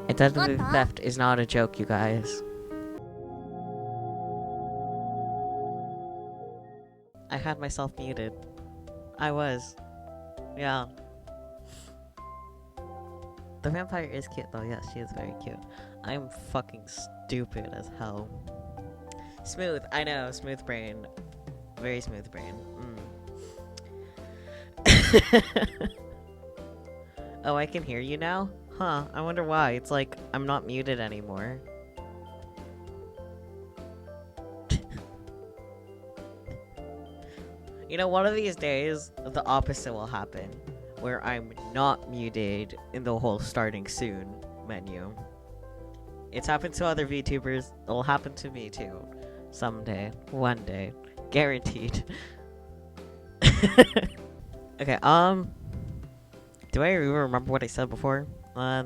Identity theft is not a joke, you guys. I had myself muted. I was. Yeah. The vampire is cute though, yes, she is very cute. I'm fucking stupid as hell. Smooth, I know, smooth brain. Very smooth brain. Oh, I can hear you now? Huh, I wonder why. It's like, I'm not muted anymore. You know, one of these days, the opposite will happen. Where I'm not muted in the whole starting soon menu. It's happened to other VTubers. It'll happen to me too. Someday. One day. Guaranteed. Okay, do I even remember what I said before? I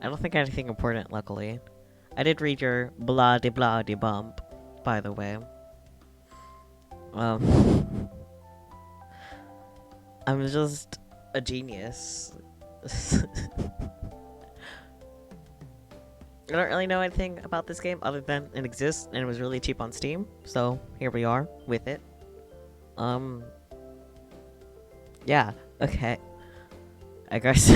don't think anything important, luckily. I did read your blah de blah de bump, by the way. I'm just a genius. I don't really know anything about this game other than it exists and it was really cheap on Steam, so here we are with it. Yeah, okay. I guess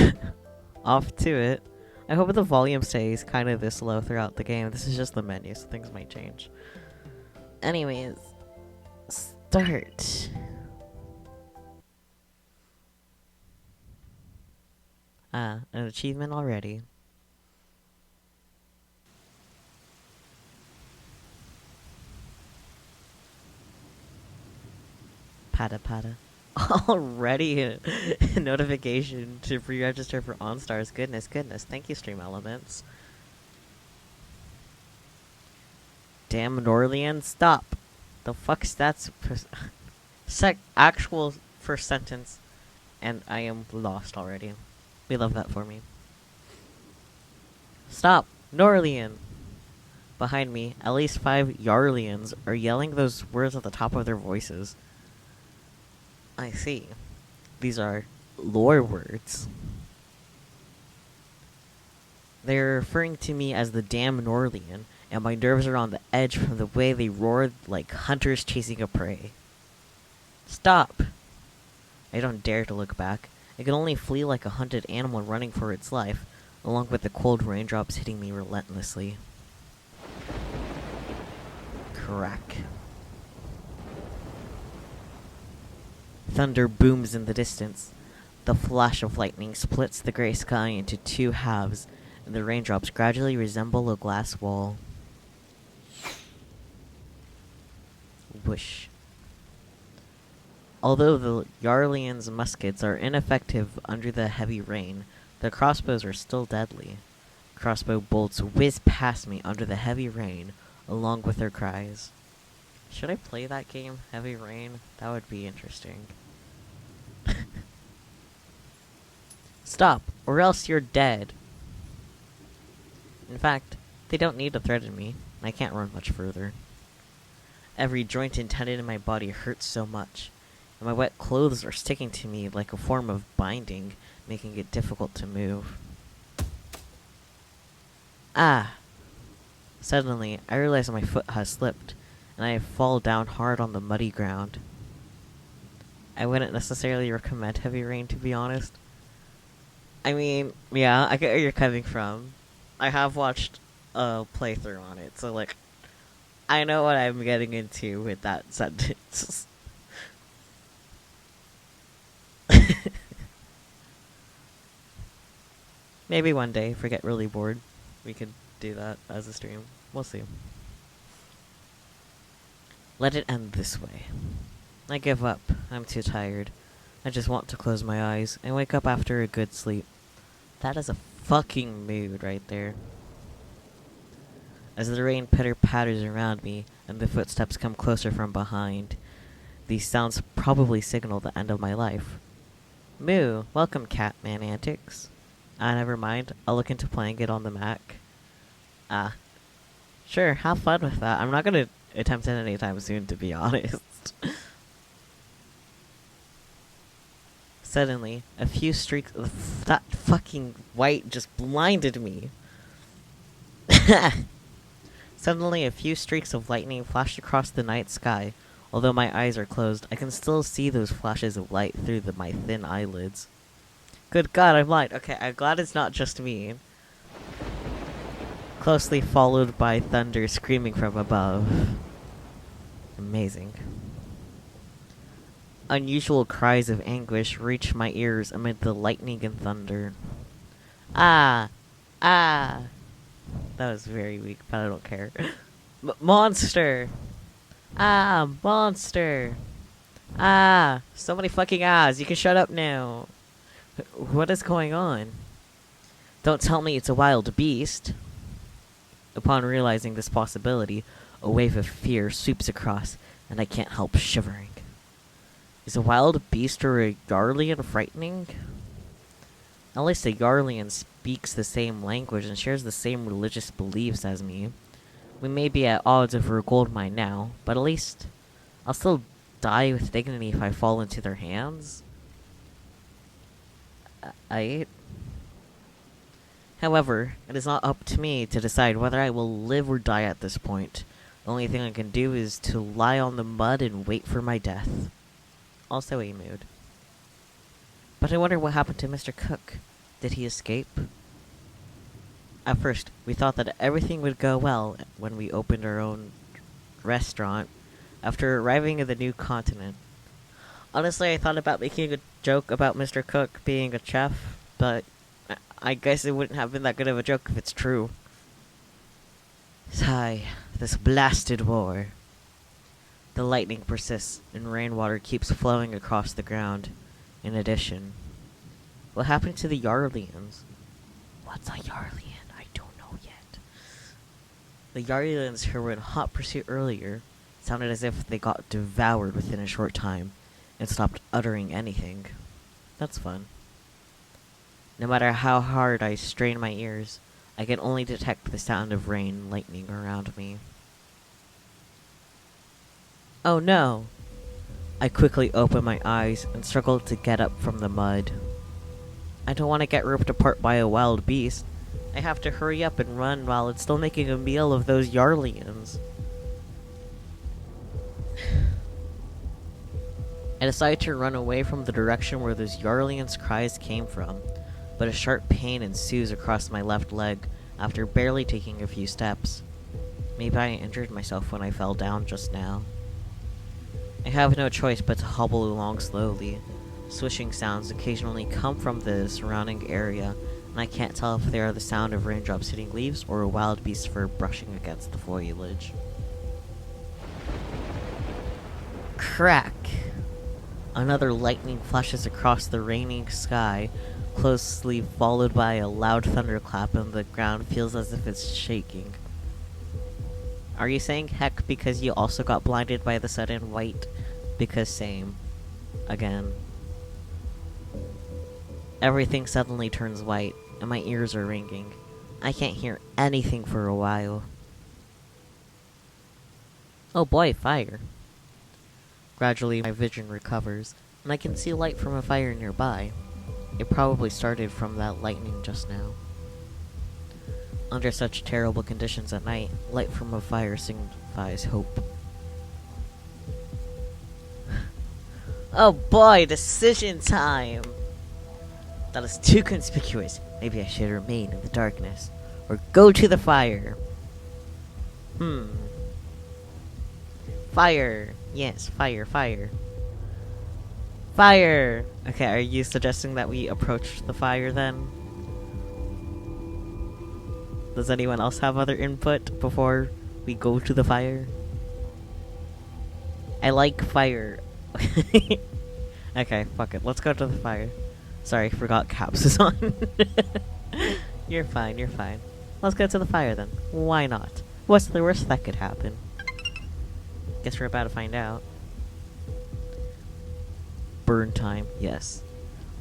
off to it. I hope the volume stays kind of this low throughout the game. This is just the menu, so things might change. Anyways, start. Ah, an achievement already. Pada pada. Already a notification to pre-register for OnStars. Goodness, goodness. Thank you, Stream Elements. Damn Norlian, stop. The fuck's that's actual first sentence, and I am lost already. We love that for me. Stop, Norlian. Behind me, at least 5 Yarlians are yelling those words at the top of their voices. I see. These are lore words. They're referring to me as the damn Norlian, and my nerves are on the edge from the way they roared like hunters chasing a prey. Stop! I don't dare to look back. I can only flee like a hunted animal running for its life, along with the cold raindrops hitting me relentlessly. Crack. Thunder booms in the distance. The flash of lightning splits the gray sky into 2 halves, and the raindrops gradually resemble a glass wall. Whoosh. Although the Yarlians' muskets are ineffective under the heavy rain, the crossbows are still deadly. Crossbow bolts whiz past me under the heavy rain, along with their cries. Should I play that game, Heavy Rain? That would be interesting. Stop, or else you're dead. In fact, they don't need to threaten me. I can't run much further. Every joint and tendon in my body hurts so much, and my wet clothes are sticking to me like a form of binding, making it difficult to move. Ah! Suddenly, I realize my foot has slipped, and I fall down hard on the muddy ground. I wouldn't necessarily recommend Heavy Rain, to be honest. I mean, yeah, I get where you're coming from. I have watched a playthrough on it, so, like, I know what I'm getting into with that sentence. Maybe one day, if we get really bored, we could do that as a stream. We'll see. Let it end this way. I give up. I'm too tired. I just want to close my eyes and wake up after a good sleep. That is a fucking mood right there. As the rain pitter-patters around me and the footsteps come closer from behind, these sounds probably signal the end of my life. Moo, welcome Catman Antics. Never mind, I'll look into playing it on the Mac. Sure, have fun with that. I'm not gonna attempt it anytime soon, to be honest. Suddenly, a few streaks of that fucking white just blinded me. Suddenly, a few streaks of lightning flashed across the night sky. Although my eyes are closed, I can still see those flashes of light through my thin eyelids. Good God, I'm blind. Okay, I'm glad it's not just me. Closely followed by thunder screaming from above. Amazing. Unusual cries of anguish reached my ears amid the lightning and thunder. Ah! Ah! That was very weak, but I don't care. Monster! Ah! Monster! Ah! So many fucking ahs. You can shut up now. What is going on? Don't tell me it's a wild beast. Upon realizing this possibility, a wave of fear sweeps across, and I can't help shivering. Is a wild beast or a Yarlian frightening? At least a Yarlian speaks the same language and shares the same religious beliefs as me. We may be at odds over a gold mine now, but at least I'll still die with dignity if I fall into their hands. However, it is not up to me to decide whether I will live or die at this point. The only thing I can do is to lie on the mud and wait for my death. Also a mood. But I wonder what happened to Mr. Cook. Did he escape? At first, we thought that everything would go well when we opened our own restaurant after arriving at the new continent. Honestly, I thought about making a joke about Mr. Cook being a chef, but I guess it wouldn't have been that good of a joke if it's true. Sigh, this blasted war. The lightning persists, and rainwater keeps flowing across the ground. In addition, what happened to the Yarlians? What's a Yarlian? I don't know yet. The Yarlians who were in hot pursuit earlier sounded as if they got devoured within a short time and stopped uttering anything. That's fun. No matter how hard I strain my ears, I can only detect the sound of rain and lightning around me. Oh no! I quickly open my eyes and struggle to get up from the mud. I don't want to get ripped apart by a wild beast. I have to hurry up and run while it's still making a meal of those Yarlians. I decide to run away from the direction where those Yarlians' cries came from, but a sharp pain ensues across my left leg after barely taking a few steps. Maybe I injured myself when I fell down just now. I have no choice but to hobble along slowly. Swishing sounds occasionally come from the surrounding area, and I can't tell if they are the sound of raindrops hitting leaves or a wild beast's fur brushing against the foliage. Crack! Another lightning flashes across the raining sky, closely followed by a loud thunderclap, and the ground feels as if it's shaking. Are you saying heck because you also got blinded by the sudden white? Because same. Again. Everything suddenly turns white, and my ears are ringing. I can't hear anything for a while. Oh boy, fire. Gradually, my vision recovers, and I can see light from a fire nearby. It probably started from that lightning just now. Under such terrible conditions at night, light from a fire signifies hope. Oh boy, decision time! That is too conspicuous. Maybe I should remain in the darkness, or go to the fire. Fire! Yes, fire, fire. Fire! Okay, are you suggesting that we approach the fire then? Does anyone else have other input before we go to the fire? I like fire. Okay, fuck it. Let's go to the fire. Sorry, forgot caps is on. You're fine, you're fine. Let's go to the fire then. Why not? What's the worst that could happen? Guess we're about to find out. Burn time, yes.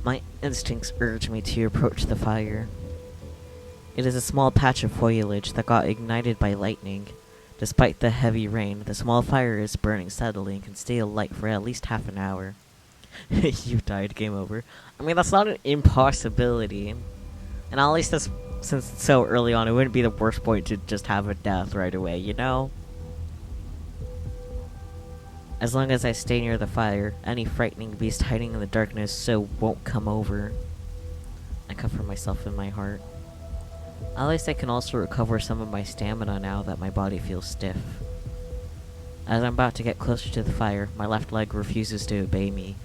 My instincts urge me to approach the fire. It is a small patch of foliage that got ignited by lightning. Despite the heavy rain, the small fire is burning steadily and can stay alight for at least half an hour. You died, game over. I mean, that's not an impossibility. And at least this since it's so early on, it wouldn't be the worst point to just have a death right away, you know? As long as I stay near the fire, any frightening beast hiding in the darkness so won't come over. I comfort myself in my heart. At least I can also recover some of my stamina now that my body feels stiff. As I'm about to get closer to the fire, my left leg refuses to obey me.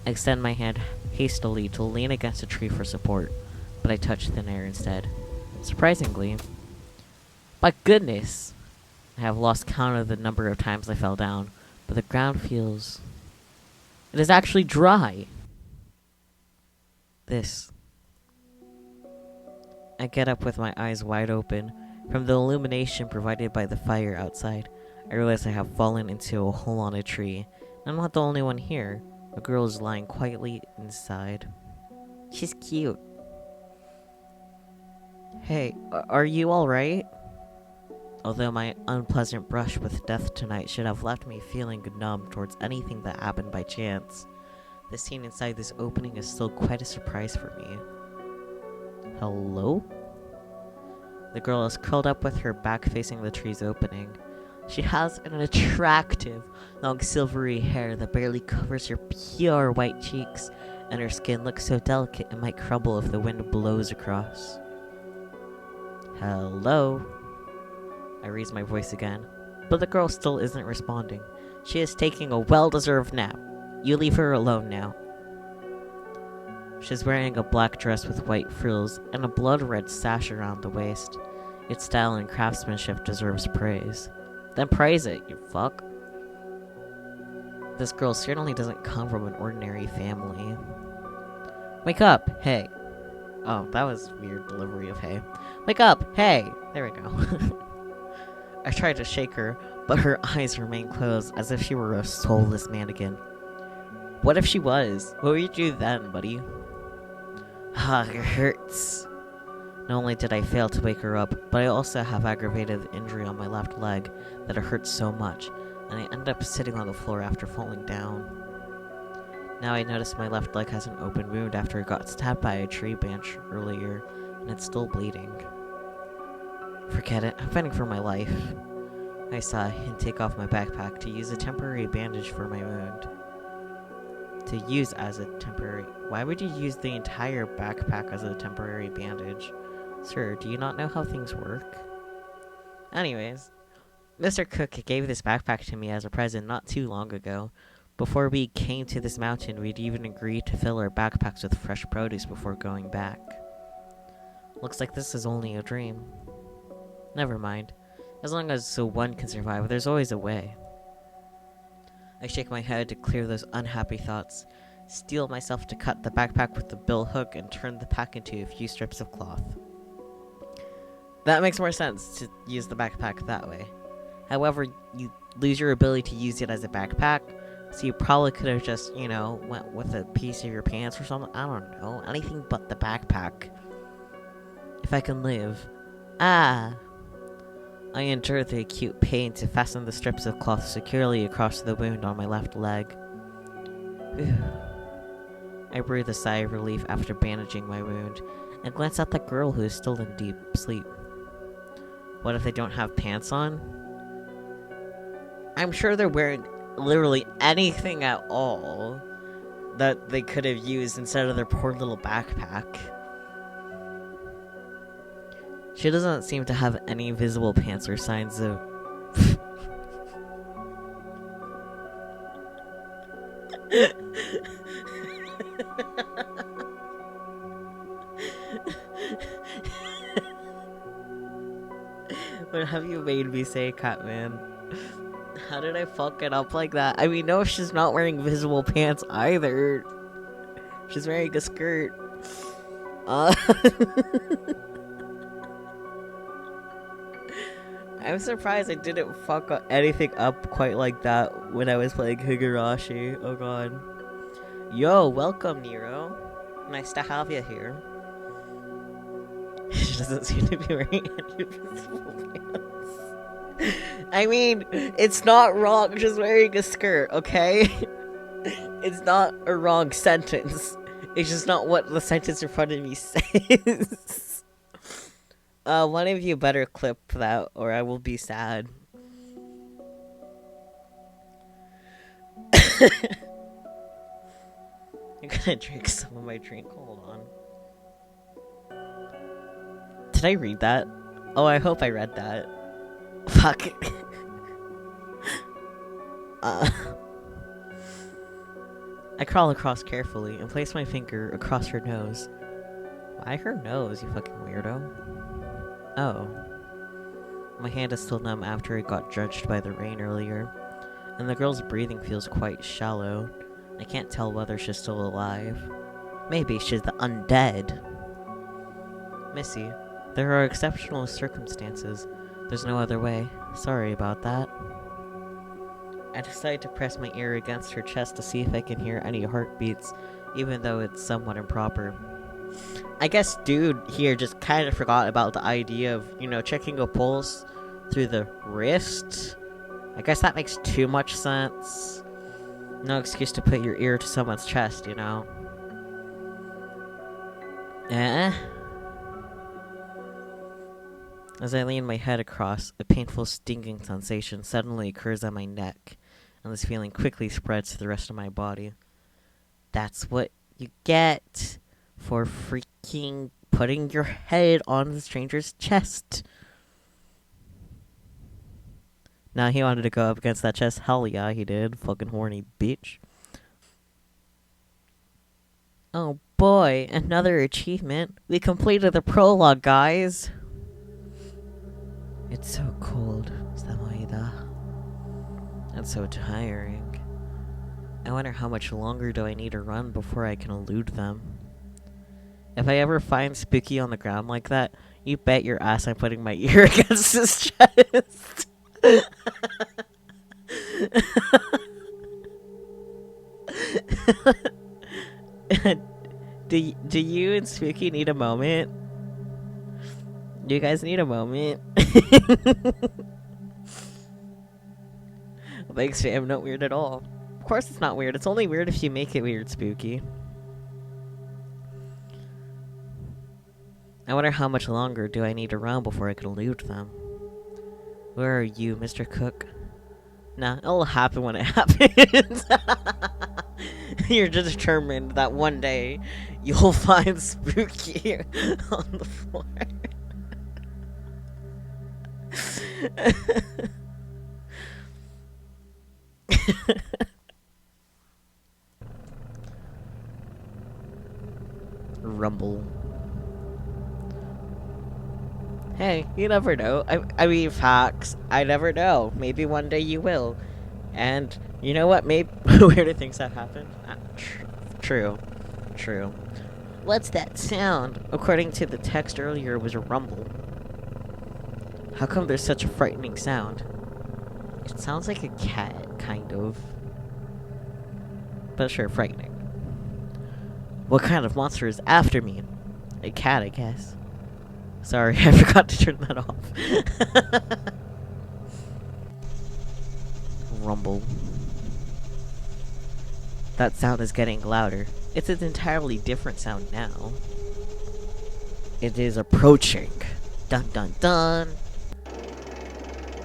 I extend my hand hastily to lean against a tree for support, but I touch thin air instead. Surprisingly, my goodness, I have lost count of the number of times I fell down, but the ground feels... it is actually dry. I get up with my eyes wide open. From the illumination provided by the fire outside, I realize I have fallen into a hole on a tree. I'm not the only one here. A girl is lying quietly inside. She's cute. Hey, are you alright? Although my unpleasant brush with death tonight should have left me feeling numb towards anything that happened by chance, the scene inside this opening is still quite a surprise for me. Hello? The girl is curled up with her back facing the tree's opening. She has an attractive, long silvery hair that barely covers her pure white cheeks, and her skin looks so delicate it might crumble if the wind blows across. Hello? I raise my voice again, but the girl still isn't responding. She is taking a well-deserved nap. You leave her alone now. She's wearing a black dress with white frills and a blood-red sash around the waist. Its style and craftsmanship deserves praise. Then praise it, you fuck. This girl certainly doesn't come from an ordinary family. Wake up, hey. Oh, that was weird delivery of hey. Wake up, hey. There we go. I tried to shake her, but her eyes remained closed as if she were a soulless mannequin. What if she was? What would you do then, buddy? Ah, it hurts. Not only did I fail to wake her up, but I also have aggravated injury on my left leg that it hurts so much, and I end up sitting on the floor after falling down. Now I notice my left leg has an open wound after it got stabbed by a tree branch earlier, and it's still bleeding. Forget it, I'm fighting for my life. I sigh and take off my backpack to use a temporary bandage for my wound. To use as a temporary... Why would you use the entire backpack as a temporary bandage? Sir, do you not know how things work? Anyways, Mr. Cook gave this backpack to me as a present not too long ago. Before we came to this mountain, we'd even agreed to fill our backpacks with fresh produce before going back. Looks like this is only a dream. Never mind. As long as one can survive, there's always a way. I shake my head to clear those unhappy thoughts, steel myself to cut the backpack with the bill hook, and turn the pack into a few strips of cloth. That makes more sense, to use the backpack that way. However, you lose your ability to use it as a backpack, so you probably could have just, you know, went with a piece of your pants or something. I don't know, anything but the backpack. If I can live. Ah! I endured the acute pain to fasten the strips of cloth securely across the wound on my left leg. Whew. I breathe a sigh of relief after bandaging my wound, and glance at the girl who is still in deep sleep. What if they don't have pants on? I'm sure they're wearing literally anything at all that they could have used instead of their poor little backpack. She doesn't seem to have any visible pants or signs of... What have you made me say, Catman? How did I fuck it up like that? I mean, no, she's not wearing visible pants either. She's wearing a skirt. I'm surprised I didn't fuck anything up quite like that when I was playing Higurashi. Oh god. Yo, welcome, Nero. Nice to have you here. She doesn't seem to be wearing any visible pants. I mean, it's not wrong just wearing a skirt, okay? It's not a wrong sentence. It's just not what the sentence in front of me says. One of you better clip that, or I will be sad. I'm gonna drink some of my drink. Hold on. Did I read that? Oh, I hope I read that. Fuck. uh, I crawl across carefully and place my finger across her nose. Why her nose, you fucking weirdo? Oh. My hand is still numb after it got drenched by the rain earlier, and the girl's breathing feels quite shallow. I can't tell whether she's still alive. Maybe she's the undead. Missy, there are exceptional circumstances. There's no other way. Sorry about that. I decide to press my ear against her chest to see if I can hear any heartbeats, even though it's somewhat improper. I guess dude here just kind of forgot about the idea of, checking a pulse through the wrist. I guess that makes too much sense. No excuse to put your ear to someone's chest, As I lean my head across, a painful stinging sensation suddenly occurs on my neck, and this feeling quickly spreads to the rest of my body. That's what you get for freaking putting your head on the stranger's chest. Now he wanted to go up against that chest. Hell yeah, he did. Fucking horny bitch. Oh boy, another achievement. We completed the prologue, guys. It's so cold, Samaida. And so tiring. I wonder how much longer do I need to run before I can elude them. If I ever find Spooky on the ground like that, you bet your ass I'm putting my ear against his chest. Do you and Spooky need a moment? Do you guys need a moment? Thanks, fam. Not weird at all. Of course it's not weird. It's only weird if you make it weird, Spooky. I wonder how much longer do I need to run before I can elude them. Where are you, Mr. Cook? Nah, it'll happen when it happens. You're determined that one day you'll find Spooky on the floor. Rumble. Hey, you never know. I mean, facts. I never know. Maybe one day you will. And you know what? Maybe weirder things have happened. True. What's that sound? According to the text earlier, it was a rumble. How come there's such a frightening sound? It sounds like a cat, kind of. But sure, frightening. What kind of monster is after me? A cat, I guess. Sorry, I forgot to turn that off. Rumble. That sound is getting louder. It's an entirely different sound now. It is approaching. Dun dun dun.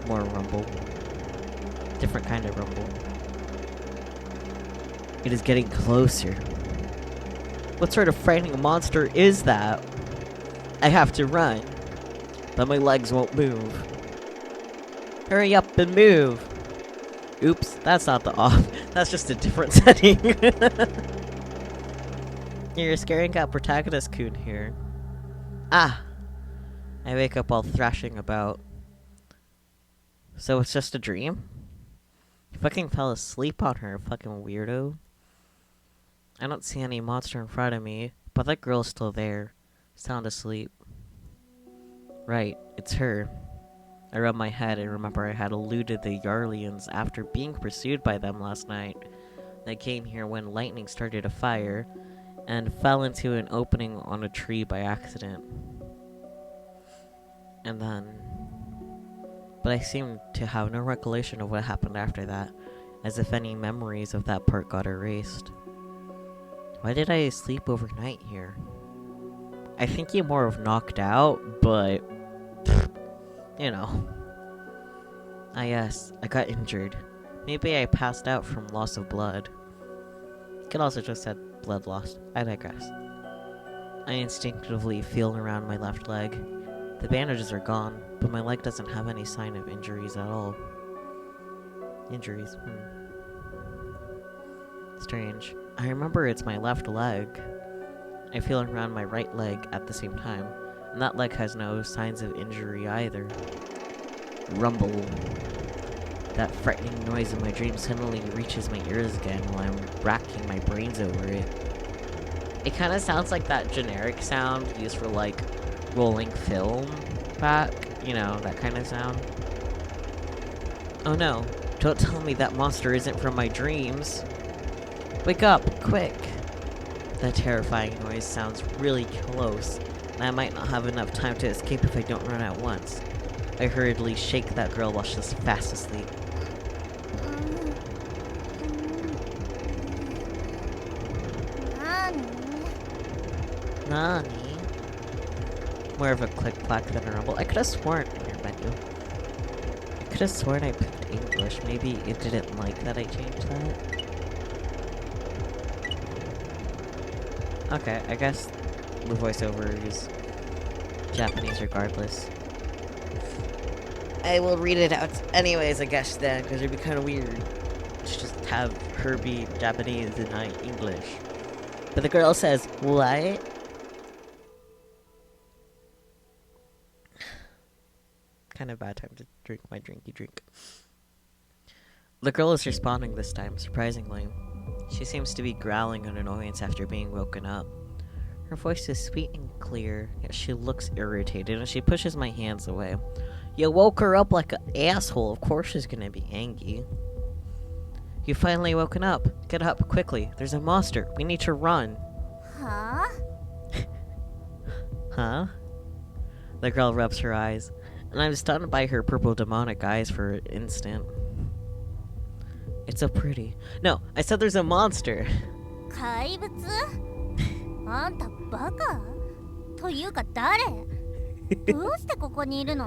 More rumble. Different kind of rumble. It is getting closer. What sort of frightening monster is that? I have to run, but my legs won't move. Hurry up and move. Oops, that's not the off. That's just a different setting. You're scaring out protagonist Coon here. Ah! I wake up while thrashing about. So it's just a dream? You fucking fell asleep on her, fucking weirdo. I don't see any monster in front of me, but that girl's still there. Sound asleep. Right, it's her. I rub my head and remember I had eluded the Yarlians after being pursued by them last night. They came here when lightning started a fire and fell into an opening on a tree by accident. And then... But I seem to have no recollection of what happened after that, as if any memories of that part got erased. Why did I sleep overnight here? I think you more of knocked out, but You know. Ah yes, I got injured. Maybe I passed out from loss of blood. Could also just said blood loss. I digress. I instinctively feel around my left leg. The bandages are gone, but my leg doesn't have any sign of injuries at all. Injuries, Strange. I remember it's my left leg. I feel around my right leg at the same time, and that leg has no signs of injury either. Rumble. That frightening noise in my dream suddenly reaches my ears again while I'm racking my brains over it. It kind of sounds like that generic sound used for, like, rolling film back. You know, that kind of sound. Oh no, don't tell me that monster isn't from my dreams. Wake up, quick. That terrifying noise sounds really close, and I might not have enough time to escape if I don't run at once. I hurriedly shake that girl while she's fast asleep. Nani? More of a click-clack than a rumble. I could have sworn in your menu. I could have sworn I picked English. Maybe it didn't like that I changed that. Okay, I guess the voiceover is Japanese regardless. I will read it out anyways, I guess, then, because it'd be kind of weird to just have her be Japanese and I English. But the girl says, what? Kind of bad time to drink my drinky drink. The girl is responding this time, surprisingly. She seems to be growling in annoyance after being woken up. Her voice is sweet and clear, yet she looks irritated and she pushes my hands away. You woke her up like an asshole, of course she's gonna be angry. You finally woken up. Get up, quickly. There's a monster. We need to run. Huh? Huh? The girl rubs her eyes, and I'm stunned by her purple demonic eyes for an instant. It's so pretty. No, I said there's a monster. 怪物？あんたバカ？というか誰？どうしてここにいるの？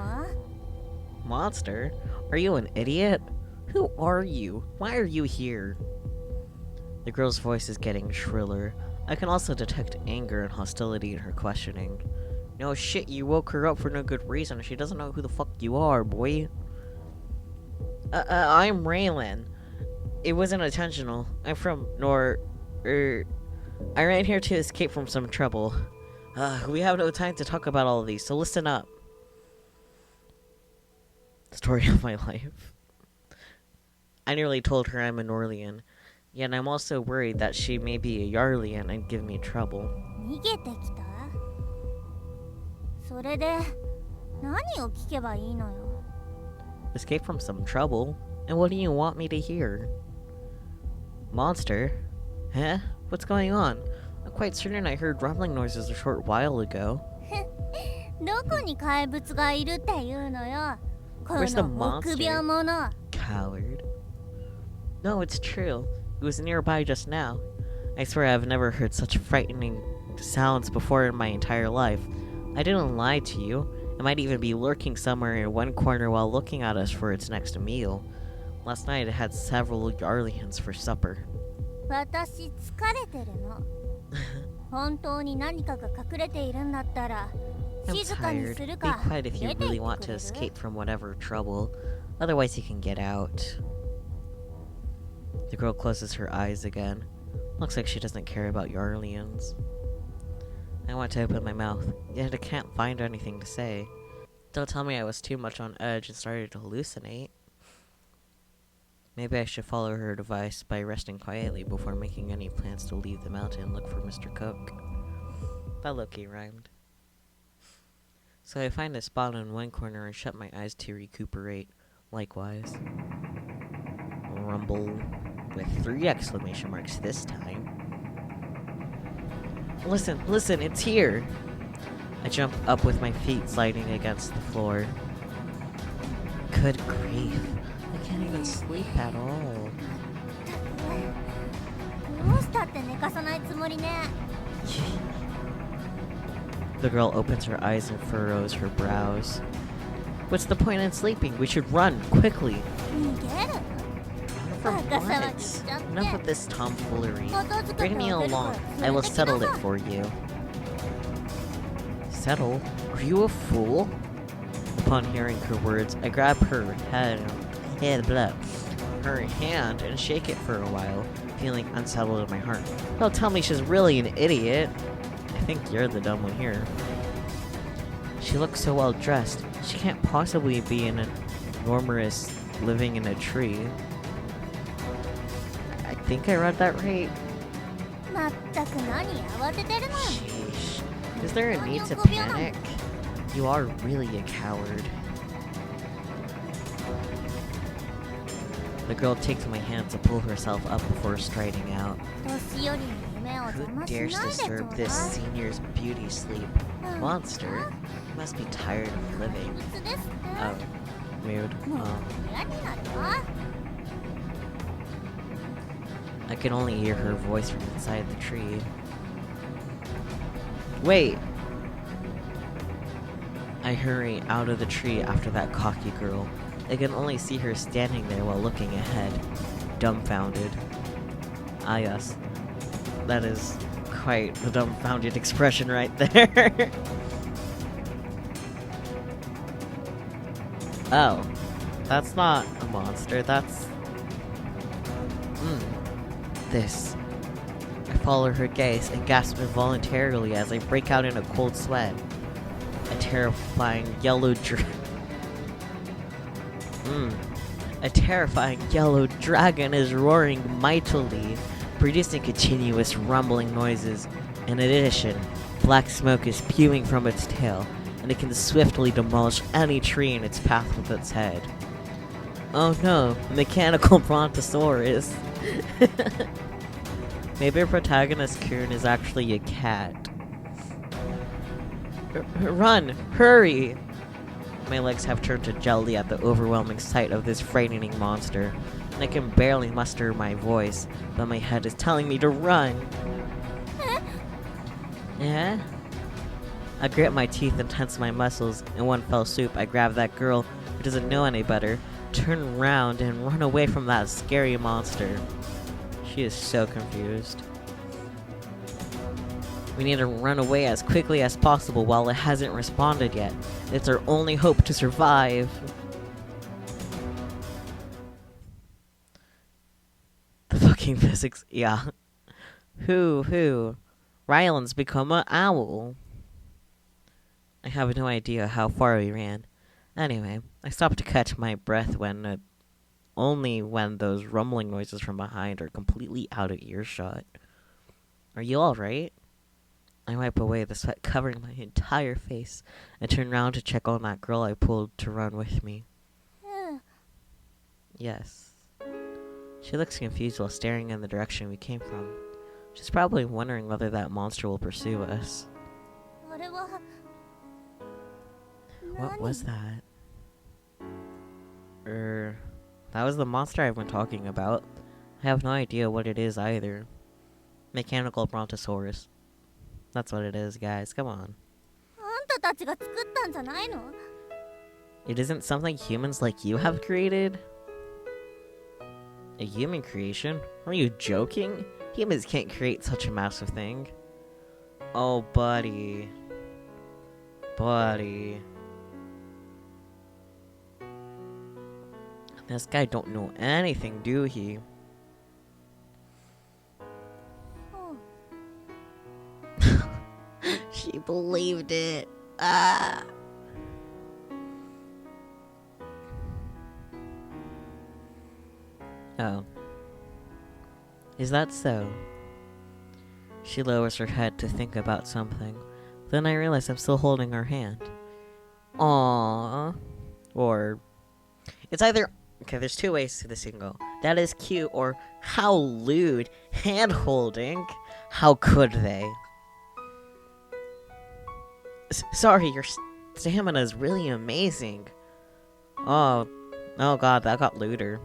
Monster? Are you an idiot? Who are you? Why are you here? The girl's voice is getting shriller. I can also detect anger and hostility in her questioning. No shit, you woke her up for no good reason. She doesn't know who the fuck you are, boy. I'm Raylan. It wasn't intentional. I'm from I ran here to escape from some trouble. We have no time to talk about all of these, so listen up. Story of my life. I nearly told her I'm a Norlian, yet I'm also worried that she may be a Yarlian and give me trouble. 逃げてきた？それで何を聞けばいいのよ？ Escape from some trouble? And what do you want me to hear? Monster? Huh? What's going on? I'm quite certain I heard rumbling noises a short while ago. どこに怪物がいるっていうのよ？こ Where's the の臆病者。 Coward. No, it's true. It was nearby just now. I swear I've never heard such frightening sounds before in my entire life. I didn't lie to you. It might even be lurking somewhere in one corner while looking at us for its next meal. Last night it had several Yarlians for supper. 私疲れてるの。本当に何かが隠れているんだったら I'm 静かに tired. する Be か quiet if you 出て really 行 want ってく to れる？ escape from whatever trouble. Otherwise you can get out. The girl closes her eyes again. Looks like she doesn't care about Yarlians. I want to open my mouth, yet I can't find anything to say. Don't tell me I was too much on edge and started to hallucinate. Maybe I should follow her advice by resting quietly before making any plans to leave the mountain and look for Mr. Cook. That low-key rhymed. So I find a spot in one corner and shut my eyes to recuperate. Likewise. Rumble. With 3 exclamation marks this time. Listen, listen, it's here! I jump up with my feet sliding against the floor. Good grief. I can't even sleep at all. どうしたって寝かさないつもりね。 The girl opens her eyes and furrows her brows. What's the point in sleeping? We should run, quickly. 逃げる From バカ騒ぎ what? しちゃって Enough of this tomfoolery. 片付け Bring て me あげるから along. 連 I れ will てき settle な it さい for you. Settle? Are you a fool? Upon hearing her words, I grab her hand and shake it for a while, feeling unsettled in my heart. Don't tell me she's really an idiot. I think you're the dumb one here. She looks so well dressed. She can't possibly be an enormous living in a tree. I think I read that right. まったく何慌ててるのよ Sheesh. Is there a need to panic? You are really a coward. The girl takes my hand to pull herself up before striding out. 年寄りの夢を邪 Who 魔しない dares でちょう disturb だ this い senior's beauty sleep? Monster? You must be tired of 怪 living. 物ですって Oh, mood. もう嫌になるわ I could only hear her voice from inside the tree. Wait! I hurry out of the tree after that cocky girl. I can only see her standing there while looking ahead, dumbfounded. Ah yes, that is quite the dumbfounded expression right there. Oh, that's not a monster, that's... This. I follow her gaze and gasp involuntarily as I break out in a cold sweat. A terrifying yellow A terrifying yellow dragon is roaring mightily, producing continuous rumbling noises. In addition, black smoke is spewing from its tail, and it can swiftly demolish any tree in its path with its head. Oh no, a mechanical brontosaurus. Maybe our protagonist Kieran is actually a cat. Run! Hurry! My legs have turned to jelly at the overwhelming sight of this frightening monster, and I can barely muster my voice, but my head is telling me to run. Yeah? I grit my teeth and tense my muscles. In one fell swoop, I grab that girl who doesn't know any better, turn around, and run away from that scary monster. She is so confused. We need to run away as quickly as possible while it hasn't responded yet. It's our only hope to survive. The fucking physics, yeah. Who? Ryland's become an owl. I have no idea how far we ran. Anyway, I stopped to catch my breath only when those rumbling noises from behind are completely out of earshot. Are you alright? I wipe away the sweat covering my entire face and turn around to check on that girl I pulled to run with me. うん Yes. She looks confused while staring in the direction we came from. She's probably wondering whether that monster will pursue us. あれは What was that? That was the monster I've been talking about. I have no idea what it is either. Mechanical brontosaurus. That's what it is, guys. Come on. あんたたちが作ったんじゃないの It isn't something humans like you have created? A human creation? Are you joking? Humans can't create such a massive thing. Oh, buddy. Buddy. This guy don't know anything, do he? うん She believed it. Ah. Oh. Is that so? She lowers her head to think about something. Then I realize I'm still holding her hand. Aww. Or... It's either... Okay, there's two ways to this can go. That is cute, or how lewd. Hand-holding. How could they? Sorry, your stamina is really amazing. Oh god, that got lewder.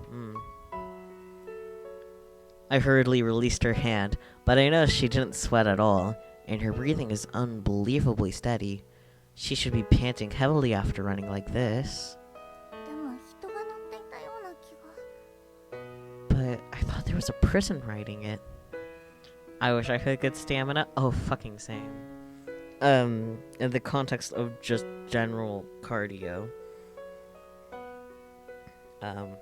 I hurriedly released her hand, but I noticed she didn't sweat at all, and her breathing is unbelievably steady. She should be panting heavily after running like this. でも人が乗っていたような気が。 But I thought there was a person riding it. I wish I could get stamina. Oh, fucking same. In the context of just general cardio. Well,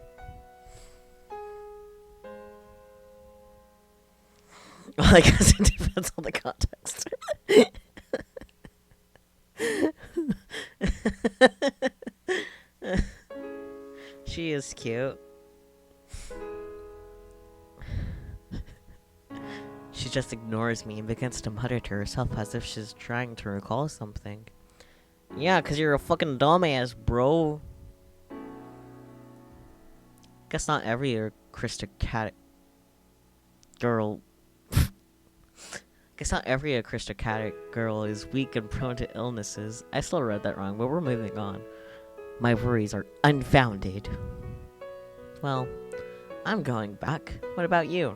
I guess it depends on the context. She is cute. She just ignores me and begins to mutter to herself as if she's trying to recall something. Yeah, 'cause you're a fucking dumbass, bro. Guess not every aristocratic girl... Guess not every aristocratic girl is weak and prone to illnesses. I still read that wrong, but we're moving on. My worries are unfounded. Well, I'm going back. What about you?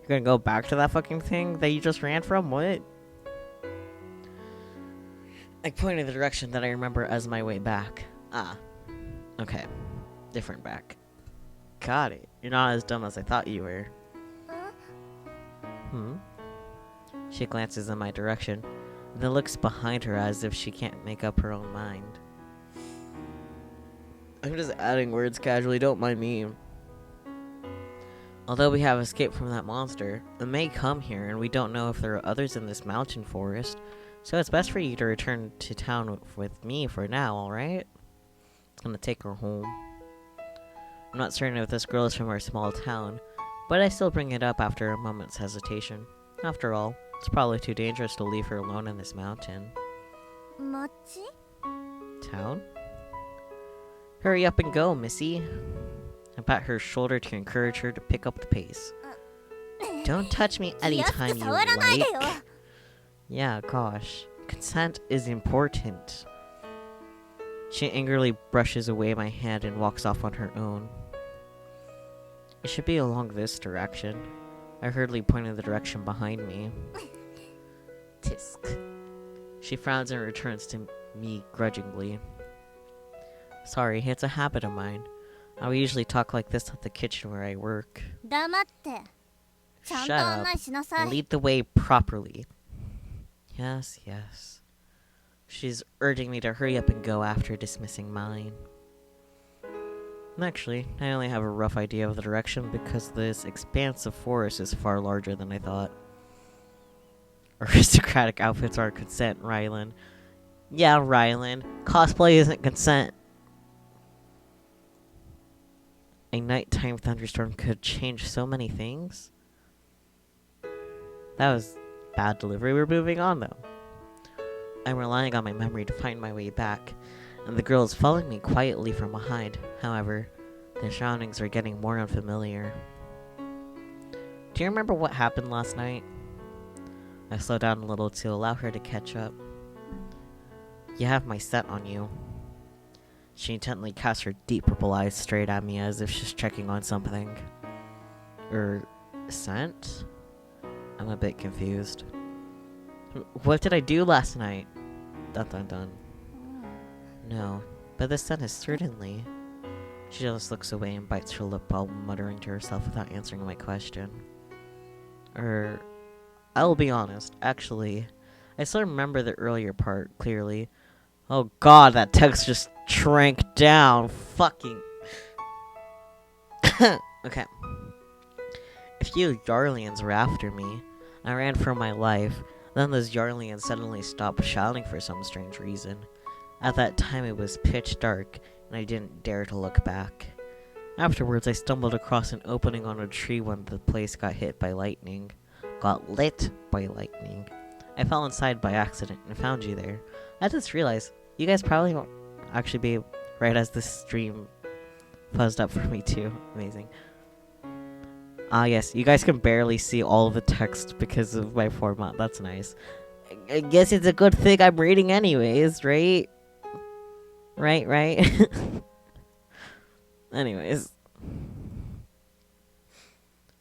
You're gonna go back to that fucking thing that you just ran from? What? I pointed the direction that I remember as my way back. Ah. Okay. Different back. Got it. You're not as dumb as I thought you were. Hmm? She glances in my direction, and then looks behind her as if she can't make up her own mind. I'm just adding words casually, don't mind me. Although we have escaped from that monster, it may come here, and we don't know if there are others in this mountain forest, so it's best for you to return to town with me for now, alright? I'm gonna take her home. I'm not certain if this girl is from our small town, but I still bring it up after a moment's hesitation. After all, it's probably too dangerous to leave her alone in this mountain. 町? Town? Hurry up and go, missy. I pat her shoulder to encourage her to pick up the pace. Don't touch me anytime you like. Yeah, gosh. Consent is important. She angrily brushes away my hand and walks off on her own. It should be along this direction. I hurriedly pointed the direction behind me. Tisk. She frowns and returns to me grudgingly. Sorry, it's a habit of mine. I would usually talk like this at the kitchen where I work. 黙って。ちゃんと Shut 案 up. 内しなさい。 Lead the way properly. Yes, yes. She's urging me to hurry up and go after dismissing mine. Actually, I only have a rough idea of the direction because this expanse of forest is far larger than I thought. Aristocratic outfits are consent, Rylan. Yeah, Rylan. Cosplay isn't consent. A nighttime thunderstorm could change so many things. That was bad delivery. We're moving on, though. I'm relying on my memory to find my way back, and the girl is following me quietly from behind. However, the surroundings are getting more unfamiliar. Do you remember what happened last night? I slow down a little to allow her to catch up. You have my scent on you. She intently casts her deep purple eyes straight at me as if she's checking on something. Scent? I'm a bit confused. What did I do last night? Dun dun dun. No, but the scent is certainly... She just looks away and bites her lip while muttering to herself without answering my question. I'll be honest, actually, I still remember the earlier part clearly. Oh god, that text just shrank down. Fucking... Okay. A few Yarlians were after me. I ran for my life. Then those Yarlians suddenly stopped shouting for some strange reason. At that time it was pitch dark, and I didn't dare to look back. Afterwards, I stumbled across an opening on a tree when the place got hit by lightning. Got lit by lightning. I fell inside by accident and found you there. I just realized, you guys probably won't actually be right as this stream fuzzed up for me too. Amazing. Ah yes, you guys can barely see all of the text because of my format. That's nice. I guess it's a good thing I'm reading anyways, right? Right? Anyways.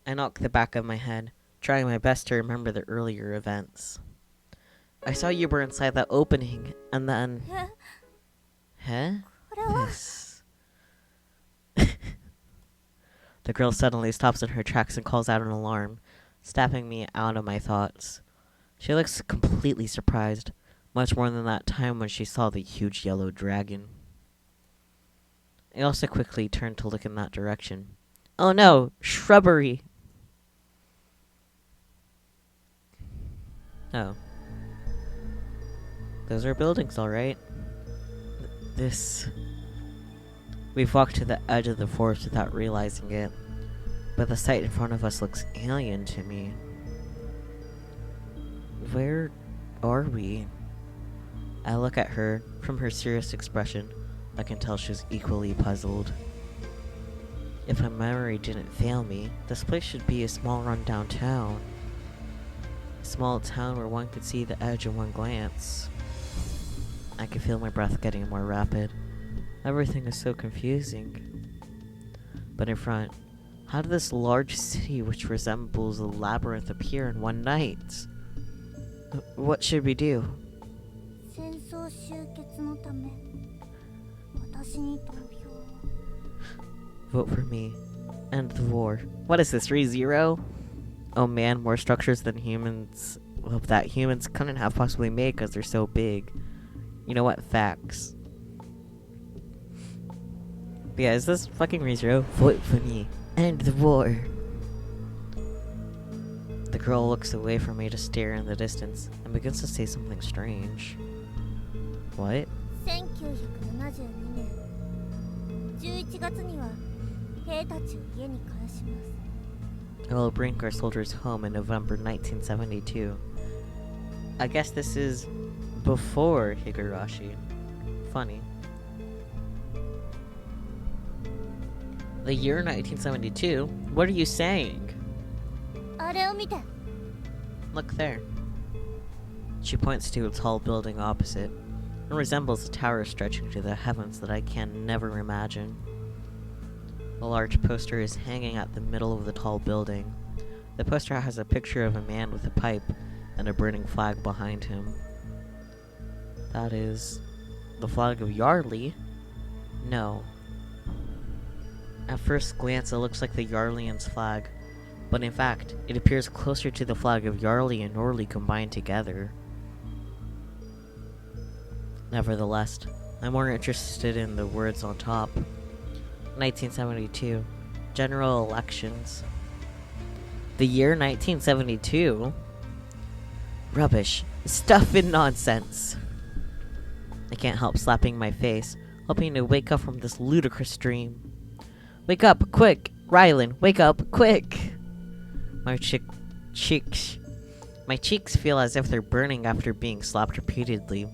I knock the back of my head, trying my best to remember the earlier events. I saw you were inside that opening, and then... え、 Huh? これは This... The girl suddenly stops in her tracks and calls out an alarm, snapping me out of my thoughts. She looks completely surprised, much more than that time when she saw the huge yellow dragon. I also quickly turned to look in that direction. Oh no! Shrubbery! Oh. Those are buildings, alright. This... We've walked to the edge of the forest without realizing it, but the sight in front of us looks alien to me. Where are we? I look at her. From her serious expression, I can tell she's equally puzzled. If my memory didn't fail me, this place should be a small rundown town. A small town where one could see the edge in one glance. I can feel my breath getting more rapid. Everything is so confusing. But in front, how did this large city which resembles a labyrinth appear in one night? What should we do? 戦争終結のため私に投票を Vote for me. End the war. What is this, ReZero? Oh man, more structures than humans... Well, that humans couldn't have possibly made because they're so big. You know what? Facts. But yeah, is this fucking ReZero? Vote for me. End the war. The girl looks away from me to stare in the distance and begins to say something strange. What? 1972年11月には兵たちを家に帰します I will bring our soldiers home in November 1972. I guess this is before Higurashi. Funny. The year 1972? What are you saying? あれを見て Look there. She points to a tall building opposite. It resembles a tower stretching to the heavens that I can never imagine. A large poster is hanging at the middle of the tall building. The poster has a picture of a man with a pipe and a burning flag behind him. That is... the flag of Yarli? No. At first glance, it looks like the Yarlian's flag, but in fact, it appears closer to the flag of Yarli and Norli combined together. Nevertheless, I'm more interested in the words on top. 1972. General elections. The year 1972? Rubbish. Stuff and nonsense. I can't help slapping my face, hoping to wake up from this ludicrous dream. Wake up, quick! Rylan, wake up, quick! My cheeks feel as if they're burning after being slapped repeatedly,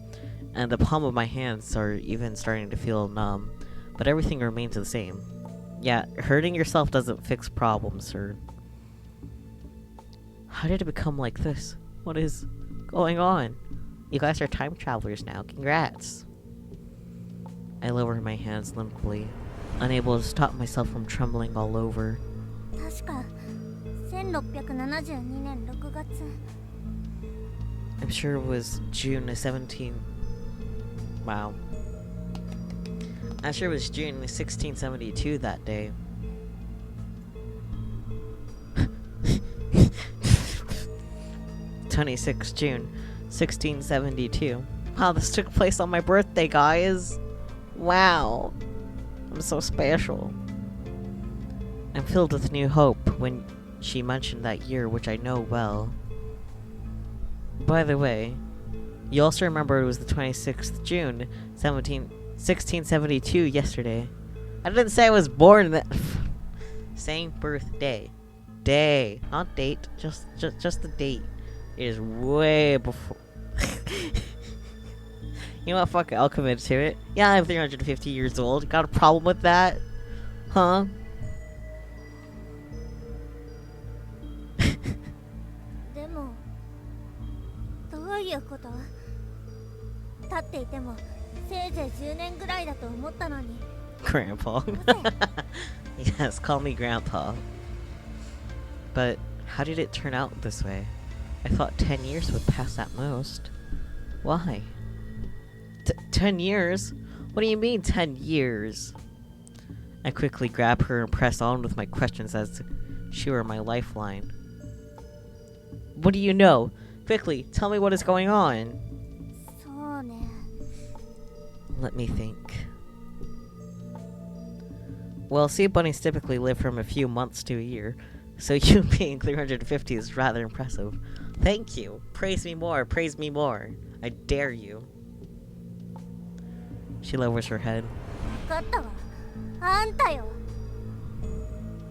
and the palm of my hands are even starting to feel numb, but everything remains the same. Yeah, hurting yourself doesn't fix problems, sir. How did it become like this? What is going on? You guys are time travelers now. Congrats. I lower my hands limply, unable to stop myself from trembling all over. 確か1672年6月 I'm sure it was June 17... Wow. I'm sure it was June 1672 that day. June 1672. Wow, this took place on my birthday, guys. Wow. I'm so special. I'm filled with new hope when she mentioned that year, which I know well. By the way, you also remember it was the 26th June, 1672 yesterday. I didn't say I was born that... Same birthday. Day. Not date. Just the date. It is way before... You know what? Fuck it. I'll commit to it. Yeah, I'm 350 years old. Got a problem with that? Huh? でもどういうこと立っていてもせいぜい10年ぐらいだと思ったのに Grandpa. Yes, call me Grandpa. But how did it turn out this way? I thought 10 years would pass at most. Why? 10 years? What do you mean 10 years? I quickly grab her and press on with my questions as she were my lifeline. What do you know? Quickly, tell me what is going on. そうね Let me think. Well, sea bunnies typically live from a few months to a year, so you being 350 is rather impressive. Thank you. Praise me more, praise me more. I dare you. She lowers her head. 分かったわあんたよ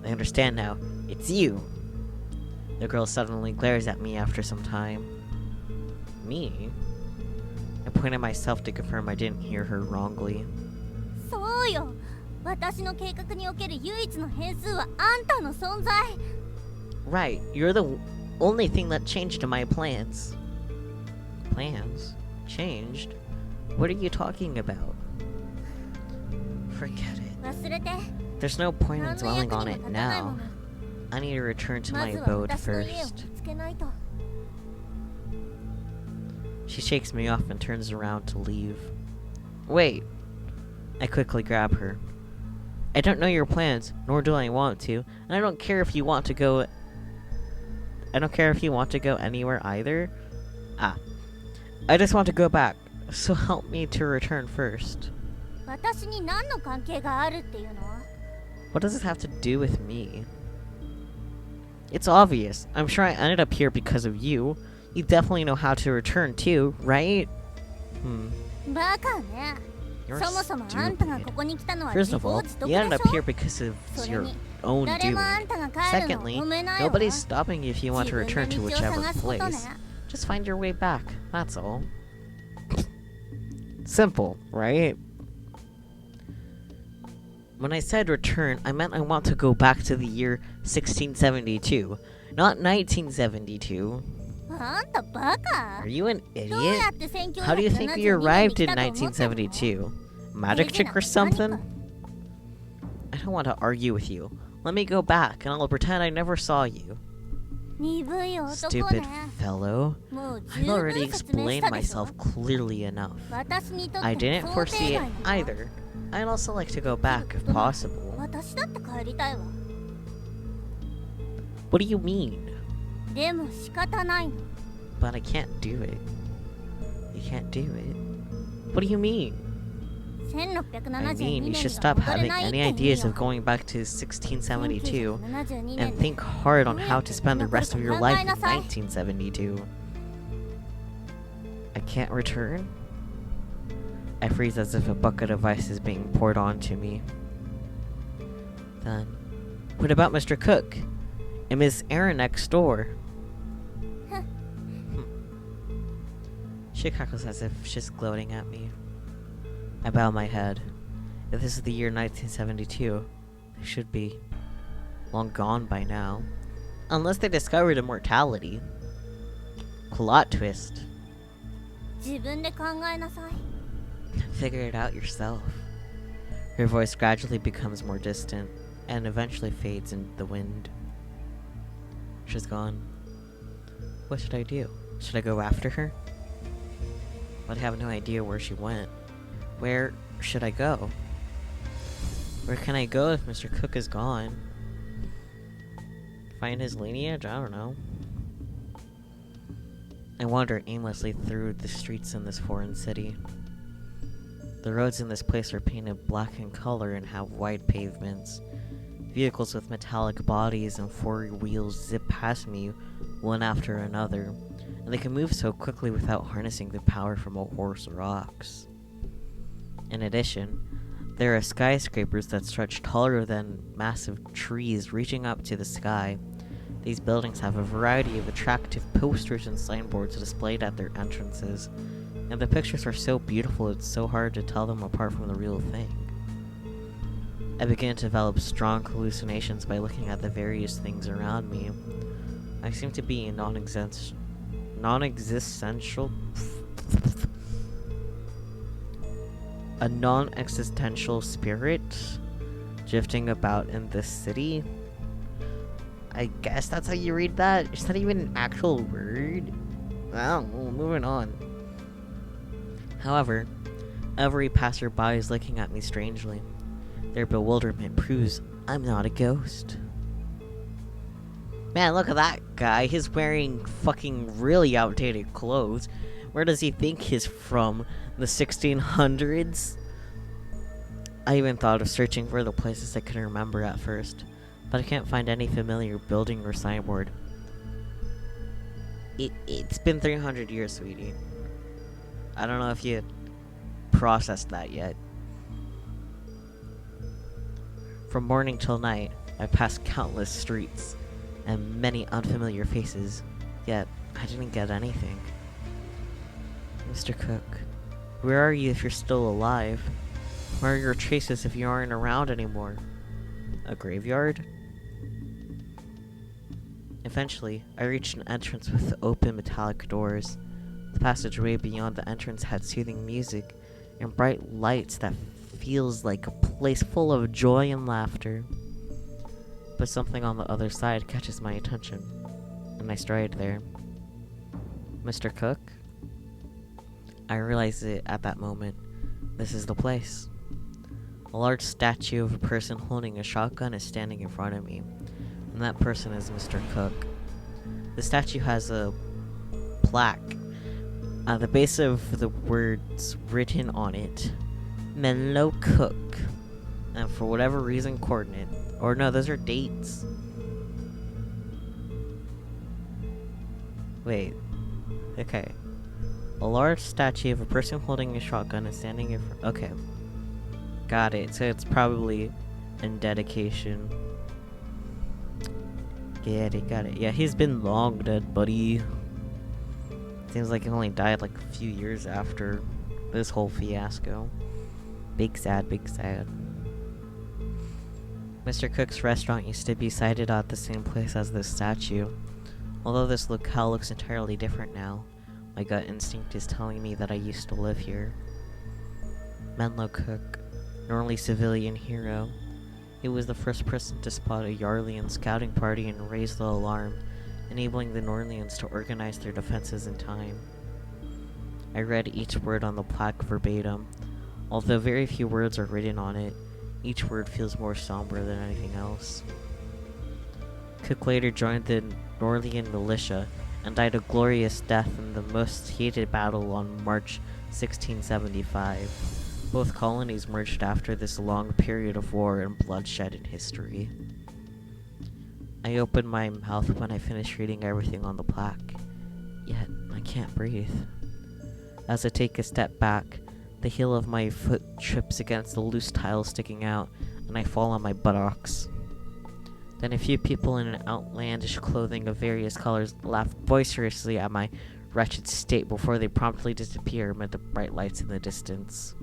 I understand now. It's you. The girl suddenly glares at me after some time. Me? I point at myself to confirm I didn't hear her wrongly. そうよ私の計画における唯一の変数はあんたの存在 Right, you're the only thing that changed in my plans. Plans? Changed? What are you talking about? Forget it. 忘れて There's no point in 何の dwelling 役 on に it も立たないも now. の I need to return to ま my ずは abode 私の家を first. 見つけないと She shakes me off and turns around to leave. Wait. I quickly grab her. I don't know your plans, nor do I want to, and I don't care if you want to go... I don't care if you want to go anywhere either. I just want to go back, so help me to return first. 私に何の関係があるっていうの What does this have to do with me? It's obvious. I'm sure I ended up here because of you. You definitely know how to return too, right? バカね You're そもそもあんたが stupid. ここに来たのは First 自 of 業 all, 自得 you で ended し up ょ here because of それ your に own 誰も doing. あんたが帰るのを Secondly, 止めないわ nobody's stopping you if you want to 自分 return で to 道を whichever 探すことね place. Just find your way back. That's all. Simple, right? When I said return, I meant I want to go back to the year 1672, not 1972. あんたバカ Are you an どう idiot? やって How do you think we 1972 arrived 年 in に来たと思ったの 1972? Magic 手品 trick or か何か something? I don't want to argue with you. Let me go back, and I'll pretend I never saw you. 鈍い男 Stupid ね fellow. もう I've 十分 already 説明した explained でしょ myself clearly enough. 私にとって I も didn't 想 foresee 定 it 外の either. I'd also like to go back if possible. 私だって帰りたいわ What do you mean? でも仕方ないの But I can't do it. You can't do it. What do you mean? I 1672 mean, you 年 should に stop は戻れ having ないっ any て意味 ideas よ of going back to 1672 1972 年 and で think hard on how to spend the rest of your life in 1972. I can't return? I freeze as if a bucket of ice is being poured onto me. Then, what about Mr. Cook? And Miss Erin next door? She cackles as if she's gloating at me. I bow my head. If this is the year 1972, they should be long gone by now. Unless they discovered immortality. Plot twist. 自分で考えなさい Figure it out yourself. Her voice gradually becomes more distant and eventually fades in the wind. She's gone. What should I do? Should I go after her? But I have no idea where she went. Where should I go? Where can I go if Mr. Cook is gone? Find his lineage? I don't know. I wander aimlessly through the streets in this foreign city. The roads in this place are painted black in color and have wide pavements. Vehicles with metallic bodies and four wheels zip past me one after another, and they can move so quickly without harnessing the power from a horse or ox. In addition, there are skyscrapers that stretch taller than massive trees reaching up to the sky. These buildings have a variety of attractive posters and signboards displayed at their entrances, and the pictures are so beautiful it's so hard to tell them apart from the real thing. I begin to develop strong hallucinations by looking at the various things around me. I seem to be a non-existential spirit drifting about in this city. I guess that's how you read that. Is that even an actual word? I don't know, moving on. However, every passerby is looking at me strangely. Their bewilderment proves I'm not a ghost. Man, look at that guy. He's wearing fucking really outdated clothes. Where does he think he's from? The 1600s? I even thought of searching for the places I couldn't remember at first, but I can't find any familiar building or signboard. It's been 300 years, sweetie. I don't know if you processed that yet. From morning till night, I passed countless streets and many unfamiliar faces, yet I didn't get anything. Mr. Cook, where are you if you're still alive? Where are your traces if you aren't around anymore? A graveyard? Eventually, I reached an entrance with open metallic doors. The passageway beyond the entrance had soothing music and bright lights that feels like a place full of joy and laughter. But something on the other side catches my attention, and I stride there. Mr. Cook? I realize it at that moment. This is the place. A large statue of a person holding a shotgun is standing in front of me, and that person is Mr. Cook. The statue has a plaque at the base of the words written on it, Menlo Cook, and for whatever reason coordinate, or no, those are dates. Wait, okay. A large statue of a person holding a shotgun is standing in front. Okay, got it. So it's probably in dedication. Got it. Yeah, he's been long dead, buddy. Seems like he only died like a few years after this whole fiasco. Big sad, big sad. Mr. Cook's restaurant used to be sited at the same place as this statue. Although this locale looks entirely different now, my gut instinct is telling me that I used to live here. Menlo Cook, an early civilian hero. He was the first person to spot a Yarlian scouting party and raise the alarm, enabling the Norlians to organize their defenses in time. I read each word on the plaque verbatim. Although very few words are written on it, each word feels more somber than anything else. Cook later joined the Norlian militia and died a glorious death in the most heated battle on March 1675. Both colonies merged after this long period of war and bloodshed in history. I opened my mouth when I finished reading everything on the plaque, yet I can't breathe. As I take a step back, the heel of my foot trips against the loose tile sticking out, and I fall on my buttocks. Then a few people in an outlandish clothing of various colors laugh boisterously at my wretched state before they promptly disappear amid the bright lights in the distance.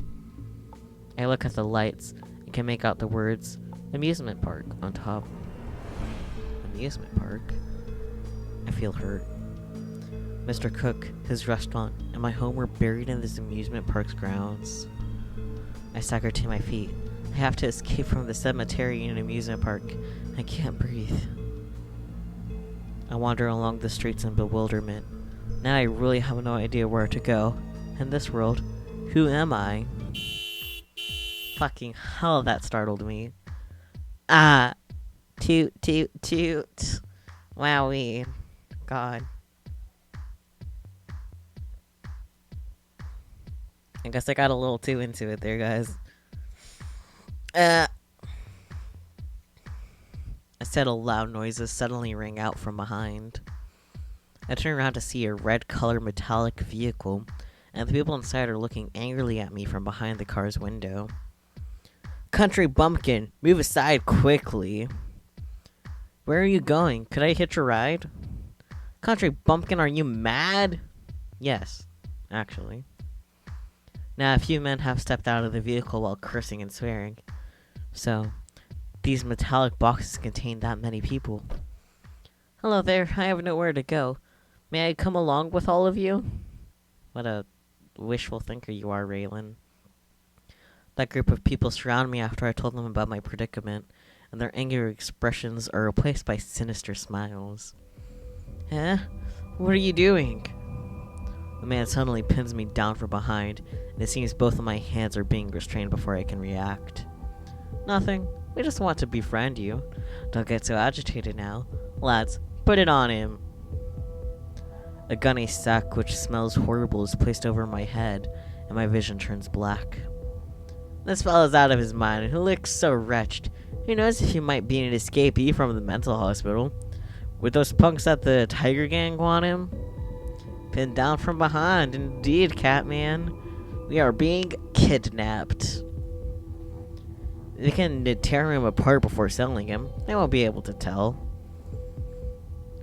I look at the lights and can make out the words amusement park on top. Amusement park? I feel hurt. Mr. Cook, his restaurant, and my home were buried in this amusement park's grounds. I stagger to my feet. I have to escape from the cemetery and amusement park. I can't breathe. I wander along the streets in bewilderment. Now I really have no idea where to go. In this world, who am I? Fucking hell, that startled me. Ah! Toot, toot, toot. Wowee. God. I guess I got a little too into it there, guys. A set of loud noises suddenly rang out from behind. I turn around to see a red-colored metallic vehicle, and the people inside are looking angrily at me from behind the car's window. Country bumpkin, move aside quickly. Where are you going? Could I hitch a ride? Country bumpkin, are you mad? Yes, actually. Now, a few men have stepped out of the vehicle while cursing and swearing. So, these metallic boxes contain that many people. Hello there, I have nowhere to go. May I come along with all of you? What a wishful thinker you are, Raylan. That group of people surround me after I told them about my predicament, and their angry expressions are replaced by sinister smiles. Huh? What are you doing? The man suddenly pins me down from behind, and it seems both of my hands are being restrained before I can react. Nothing. We just want to befriend you. Don't get so agitated now. Lads, put it on him. A gunny sack which smells horrible is placed over my head, and my vision turns black. This fellow's out of his mind, and he looks so wretched. Who knows if he might be an escapee from the mental hospital? Would those punks at the Tiger Gang want him? Pinned down from behind, indeed, Catman. We are being kidnapped. They can tear him apart before selling him. They won't be able to tell.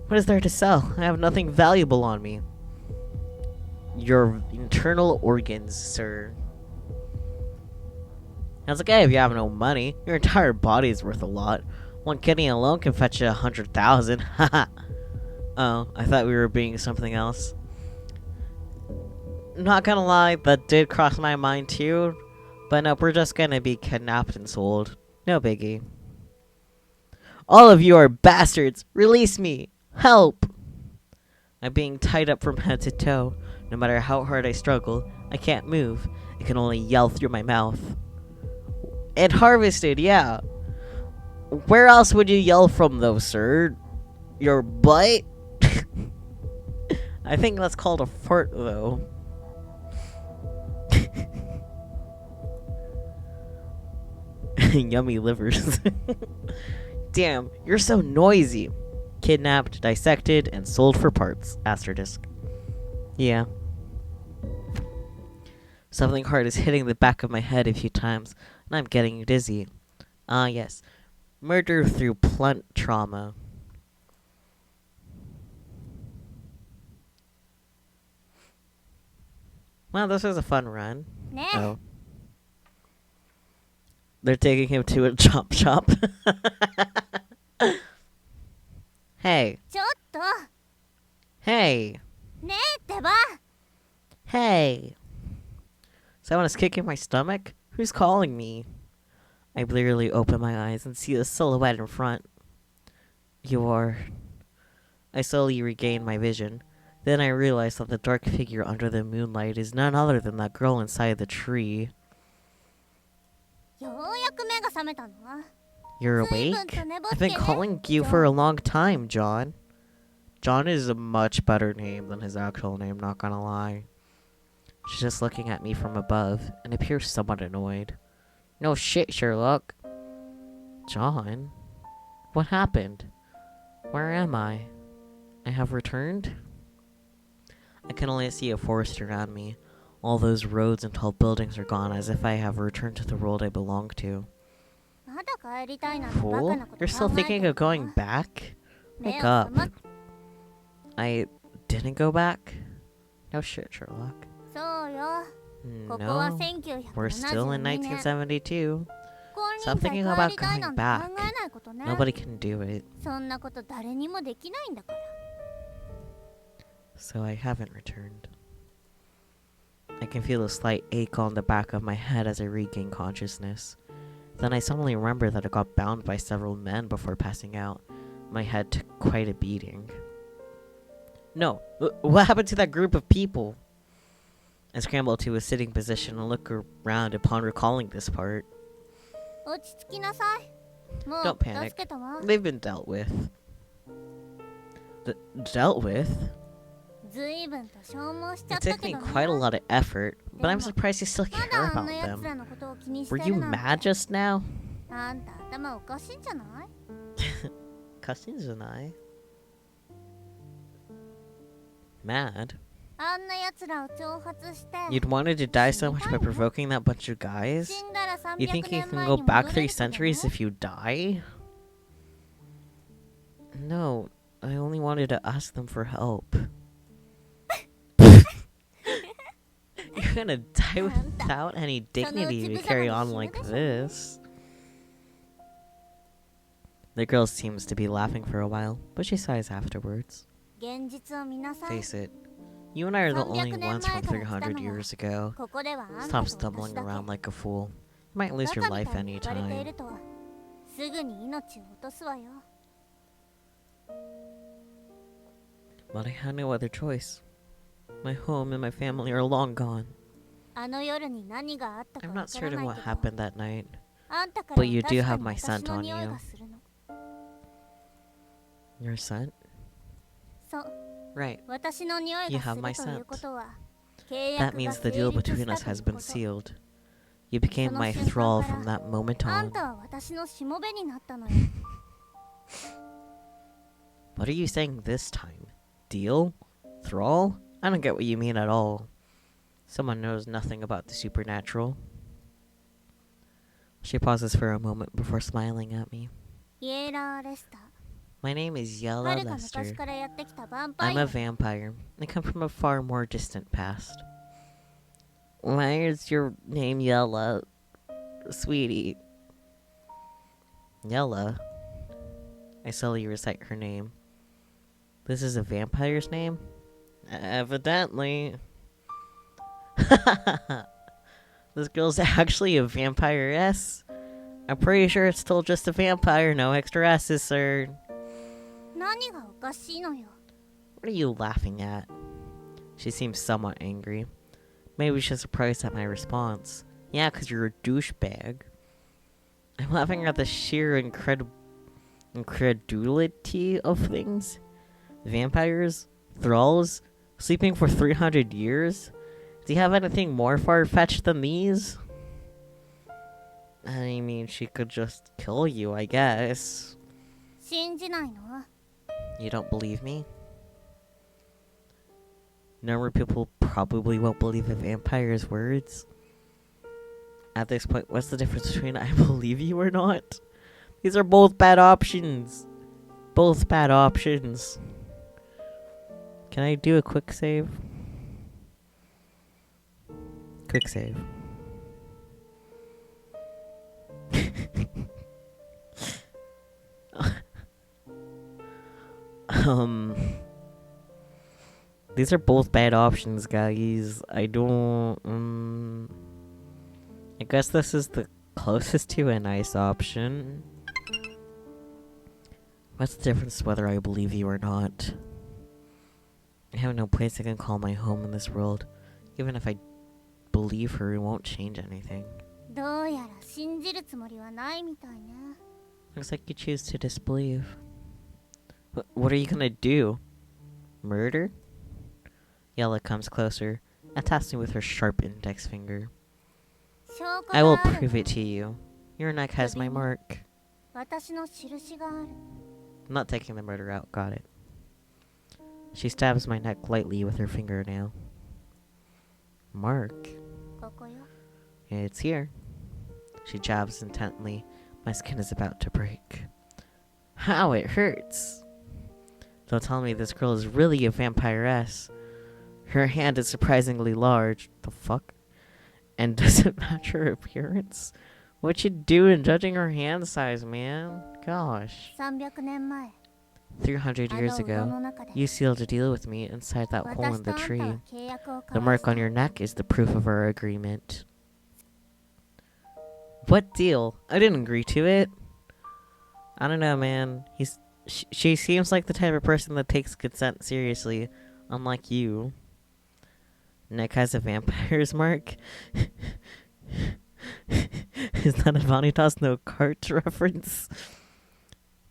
What is there to sell? I have nothing valuable on me. Your internal organs, sir. That's okay if you have no money. Your entire body is worth a lot. One kidney alone can fetch you 100,000. Haha. Oh, I thought we were being something else. Not gonna lie, that did cross my mind too. But no, we're just gonna be kidnapped and sold. No biggie. All of you are bastards! Release me! Help! I'm being tied up from head to toe. No matter how hard I struggle, I can't move. I can only yell through my mouth. And harvested, yeah. Where else would you yell from though, sir? Your butt? I think that's called a fart though. Yummy livers. Damn, you're so noisy. Kidnapped, dissected, and sold for parts. Asterisk. Yeah. Something hard is hitting the back of my head a few times, and I'm getting dizzy. Ah, yes. Murder through blunt trauma. Well, this was a fun run. Oh. They're taking him to a chop shop. Hey. ちょっと Hey. ねえってば Hey. Someone is kicking my stomach? Who's calling me? I blearily open my eyes and see a silhouette in front. You are... I slowly regain my vision. Then I realize that the dark figure under the moonlight is none other than that girl inside the tree. ようやく目が覚めたの You're awake? I've been calling you for a long time, John. John is a much better name than his actual name, not gonna lie. She's just looking at me from above and appears somewhat annoyed. No shit, Sherlock. John? What happened? Where am I? I have returned? I can only see a forest around me. All those roads and tall buildings are gone, as if I have returned to the world I belong to. まだ帰りたいなんてバカ Fool? なこと You're still 考え thinking て of るの going back? 目 Wake を up. 覚ま I didn't go back? No shit, Sherlock. そうよここは No. 1972 We're still in 年 1972. 公 Stop 認会 thinking 帰 about りたい going なんて考 back. えないことね Nobody can do it. そんなこと誰にもできないんだから So I haven't returned. I can feel a slight ache on the back of my head as I regain consciousness. Then I suddenly remember that I got bound by several men before passing out. My head took quite a beating. No, what happened to that group of people? I scramble to a sitting position and look around upon recalling this part. 落ち着きなさいも Don't う panic. 助けたわ They've been dealt with. Dealt with? ずいぶんと消耗しちゃっ It た took け me ど quite a な lot of effort, but I'm surprised you still ま care だあん about な奴 them. らのことを気にし Were て you るなんて mad just now? あんた頭おかしいんじゃない Kashinjanai? Mad? あんな奴らを挑発して You'd wanted to die so much by provoking that bunch of guys? 死んだら You 300 think you 年 can 前 go に back 戻れ 3るとでも centuries if you die? No, I only wanted to ask them for help. You're gonna die without any dignity if you carry on like this. The girl seems to be laughing for a while, but she sighs afterwards. 現実を見なさい Face it, you and I are the only 300年 ones from 前から来たのは 300 years ago. ここではあんた Stop と私 stumbling だけ around like a fool. You might lose バ your カみ life たいに言われてい anytime. るとすぐに命を落とすわよ But I had no other choice. My home and my family are long gone. あの夜に何があったか I'm わ not から certain ない what けど、 happened that night. あんたから But は you 確 do か have に my 私 scent の on 匂い you. がするの。 Your scent? そう、 Right. 私の匂い You がす have る my という scent. ことは、契 That 約が means 成 the deal 立 between した us とい has う been こと。 sealed. You became その my 瞬間 thrall から from that moment あん on. たは私のしもべになったのよ。 What are you saying this time? Deal? Thrall? I don't get what you mean at all. Someone knows nothing about the supernatural. She pauses for a moment before smiling at me. イエラー・レスター。 My name is は Yella るか昔 Lester. からやってきたヴァンパ I'm イ a ア。 vampire. I come from a far more distant past. Why is your name Yella, sweetie? Yella? I slowly recite her name. This is a vampire's name? Evidently. This girl's actually a vampiress. I'm pretty sure it's still just a vampire, no extra S's, sir. 何がおかしいのよ。 What are you laughing at? She seems somewhat angry. Maybe she's surprised at my response. Yeah, 'cause you're a douchebag. I'm laughing at the sheer incredulity of things. Vampires? Thralls? Sleeping for 300 years? Do you have anything more far-fetched than these? I mean, she could just kill you, I guess. 信じないの？ You don't believe me? Normal people probably won't believe a vampire's words. At this point, what's the difference between I believe you or not? These are both bad options. Both bad options. Can I do a quick save? Quick save. These are both bad options, guys. I don't, I guess this is the closest to a nice option. What's the difference whether I believe you or not? I have no place I can call my home in this world. Even if I believe her, it won't change anything. どうやら信じるつもりはないみたいね。 Looks like you choose to disbelieve. What are you gonna do? Murder? Yella comes closer and taps me with her sharp index finger. 証拠 I will がある prove it to you. Your neck has my mark. 私の印がある。 I'm not taking the murder out. Got it. She stabs my neck lightly with her fingernail. Mark? ここよ。 It's here. She jabs intently. My skin is about to break. How it hurts! Don't tell me this girl is really a vampiress. Her hand is surprisingly large. The fuck? And doesn't match her appearance? What you doing judging her hand size, man? Gosh. 300年前、 300 years あの洞 ago, の中で you sealed a deal with me inside that hole 私 in と the あんた tree. は契約を The 交わ mark した on your neck is the proof of our agreement. What deal? I didn't agree to it. I don't know, man. She seems like the type of person that takes consent seriously, unlike you. Nick has a vampire's mark. Is that a Vanitas no Kart reference?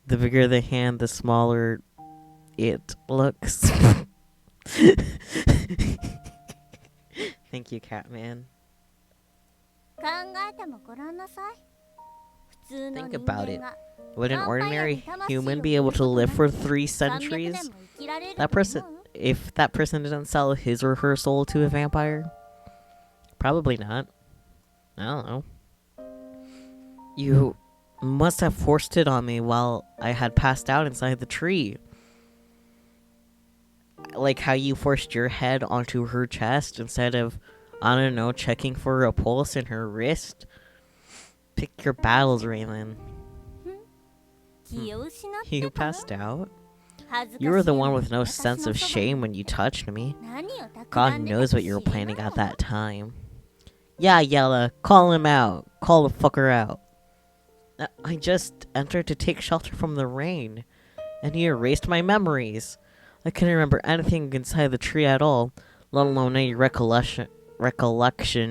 The bigger the hand, the smaller it looks. Thank you, Catman. 考えてもごらんなさい。普通の Think 人 about 間 it. が Would an ヴァンパイア ordinary に魂を human be able to live for 3 300 centuries? 年も生きられる That と思 person, う？ if that person didn't sell his or her soul to a vampire? Probably not. I don't know. You must have forced it on me while I had passed out inside the tree. Like how you forced your head onto her chest instead of, I don't know, checking for a pulse in her wrist. Pick your battles, Raylan. 気を失って You たの？ passed out? 恥ずかしい You were the one よ with no 私の sense of そばに shame when you touched me. 何を企 God んでた knows か what you were 知らない planning at that time. Yeah, Yella, call him out. Call the fucker out. I just entered to take shelter from the rain, and he erased my memories. I couldn't remember anything inside the tree at all, let alone any recollection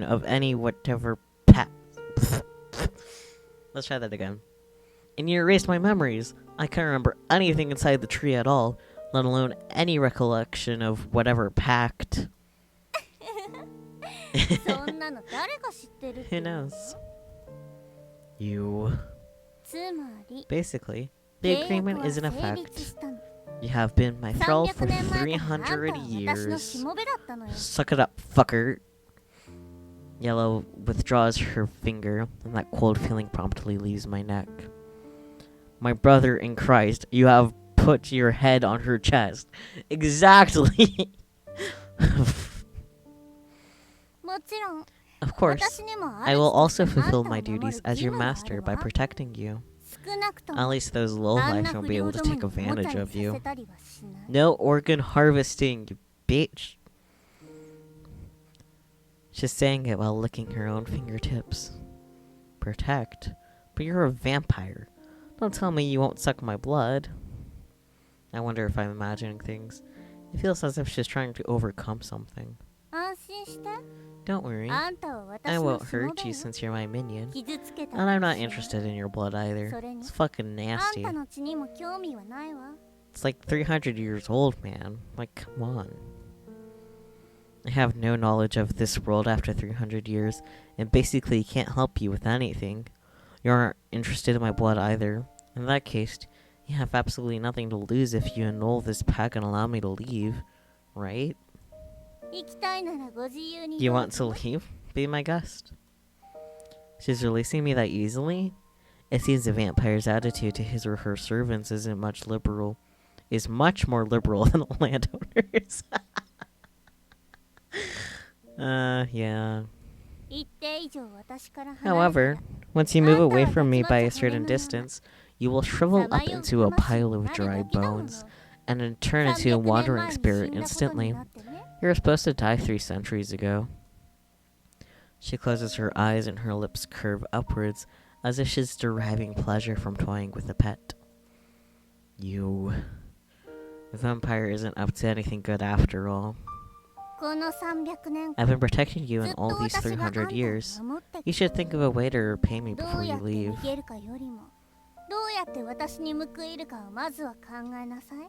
of any whatever Let's try that again. And you erased my memories. I can't remember anything inside the tree at all, let alone any recollection of whatever pact. そんなの誰が知ってるって Who knows? You. つまり Basically, the 契約 agreement は is in 成 effect. 立したの You have been my thrall 300 for 年前からあんたは私 300 の years. しもべだったのよ Suck it up, fucker. Yellow withdraws her finger, and that cold feeling promptly leaves my neck. My brother in Christ, you have put your head on her chest. Exactly. もちろん Of course, 私にもあ I る will として also あんた fulfill を my 守る duties as 義 your 務があ master る by わ protecting you. 少なくと At も least those あん lowlifes な won't 不 be 良 able ど to も take におも advantage ちゃに of さ you. せたりはしない No organ harvesting, you bitch. She's saying it while licking her own fingertips. Protect? But you're a vampire. Don't tell me you won't suck my blood. I wonder if I'm imagining things. It feels as if she's trying to overcome something. 安心して Don't worry. あんたは私 I の won't しも hurt べ you よ since you're my minion. 傷つけた And I'm りは not しない interested in your blood either. それに It's fucking あん nasty. たの血にも興味はないわ It's like 300 years old, man. Like, come on. I have no knowledge of this world after 300 years, and basically can't help you with anything. You aren't interested in my blood either. In that case, you have absolutely nothing to lose if you annul this pact and allow me to leave, right? 行きたいならご自由に You どう want ぞ to leave? Be my guest. She's releasing me that easily? It seems the vampire's attitude to his or her servants is much more liberal than the landowners. Yeah. 一定以上私から離れたら However, once you move away from me by a certain distance, you will shrivel up into a pile of dry bones, and then turn into a wandering spirit instantly. You were supposed to die 3 centuries ago. She closes her eyes and her lips curve upwards, as if she's deriving pleasure from toying with a pet. You. The vampire isn't up to anything good after all. この300年 I've been protecting you ず in っと all these 私があんたを 300 years. 守ってき You た should think of a way to repay me ど before う you やって leave. 逃げるかよりもどうやって私に報いるかをまずは考えなさい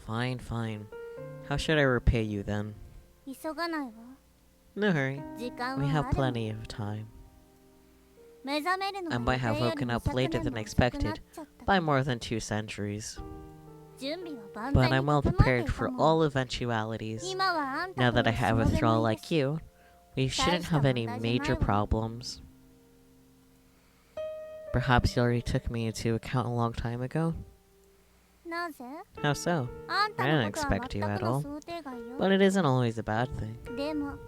Fine, fine. How should I repay you then? 急がないわ No hurry. 時間 We は have ある plenty of time. 目覚めるの I が might 予 have 定より woken も up 遅くな later る than の遅くなっ expected ちゃった by more than 2 centuries. 準備は万 But 全 I'm に well 整えて prepared いた for もん all eventualities. 今はあんた Now ほ that ど I し have も a べ thrall もいい like です you, we shouldn't have any major problems. Perhaps you already took me into account a long time ago? なぜ How so? あんた I の didn't ことは expect 全 you く at の all. 想定外よ But it isn't always a bad thing. でも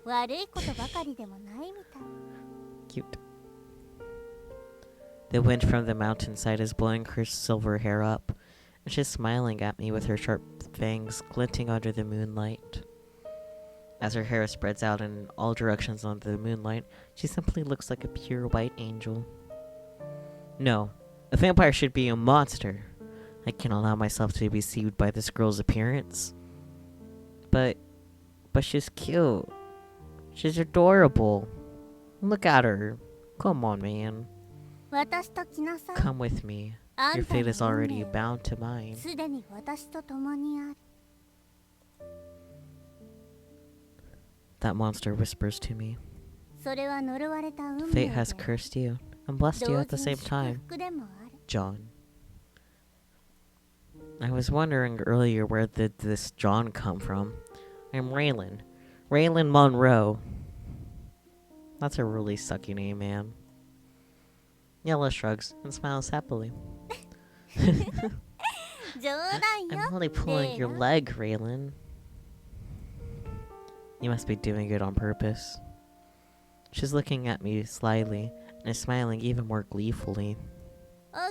悪いことばかりでもないみたい Cute. The wind from the mountainside is blowing her silver hair up, and she's smiling at me with her sharp fangs glinting under the moonlight. As her hair spreads out in all directions under the moonlight, she simply looks like a pure white angel. No, a vampire should be a monster. I can't allow myself to be deceived by this girl's appearance. But she's cute. She's adorable. Look at her. Come on, man. 私と来なさい Come with me. あ Your んたの fate is 運 already 命は bound to mine. すでに私と共にある That monster whispers to me. それは呪われた運 Fate 命 has で cursed you and blessed you 同 at the 時に same 祝 time, 福でもある John. I was wondering earlier where did this John come from? I'm Raylan. Raylan Monroe. That's a really sucky name, man. Yellow shrugs and smiles happily. 冗談よ I'm only pulling your leg, Raylan. You must be doing it on purpose. She's looking at me slyly and is smiling even more gleefully.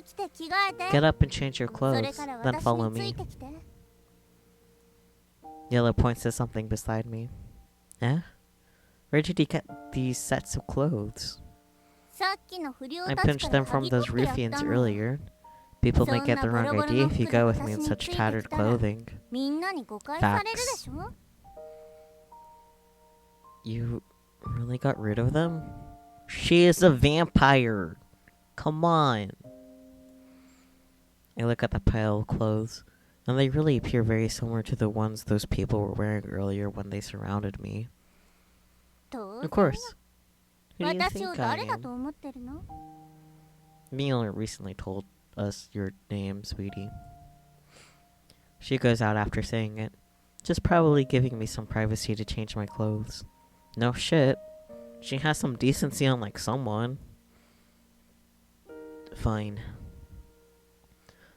起きて着替えて Get up and change your それ clothes, から then 私 follow につい me. てきて Yellow points to something beside me. Eh? Where did you get these sets of clothes? さっきの不良 I たち pinched から them from 剥ぎ取 those ってやった ruffians の earlier. People might get the wrong idea if you go with me in such tattered clothing. みんなに誤解されるでしょ。 You really got rid of them? She is a vampire! Come on! I look at the pile of clothes, and they really appear very similar to the ones those people were wearing earlier when they surrounded me. 当 Of 然 course. Who do you 私を think I 誰だと am? 思ってるの？ Mila recently told us your name, sweetie. She goes out after saying it, just probably giving me some privacy to change my clothes. No shit. She has some decency unlike someone. Fine.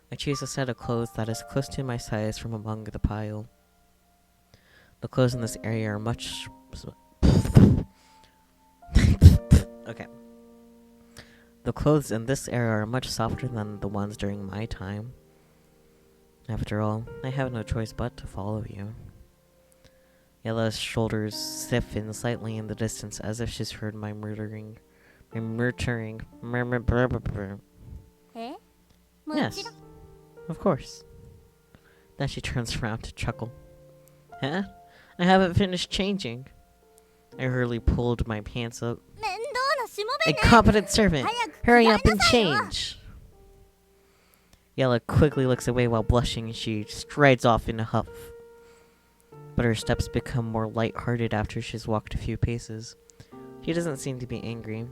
I choose a set of clothes that is close to my size from among the pile. The clothes in this area are much... Okay. The clothes in this area are much softer than the ones during my time. After all, I have no choice but to follow you. Yella's shoulders stiffen slightly in the distance as if she's heard my murmuring. え？ もち Yes, ろん。 of course. Then she turns around to chuckle. Huh? I haven't finished changing. I hurriedly pulled my pants up. 面倒なしもべね。 Incompetent servant! 早く Hurry 着替え up な and さいよ。 change! Yella quickly looks away while blushing and she strides off in a huff. But her steps become more light-hearted after she's walked a few paces. She doesn't seem to be angry.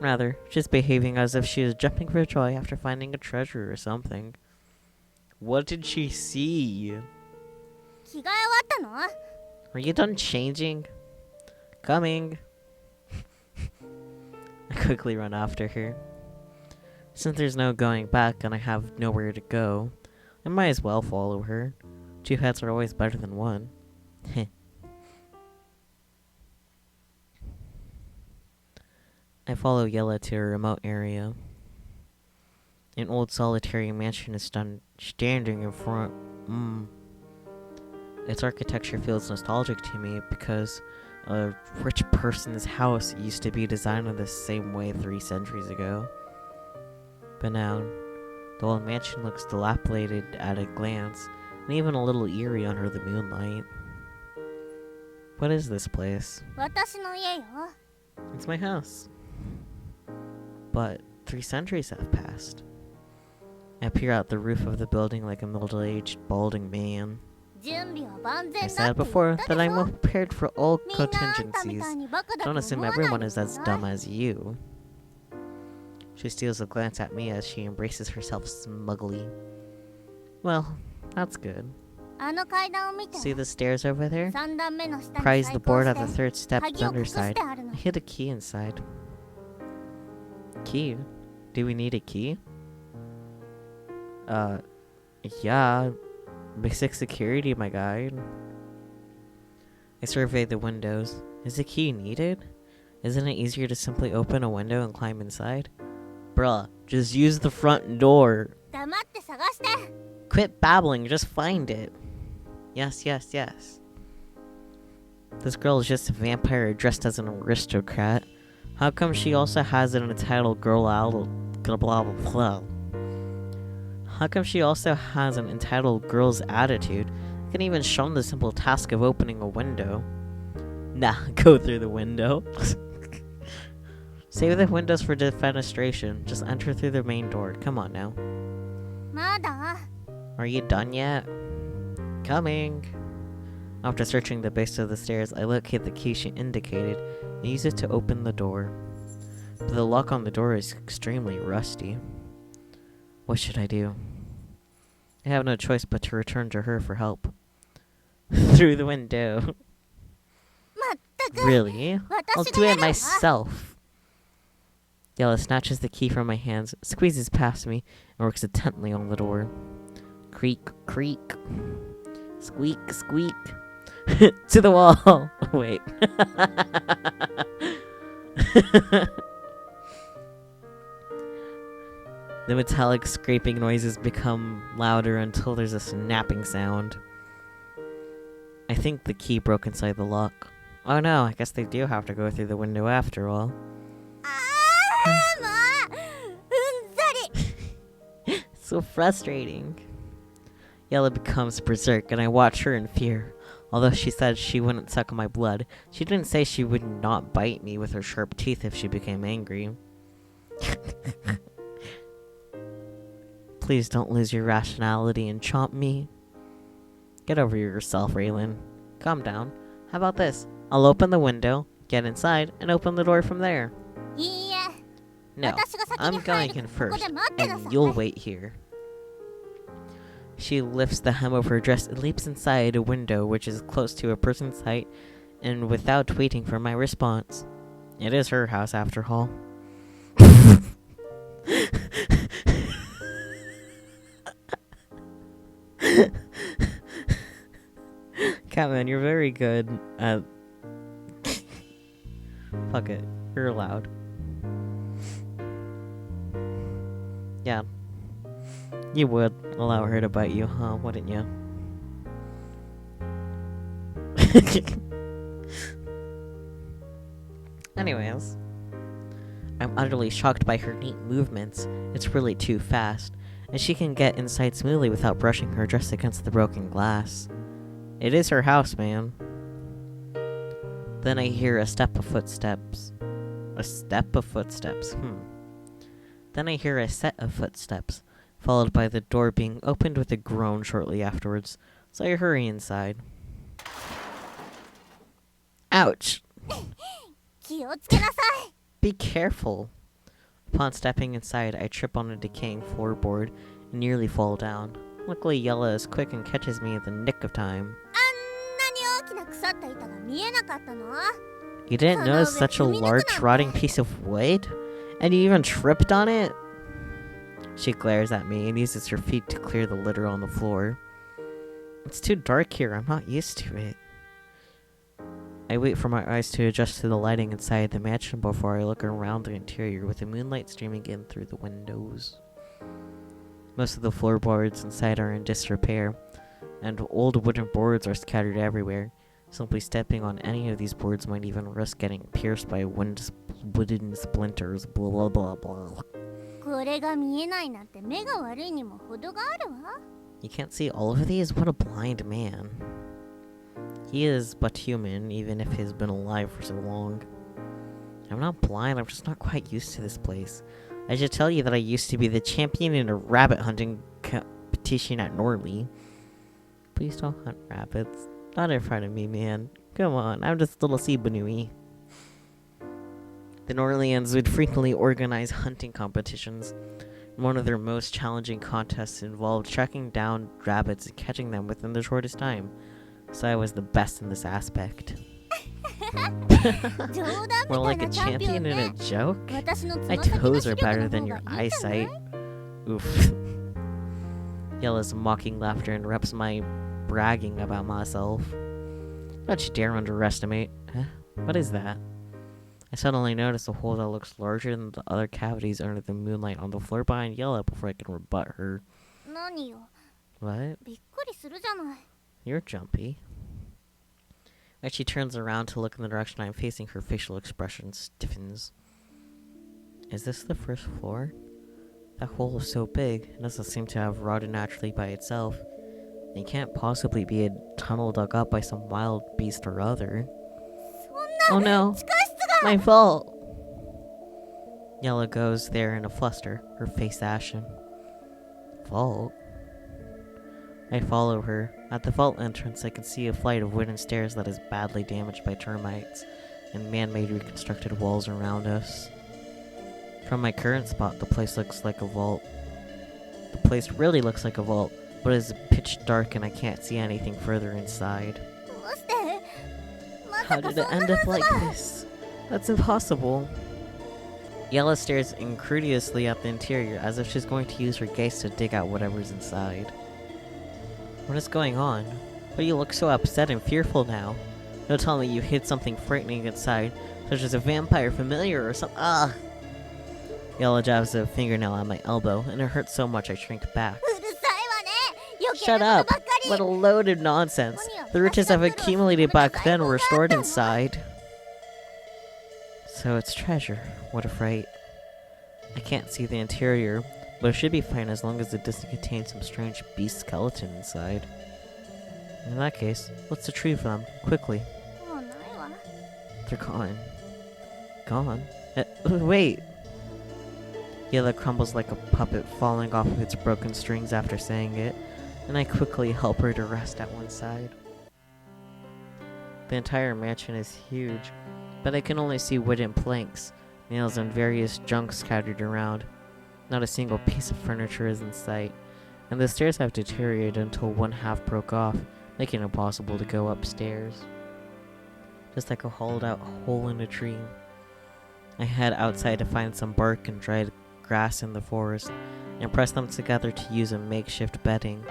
Rather, she's behaving as if she is jumping for joy after finding a treasure or something. What did she see? 着替え終わったの？ Are you done changing? Coming. I quickly run after her. Since there's no going back and I have nowhere to go, I might as well follow her. 2 heads are always better than 1. I follow Yella to a remote area. An old solitary mansion is standing in front. Its architecture feels nostalgic to me because a rich person's house used to be designed in the same way 3 centuries ago. But now, the old mansion looks dilapidated at a glance, and even a little eerie under the moonlight. What is this place? 私の家よ。 It's my house. But 3 centuries have passed. I peer out the roof of the building like a middle-aged, balding man. 準備は万 I 全だ said って言 before った that でし I'm ょ。 prepared for all みんなあんたみ contingencies. たいにバカだと Don't 思 assume わない everyone の is as か dumb い？ as you. She steals a glance at me as she embraces herself smugly. Well, that's good. あの階段を見て。 See the stairs over there? 3段目の下に Pries 細 the 工 board し at て the third step's 鍵を隠し underside. てある I の。 hid a key inside. Key? Do we need a key? Yeah. Basic security, my guy. I survey the windows. Is a key needed? Isn't it easier to simply open a window and climb inside? Bruh, just use the front door. 黙って探して。 Quit babbling, just find it. Yes, yes, yes. This girl is just a vampire dressed as an aristocrat. How come she also has an entitled girl out? Blah blah blah. How come she also has an entitled girl's attitude? Can even shun the simple task of opening a window. Nah, go through the window. Save the windows for defenestration. Just enter through the main door. Come on now. まだ？ Are you done yet? Coming. After searching the base of the stairs, I locate the key she indicated and use it to open the door. But the lock on the door is extremely rusty. What should I do? I have no choice but to return to her for help. Through the window. まったく。 Really? I'll 私 do がや it るわ。 myself. Yella snatches the key from my hands, squeezes past me, and works intently on the door. Creak, creak. Squeak, squeak. To the wall. Wait. The metallic scraping noises become louder until there's a snapping sound. I think the key broke inside the lock. Oh no, I guess they do have to go through the window after all. ああ、もううんざり。So frustrating. Yella becomes berserk, and I watch her in fear. Although she said she wouldn't suck my blood, she didn't say she would not bite me with her sharp teeth if she became angry. Please don't lose your rationality and chomp me. Get over yourself, Raylan. Calm down. How about this? I'll open the window, get inside, and open the door from there. いいえ No, 私が先 I'm に入 going る in からここ first, で待ってな and さい you'll wait here. She lifts the hem of her dress and leaps inside a window which is close to a person's height, and without waiting for my response. It is her house, after all. Catman, you're very good at... Fuck it. You're allowed. Yeah. You would allow her to bite you, huh? Wouldn't you? Anyways. I'm utterly shocked by her neat movements. It's really too fast. And she can get inside smoothly without brushing her dress against the broken glass. It is her house, man. Then I hear a step of footsteps. A step of footsteps, Then I hear a set of footsteps, followed by the door being opened with a groan shortly afterwards, so I hurry inside. Ouch! 気をつけなさい Be careful! Upon stepping inside, I trip on a decaying floorboard and nearly fall down. Luckily, Yella is quick and catches me in the nick of time. あんなに大きな腐った板が見えなかったの You didn't notice such a large rotting piece of wood? And you even tripped on it? She glares at me and uses her feet to clear the litter on the floor. It's too dark here, I'm not used to it. I wait for my eyes to adjust to the lighting inside the mansion before I look around the interior with the moonlight streaming in through the windows. Most of the floorboards inside are in disrepair, and old wooden boards are scattered everywhere. Simply stepping on any of these boards might even risk getting pierced by wooden splinters, blah blah blah blah. これが見えないなんて目が悪いにも程があるわ You can't see all of these? What a blind man. He is but human, even if he's been alive for so long. I'm not blind, I'm just not quite used to this place. I should tell you that I used to be the champion in a rabbit hunting competition at Norley. Please don't hunt rabbits. Not in front of me, man. Come on, I'm just a little Sibanui. The Norlians would frequently organize hunting competitions. One of their most challenging contests involved tracking down rabbits and catching them within the shortest time. So I was the best in this aspect. 冗談 More みた like い a なチャンピオ champion ン in ね a joke? 私のつ My ま先の toes 視 are 力 better の than 方 your がいいんじゃない eyesight. Oof. Yella's mocking laughter interrupts my bragging about myself. Don't you dare underestimate. Huh? What is that? I suddenly notice a hole that looks larger than the other cavities under the moonlight on the floor behind Yella before I can rebut her. 何よ What? びっくりするじゃない You're jumpy. As she turns around to look in the direction I'm facing, her facial expression stiffens. Is this the first floor? That hole is so big, it doesn't seem to have rotted naturally by itself. It can't possibly be a tunnel dug up by some wild beast or other. そ Oh んな no! 地下室が My fault! Yella goes there in a fluster, her face ashen. Vault? I follow her. At the vault entrance, I can see a flight of wooden stairs that is badly damaged by termites, and man-made reconstructed walls around us. From my current spot, the place looks like a vault. The place really looks like a vault, but it is pitch dark and I can't see anything further inside. どうしてま How さか did そ it んな end は up ず like が this? That's impossible. Yella stares incredulously at the interior as if she's going to use her gaze to dig out whatever's inside. What is going on? Why do you look so upset and fearful now? Don't tell me you hid something frightening inside, such as a vampire familiar or something. Ugh! Yella jabs a fingernail at my elbow, and it hurts so much I shrink back. うるさいわね余計 Shut な up! ことばっかり What a load of nonsense! The riches I've accumulated back then were stored inside. So it's treasure. What a fright. I can't see the interior, But it should be fine as long as it doesn't contain some strange beast skeleton inside. In that case, let's retrieve them, quickly. もうないわ。 They're gone. Gone? Wait! Yella crumbles like a puppet falling off of its broken strings after saying it, and I quickly help her to rest at one side. The entire mansion is huge, but I can only see wooden planks, nails, and various junk scattered around. Not a single piece of furniture is in sight, and the stairs have deteriorated until one half broke off, making it impossible to go upstairs. Just like a hollowed out hole in a tree. I head outside to find some bark and dried grass in the forest, and press them together to use a makeshift bedding.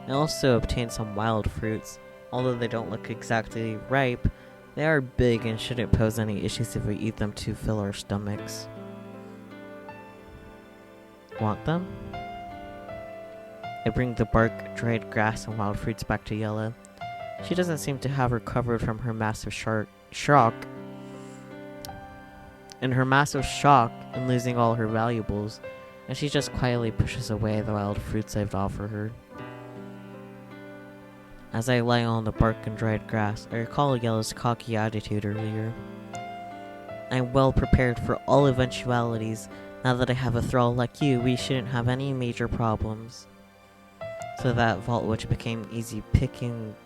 I also obtained some wild fruits. Although they don't look exactly ripe, they are big and shouldn't pose any issues if we eat them to fill our stomachs. Want them? I bring the bark, dried grass, and wild fruits back to Yella. She doesn't seem to have recovered from her massive shock. In her massive shock and losing all her valuables, and she just quietly pushes away the wild fruits I've offered her. As I lie on the bark and dried grass, I recall Yella's cocky attitude earlier. I'm well prepared for all eventualities. Now that I have a thrall like you, we shouldn't have any major problems. So that vault which became easy picklings,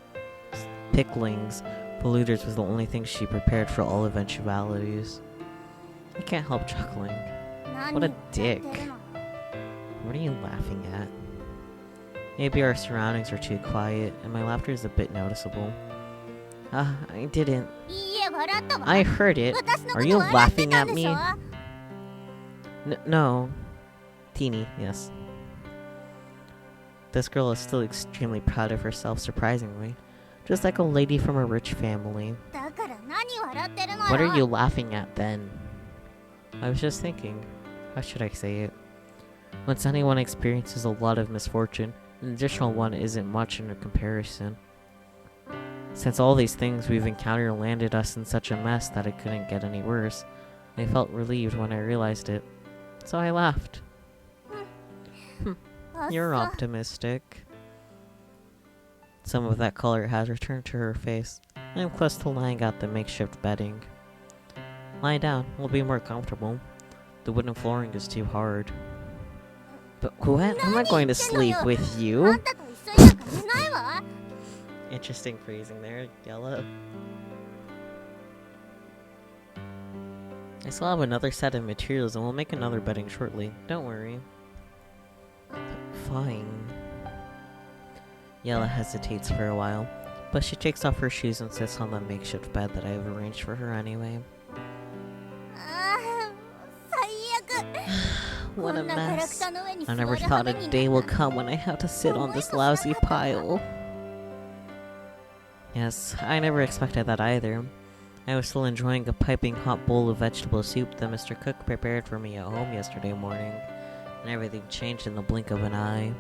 polluters was the only thing she prepared for all eventualities. I can't help chuckling. What a dick. What are you laughing at? Maybe our surroundings are too quiet, and my laughter is a bit noticeable. I didn't. いいえ、笑ったわ。 I heard it. 私のこ Are と you 笑って laughing たん at でし me? ょ No. Teeny, yes. This girl is still extremely proud of herself, surprisingly. Just like a lady from a rich family. だから何笑ってるのよ。 What are you laughing at then? I was just thinking. How should I say it? Once anyone experiences a lot of misfortune, an additional one isn't much in a comparison. Since all these things we've encountered landed us in such a mess that it couldn't get any worse, I felt relieved when I realized it. So I laughed. あ You're そう optimistic. Some of that color has returned to her face. I'm close to lying out the makeshift bedding. Lie down, we'll be more comfortable. The wooden flooring is too hard. But what? I'm not going to sleep with あ you. んたと一緒になんか寝ないわ。 Interesting phrasing there, Yella. I still have another set of materials and we'll make another bedding shortly. Don't worry. Fine. Yella hesitates for a while, but she takes off her shoes and sits on the makeshift bed that I have arranged for her anyway. ああ、最悪。 What a こんなガラク mess. タの上に座 I る never 羽 thought 目 a に day な will った。 come when I have to sit on this lousy pile. Yes, I never expected that either. I was still enjoying a piping hot bowl of vegetable soup that Mr. Cook prepared for me at home yesterday morning, and everything changed in the blink of an eye.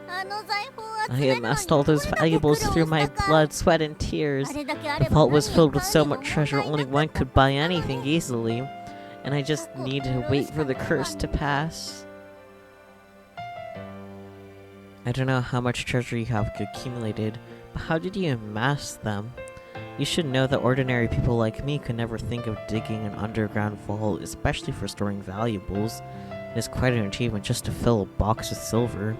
あの財宝を集 I めるのに amassed all どれ those だけ苦労 valuables し through た my か。 blood, sweat, and tears. あれだけあ The れば vault was 何を filled with 買 so うにも much treasure 問題 only な one く could buy anything easily, and I just needed to wait for the curse to pass. I don't know how much treasure you have accumulated, but how did you amass them? You should know that ordinary people like me could never think of digging an underground vault, especially for storing valuables. It is quite an achievement just to fill a box with silver.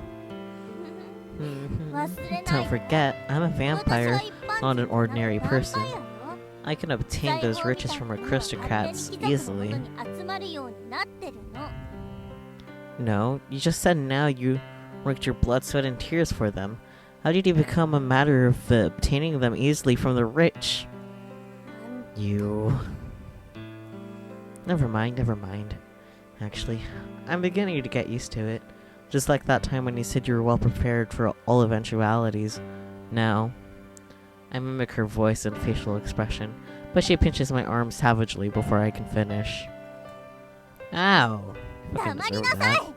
忘れない Don't forget, I'm a 私 vampire. は一般人 not an ordinary じゃなく person. ヴァンパイアよ。 I can obtain those riches from aristocrats easily. No, you just said now you worked your blood, sweat, and tears for them. How did it become a matter of obtaining them easily from the rich? You... Never mind, never mind. Actually, I'm beginning to get used to it. Just like that time when you said you were well prepared for all eventualities. Now, I mimic her voice and facial expression, but she pinches my arm savagely before I can finish. Ow! Fucking deserve that.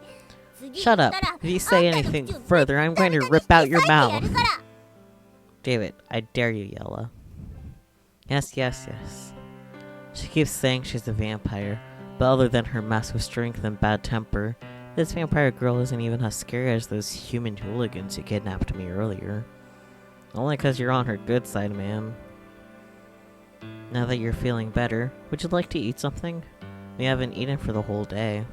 Shut up. If you say anything further, I'm going to rip out your mouth. David, I dare you, Yella. Yes, yes, yes. She keeps saying she's a vampire, but other than her massive strength and bad temper, This vampire girl isn't even as scary as those human hooligans who kidnapped me earlier. Only 'cause you're on her good side, man. Now that you're feeling better, would you like to eat something? We haven't eaten for the whole day.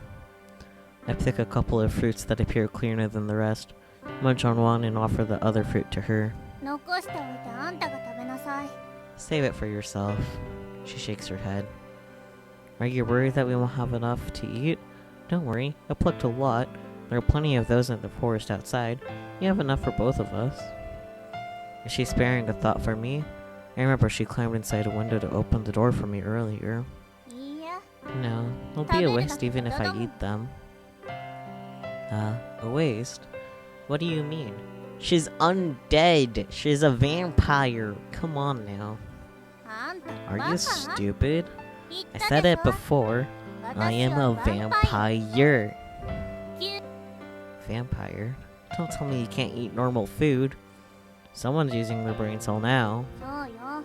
I pick a couple of fruits that appear cleaner than the rest, munch on one and offer the other fruit to her. 残しておいてあんたが食べなさい。 Save it for yourself. She shakes her head. Are you worried that we won't have enough to eat? Don't worry, I plucked a lot. There are plenty of those in the forest outside. You have enough for both of us. Is she sparing a thought for me? I remember she climbed inside a window to open the door for me earlier. いいや。 No, it'll be a waste even if I eat them. A waste? What do you mean? She's undead. She's a vampire. Come on now. あんた Are バ you カ stupid? 言っ I た said で it しょ before. I am a vampire. Vampire? Don't tell me you can't eat normal food. Someone's using their brain cell now. そうよ。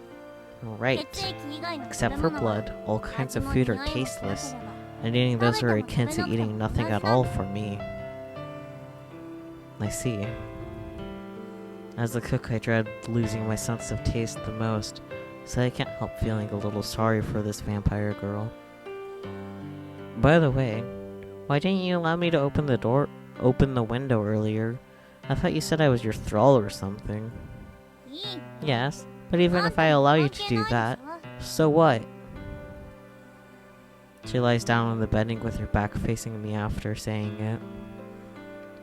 Right. 血液以外の Except 食 for べ物は blood, all kinds of 味も food are 匂いもしなけれ tasteless, ば and eating those are akin to eating nothing at all for me. I see. As a cook, I dread losing my sense of taste the most, so I can't help feeling a little sorry for this vampire girl. By the way, why didn't you allow me to open the window earlier? I thought you said I was your thrall or something. いい。 Yes, but even if I allow you to do that, so what? She lies down on the bedding with her back facing me after saying it.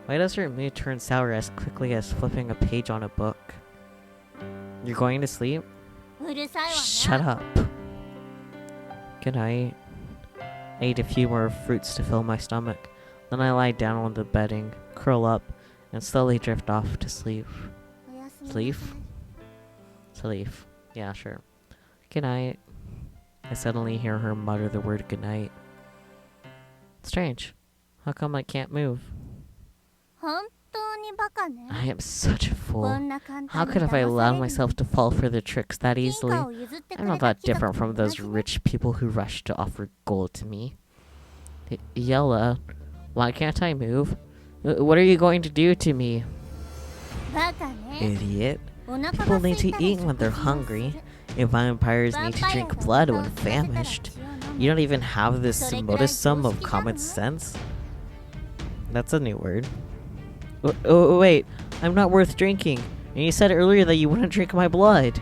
Why does her mood turn sour as quickly as flipping a page on a book? You're going to sleep? うるさいわな。 Shut up. Good night. I eat a few more fruits to fill my stomach. Then I lie down on the bedding, curl up, and slowly drift off to sleep. おやすみなさい Sleep? Sleep. Yeah, sure. Good night. I suddenly hear her mutter the word goodnight. Strange. How come I can't move? 本当にバカね。 I am such a こ fool. んな簡 How 単に could have I 騙 allowed される myself to fall for the tricks that 金 easily? 貨を譲ってく I'm れ not た that 貴族 different from と同 those じね rich people who rush to offer gold to me. Yella, why can't I move? What are you going to do to me? バカね。 Idiot. お腹 People が空 need い to たら eat when 食 they're 事をす hungry. る If vampires need to drink blood when famished. You don't even have this modicum of common sense? That's a new word. Oh, wait. I'm not worth drinking. And you said earlier that you wouldn't drink my blood.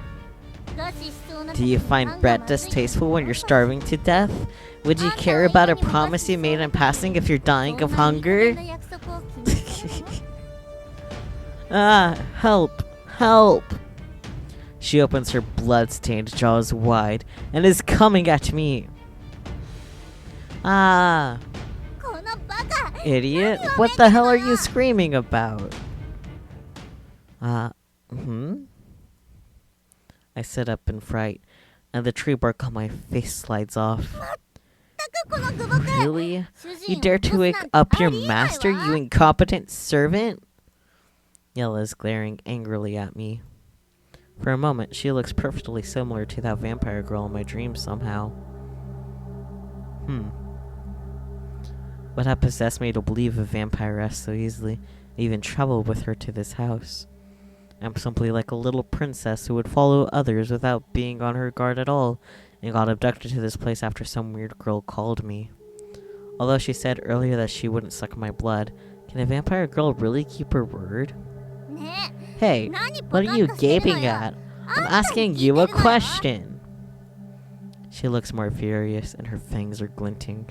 Do you find bread distasteful when you're starving to death? Would you care about a promise you made in passing if you're dying of hunger? Ah, help! Help! She opens her blood-stained jaws wide and is coming at me. Ah, このバカ idiot! What the hell are you screaming about? I sit up in fright, and the tree bark on my face slides off. このグボク Really? 主 You 人を dare 起 to こす wake なんて up あ your りえないわ master, you incompetent servant? Yella is glaring angrily at me. For a moment, she looks perfectly similar to that vampire girl in my dreams somehow. What had possessed me to believe a vampiress so easily, I even traveled with her to this house. I'm simply like a little princess who would follow others without being on her guard at all, and got abducted to this place after some weird girl called me. Although she said earlier that she wouldn't suck my blood, can a vampire girl really keep her word? ね Hey, え何ポ what カ are ッ you としてるの gaping よ at? あ I'm んたに asking 聞い you て a るのよ question. She looks more furious and her fangs are glinting.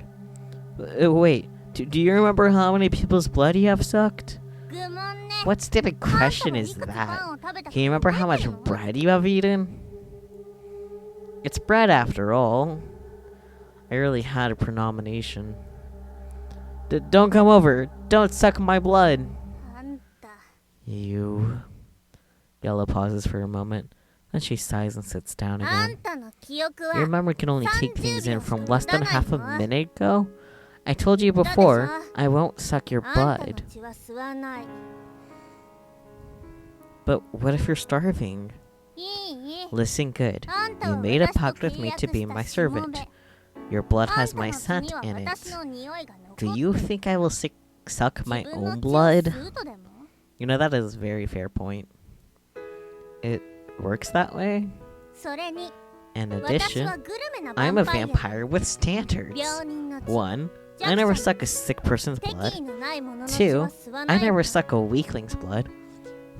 Wait, do you remember how many people's blood you have sucked? 愚問ね What stupid あんた question もい is くつ that? パンを食べたか Can you remember how 覚え much てるの bread you have eaten? It's bread after all. I really had a prenomination. Don't come over. Don't suck my blood. あんた You. Yella pauses for a moment. Then she sighs and sits down あん again. たの記憶は Your memory can only take things in from less than half a 30 minute ago? I told you before, I won't suck your あんたの blood. 血は吸わない But what if you're starving? いい Listen good. あんた You は made a 私と pact 契 with me 約 to be した my しも servant. べ Your blood あん has たの my 血 scent には in 私 it. の匂いが残 Do って you る think I will suck 自 my 分の own 血を blood? 吸うとでも You know, that is a very fair point. It works that way? それに In 私 addition, はグルメな I'm ヴァ a ンパイア vampire with standards. 病人の血 One, 弱 I 者 never の suck a sick person's 敵 blood. 意のない者の血 Two, は吸わな I いの never だ suck a weakling's blood.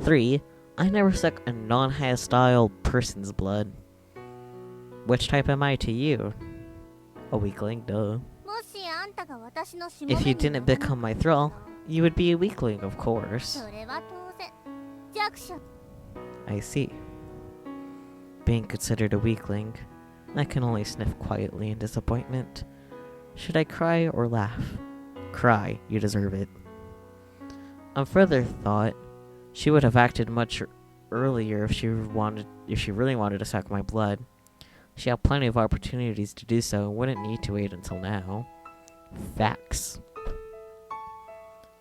Three, I never suck a non-hostile person's blood. Which type am I to you? A weakling, duh. もしあんたが私のしも If べ you に didn't なら become my thrall, you would be a weakling, of course. それは当然弱者 I see. Being considered a weakling, I can only sniff quietly in disappointment. Should I cry or laugh? Cry, you deserve it. On further thought, she would have acted much earlier if she really wanted to suck my blood. She had plenty of opportunities to do so and wouldn't need to wait until now. Facts.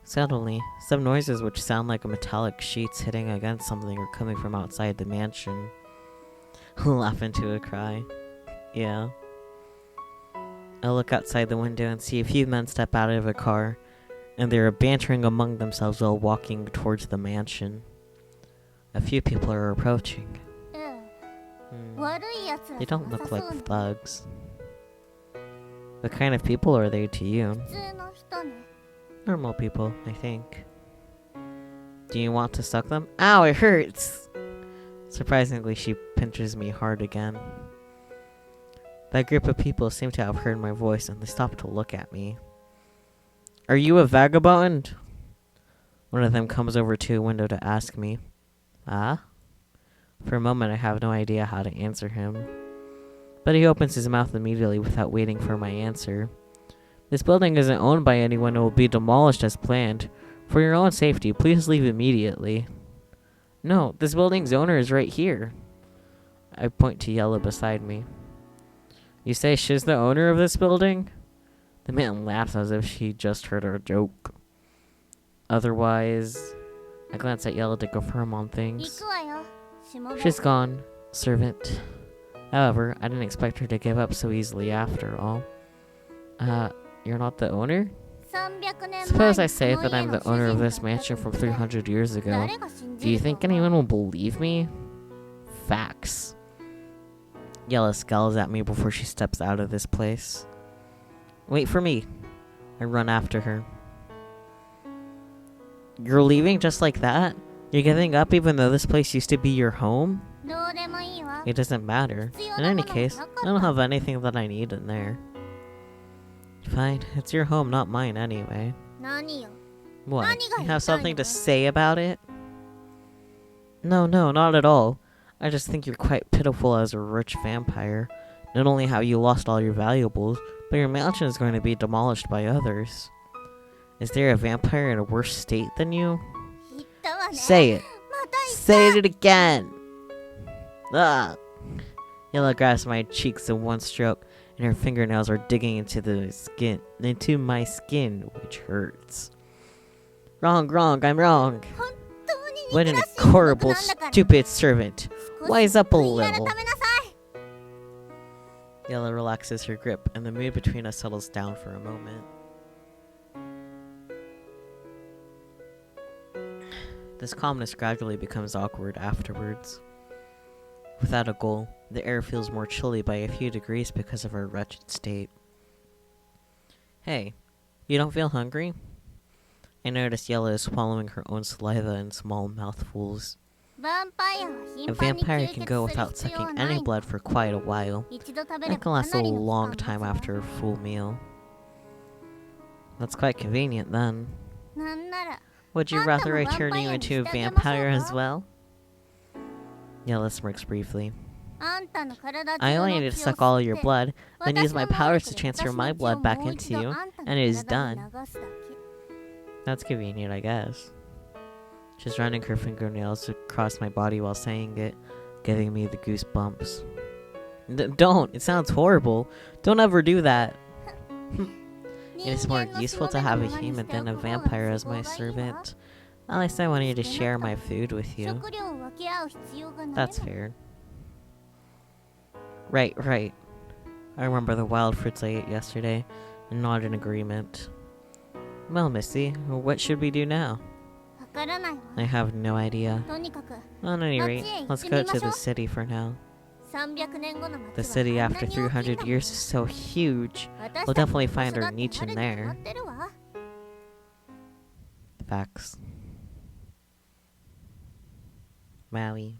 Suddenly, some noises which sound like metallic sheets hitting against something are coming from outside the mansion. Laugh into a cry. Yeah. I look outside the window and see a few men step out of a car, and they are bantering among themselves while walking towards the mansion. A few people are approaching. うん、 Hmm. 悪い奴ら They じゃ don't な look さ like そうな thugs. What kind of people are they to you? 普通の人ね Normal people, I think. Do you want to suck them? Ow, it hurts! Surprisingly, she pinches me hard again. That group of people seem to have heard my voice and they stop to look at me. Are you a vagabond? One of them comes over to a window to ask me. Ah? For a moment, I have no idea how to answer him. But he opens his mouth immediately without waiting for my answer. This building isn't owned by anyone and will be demolished as planned. For your own safety, please leave immediately. No, this building's owner is right here. I point to Yella beside me. You say she's the owner of this building? The man laughs as if she just heard our joke. Otherwise, I glance at Yella to confirm on 行 things. くわよしもべ She's gone, servant. However, I didn't expect her to give up so easily after all. You're not the owner? 300年前 Suppose に I say この that 家 I'm の the 主 owner 人 of だ this った mansion と from 言って 300 years ago. 誰が信 Do じ you る think と思 anyone う will believe me? Facts. Yella scowls at me before she steps out of this place. Wait for me. I run after her. You're leaving just like that? You're giving up even though this place used to be your home? どうでもいいわ It doesn't matter. In any case, I don't have anything that I need in there. Fine, it's your home, not mine anyway. 何よ What? You have something to Nani? say about it? No, not at all. I just think you're quite pitiful as a rich vampire. Not only have you lost all your valuables, but your mansion is going to be demolished by others. Is there a vampire in a worse state than you? 言ったわね Say it. また言った Say it again. Ah. Yella grabs my cheeks in one stroke, and her fingernails are digging into my skin, which hurts. Wrong, I'm wrong. 本当に What 憎 an らしい孤独 horrible, なんだから stupid servant. 少し Wise up a 悔い改 little. めなさい Yella relaxes her grip, and the mood between us settles down for a moment. This calmness gradually becomes awkward afterwards. Without a goal, the air feels more chilly by a few degrees because of our wretched state. Hey, you don't feel hungry? I notice Yella is swallowing her own saliva in small mouthfuls. ヴァンパイアは A 頻繁に vampire 吸 can 血 go する without 必要 sucking はな any い blood for quite a while. 一度食べ That れ can ば last か a なりの期間 long 持 time つわ after a full meal. That's quite convenient then. なんなら Would you Anta rather mo I turn you vampire into a ni vampire shitage as well? Yella smirks briefly. あんたの体中 I の only need to 血を suck all of 吸 your って blood, then 私 use my の能 powers と 力で transfer 私 my の血を blood back もう into 一度 you, あんたの and it is 体に done. 流すだけ That's convenient, I guess. She's running her fingernails across my body while saying it, giving me the goosebumps. Don't! It sounds horrible! Don't ever do that! It is more 人間の useful しも to べ have の a ままに human して than a おく方が vampire 都 as 合 my がいいわ servant. At least I wanted to share my food with you. 食料を分け合う必要がない That's fair. Right. I remember the wild fruits I ate yesterday and nodded in agreement. Well, Missy, what should we do now? わからないわ。 I have no idea. とにかく On any rate, let's go to 街へ行ってみましょう。 the city for now. 300年後の The 街は city あんな after に大きいんだもん。 300 years is so huge. 私 We'll たちの definitely 場 find 所だ our って niche な in るに決ま there. ってるわ。 Facts. Maui.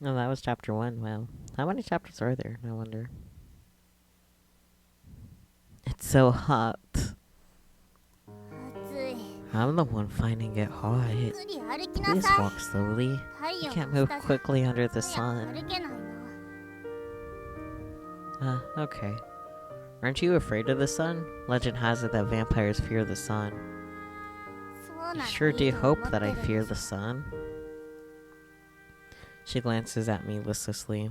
No, that was chapter 1. Wow. How many chapters are there? I wonder. It's so hot. 暑い。 I'm the one finding it hot. ゆっくり歩きな Please さい。 walk slowly. 太 You 陽 can't の move 下じゃ quickly under the いや sun. 歩けないの。 Okay. Aren't you afraid of the sun? Legend has it that vampires fear the sun. そうな You ら sure い do いと思 hope って that I るん fear です the sun? She glances at me listlessly.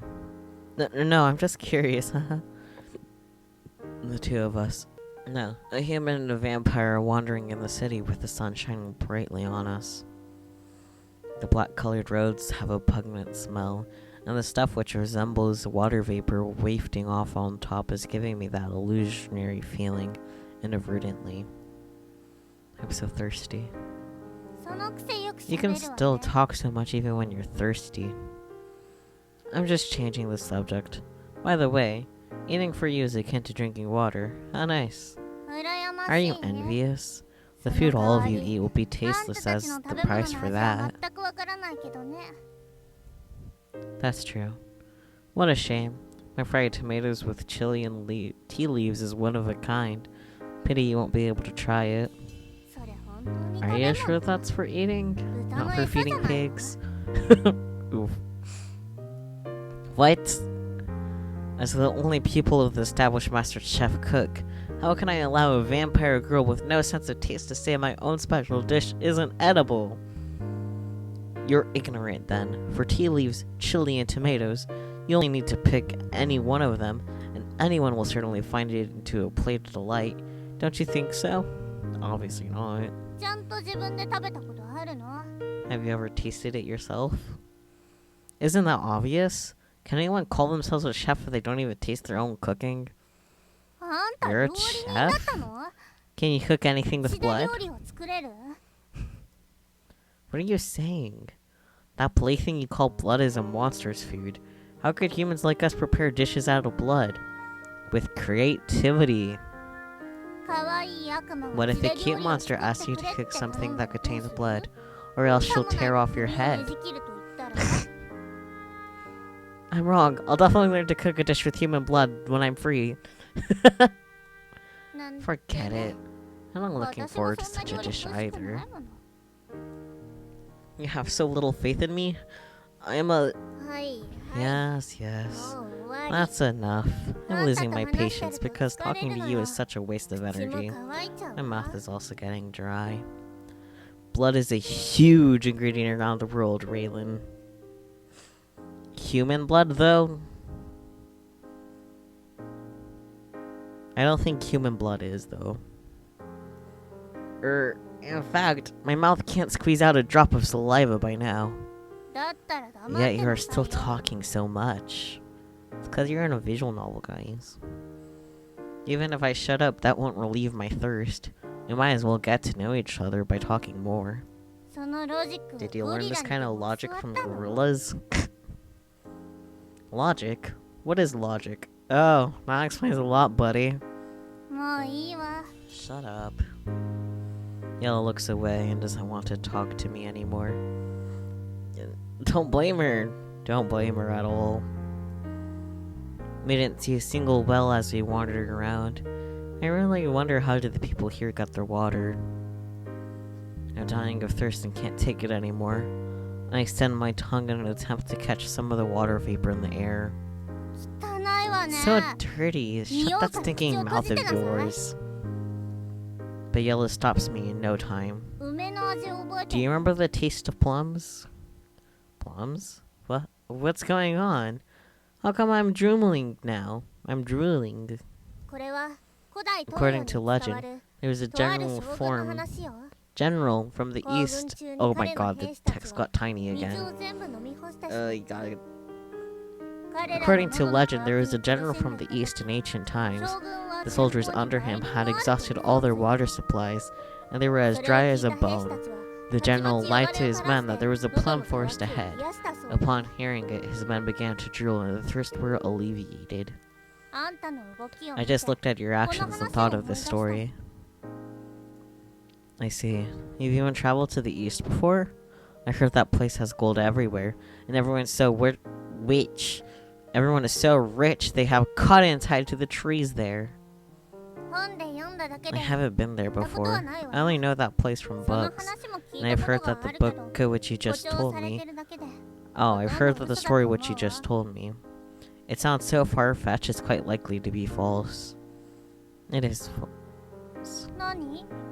No, I'm just curious. The two of us. No, a human and a vampire are wandering in the city with the sun shining brightly on us. The black-colored roads have a pungent smell, and the stuff which resembles water vapor wafting off on top is giving me that illusionary feeling inadvertently. I'm so thirsty. そのくせよく You 喋 can るわ still ね。 talk so much even when you're thirsty. I'm just changing the subject. By the way, eating for you is akin to drinking water. How nice. 羨ま Are しい you ね。 envious? そ The の food all of 代わ you り eat will be あん tasteless たた as ちの the 食べ物の price for 味は that. 全くわからないけどね。 That's true. What a shame. My fried tomatoes with chili and tea leaves is one of a kind. Pity you won't be able to try it. それ本当に食 Are べ you 物 sure that's for eating? 豚 Not の for 餌じゃ feeding ないの pigs? Oof. What? As the only pupil of the established master chef cook, how can I allow a vampire girl with no sense of taste to say my own special dish isn't edible? You're ignorant then. For tea leaves, chili, and tomatoes, you only need to pick any one of them, and anyone will certainly find it into a plate of delight. Don't you think so? Obviously not. ちゃんと自分で食べたことあるの？ Have you ever tasted it yourself? Isn't that obvious? Can anyone call themselves a chef if they don't even taste their own cooking? あんた You're a 料理人だったの？ Can you cook anything with 血で blood? 料理を作れる？ What are you saying? That plaything you call blood is a monster's food. How could humans like us prepare dishes out of blood? With creativity. かわいい悪魔 What が if 血 a で cute 料理を monster 作って asks you く to れって cook something 頼んだ that らどう contains する？ blood? Or else とん she'll でもない tear off your 首を head. ねじ切ると言ったら I'm wrong. I'll definitely learn to cook a dish with human blood when I'm free. なんて Forget it. I'm not looking 私も forward to そんな such a 料理 dish 詳しく either. ないもの。 You have so little faith in me? I'm a... はいはい。 Yes, yes. もう終わり。 That's enough. I'm losing my patience because 疲れるのよ。 talking to you is such a waste of 口も energy. 乾いちゃう My わ mouth is also getting dry. Blood is a huge ingredient around the world, Raylan. Human blood, though? I don't think human blood is, though. In fact, my mouth can't squeeze out a drop of saliva by now. だったら黙っ Yet て you are なさい still よ。 talking so much. It's because you're in a visual novel, guys. Even if I shut up, that won't relieve my thirst. We might as well get to know each other by talking more. そのロジックは Did you ゴ learn リラ this に kind で of も logic 教わ from ったの？ gorillas? Logic? What is logic? Oh, that explains a lot, buddy. もういいわ。 Shut up. Yellow looks away and doesn't want to talk to me anymore. Don't blame her. Don't blame her at all. We didn't see a single well as we wandered around. I really wonder how did the people here get their water. I'm dying of thirst and can't take it anymore. I extend my tongue in an attempt to catch some of the water vapor in the air. 汚いわね。 So dirty. Shut that stinking mouth of yours. But Yellow stops me in no time. 梅の味を覚え Do て you remember the taste of plums? Plums? What? What's going on? How come I'm drooling now? I'm drooling. これは古代東洋 According に to 伝わ legend, る there's a とある general 将軍の form. 話よ。 General from the 行軍 east. 中に Oh my 彼の god, the 兵士たち text は got tiny 水 again. を全部飲み干したし、 You got it. 彼らの According to 喉の legend, there was a 渇きを general 苦しん from だ the east in ancient times. 将軍は The soldiers under him had exhausted all their water supplies, and they were as dry as a bone. The general lied to his men that there was a plum forest ahead. Upon hearing it, his men began to drool, and the thirst were alleviated. I just looked at your actions and thought of this story. I see. Have you even traveled to the east before? I heard that place has gold everywhere, and everyone's so rich. Everyone is so rich, they have cotton tied to the trees there. I haven't been there before. I only know that place from books, and I've heard that the book which you just told me. Oh, I've heard that the story which you just told me. It sounds so far-fetched, it's quite likely to be false. It is false.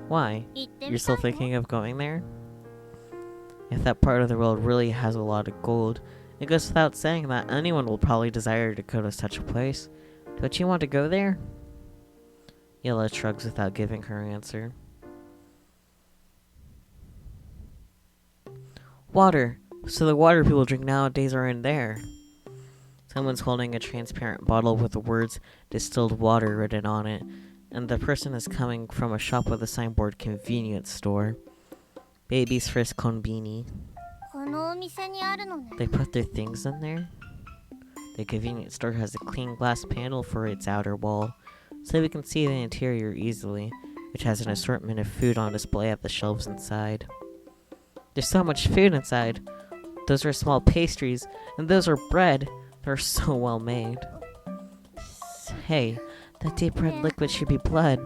Why? You're still thinking of going there? If that part of the world really has a lot of gold, it goes without saying that anyone will probably desire to go to such a place. Don't you want to go there? Yella shrugs without giving her answer. Water! So the water people drink nowadays are in there. Someone's holding a transparent bottle with the words distilled water written on it, and the person is coming from a shop with a signboard convenience store. Baby's first konbini. They put their things in there? The convenience store has a clean glass panel for its outer wall, so we can see the interior easily, which has an assortment of food on display at the shelves inside. There's so much food inside. Those are small pastries, and those are bread. They're so well made. Hey, that deep red liquid should be blood,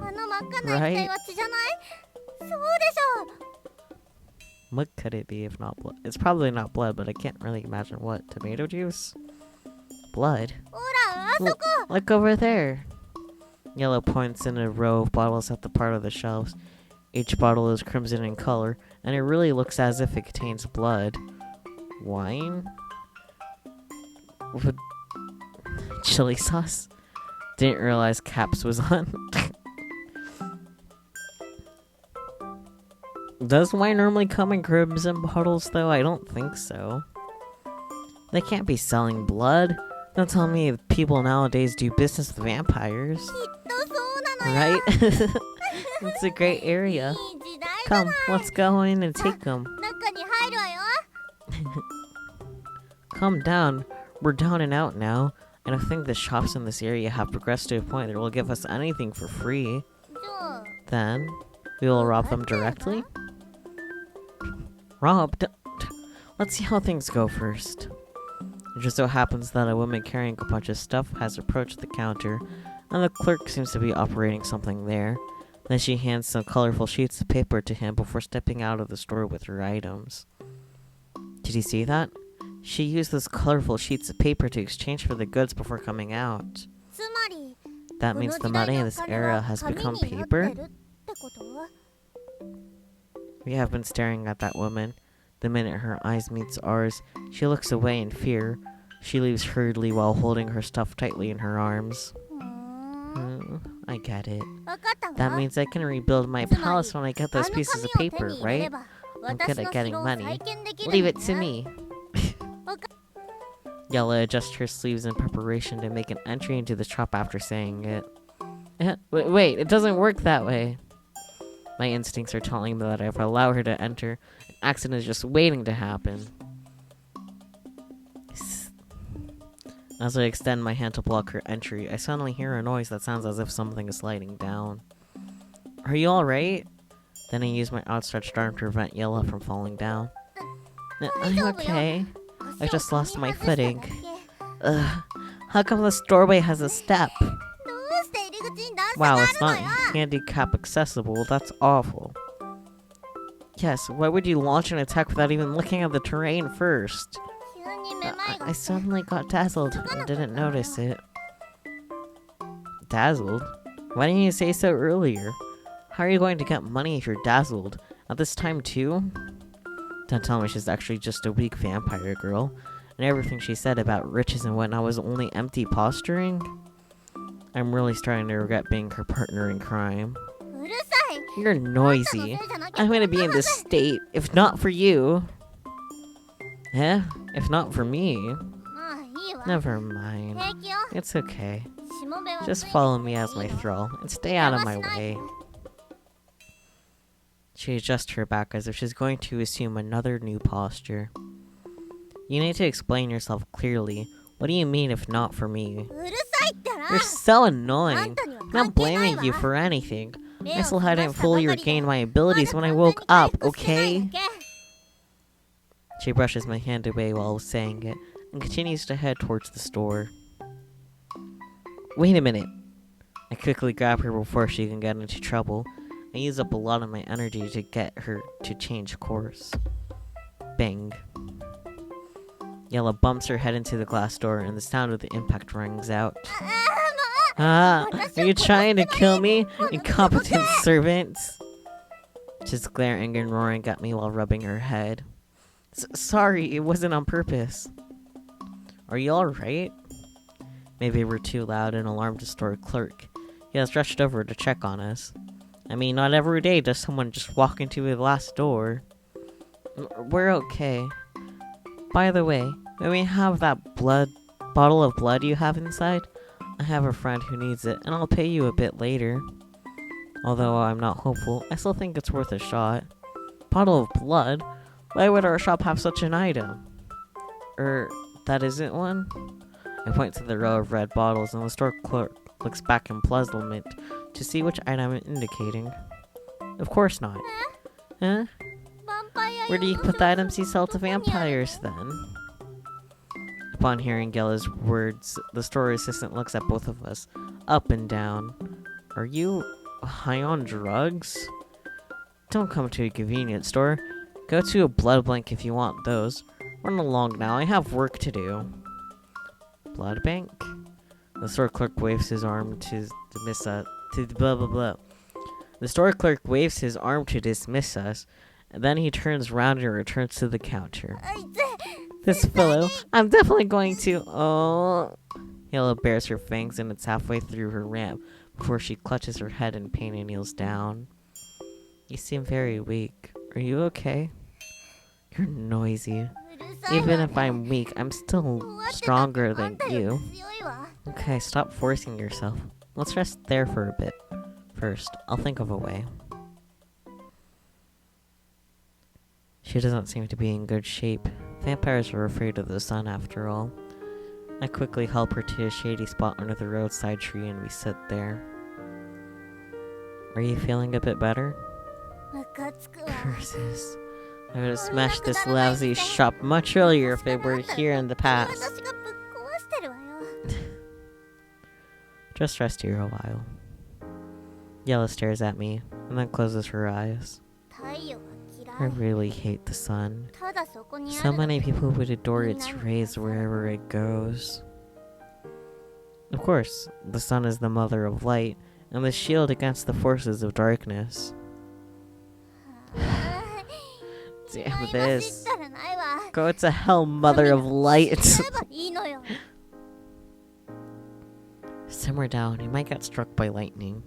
right? What could it be if not blood? It's probably not blood, but I can't really imagine what. Tomato juice? Blood? Look over there. Yellow points in a row of bottles at the part of the shelves. Each bottle is crimson in color, and it really looks as if it contains blood. Wine? With chili sauce? Didn't realize Caps was on. Does wine normally come in crimson bottles, though? I don't think so. They can't be selling blood. Don't tell me people nowadays do business with vampires. Right? It's a great area. Come, let's go in and take them. Calm down. We're down and out now, and I think the shops in this area have progressed to a point that will give us anything for free. Then, we will rob them directly? Robbed? Let's see how things go first. It just so happens that a woman carrying a bunch of stuff has approached the counter, and the clerk seems to be operating something there. Then she hands some colorful sheets of paper to him before stepping out of the store with her items. Did you see that? She used those colorful sheets of paper to exchange for the goods before coming out. That means the money in this era has become paper? We have been staring at that woman. The minute her eyes meets ours, she looks away in fear. She leaves hurriedly while holding her stuff tightly in her arms. I get it. That means I can rebuild my palace when I get those pieces of paper, right? I'm good at getting money. Leave it to me. Yella adjusts her sleeves in preparation to make an entry into the shop after saying it. Wait, it doesn't work that way. My instincts are telling me that if I allow her to enter, an accident is just waiting to happen. As I extend my hand to block her entry, I suddenly hear a noise that sounds as if something is sliding down. Are you alright? Then I use my outstretched arm to prevent Yella from falling down. I'm okay. I just lost my footing. Ugh. How come this doorway has a step? Wow, it's not handicap accessible. That's awful. Yes, why would you launch an attack without even looking at the terrain first? I suddenly got dazzled and didn't notice it. Dazzled? Why didn't you say so earlier? How are you going to get money if you're dazzled? At this time too? Don't tell me she's actually just a weak vampire girl, and everything she said about riches and whatnot was only empty posturing? I'm really starting to regret being her partner in crime. You're noisy. I'm gonna be in this state, if not for you. If not for me. Never mind. It's okay. Just follow me as my thrall and stay out of my way. She adjusts her back as if she's going to assume another new posture. You need to explain yourself clearly. What do you mean if not for me? You're so annoying. I'm not blaming you for anything. I still hadn't fully regained my abilities when I woke up, okay? She brushes my hand away while saying it, and continues to head towards the store. Wait a minute. I quickly grab her before she can get into trouble. I use up a lot of my energy to get her to change course. Bang. Yella bumps her head into the glass door, and the sound of the impact rings out. Ah, are you trying to kill me, incompetent servant? She's glaring and roaring at me while rubbing her head. Sorry, it wasn't on purpose. Are you alright? Maybe we're too loud and alarmed the store clerk. He has rushed over to check on us. I mean, not every day does someone just walk into a glass door. We're okay. By the way, when we have that bottle of blood you have inside, I have a friend who needs it, and I'll pay you a bit later. Although I'm not hopeful, I still think it's worth a shot. Bottle of blood? Why would our shop have such an item? That isn't one? I point to the row of red bottles, and the store clerk looks back in puzzlement to see which item I'm indicating. Of course not. Huh? Where do you put the items you sell to vampires, then? Upon hearing Gella's words, the store assistant looks at both of us, up and down. Are you high on drugs? Don't come to a convenience store. Go to a blood bank if you want those. Run along now, I have work to do. Blood bank? The store clerk waves his arm to dismiss us. The store clerk waves his arm to dismiss us, and then he turns around and returns to the counter. This fellow, I'm definitely going to. Oh. Yella bares her fangs and it's halfway through her ramp before she clutches her head in pain and kneels down. You seem very weak. Are you okay? You're noisy. Even if I'm weak, I'm still stronger than you. Okay, stop forcing yourself. Let's rest there for a bit. First, I'll think of a way. She doesn't seem to be in good shape. Vampires are afraid of the sun after all. I quickly help her to a shady spot under the roadside tree and we sit there. Are you feeling a bit better? Curses. I would have smashed this lousy shop much earlier if it were here in the past. Just rest here a while. Yella stares at me and then closes her eyes. I really hate the sun. So many people would adore its rays wherever it goes. Of course, the sun is the mother of light and the shield against the forces of darkness. Damn this. Go to hell, mother of light. Simmer down, you might get struck by lightning.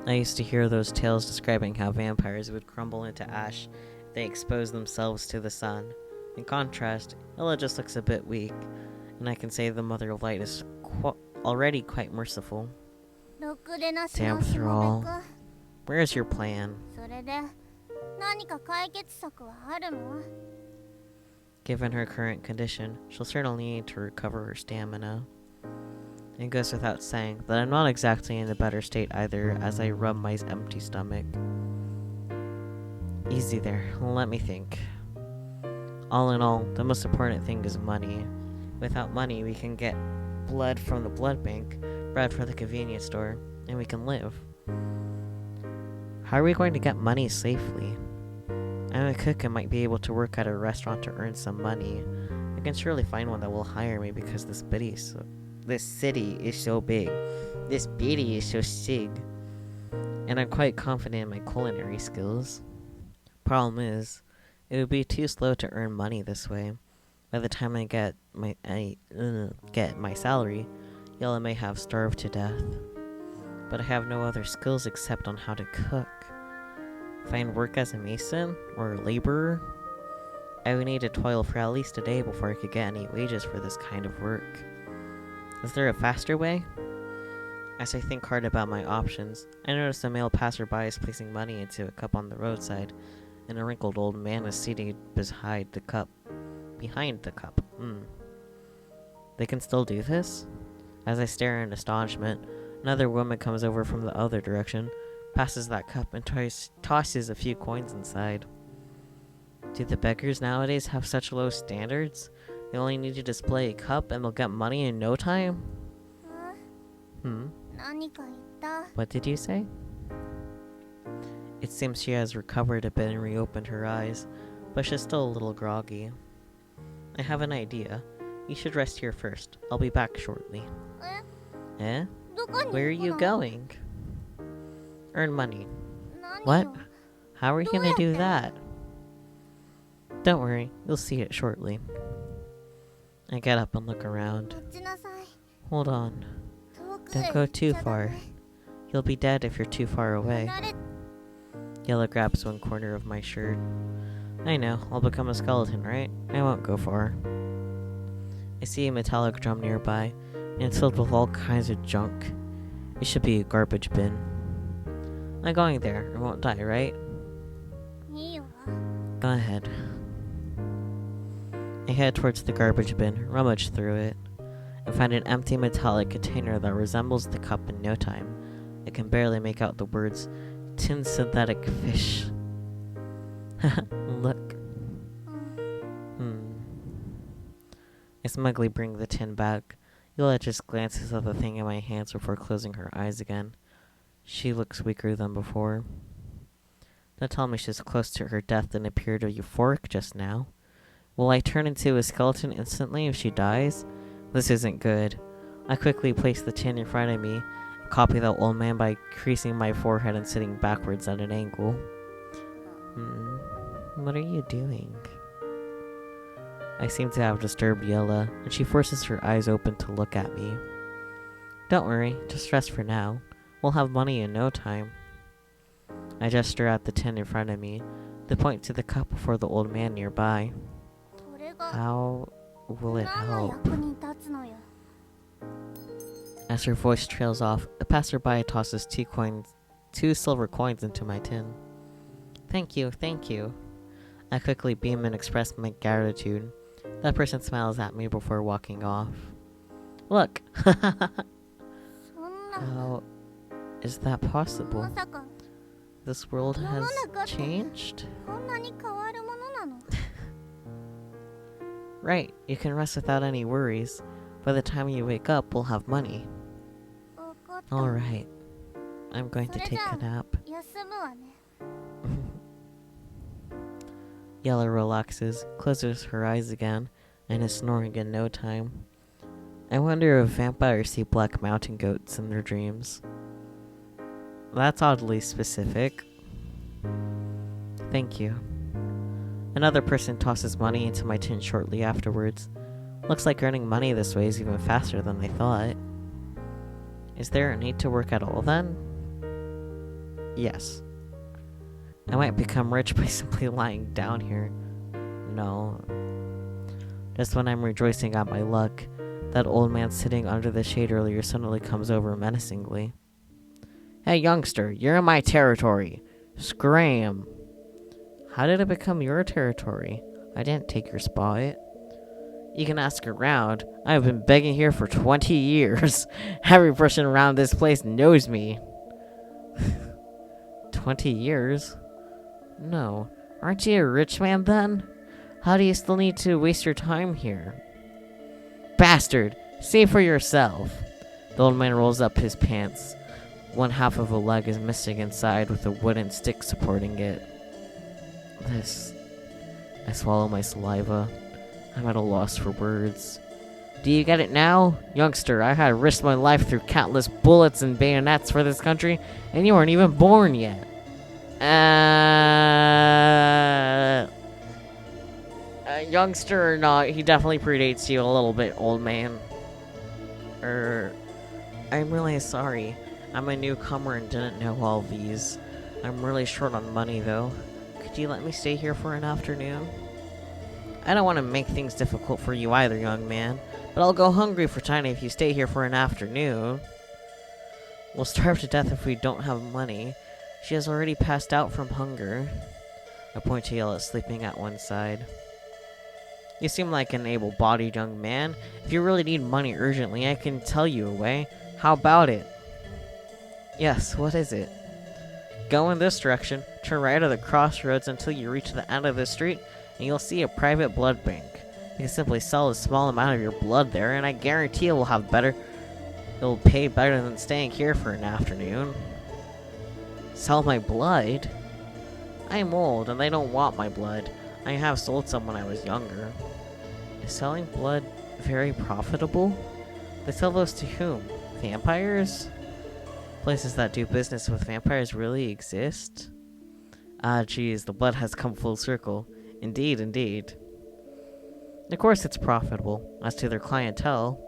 I used to hear those tales describing how vampires would crumble into ash if they exposed themselves to the sun. In contrast, Ella just looks a bit weak, and I can say the Mother of Light is already quite merciful. Damn thrall. Where is your plan? Given her current condition, she'll certainly need to recover her stamina. It goes without saying that I'm not exactly in a better state either as I rub my empty stomach. Easy there, let me think. All in all, the most important thing is money. Without money, we can get blood from the blood bank, bread from the convenience store, and we can live. How are we going to get money safely? I'm a cook and might be able to work at a restaurant to earn some money. I can surely find one that will hire me because this city is so big. This beauty is so sig. And I'm quite confident in my culinary skills. Problem is, it would be too slow to earn money this way. By the time I get my salary, Yella may have starved to death. But I have no other skills except on how to cook. Find work as a mason or a laborer? I would need to toil for at least a day before I could get any wages for this kind of work. Is there a faster way? As I think hard about my options, I notice a male passerby is placing money into a cup on the roadside, and a wrinkled old man is seated beside the cup. Behind the cup. They can still do this? As I stare in astonishment, another woman comes over from the other direction, passes that cup, and tosses a few coins inside. Do the beggars nowadays have such low standards? They only need to display a cup and they'll get money in no time? ん？何か言った？ What did you say? It seems she has recovered a bit and reopened her eyes, but she's still a little groggy. I have an idea. You should rest here first. I'll be back shortly. え？ Eh? どこに行くの？ Where are you going? Earn money. 何よ？ What? How are you gonna do that? Don't worry, you'll see it shortly. I get up and look around. 待ちなさい。 Hold on. 遠くへ Don't 行 go っちゃ too ダ far. メ。 You'll be dead if you're too far away. 離れ Yella grabs one corner of my shirt. I know, I'll become a skeleton, right? I won't go far. I see a metallic drum nearby, and it's filled with all kinds of junk. It should be a garbage bin. I'm going there. I won't die, right? いいよ。 Go ahead. I head towards the garbage bin, rummage through it, and find an empty metallic container that resembles the cup in no time. I can barely make out the words, tin synthetic fish. Look. I smugly bring the tin back. Yola just glances at the thing in my hands before closing her eyes again. She looks weaker than before. Don't tell me she's close to her death and appeared euphoric just now. Will I turn into a skeleton instantly if she dies? This isn't good. I quickly place the tin in front of me and copy the old man by creasing my forehead and sitting backwards at an angle. What are you doing? I seem to have disturbed Yella, and she forces her eyes open to look at me. Don't worry, just rest for now. We'll have money in no time. I gesture at the tin in front of me, then point to the cup before the old man nearby. これが How will it 何の help? 役に立つのよ。 As her voice trails off, a passerby tosses two silver coins into my tin. Thank you, thank you. I quickly beam and express my gratitude. That person smiles at me before walking off. Look! そんな。 How is that possible? まさか This world has 世の中って changed? こんなに変わるものなの？ Right, you can rest without any worries. By the time you wake up, we'll have money. わかった。 Alright. I'm going to take a nap. 休むわね。 Yella relaxes, closes her eyes again, and is snoring in no time. I wonder if vampires see black mountain goats in their dreams. That's oddly specific. Thank you. Another person tosses money into my tin shortly afterwards. Looks like earning money this way is even faster than I thought. Is there a need to work at all then? Yes. I might become rich by simply lying down here. No. Just when I'm rejoicing at my luck, that old man sitting under the shade earlier suddenly comes over menacingly. Hey youngster, you're in my territory. Scram. How did it become your territory? I didn't take your spot. You can ask around. I've been begging here for 20 years. Every person around this place knows me. 20 years? No. Aren't you a rich man then? How do you still need to waste your time here? Bastard! See for yourself. The old man rolls up his pants. One half of a leg is missing inside with a wooden stick supporting it. I swallow my saliva. I'm at a loss for words. Do you get it now? Youngster, I had risked my life through countless bullets and bayonets for this country, and you weren't even born yet. Youngster or not, he definitely predates you a little bit, old man. I'm really sorry. I'm a newcomer and didn't know all these. I'm really short on money, though. Could you let me stay here for an afternoon? I don't want to make things difficult for you either, young man, But I'll go hungry for Tiny if you stay here for an afternoon. We'll starve to death if we don't have money. She has already passed out from hunger. I point to Yella sleeping at one side. You seem like an able-bodied young man. If you really need money urgently, I can tell you a way. How about it? Yes, what is it? Go in this direction, turn right at the crossroads until you reach the end of the street, and you'll see a private blood bank. You can simply sell a small amount of your blood there, and I guarantee it'll pay better than staying here for an afternoon. Sell my blood? I'm old, and they don't want my blood. I have sold some when I was younger. Is selling blood very profitable? They sell those to whom? Vampires? Places that do business with vampires really exist? Ah, geez, the blood has come full circle. Indeed, indeed. Of course it's profitable. As to their clientele,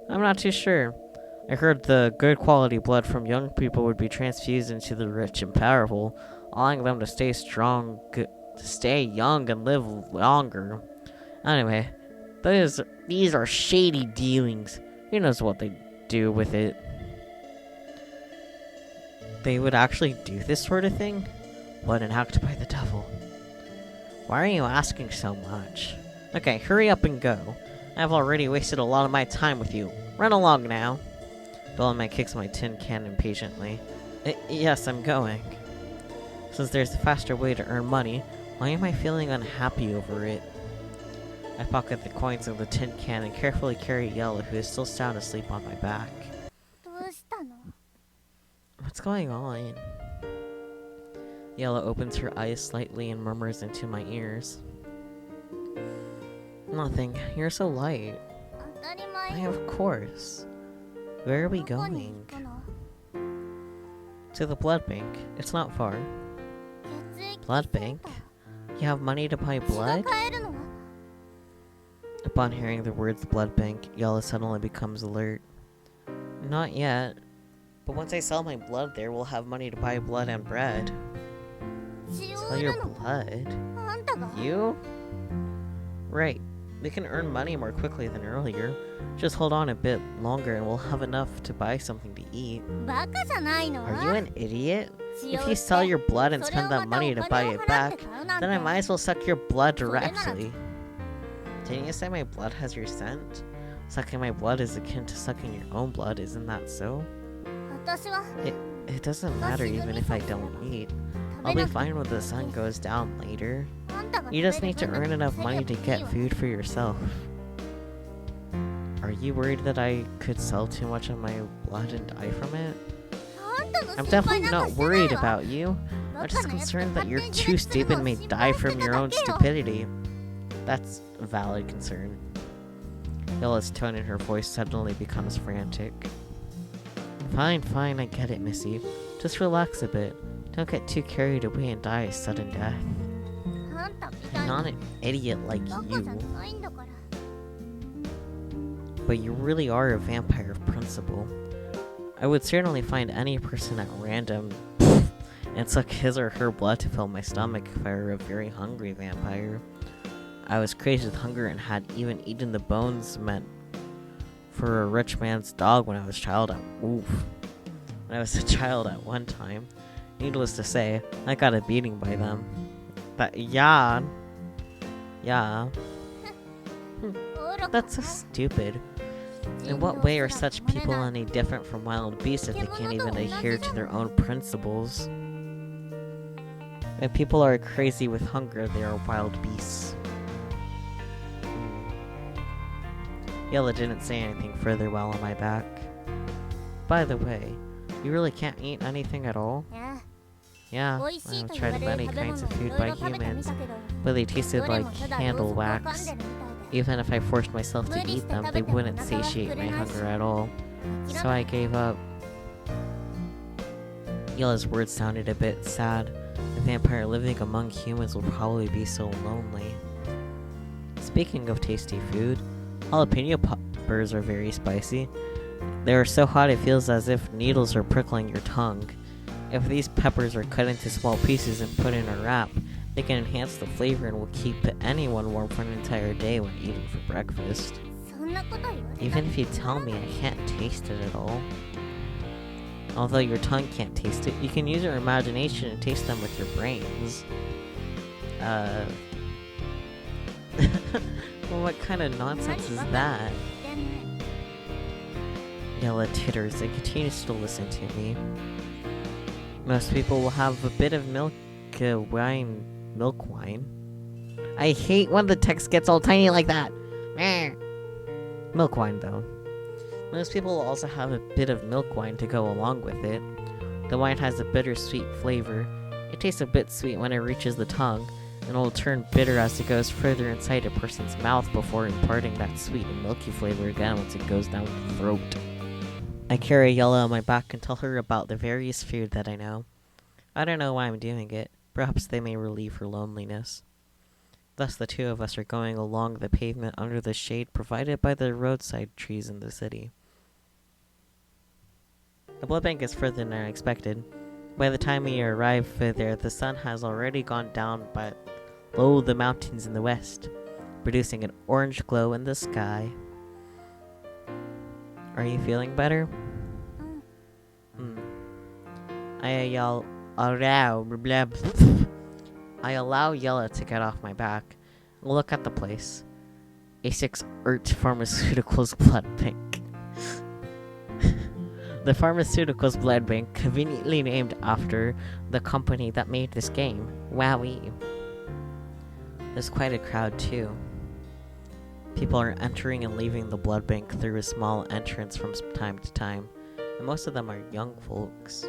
I'm not too sure. I heard the good quality blood from young people would be transfused into the rich and powerful, allowing them to stay strong, stay young and live longer. Anyway, these are shady dealings. Who knows what they do with it? They would actually do this sort of thing? What an act by the devil. Why are you asking so much? Okay, hurry up and go. I've already wasted a lot of my time with you. Run along now. Dolomite kicks my tin can impatiently. Yes, I'm going. Since there's a faster way to earn money, why am I feeling unhappy over it? I pocket the coins in the tin can and carefully carry Yella, who is still sound asleep, on my back. どうしたの？ What's going on? Yella opens her eyes slightly and murmurs into my ears. Nothing. You're so light. 当たり前 Why, よ。 of course. Where are we どこに going? 行くの？ To the blood bank. It's not far. 血液 Blood bank? You have money to buy 血が blood? 買えるの？ Upon hearing the words blood bank, Yella suddenly becomes alert. Not yet. But once I sell my blood there, we'll have money to buy blood and bread. 血を Sell 売 your るの？ blood? あんたが？ You? Right. We can earn money more quickly than earlier. Just hold on a bit longer and we'll have enough to buy something to eat. バカじゃないの？ Are you an idiot? 血を If 売っ you て sell your blood and それを spend ま that た money お to 金 buy を it 払って back, 買うなん then I て might as well suck your blood それなら directly. Didn't you say my blood has your scent? Sucking my blood is akin to sucking your own blood, isn't that so? 私は It doesn't matter even if I don't eat. 食 I'll べ be なくて fine when the sun goes down later. あんたが You 食 just べ need to る分 earn だ enough け money to 稼げばいい get わ。 food for yourself. Are you worried that I could sell too much of my blood and die from it? あんたの I'm 心配 definitely なんか not してない worried わ。 about you. バ I'm カ just なやつが concerned that 勝 you're 手に too 自立する stupid のを may 心 die 配して from た your だ own けよ。 stupidity. That's a valid concern. Yella's tone in her voice suddenly becomes frantic. Fine, fine, I get it, Missy. Just relax a bit. Don't get too carried away and die a sudden death. あんたみた I'm い not に an idiot like バカじゃ you, ないんだから。 but you really are a vampire of principle. I would certainly find any person at random and suck his or her blood to fill my stomach if I were a very hungry vampire. I was crazed with hunger and had even eaten the bones meant for a rich man's dog when I was a child at one time. Needless to say, I got a beating by them. Yeah. 愚か That's so stupid. In what way are such people any different from wild beasts if they can't even adhere to their own principles? If people are crazy with hunger, they are wild beasts. Yella didn't say anything further while on my back. By the way, you really can't eat anything at all? いや Yeah, 美味しい I've と言わ tried れる many 食べ kinds 物 of をい food ろ by いろ食べてみ humans, たけど but they ど tasted れ like もただ candle ろうそくを噛ん wax. でるみたいで Even if I forced myself to eat them, they wouldn't satiate my hunger at all. So I gave up. Yella's words sounded a bit sad. A vampire living among humans will probably be so lonely. Speaking of tasty food, jalapeno peppers are very spicy. They are so hot it feels as if needles are prickling your tongue. If these peppers are cut into small pieces and put in a wrap, they can enhance the flavor and will keep anyone warm for an entire day when eating for breakfast. そそんなこと言われたら Even if you tell me I can't taste it at all. Although your tongue can't taste it, you can use your imagination and taste them with your brains. Well, what kind of nonsense is that? 言ってない Yella titters and continues to listen to me. Most people will have a bit of milk wine. Milk wine? I hate when the text gets all tiny like that. Meh. Milk wine, though. Most people will also have a bit of milk wine to go along with it. The wine has a bittersweet flavor. It tastes a bit sweet when it reaches the tongue, and will turn bitter as it goes further inside a person's mouth before imparting that sweet and milky flavor again once it goes down the throat. I carry Yella on my back and tell her about the various food that I know. I don't know why I'm doing it. Perhaps they may relieve her loneliness. Thus the two of us are going along the pavement under the shade provided by the roadside trees in the city. The blood bank is further than I expected. By the time we arrive there, the sun has already gone down below the mountains in the west, producing an orange glow in the sky. Are you feeling better? うん I allow Yella to get off my back and look at the place. A6 Ert Pharmaceuticals Blood Bank. The Pharmaceuticals Blood Bank, conveniently named after the company that made this game, Wowie. There's quite a crowd too. People are entering and leaving the blood bank through a small entrance from time to time, and most of them are young folks.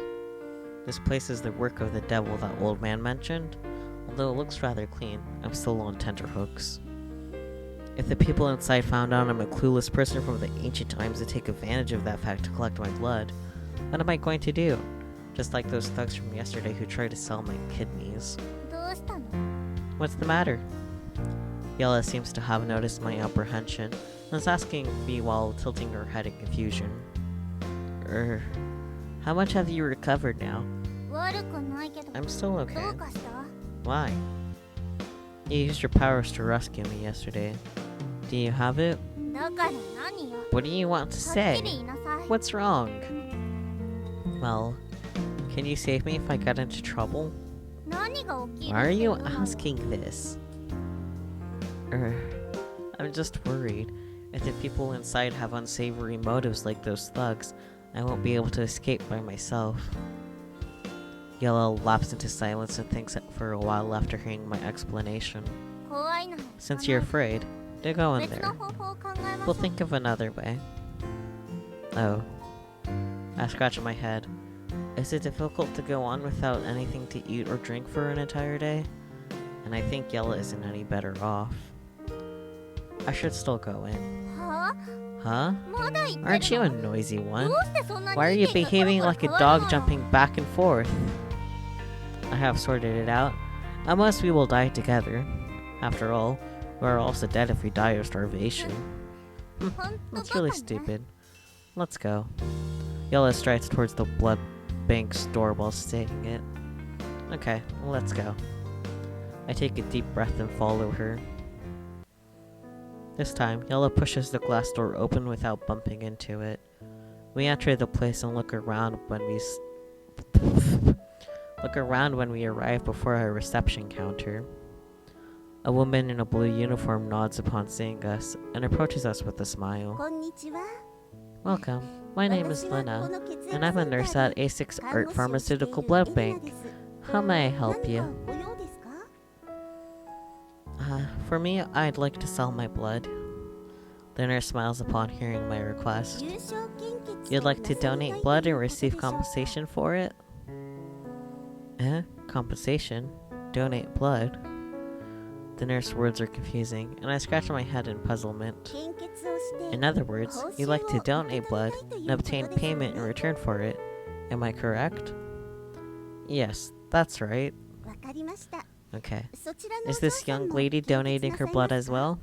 This place is the work of the devil that old man mentioned. Although it looks rather clean, I'm still on tenterhooks. If the people inside found out I'm a clueless person from the ancient times to take advantage of that fact to collect my blood, what am I going to do? Just like those thugs from yesterday who tried to sell my kidneys. どうしたの What's the matter? Yella seems to have noticed my apprehension and is asking me while tilting her head in confusion. How much have you recovered now? 悪くないけど I'm still ど okay. うかした Why? You used your powers to rescue me yesterday. Do you have it? だから何よ What do you want to はっき say? り言いなさい What's wrong? Well, can you save me if I get into trouble? 何が起きる Why are って you のよ asking this? I'm just worried. If the people inside have unsavory motives like those thugs, I won't be able to escape by myself. Yellow lapsed into silence and thinks for a while after hearing my explanation. 怖いなら Since you're afraid, do go in 別 there. の方法を考えまし We'll ょう think of another way. Oh. I scratch my head. Is it difficult to go on without anything to eat or drink for an entire day? And I think Yella isn't any better off. I should still go in. は Huh? まだ言ってるの Aren't you a noisy ど one? うしてそんなに Why are 意 you 見が behaving コロ like コ a ロ変わ dog るの jumping back and forth? I have sorted it out. Unless we will die together. After all, we're also dead if we die of starvation. ほんと That's バカ really ね stupid. Let's go. Yella strides towards the blood bank's door while saying it. Okay, let's go. I take a deep breath and follow her. This time, Yella pushes the glass door open without bumping into it. We enter the place and look around when we arrive before our reception counter. A woman in a blue uniform nods upon seeing us and approaches us with a smile. こんにちは Welcome. My name is 私はこ Lena, の血液 and I'm a nurse at A6 Art Pharmaceutical Blood Bank. How may I help you? 何かご用ですか For me, I'd like to sell my blood. The nurse smiles upon hearing my request. 優勝献血 You'd like to なさり donate たい blood とい and うことでしょ receive うか compensation for it? Compensation? Donate blood? The nurse's words are confusing, and I scratch my head in puzzlement. 献血をして In other words, you'd like to donate blood and obtain payment in return for it. Am I correct? Yes, that's right. わかりました Okay. そちらの Is this お嬢さん young も lady 献血 donating な her さい blood ま as すか well?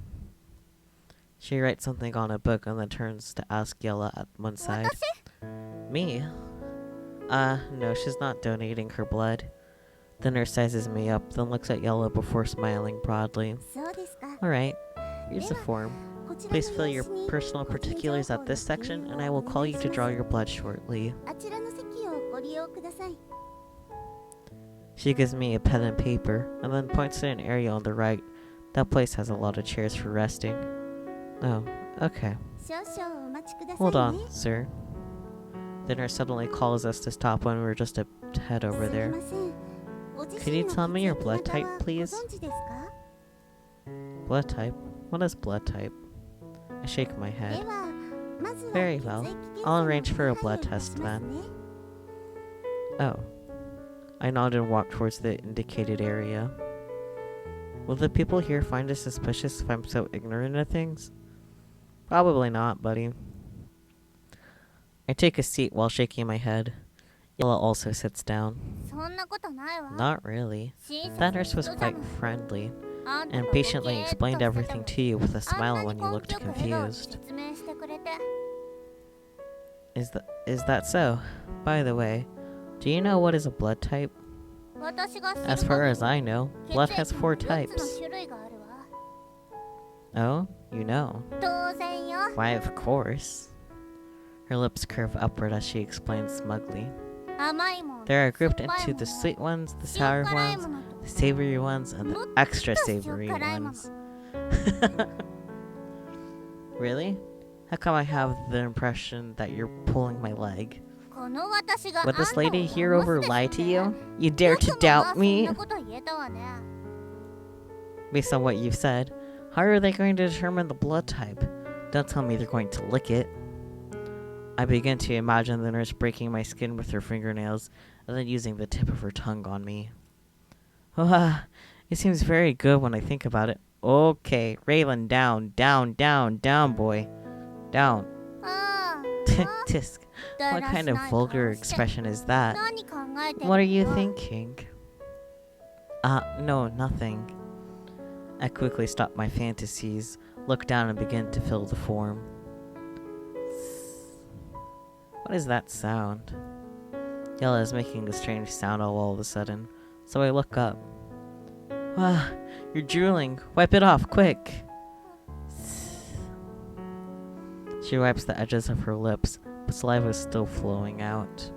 She writes something on a book and then turns to ask Yella at one side. 私 Me? No, she's not donating her blood. The nurse sizes me up, then looks at Yella before smiling broadly. そうですか Alright, here's the form. こ Please fill your personal particulars at this section, and I will call you to draw your blood shortly. あちらの席をご利用ください。 She gives me a pen and paper, and then points to an area on the right. That place has a lot of chairs for resting. Oh, okay. 少々お待ちくださいね。 Hold on, sir. The nurse suddenly calls us to stop when we're just a head over すみ there. ません。ご自 Could 身 you の tell me your 血液 blood 型 type, は please? ご存知ですか？ Blood type? What is blood type? I shake my で head. は、まずは Very 血 well. 液検査 I'll の arrange for a 手 blood 配をいたし test ます then. ね。 Oh. I nod and walk towards the indicated area. Will the people here find it suspicious if I'm so ignorant of things? Probably not, buddy. I take a seat while shaking my head. Yella also sits down. そんなことないわ。 Not really. 親切 That な nurse was 人じゃ quite もん。 friendly あんたが and ボケー patiently っと explained してた everything の to you with a あん smile なに when you 根 looked 気よく笑顔で confused. 説明してくれて。 Is that so? By the way, do you know what is a blood type? 私が知る As 限 far り as I know, 血 blood 液 has に 4 4つの types. 種類があるわ。 Oh, you know. 当然よ。 Why, of course. Her lips curve upward as she explains smugly. 甘いもん。 They are grouped 酸っぱい into も the の sweet ones, the 塩 sour 辛い ones, ものと the savory ones, and the extra もっと塩 savory 辛いもの。 ones. Really? How come I have the impression that you're pulling my leg? この私が Would あんたを this lady 騙 here す over です lie to ね。 you? You dare よ to くもまあ doubt そん me? なこと言えたわね。 Based on what you've said, how are they going to determine the blood type? Don't tell me they're going to lick it. I begin to imagine the nurse breaking my skin with her fingernails and then using the tip of her tongue on me. It seems very good when I think about it. Okay, Raylan, down, down, down, down, boy. Down. ああ。 Tisk. だ What らし kind な of い vulgar 顔して expression is that? 何考えてる What are you の thinking? No, nothing. I quickly stop my fantasies, look down and begin to fill the form. What is that sound? Yella is making a strange sound all of a sudden, so I look up. Ah, you're drooling. Wipe it off, quick. She wipes the edges of her lips, but saliva is still flowing out.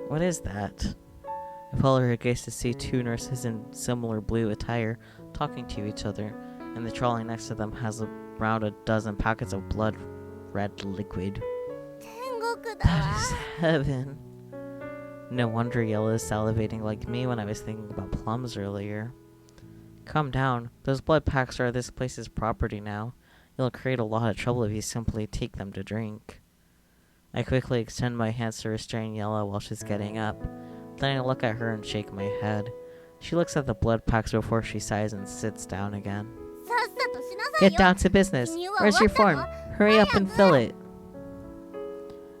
What is that? I follow her gaze to see 2 nurses in similar blue attire talking to each other, and the trolley next to them has around a dozen packets of blood red liquid. 天国だ That わ is heaven. No wonder Yella is salivating like me when I was thinking about plums earlier. Calm down. Those blood packs are this place's property now. You'll create a lot of trouble if you simply take them to drink. I quickly extend my hands to restrain Yella while she's getting up. Then I look at her and shake my head. She looks at the blood packs before she sighs and sits down again. さっさとしなさい Get よ down to business. Where's your form? Hurry up and fill it.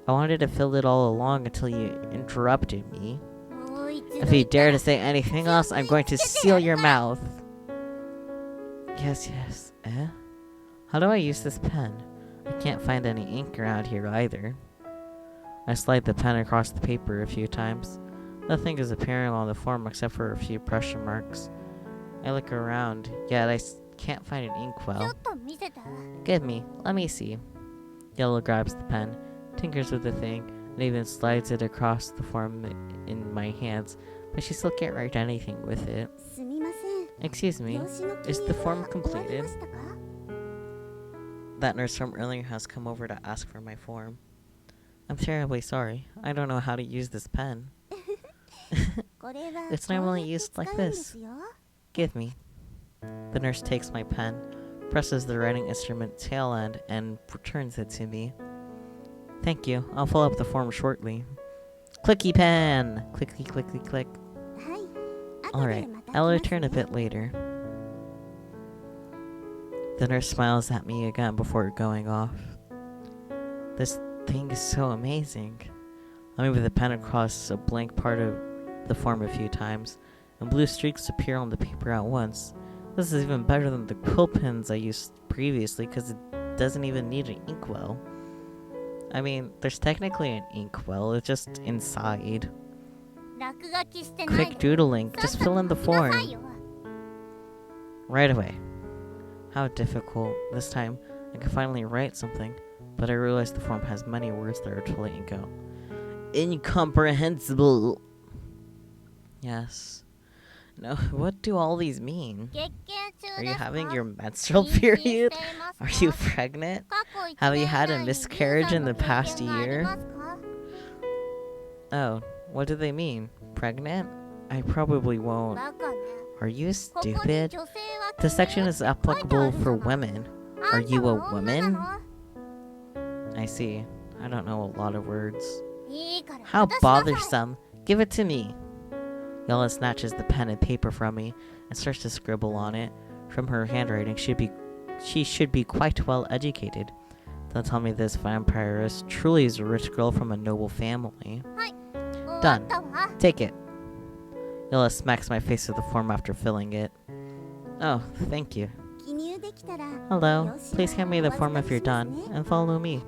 I wanted to fill it all along until you interrupted me. もう一度 If 言 you った dare ら to say anything else, I'm going to seal your mouth. Yes, yes. Eh? How do I use this pen? I can't find any ink around here either. I slide the pen across the paper a few times. Nothing is appearing on the form except for a few pressure marks. I look around, yet I can't find an ちょ inkwell. っと見せて Give me. Let me see. Yellow grabs the pen, tinkers with the thing, and even slides it across the form in my hands, but she still can't write anything with it. すみません Excuse me. 用紙の is 記 the 入 form は終わり completed? ましたか That nurse from earlier has come over to ask for my form. I'm terribly sorry. I don't know how to use this pen. これは It's こう normally やって used like 使うんで this. すよ Give me. The nurse takes my pen, presses the writing instrument tail end, and returns it to me. Thank you. I'll fill up the form shortly. Clicky pen! Clicky, clicky, click. はい後で Alright, また来 I'll ます return a ね bit later. The nurse smiles at me again before going off. This thing is so amazing. I move the pen across a blank part of the form a few times, and blue streaks appear on the paper at once. This is even better than the quill pens I used previously because it doesn't even need an inkwell. I mean, there's technically an inkwell, it's just inside. 落書きしてない Quick で doodling, さっ just さと fill in the 書きなさい form. よ Right away. How difficult. This time, I could finally write something, but I realized the form has many words that are totally incomprehensible. Yes. No, what do all these mean? 月経中 Are で you すか？ having your menstrual 妊娠して period? いますか？ Are you pregnant? 過去1 Have you 年 had 以 a 内に miscarriage 流 in 産 the の経 past 験があり year? ますか？ Oh, what do they mean? Pregnant? I probably won't. バカね。 Are you ここに stupid? 女性は This section is 記名って書いてあ applicable るじ for ゃない。 women. あ Are んた you a も女な woman? の？ I see. I don't know a lot of words. いいから How 渡しなさい。 bothersome. Give it to me. Yella snatches the pen and paper from me and starts to scribble on it. From her handwriting, she should be quite well educated. Don't tell me this vampiress truly is a rich girl from a noble family. 終わったわ。 Take it. Yella smacks my face with the form after filling it. Oh, thank you. 記入できたら Hello. Please hand me the form if you're done, and follow me.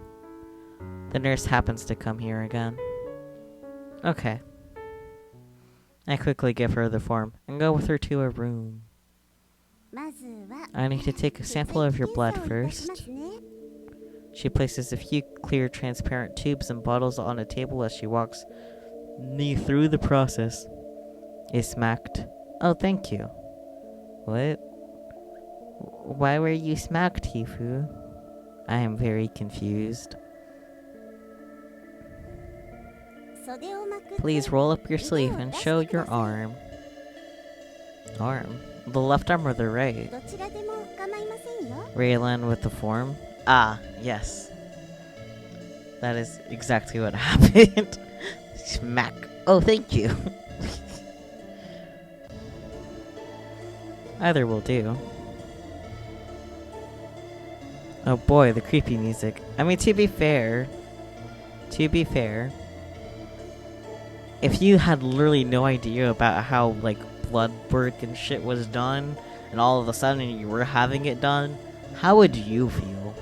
The nurse happens to come here again. Okay. I quickly give her the form and go with her to a room. まずは I need to take a sample of your blood 血液検査をいたし first. ますね。 She places a few clear, transparent tubes and bottles on a table as she walks me through the process. Is smacked. Oh, thank you. What? Why were you smacked, Hifu? I am very confused. 袖をまくって Please roll up your sleeve and show your arm. Arm? The left arm or the right? どちらでも構いませんよ。 Raylan with the form? Ah, yes. That is exactly what happened. Smack. Oh, thank you. Either will do. Oh boy, the creepy music. I mean, to be fair, if you had literally no idea about how, like, blood work and shit was done, and all of a sudden you were having it done, how would you feel?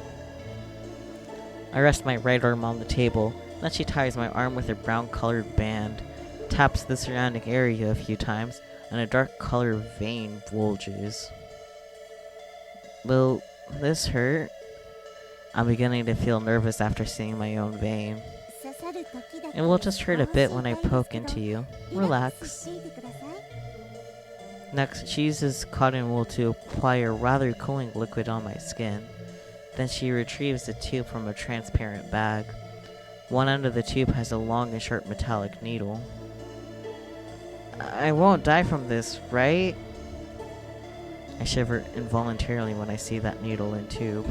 I rest my right arm on the table, then she ties my arm with a brown-colored band, taps the surrounding area a few times, and a dark-colored vein bulges. Will this hurt? I'm beginning to feel nervous after seeing my own vein. 刺さる時だけ It will just hurt a bit when I 心配 poke ですけ into ど you. リラック Relax. スしていてください。 Next, she uses cotton wool to apply a rather cooling liquid on my skin. Then she retrieves the tube from a transparent bag. One end of the tube has a long and sharp metallic needle. I won't die from this, right? I shiver involuntarily when I see that needle and tube.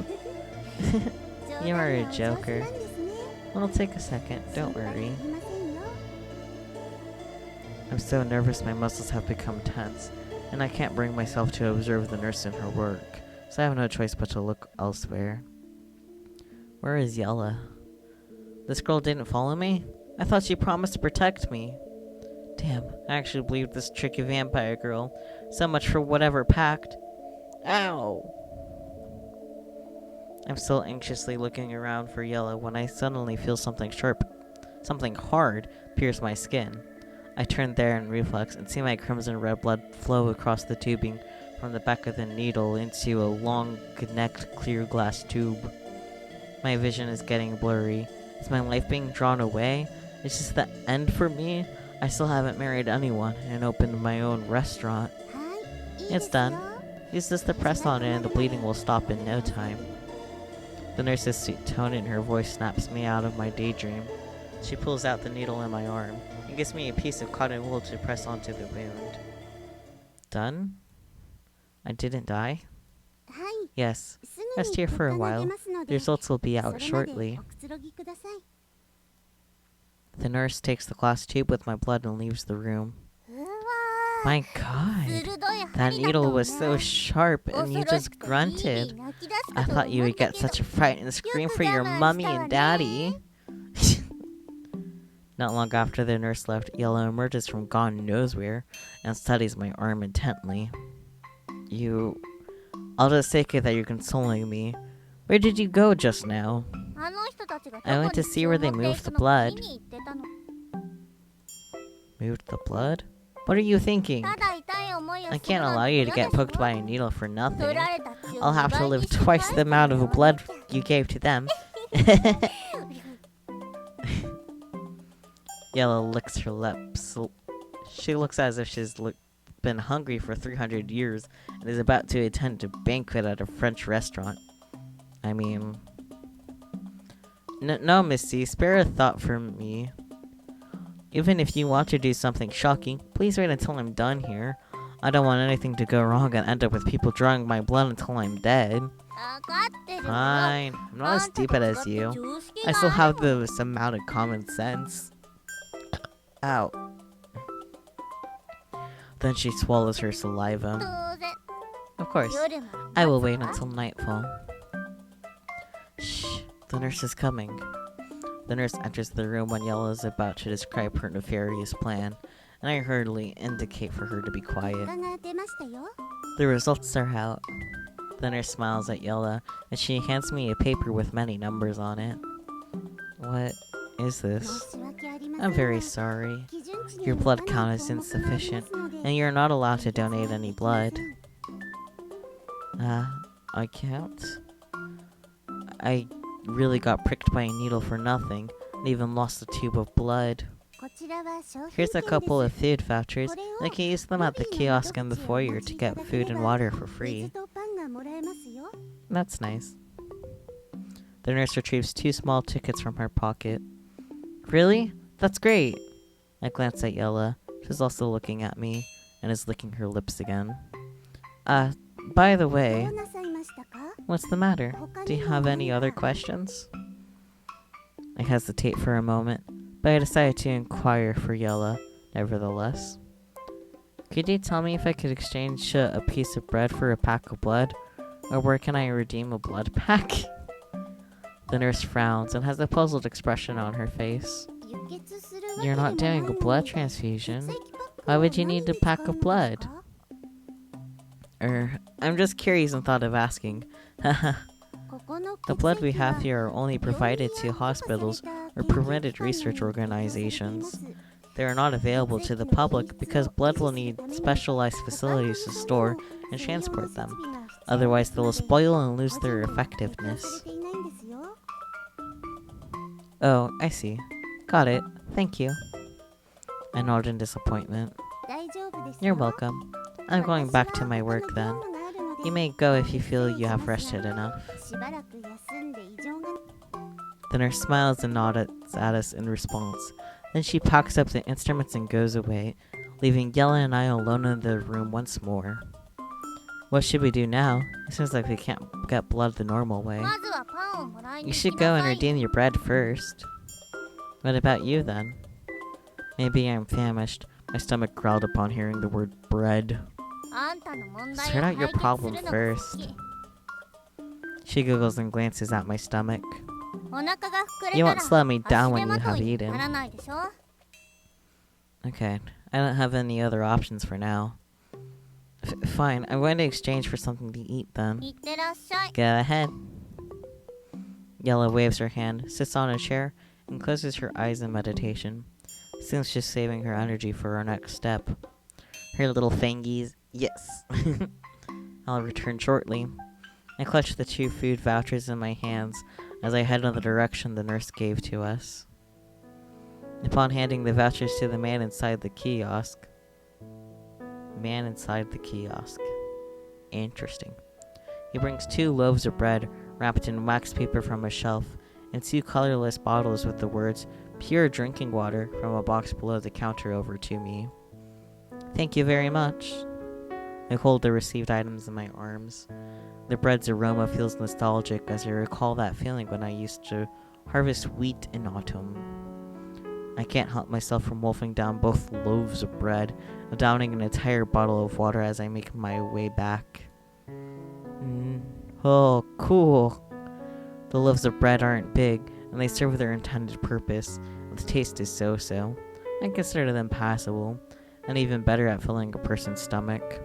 You are a 冗談がお上手 joker. なんですね。 It'll take a second, don't 心配 worry. いりませんよ。 I'm so nervous my muscles have become tense, and I can't bring myself to observe the nurse in her work, so I have no choice but to look elsewhere. Where is Yella? This girl didn't follow me? I thought she promised to protect me. Damn, I actually believed this tricky vampire girl. So much for whatever pact. Ow! I'm still anxiously looking around for Yella when I suddenly feel something sharp, something hard, pierce my skin. I turn there in reflex and see my crimson red blood flow across the tubing from the back of the needle into a long-necked clear glass tube. My vision is getting blurry. Is my life being drawn away? Is this the end for me? I still haven't married anyone and opened my own restaurant. はい、いいで It's すよ。 done. Use this to press on it and the bleeding will stop in no time. The nurse's sweet tone in her voice snaps me out of my daydream. She pulls out the needle in my arm and gives me a piece of cotton wool to press onto the wound. Done? I didn't die? はい、 Yes. すぐ Rest に here 結 for 果 a が出 while. ますの The で、 results will be そ out れまで shortly. おくつろぎください。 The nurse takes the glass tube with my blood and leaves the room. うわ My ー、 God. 鋭い That 針だ needle と was so ね。 sharp and you 恐ろ just しくてギー grunted. ギー泣き出す I かと thought you 思 would った get けど such a fright and scream よく for your 我慢 mummy したわ and ね。 daddy. Not long after the nurse left, Yellow emerges from God knows where and studies my arm intently. I'll just take it that you're consoling me. Where did you go just now? あの人たちが I went どこ to に see 血を where 持 they ってい moved く the のか blood. 見に行ってたの。 Moved the blood? What are you thinking? ただ痛い思いを I する can't なん allow て you 嫌 to で get しょ。 poked by a needle for 取 nothing. られた血を I'll have to 2倍 live にして twice 返 the して amount も of らわ blood なきゃ。you gave to them. Yellow licks her lips. She looks as if she's been hungry for 300 years and is about to attend a banquet at a French restaurant. I mean... No, Misty, spare a thought for me. Even if you want to do something shocking, please wait until I'm done here. I don't want anything to go wrong and end up with people drawing my blood until I'm dead. Fine. I'm not as stupid as you. I still have this amount of common sense. Ow. Then she swallows her saliva. Of course. I will wait until nightfall. Shh. The nurse is coming. The nurse enters the room when Yellow is about to describe her nefarious plan, and I hurriedly indicate for her to be quiet. The results are out. The nurse smiles at Yellow, and she hands me a paper with many numbers on it. What is this? I'm very sorry. Your blood count is insufficient, and you're not allowed to donate any blood. I can't? I really got pricked by a needle for nothing, and even lost a tube of blood. Here's a couple of food vouchers. I can use them at the kiosk in the foyer to get food and water for free. That's nice. The nurse retrieves 2 small tickets from her pocket. Really? That's great! I glance at Yella. She's also looking at me, and is licking her lips again. By the way, what's the matter? Do you have any other questions? I hesitate for a moment, but I decide to inquire for Yella, nevertheless. Could you tell me if I could exchange a piece of bread for a pack of blood? Or where can I redeem a blood pack? The nurse frowns and has a puzzled expression on her face. You're not doing a blood transfusion. Why would you need a pack of blood? I'm just curious and thought of asking. The blood we have here are only provided to hospitals or permitted research organizations. They are not available to the public because blood will need specialized facilities to store and transport them. Otherwise, they will spoil and lose their effectiveness. Oh, I see. Got it. Thank you. I nod in disappointment. You're welcome. I'm going back to my work then. You may go if you feel you have rested enough. The nurse smiles and nods at us in response. Then she packs up the instruments and goes away, leaving Yella and I alone in the room once more. What should we do now? It seems like we can't get blood the normal way. You should go and redeem your bread first. What about you then? Maybe I'm famished. My stomach growled upon hearing the word bread. Sort out your problem first. She giggles and glances at my stomach. You won't slow me down when you have eaten. Okay, I don't have any other options for now. Fine, I'm going to exchange for something to eat then. Go ahead. Yella waves her hand, sits on a chair, and closes her eyes in meditation. Seems she's saving her energy for her next step. Her little fangies. Yes. I'll return shortly. I clutch the 2 food vouchers in my hands as I head in the direction the nurse gave to us. Upon handing the vouchers to the man inside the kiosk. Interesting. He brings 2 loaves of bread wrapped in wax paper from a shelf and 2 colorless bottles with the words "Pure Drinking Water" from a box below the counter over to me. Thank you very much. I hold the received items in my arms. The bread's aroma feels nostalgic as I recall that feeling when I used to harvest wheat in autumn. I can't help myself from wolfing down both loaves of bread and downing an entire bottle of water as I make my way back. Oh, cool. The loaves of bread aren't big, and they serve their intended purpose. The taste is so-so. I consider them passable, and even better at filling a person's stomach.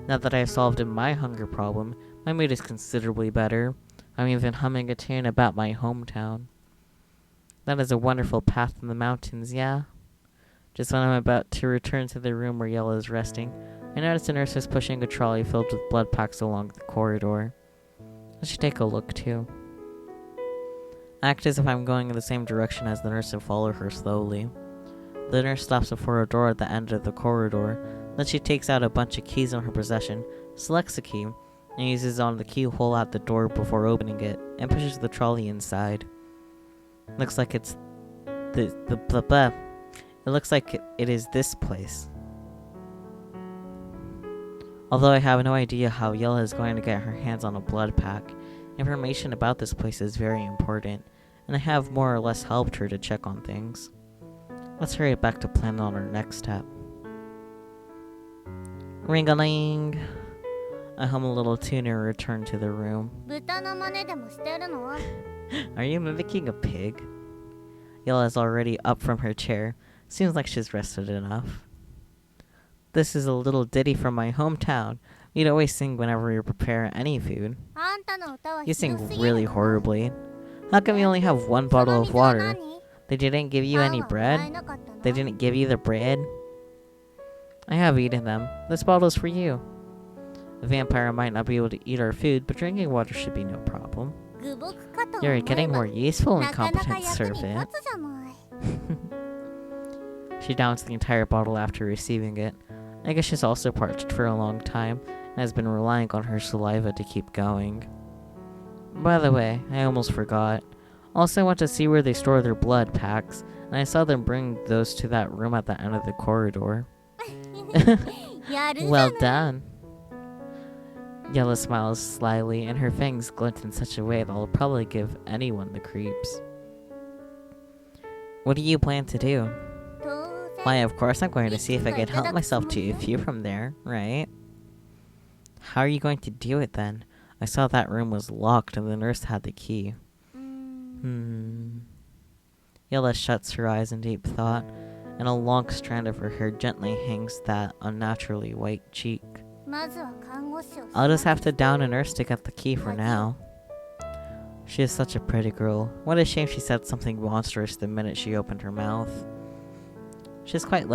Now that I have solved my hunger problem, my mood is considerably better. I'm even humming a tune about my hometown. That is a wonderful path in the mountains, yeah? Just when I'm about to return to the room where Yella is resting, I notice a nurse is pushing a trolley filled with blood packs along the corridor. I should take a look too. Act as if I'm going in the same direction as the nurse and follow her slowly. The nurse stops before a door at the end of the corridor. Then she takes out a bunch of keys in her possession, selects a key, and uses on the keyhole at the door before opening it, and pushes the trolley inside. Looks like it's it looks like it is this place. Although I have no idea how Yella is going to get her hands on a blood pack, information about this place is very important, and I have more or less helped her to check on things. Let's hurry back to plan on our next step. Ring-a-ling! I hum a little tune and return to the room. 豚の真似でもしてるの？ Are you mimicking a pig? Yella is already up from her chair. Seems like she's rested enough. This is a little ditty from my hometown. We'd always sing whenever we prepare any food. あんたの歌は You ひど sing すぎる really の？ horribly. How come you only have one そ bottle の of 水は water? 何？ They didn't give you パン any はもらえ bread? なかったの？ They didn't give you the bread? I have eaten them. This bottle is for you. A vampire might not be able to eat our food, but drinking water should be no problem. 愚朴かと思 You're え getting ば more useful and なかなか competent 役に servant. 立つじゃない。 She downs the entire bottle after receiving it. I guess she's also parched for a long time and has been relying on her saliva to keep going. By the way, I almost forgot. Also, I went to see where they store their blood packs, and I saw them bring those to that room at the end of the corridor. やるじゃ Well ない。 done. Yella smiles slyly, and her fangs glint in such a way that will probably give anyone the creeps. What do you plan to do? 当然 Why, of course I'm going to see if I can help myself to a few from there, right? How are you going to do it then? I saw that room was locked and the nurse had the key. うーん Yella shuts her eyes in deep thought, and a long strand of her hair gently hangs that unnaturally white cheek. まずは看護師を I'll just have to down a nurse to get the key for now. She is such a pretty girl. What a shame she said something monstrous the minute she opened her mouth. She's quite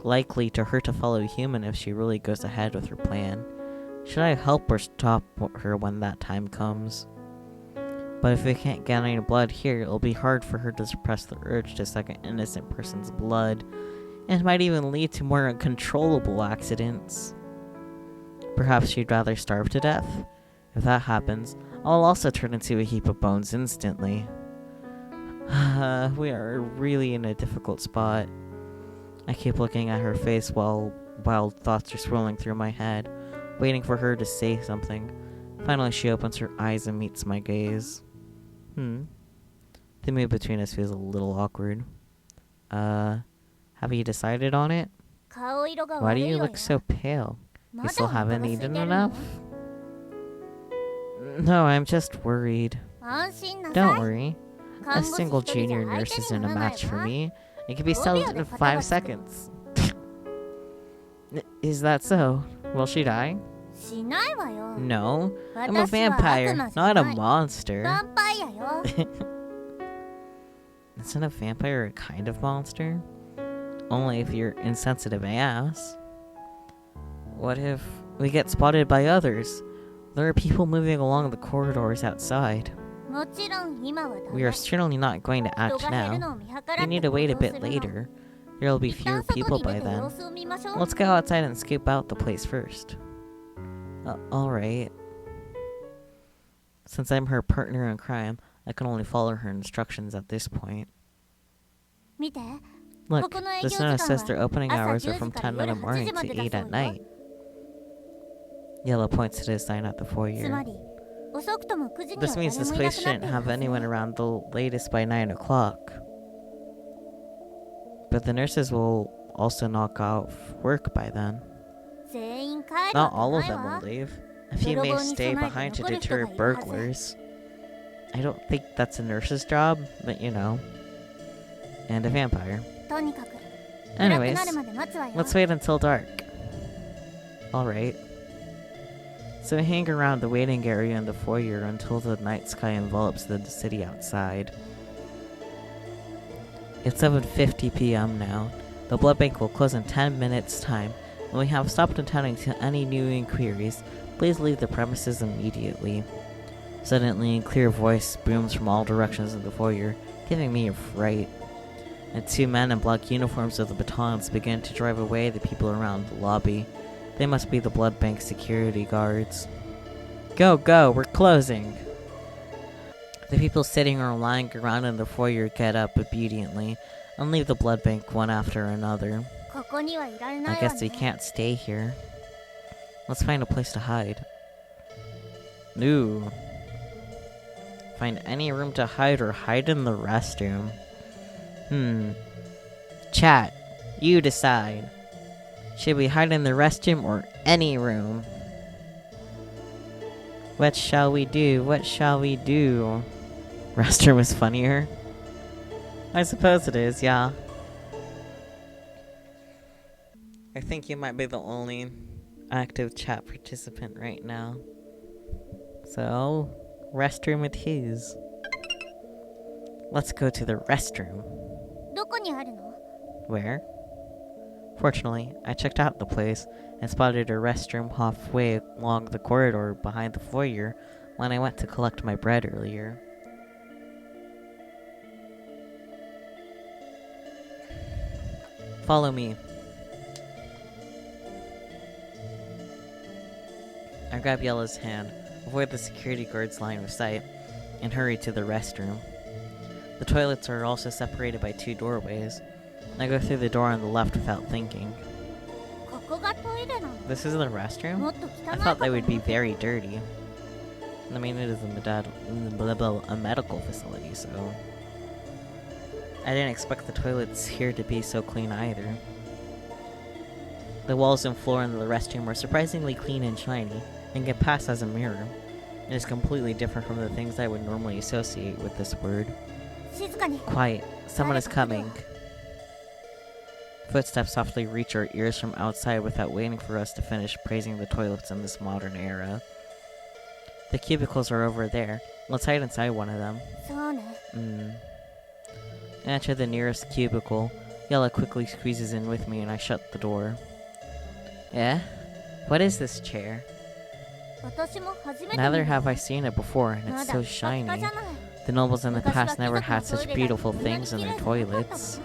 likely to hurt a fellow human if she really goes ahead with her plan. Should I help or stop her when that time comes? But if we can't get any blood here, it'll be hard for her to suppress the urge to suck an innocent person's blood, and it might even lead to more uncontrollable accidents. Perhaps she'd rather starve to death? If that happens, I'll also turn into a heap of bones instantly. We are really in a difficult spot. I keep looking at her face while wild thoughts are swirling through my head, waiting for her to say something. Finally, she opens her eyes and meets my gaze. The mood between us feels a little awkward. Have you decided on it? 顔色が Why 悪 do い you よ look so pale? ま You だ still お腹 haven't が空いて eaten るの enough? No, I'm just worried. 安心な Don't さい worry. 看 A 護師 single 一人じゃ junior 相 nurse 手 isn't に a ならない match for わ me. It can be 5 settled 秒で in 片 5 付く seconds. Is that so? Will she die? しないわよ No. I'm a 私は悪 vampire, 魔じゃ not a ない monster. ヴァンパイアよ Isn't a vampire a kind of monster? Only if you're insensitive ass. What if we get spotted by others? There are people moving along the corridors outside. もちろん今はダ We メ are certainly not going to 人 act が減る now. のを見計らっ We て need to wait a 行動 bit するの later. There will be 一 fewer 旦外 people に出 by て様 then. 子を見ましょう Let's go outside and scoop out the place first. Alright. Since I'm her partner in crime, I can only follow her instructions at this point. 見て Look, ここの営業 this 時間 notice は says their opening 朝 hours 10 are from 時から 10 in 夜 the 8 morning 時ま to でだ 8 そう at よ night. Yellow points to the sign at the つ foyer. まり遅くとも9時には This 誰 means this もいな place くなって shouldn't いるは have ず anyone around the latest by 9 o'clock. But the nurses will also knock off work by then. 全員帰るわ Not け all な of い them わ will leave. A few may stay behind to deter burglars. I don't think that's a nurse's job, but you know. And a vampire. とにかく Anyways, 暗くなるまで待つわよ let's wait until dark. Alright. So we hang around the waiting area in the foyer until the night sky envelops the city outside. It's 7:50 p.m. now. The blood bank will close in 10 minutes' time. When we have stopped attending to any new inquiries, please leave the premises immediately. Suddenly, a clear voice booms from all directions in the foyer, giving me a fright. And two men in black uniforms with batons begin to drive away the people around the lobby. They must be the blood bank security guards. Go, go, we're closing! The people sitting or lying around in the foyer get up obediently and leave the blood bank one after another. ここにはいられな I いわ guess we ね can't stay here. Let's find a place to hide. No. Find any room to hide or hide in the restroom. Chat, you decide. Should we hide in the restroom or any room? What shall we do? What shall we do? Restroom is funnier. I suppose it is, yeah. I think you might be the only active chat participant right now. So, restroom it is. Let's go to the restroom. どこにあるの Where? Fortunately, I checked out the place and spotted a restroom halfway along the corridor behind the foyer when I went to collect my bread earlier. Follow me. I grab Yella's hand, avoid the security guard's line of sight, and hurry to the restroom. The toilets are also separated by two doorways. I go through the door on the left without thinking. ここがトイレなの This is the restroom? もっと汚 I い thought か they と would be 思って very dirty. I mean, it is a medical facility, so... I didn't expect the toilets here to be so clean either. The walls and floor in the restroom are surprisingly clean and shiny, and can pass as a mirror. It is completely different from the things I would normally associate with this word. 静かに Quiet, someone is coming. Footsteps softly reach our ears from outside without waiting for us to finish praising the toilets in this modern era. The cubicles are over there. Let's hide inside one of them. そうね I enter the nearest cubicle. Yella quickly squeezes in with me and I shut the door. Eh? What is this chair? 私も初めて見 Neither る have I seen it before, and ま it's だ so ピカピカ shiny. じゃない The nobles in the 昔は past 貴 never 族の had トイ such レが beautiful こんなに things in 綺麗 their じゃなかったもん toilets.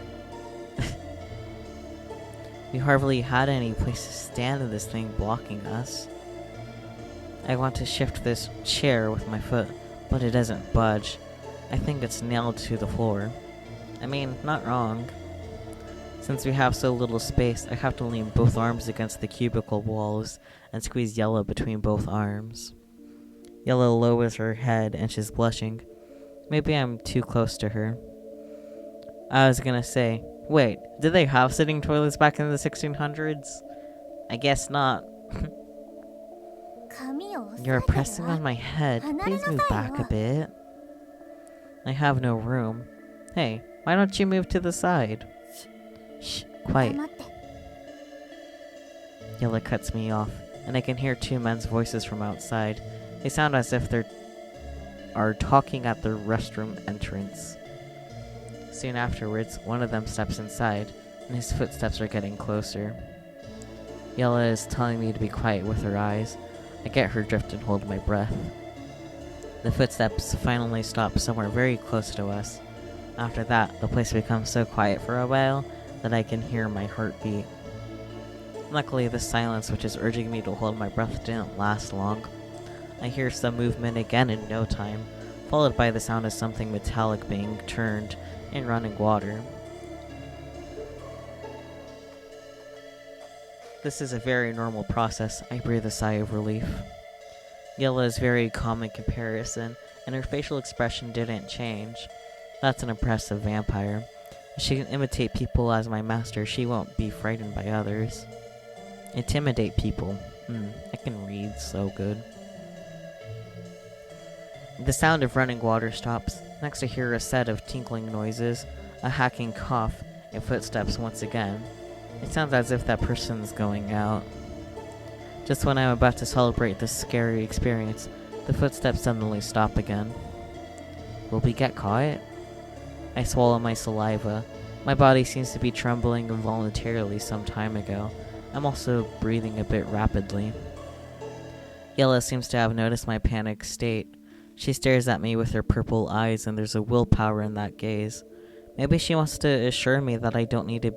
We hardly had any place to stand in this thing blocking us. I want to shift this chair with my foot, but it doesn't budge. I think it's nailed to the floor. I mean, not wrong. Since we have so little space, I have to lean both arms against the cubicle walls and squeeze Yella between both arms. Yella lowers her head and she's blushing. Maybe I'm too close to her. I was gonna say, wait, did they have sitting toilets back in the 1600s? I guess not. 髪を押さえて You're る pressing わ on my head. Please move 離れなさいよ。 back a bit. I have no room. Hey, why don't you move to the side? Shh, quiet. 黙って Yella cuts me off, and I can hear two men's voices from outside. They sound as if they are talking at the restroom entrance. Soon afterwards, one of them steps inside, and his footsteps are getting closer. Yella is telling me to be quiet with her eyes. I get her drift and hold my breath. The footsteps finally stop somewhere very close to us. After that, the place becomes so quiet for a while that I can hear my heartbeat. Luckily, the silence which is urging me to hold my breath didn't last long. I hear some movement again in no time, followed by the sound of something metallic being turned in running water. This is a very normal process. I breathe a sigh of relief. Yella is very calm in comparison, and her facial expression didn't change. That's an impressive vampire. If she can imitate people as my master, she won't be frightened by others. Intimidate people. I can read so good. The sound of running water stops. Next I hear a set of tinkling noises, a hacking cough, and footsteps once again. It sounds as if that person's going out. Just when I'm about to celebrate this scary experience, the footsteps suddenly stop again. Will we get caught? I swallow my saliva. My body seems to be trembling involuntarily some time ago. I'm also breathing a bit rapidly. Yella seems to have noticed my panicked state. She stares at me with her purple eyes, and there's a willpower in that gaze. Maybe she wants to assure me that I don't need to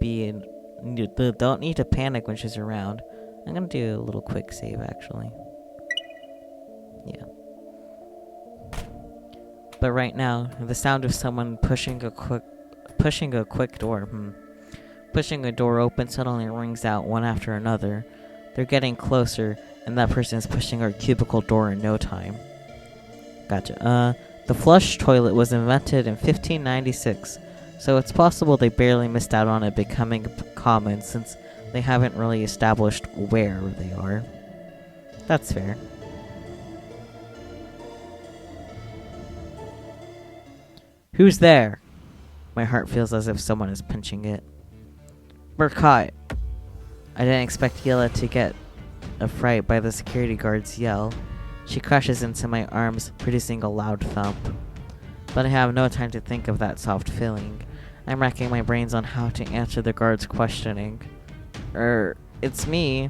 panic when she's around. I'm gonna do a little quick save, actually. Yeah. But right now, the sound of someone pushing a door open suddenly rings out one after another. They're getting closer, and that person is pushing our cubicle door in no time. Gotcha. The flush toilet was invented in 1596, so it's possible they barely missed out on it becoming common since they haven't really established where they are. That's fair. Who's there? My heart feels as if someone is pinching it. We're caught. I didn't expect Yella to get a fright by the security guard's yell. She crashes into my arms, producing a loud thump. But I have no time to think of that soft feeling. I'm racking my brains on how to answer the guard's questioning. It's me.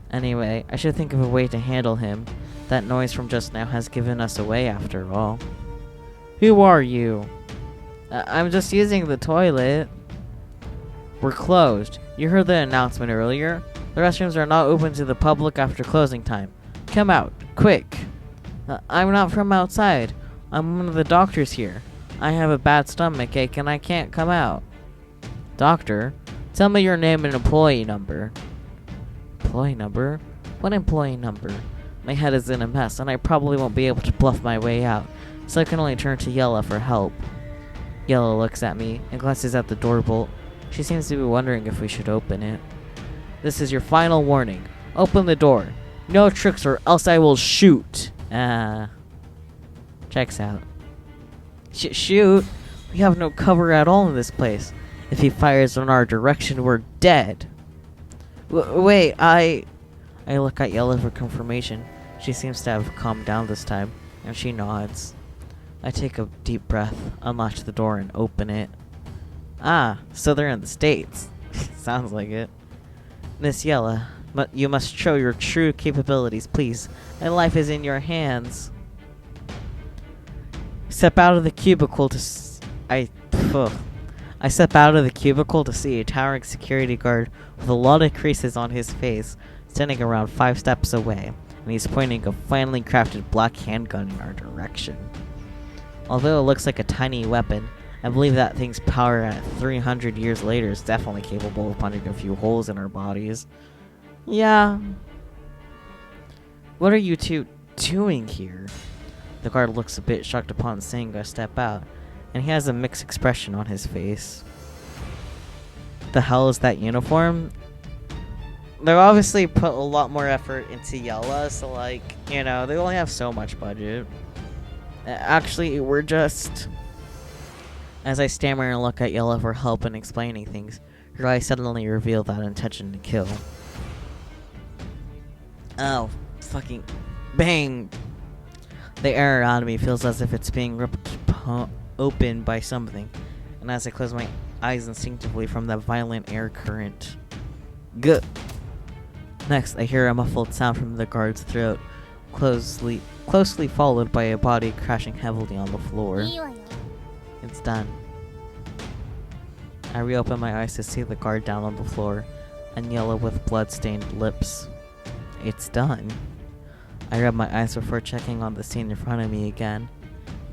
Anyway, I should think of a way to handle him. That noise from just now has given us away after all. Who are you? I'm just using the toilet. We're closed. You heard the announcement earlier? The restrooms are not open to the public after closing time. Come out, quick. I'm not from outside. I'm one of the doctors here. I have a bad stomach ache and I can't come out. Doctor, tell me your name and employee number. Employee number? What employee number? My head is in a mess and I probably won't be able to bluff my way out, so I can only turn to Yella for help. Yella looks at me and glances at the door bolt. She seems to be wondering if we should open it. This is your final warning. Open the door. No tricks or else I will shoot. Checks out. Shoot? We have no cover at all in this place. If he fires in our direction, we're dead. Wait, I look at Yella for confirmation. She seems to have calmed down this time, and she nods. I take a deep breath, unlatch the door, and open it. So they're in the States. Sounds like it. Miss Yella, you must show your true capabilities, please. My life is in your hands. Step out of the cubicle to I step out of the cubicle to see a towering security guard with a lot of creases on his face, standing around 5 steps away, and he's pointing a finely crafted black handgun in our direction. Although it looks like a tiny weapon, I believe that thing's power at 300 years later is definitely capable of punching a few holes in our bodies. Yeah. What are you two doing here? The guard looks a bit shocked upon seeing us step out, and he has a mixed expression on his face. The hell is that uniform? They've obviously put a lot more effort into Yella, so they only have so much budget. Actually, we're just... As I stammer and look at Yella for help in explaining things, her eyes suddenly reveal that intention to kill. Oh, fucking bang! The air around me feels as if it's being ripped open by something, and as I close my eyes instinctively from that violent air current. Good. Next, I hear a muffled sound from the guard's throat, closely followed by a body crashing heavily on the floor. It's done. I reopen my eyes to see the guard down on the floor, and Yella with blood-stained lips. It's done. I rub my eyes before checking on the scene in front of me again.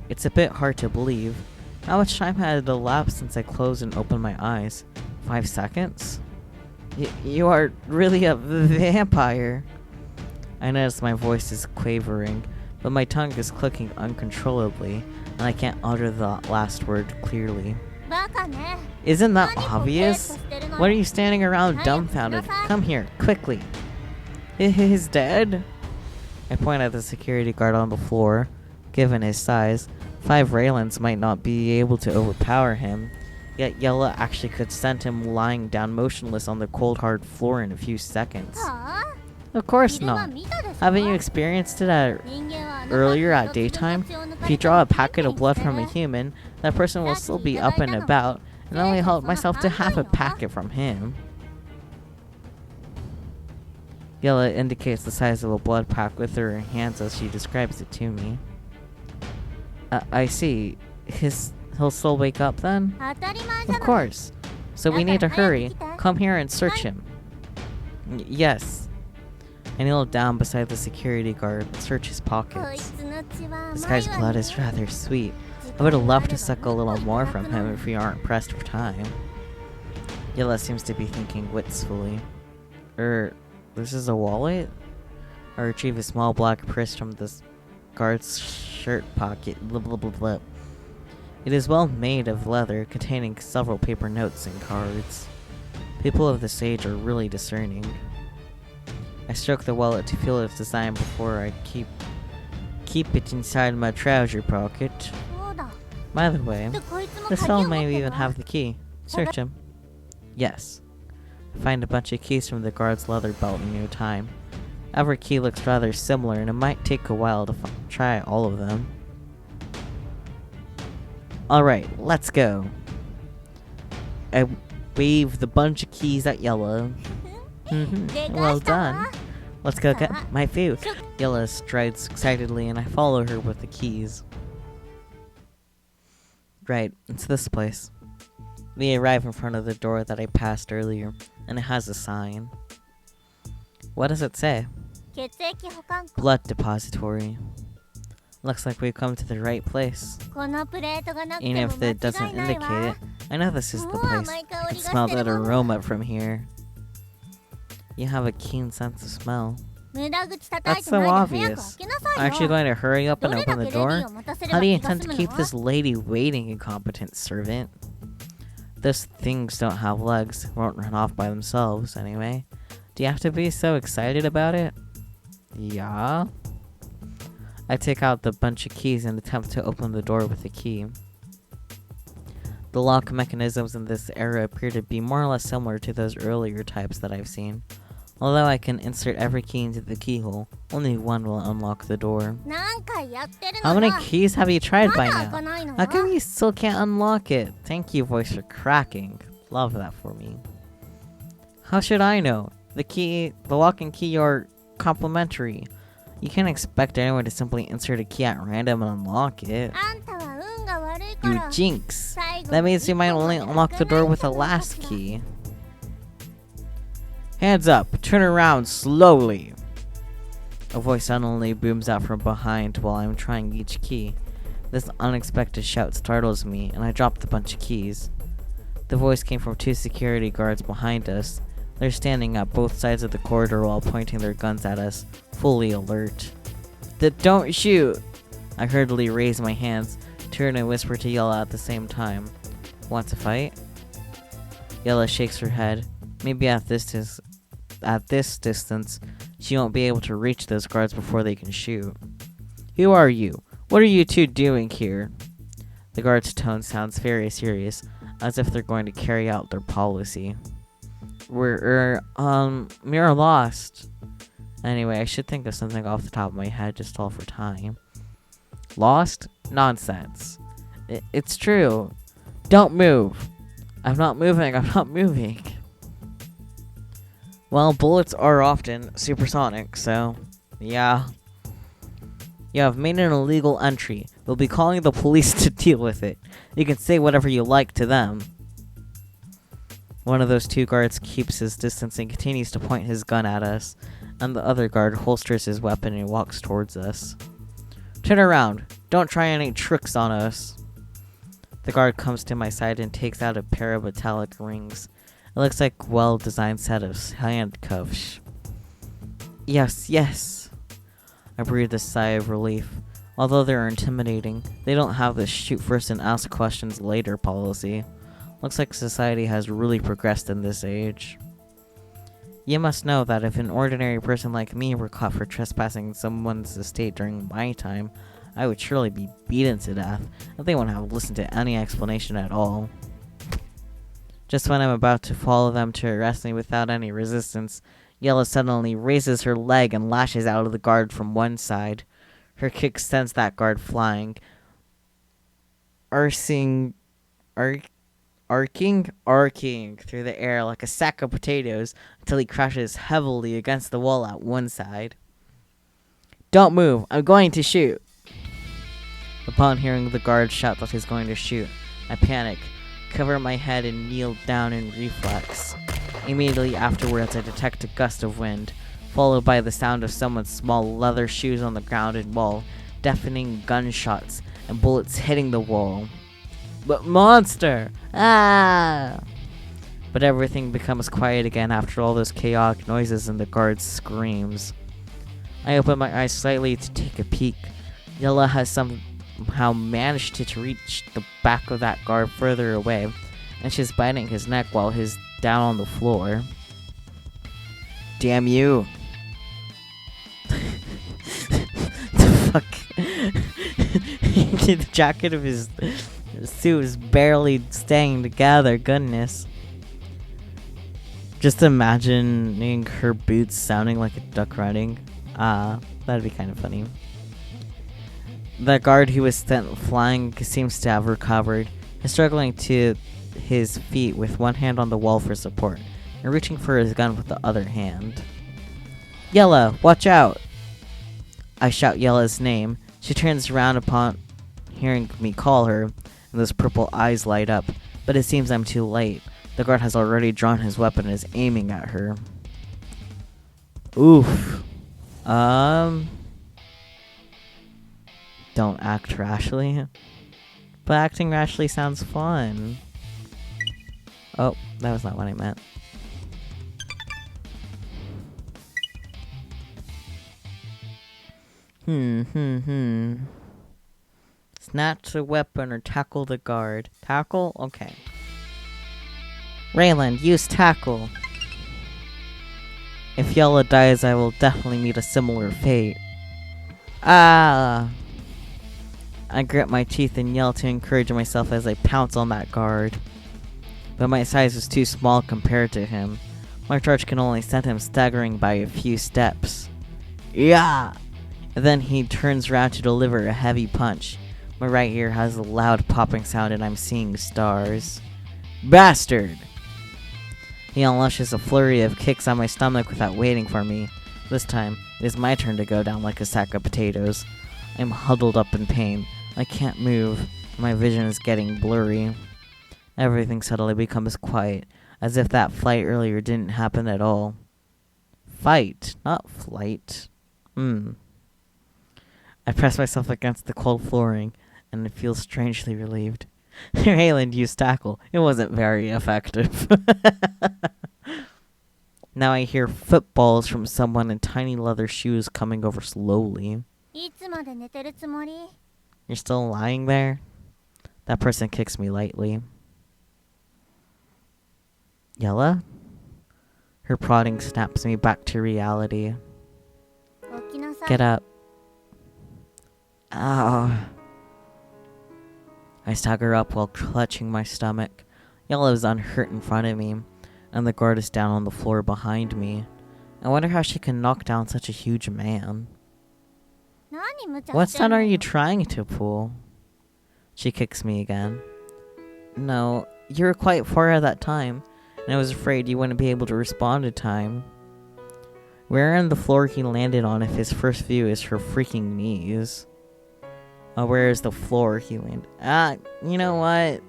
It's a bit hard to believe. How much time had elapsed since I closed and opened my eyes? 5 seconds? You are really a vampire. I notice my voice is quavering, but my tongue is clicking uncontrollably, and I can't utter the last word clearly. Isn't that obvious? What are you standing around dumbfounded? Come here, quickly. He's dead? I point at the security guard on the floor. Given his size, 5 Raylans might not be able to overpower him, yet Yella actually could send him lying down motionless on the cold hard floor in a few seconds. Of course not. Haven't you experienced it earlier at daytime? If you draw a packet of blood from a human, that person will still be up and about, and I only helped myself to half a packet from him. Yella indicates the size of a blood pack with her hands as she describes it to me. I see. He'll still wake up then? 当たり前じゃ Of ない。 course. So we need to hurry. Come here and search him. Yes. I kneel down beside the security guard and search his こい pockets. つの血は This 甘い guy's わ blood ね is rather sweet. I would have loved to suck a little more from him if we aren't pressed for time. Yella seems to be thinking wistfully. This is a wallet? I retrieve a small black purse from this guard's shirt pocket. Blah, blah, blah, blah. It is well made of leather, containing several paper notes and cards. People of this age are really discerning. I stroke the wallet to feel its design before I keep it inside my trouser pocket. そうだ。 By the way, でこいつも this 鍵を fellow 持っ may て even る have わ the key. Search him. Yes. I find a bunch of keys from the guard's leather belt in no time. Every key looks rather similar, and it might take a while to try all of them. Alright, let's go. I wave the bunch of keys at Yella. で Well かしたわ done. Let's go get my food. Yella strides excitedly, and I follow her with the keys. Right, it's this place. We arrive in front of the door that I passed earlier, and it has a sign. What does it say? 血液保管庫 Blood depository. Looks like we've come to the right place. このプレートがなくて Even も if 間 it doesn't 違いない indicate わ it, I know this is the もう place. 甘い香 I り can が smell して that るもん aroma from here. You have a keen sense of smell. 無駄口叩い That's て so ないで早く obvious. 開けなさい Aren't you よ going to hurry up ど and れだ open け the レディ door? ーを待たせれ How ば do you 気が intend 済 to む keep の this lady waiting, incompetent servant? Those things don't have legs, won't run off by themselves, anyway. Do you have to be so excited about it? Yeah. I take out the bunch of keys and attempt to open the door with the key. The lock mechanisms in this era appear to be more or less similar to those earlier types that I've seen. Although I can insert every key into the keyhole, only one will unlock the door. 何回やってる How の many よ keys have you tried ま by だ開 now? かないの How come you still can't unlock it? Thank you, voice, for cracking. Love that for me. How should I know? The lock and key are complementary. You can't expect anyone to simply insert a key at random and unlock it. あんたは運が悪いか You ら jinx. 最後 That に means you might 一個ま only で unlock the 開かない door with ん the じゃないか last しら key. Hands up. Turn around slowly. A voice suddenly booms out from behind while I'm trying each key. This unexpected shout startles me, and I drop the bunch of keys. The voice came from two security guards behind us. They're standing at both sides of the corridor while pointing their guns at us, fully alert. Don't shoot! I hurriedly raise my hands, turn and whisper to Yella at the same time. Want to fight? Yella shakes her head. Maybe at this distance, she won't be able to reach those guards before they can shoot. Who are you? What are you two doing here? The guard's tone sounds very serious, as if they're going to carry out their policy. We're lost. Anyway, I should think of something off the top of my head just all for time. Lost? Nonsense. It's true. Don't move. I'm not moving. Well, bullets are often supersonic, so yeah. You have made an illegal entry. We'll be calling the police to deal with it. You can say whatever you like to them. One of those two guards keeps his distance and continues to point his gun at us, and the other guard holsters his weapon and walks towards us. Turn around. Don't try any tricks on us. The guard comes to my side and takes out a pair of metallic rings. It looks like a well-designed set of handcuffs. Yes. I breathed a sigh of relief. Although they're intimidating, they don't have the shoot first and ask questions later policy. Looks like society has really progressed in this age. You must know that if an ordinary person like me were caught for trespassing someone's estate during my time, I would surely be beaten to death, and they wouldn't have listened to any explanation at all. Just when I'm about to follow them to arrest me without any resistance, Yella suddenly raises her leg and lashes out of the guard from one side. Her kick sends that guard flying, arcing through the air like a sack of potatoes until he crashes heavily against the wall at one side. Don't move, I'm going to shoot. Upon hearing the guard shout that he's going to shoot, I panic, cover my head, and kneel down in reflex. Immediately afterwards, I detect a gust of wind, followed by the sound of someone's small leather shoes on the grounded wall, deafening gunshots, and bullets hitting the wall. But monster! Ah! But everything becomes quiet again after all those chaotic noises and the guard's screams. I open my eyes slightly to take a peek. Yella has somehow managed to reach the back of that guard further away, and she's biting his neck while he's down on the floor. Damn you! The fuck? The jacket of his suit is barely staying together, goodness. Just imagining her boots sounding like a duck running. That'd be kind of funny. The guard who was sent flying seems to have recovered. He's struggling to his feet with one hand on the wall for support, and reaching for his gun with the other hand. Yella, watch out! I shout Yella's name. She turns around upon hearing me call her, and those purple eyes light up, but it seems I'm too late. The guard has already drawn his weapon and is aiming at her. Oof. Don't act rashly. But acting rashly sounds fun. Oh, that was not what I meant. Snatch the weapon or tackle the guard. Tackle? Okay. Raylan, use tackle. If Yella dies, I will definitely meet a similar fate. Ah! I grit my teeth and yell to encourage myself as I pounce on that guard. But my size is too small compared to him. My charge can only send him staggering by a few steps. Yeah! And then he turns around to deliver a heavy punch. My right ear has a loud popping sound and I'm seeing stars. Bastard! He unleashes a flurry of kicks on my stomach without waiting for me. This time, it is my turn to go down like a sack of potatoes. I'm huddled up in pain. I can't move. My vision is getting blurry. Everything suddenly becomes quiet, as if that flight earlier didn't happen at all. Fight, not flight. I press myself against the cold flooring, and I feel strangely relieved. Raylan used tackle. It wasn't very effective. Now I hear footballs from someone in tiny leather shoes coming over slowly. いつまで寝てるつもり? You're still lying there? That person kicks me lightly. Yella? Her prodding snaps me back to reality. 起きなさい. Get up. Ow. I stagger up while clutching my stomach. Yella is unhurt in front of me, and the guard is down on the floor behind me. I wonder how she can knock down such a huge man. 何無茶 What してん stunt の are よ? you trying to pull? She kicks me again. No, you were quite far at that time, and I was afraid you wouldn't be able to respond in time. Where on the floor he landed on if his first view is her freaking knees? Where is the floor he landed? You know what?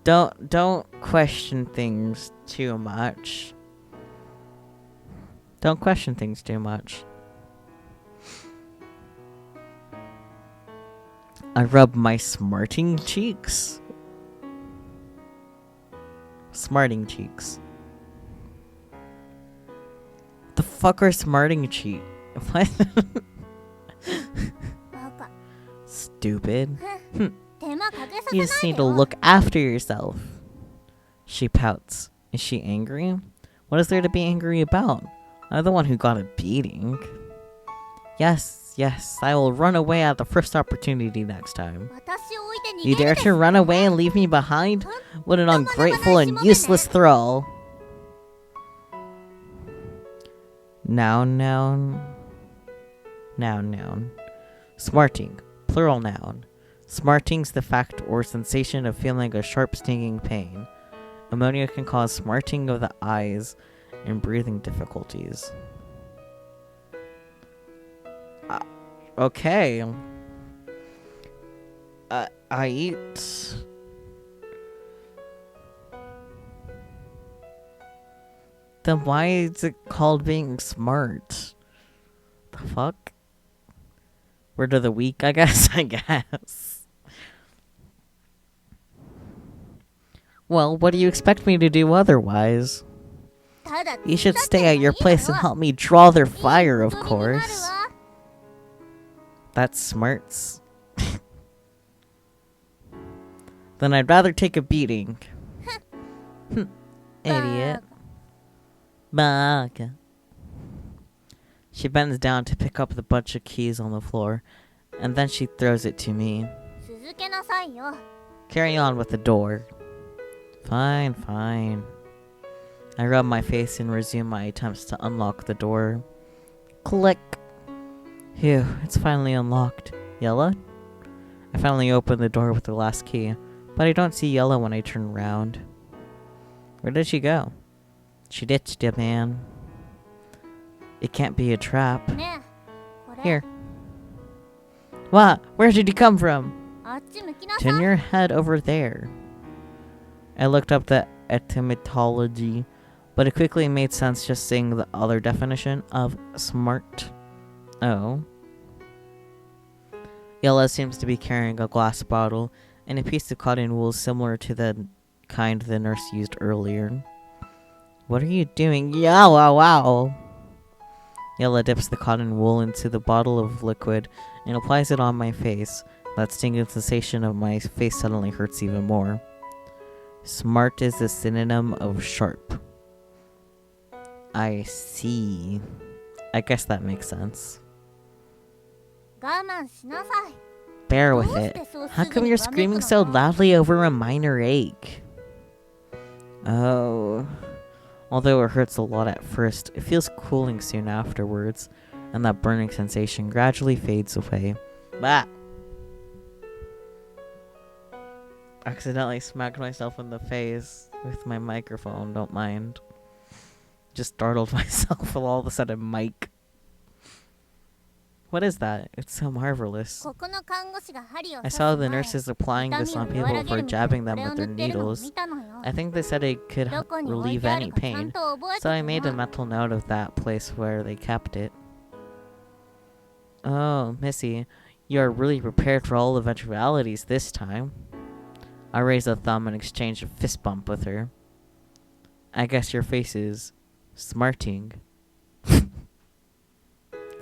Don't question things too much. Don't question things too much. I rub my smarting cheeks. Smarting cheeks. The fuck are smarting cheeks? What? バカ. Stupid. 手間かけさせ You ない just で need to よ. look after yourself. She pouts. Is she angry? What is there to be angry about? I'm the one who got a beating. Yes, I will run away at the first opportunity next time. 私を置いて逃 You げる dare です to run away and leave me behind? What an ungrateful and useless thrall. Noun. Smarting. Plural noun. Smarting's the fact or sensation of feeling a sharp stinging pain. Ammonia can cause smarting of the eyes and breathing difficulties. Okay. I eat. Then why is it called being smart? The fuck? Word of the week, I guess. I guess. Well, what do you expect me to do otherwise? ただ You should だって stay at your いいだろ place and help me draw their いい fire, of 風になる course. わ That's smarts. Then I'd rather take a beating. Idiot. Baka. She bends down to pick up the bunch of keys on the floor, and then she throws it to me. 続けなさいよ Carry on with the door. Fine, fine. I rub my face and resume my attempts to unlock the door. Click. Phew, it's finally unlocked. Yella? I finally open the door with the last key, but I don't see Yella when I turn around. Where did she go? She ditched it, man. It can't be a trap. ねえこれ Here. What? Where did you come from? あっち向きなさ Turn い your head over there. I looked up the etymology, but it quickly made sense just seeing the other definition of smart. Oh. Yella seems to be carrying a glass bottle and a piece of cotton wool similar to the kind the nurse used earlier. What are you doing? Yeah, wow, wow. Yella dips the cotton wool into the bottle of liquid and applies it on my face. That stinging sensation of my face suddenly hurts even more. Smart is a synonym of sharp. I see. I guess that makes sense. 我慢しなさい Bear どう with し it. てそうす How ぐ come に you're わめく screaming の so か loudly over a minor ache? Oh. Although it hurts a lot at first, it feels cooling soon afterwards, and that burning sensation gradually fades away. Bah! Accidentally smacked myself in the face with my microphone, don't mind. Just startled myself with all of a sudden mic. What is that? It's so marvelous. ここの看護師が針を I 刺す saw the 前 nurses applying 痛 this みを on 和 people らげ for るみたい jabbing にこ them れ with を their 塗ってるのを needles. 見たのよ I think they said it could どこに置い relieve てあ any るかちゃん pain. と覚えて So I て made a な mental note of that place where they kept it. Oh, Missy, you are really prepared for all eventualities this time. I raised a thumb and exchanged a fist bump with her. I guess your face is smarting.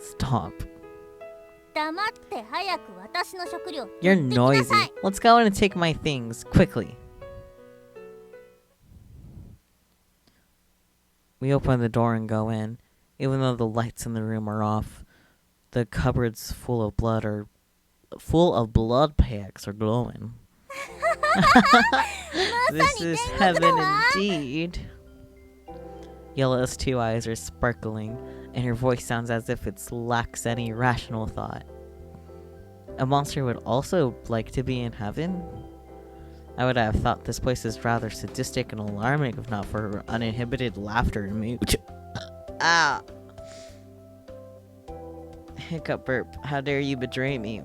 Stop. 黙って早く私の食料 You're 持ってきな noisy. さい Let's go in and take my things, quickly. We open the door and go in. Even though the lights in the room are off, the cupboards full of blood packs are glowing. This is heaven indeed. Yella's two eyes are sparkling, and her voice sounds as if it lacks any rational thought. A monster would also like to be in heaven? I would have thought this place is rather sadistic and alarming if not for her uninhibited laughter and mood. Ah! Hiccup burp. How dare you betray me?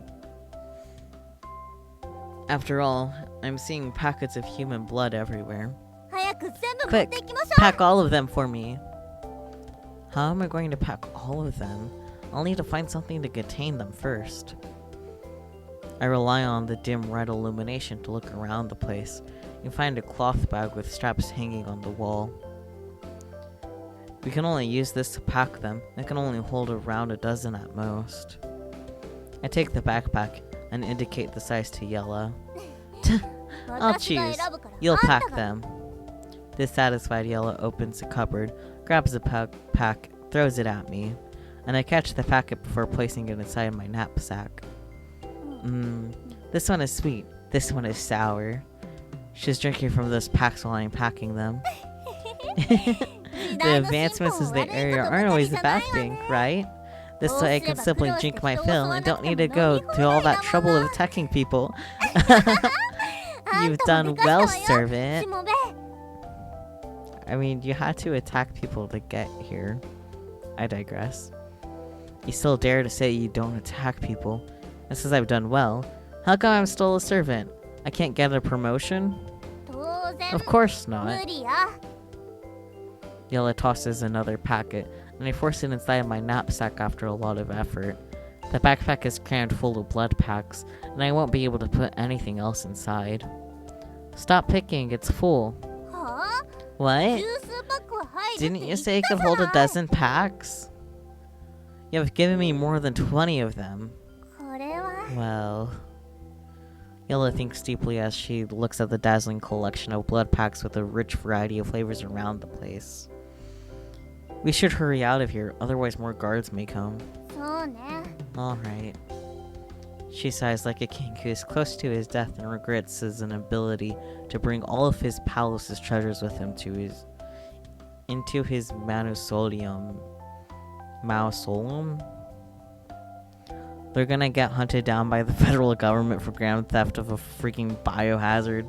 After all, I'm seeing packets of human blood everywhere. 早く全部持っ Quick, ていきましょう pack all of them for me. How am I going to pack all of them? I'll need to find something to contain them first. I rely on the dim red illumination to look around the place and find a cloth bag with straps hanging on the wall. We can only use this to pack them. It can only hold around a dozen at most. I take the backpack and indicate the size to Yella. I'll 私が choose. 選ぶから You'll あんた pack が them. Dissatisfied, Yella opens the cupboard, grabs the pack, throws it at me, and I catch the packet before placing it inside my knapsack. This one is sweet. This one is sour. She's drinking from those packs while I'm packing them. The advancements in the area aren't always a bad thing, right? This way I can simply drink my fill and don't need to go to all that trouble of attacking people. You've done well, servant. しもべ I mean, you had to attack people to get here. I digress. You still dare to say you don't attack people. That says I've done well. How come I'm still a servant? I can't get a promotion? 当然 Of course not. 無理や。 Yella tosses another packet, and I force it inside my knapsack after a lot of effort. The backpack is crammed full of blood packs, and I won't be able to put anything else inside. Stop picking, it's full. はあ What? ジュースバッグは入るって Didn't 言 you っ say it た could じゃ hold な a い dozen packs? You have given me more than 20 of them. これは Well... Yella thinks deeply as she looks at the dazzling collection of blood packs with a rich variety of flavors around the place. We should hurry out of here, otherwise more guards may come. そうね。 Alright. She sighs like a king who is close to his death and regrets his inability to bring all of his palace's treasures with him into his mausoleum. Mausoleum? They're gonna get hunted down by the federal government for grand theft of a freaking biohazard.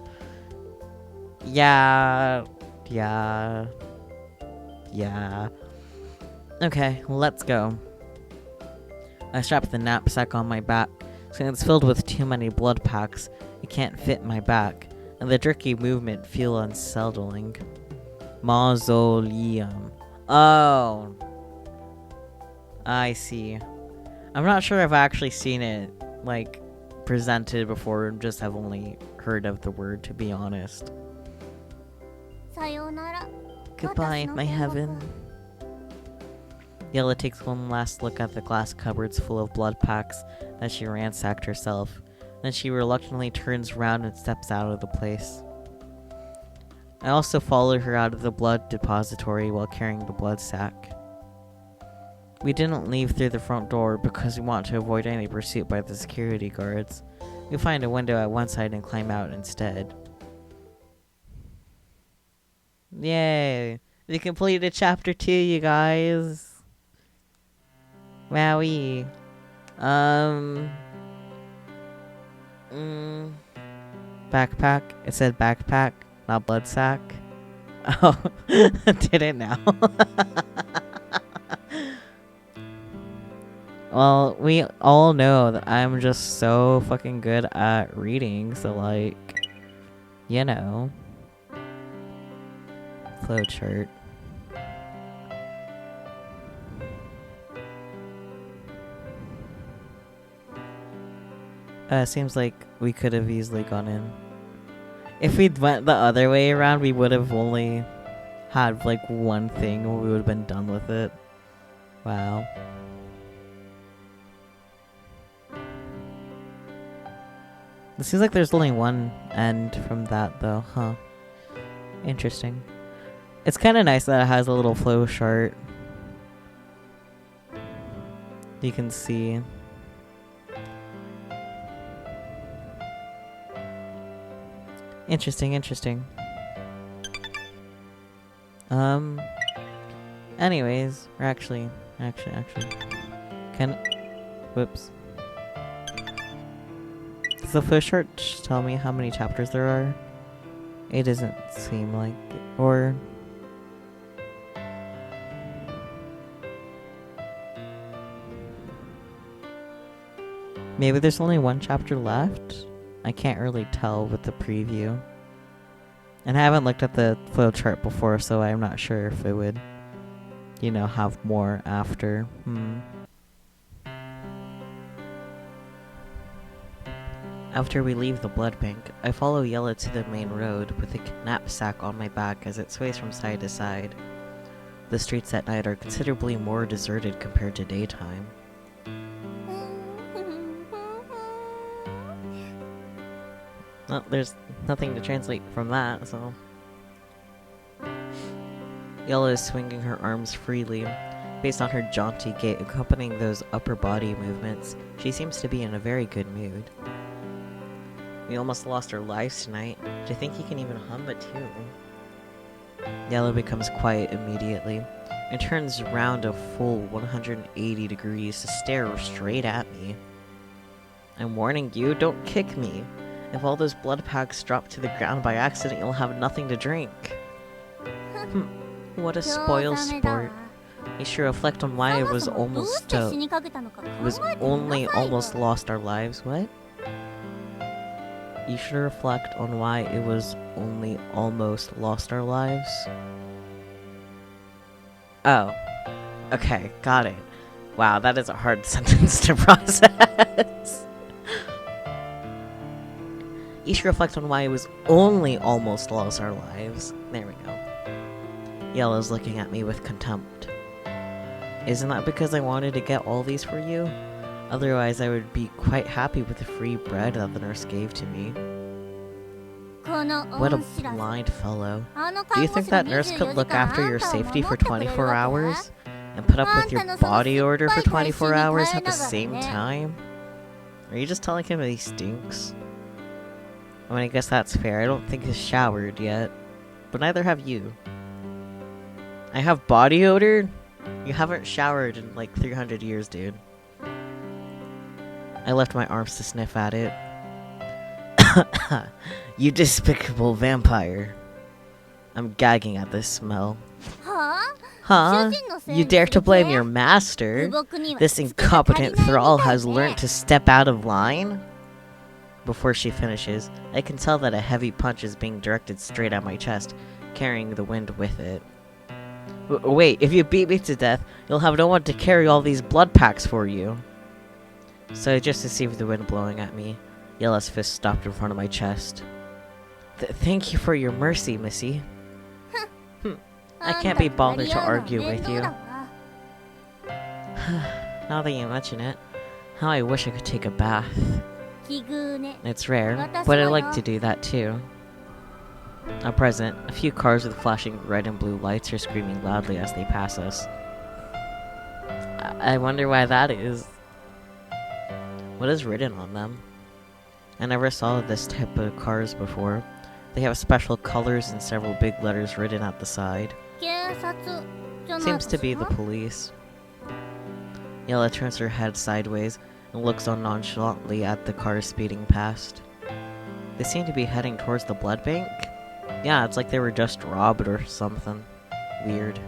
Yeah. Okay, let's go. I strap the knapsack on my back. Since it's filled with too many blood packs, it can't fit my back, and the jerky movement feel unsettling. Mausoleum. Oh. I see. I'm not sure if I've actually seen it, like, presented before, and just have only heard of the word, to be honest. さようなら。 Goodbye, my heaven. Yella takes one last look at the glass cupboards full of blood packs that she ransacked herself. Then she reluctantly turns around and steps out of the place. I also followed her out of the blood depository while carrying the blood sack. We didn't leave through the front door because we want to avoid any pursuit by the security guards. We find a window at one side and climb out instead. Yay! We completed chapter 2, you guys! Wowie. Backpack. It said backpack, not blood sack. Oh, did it now? Well, we all know that I'm just so fucking good at reading, so like, you know. Flowchart. Seems like we could have easily gone in. If we'd went the other way around, we would have only had like one thing, or we would have been done with it. Wow. It seems like there's only one end from that though, huh? Interesting. It's kind of nice that it has a little flow chart. You can see. Interesting. Anyways, or actually. Whoops. Does the flow chart tell me how many chapters there are? It doesn't seem like it. Or... maybe there's only one chapter left? I can't really tell with the preview. And I haven't looked at the flow chart before, so I'm not sure if it would, you know, have more after. After we leave the blood bank, I follow Yella to the main road with a knapsack on my back as it sways from side to side. The streets at night are considerably more deserted compared to daytime. Well, there's nothing to translate from that, so... Yella is swinging her arms freely. Based on her jaunty gait accompanying those upper body movements, she seems to be in a very good mood. We almost lost our lives tonight. Do you think he can even hum a tune? Yella becomes quiet immediately and turns around a full 180 degrees to stare straight at me. I'm warning you, don't kick me. If all those blood packs drop to the ground by accident, you'll have nothing to drink. What a spoiled sport. You should reflect on why it was almost almost lost our lives. What? You should reflect on why it was only almost lost our lives. Oh. Okay, got it. Wow, that is a hard sentence to process. You should reflect on why it was only almost lost our lives. There we go. Yellow's looking at me with contempt. Isn't that because I wanted to get all these for you? Otherwise, I would be quite happy with the free bread that the nurse gave to me. この What a 恩知らず blind fellow. あの Do you 看護 think 師 that が nurse 24 could 時 look 間 after あ your んたを safety 守 for ってくれるわけ 24 hours? And put up with your body odor for 24 hours at the same time? Are you just telling him that he stinks? I mean, I guess that's fair. I don't think he's showered yet. But neither have you. I have body odor? You haven't showered in like 300 years, dude. I left my arms to sniff at it. You despicable vampire. I'm gagging at this smell. は Huh? 主人のせい You に dare す to る blame 気 your master? 僕には This しつけが足り incompetent ないみたい thrall has ね learned to step out of line? Before she finishes, I can tell that a heavy punch is being directed straight at my chest, carrying the wind with it. Wait, if you beat me to death, you'll have no one to carry all these blood packs for you. So just to see the wind blowing at me, Yella's fist stopped in front of my chest. Thank you for your mercy, Missy. I can't be bothered to argue with you. Now that you mention it, how I wish I could take a bath. 奇遇ね It's rare, but I like to do that too. At present, a few cars with flashing red and blue lights are screaming loudly as they pass us. I wonder why that is. What is written on them? I never saw this type of cars before. They have special colors and several big letters written at the side. 警察じゃない Seems to be か the police. Yella turns her head sideways and looks on nonchalantly at the cars speeding past. They seem to be heading towards the blood bank. Yeah, it's like they were just robbed or something. Weird.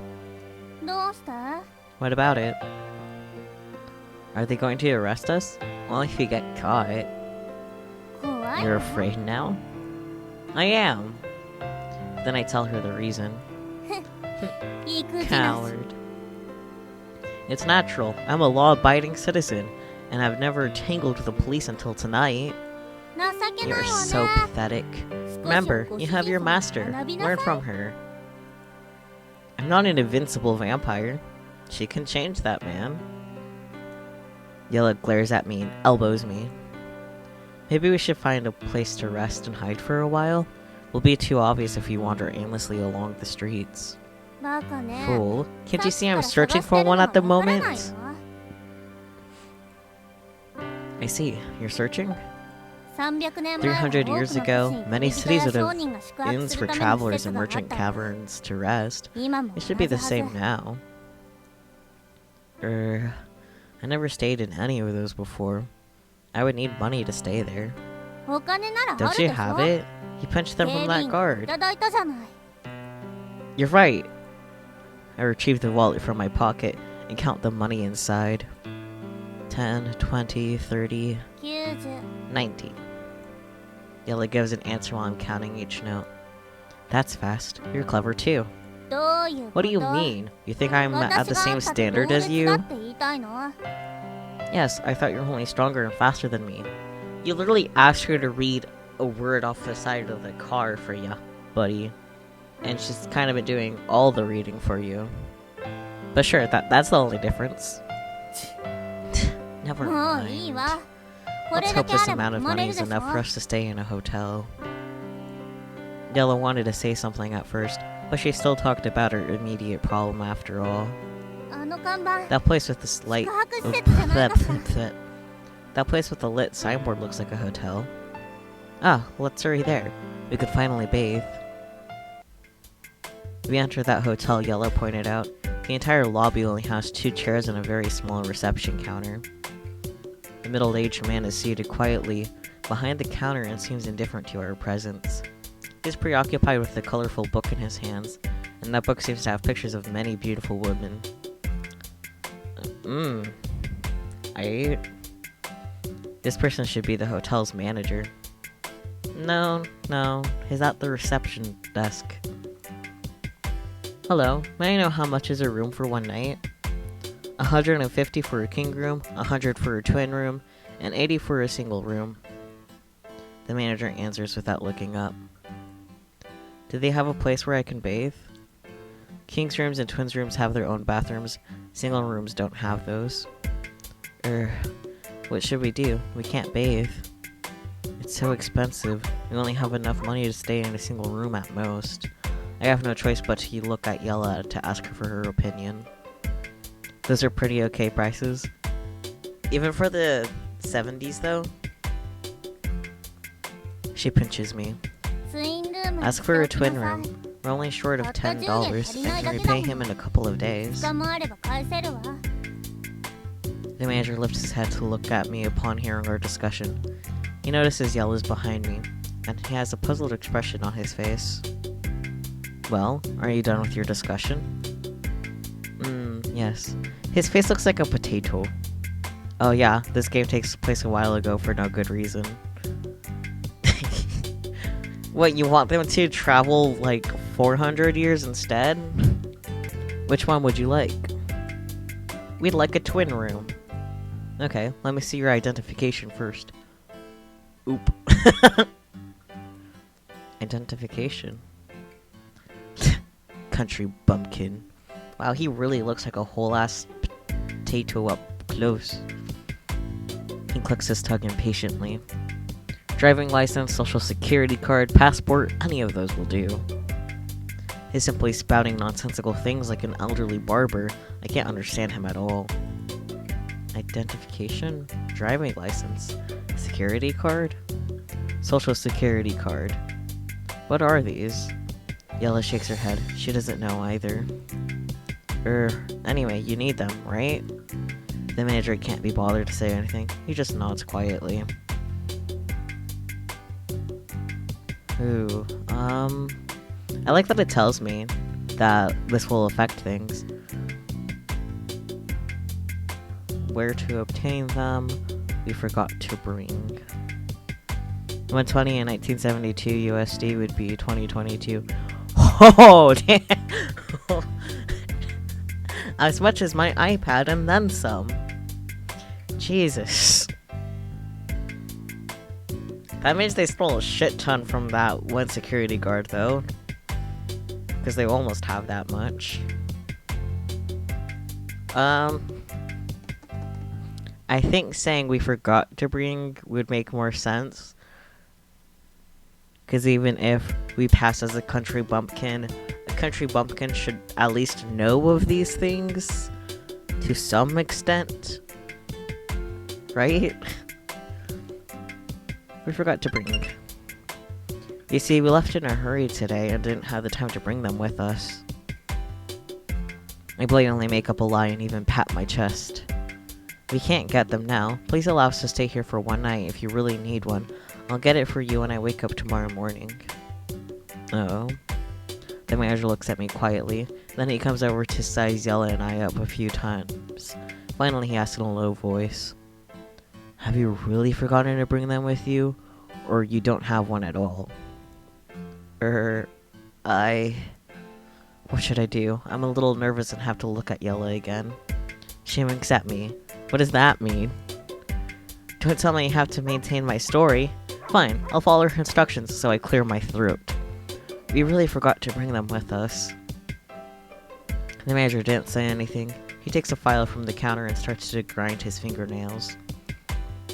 どうした What about it? Are they going to arrest us? Well, if we get caught. 怖い You're afraid now? I am. Then I tell her the reason. 意気地なし Coward. It's natural. I'm a law-abiding citizen, and I've never tangled with the police until tonight. 情けな You're いわ so ね pathetic. 少し Remember, ご you 主 have 人 your 様 master. 学びな Learn さい from her. I'm not an invincible vampire. She can change that, man. Yella glares at me and elbows me. Maybe we should find a place to rest and hide for a while. Will be too obvious if we wander aimlessly along the streets. バカね Fool. Can't you さ see っ I'm きから searching 探して for るの one が at the わからない moment? わ I see. You're searching? 300年前 300 の多 years くの ago, 都市に many 人 cities や would 商 have 人が宿泊 inns す for るための施 travelers 設 and があっ merchant た caverns to rest. 今も It should be 同 the じは same ず now. I never stayed in any of those before. I would need money to stay there. お金ならあ Don't るで you しょ have it? You punched them 警 from 備 that 員い guard. ただいたじゃない You're right. I retrieve the wallet from my pocket and count the money inside. 10, 20, 30, 90 90. Yella gives an answer while I'm counting each note. That's fast. You're clever too. どういうこと What do you mean? You think I'm at 私 the があ same んたと standard 同 as 列だ you? って言いたいの Yes, I thought you were only stronger and faster than me. You literally asked her to read a word off the side of the car for ya, buddy. And she's kind of been doing all the reading for you. But sure, that's the only difference. Never もういい mind. わこ Let's れだ hope けあ this れば amount 泊 of まれ money る is でしょ enough for us to stay in a hotel. Yella wanted to say something at first, but she still talked about her immediate problem after all. あの看板 That place with this light. 宿泊施設じゃないかしら That place with the lit signboard looks like a hotel. Ah, let's hurry there. We could finally bathe. We entered that hotel, Yellow pointed out. The entire lobby only has 2 chairs and a very small reception counter. The middle-aged man is seated quietly behind the counter and seems indifferent to our presence. He's preoccupied with the colorful book in his hands, and that book seems to have pictures of many beautiful women. This person should be the hotel's manager. No, he's at the reception desk. Hello, may I know how much is a room for one night? 150 for a king room, 100 for a twin room, and 80 for a single room. The manager answers without looking up. Do they have a place where I can bathe? King's rooms and twins rooms have their own bathrooms. Single rooms don't have those. What should we do? We can't bathe. It's so expensive. We only have enough money to stay in a single room at most. I have no choice but to look at Yella to ask her for her opinion. Those are pretty okay prices. Even for the 70s though? She pinches me. ツインルームに Ask for a しておき twin なさい room. We're only short of $10. I can repay him in a couple of days. 時間もあれば返せるわ The manager lifts his head to look at me upon hearing our discussion. He notices Yella's behind me, and he has a puzzled expression on his face. Well, are you done with your discussion? Yes. His face looks like a potato. Oh yeah, this game takes place a while ago for no good reason. What, you want them to travel like 400 years instead? Which one would you like? We'd like a twin room. Okay, let me see your identification first. Oop. Identification. Country bumpkin. Wow, he really looks like a whole ass potato up close. He clicks his tongue impatiently. Driving license, social security card, passport, any of those will do. He's simply spouting nonsensical things like an elderly barber. I can't understand him at all. Identification? Driving license? Security card? Social security card. What are these? Yella shakes her head. She doesn't know either. Anyway, you need them, right? The manager can't be bothered to say anything. He just nods quietly. Ooh, I like that it tells me that this will affect things. Where to obtain them, we forgot to bring. 120 in 1972 USD would be 2022. Oh, damn! As much as my iPad and then some. Jesus. That means they stole a shit ton from that one security guard, though. Because they almost have that much. I think saying we forgot to bring would make more sense. Because even if we pass as a country bumpkin should at least know of these things. To some extent. Right? We forgot to bring. You see, we left in a hurry today and didn't have the time to bring them with us. I blatantly make up a lie and even pat my chest. We can't get them now. Please allow us to stay here for one night if you really need one. I'll get it for you when I wake up tomorrow morning. Oh. The manager looks at me quietly. Then he comes over to size Yella and I up a few times. Finally, he asks in a low voice, "Have you really forgotten to bring them with you? Or you don't have one at all?" What should I do? I'm a little nervous and have to look at Yella again. She winks at me. What does that mean? Don't tell me I have to maintain my story. Fine, I'll follow her instructions so I clear my throat. We really forgot to bring them with us. The manager didn't say anything. He takes a file from the counter and starts to grind his fingernails.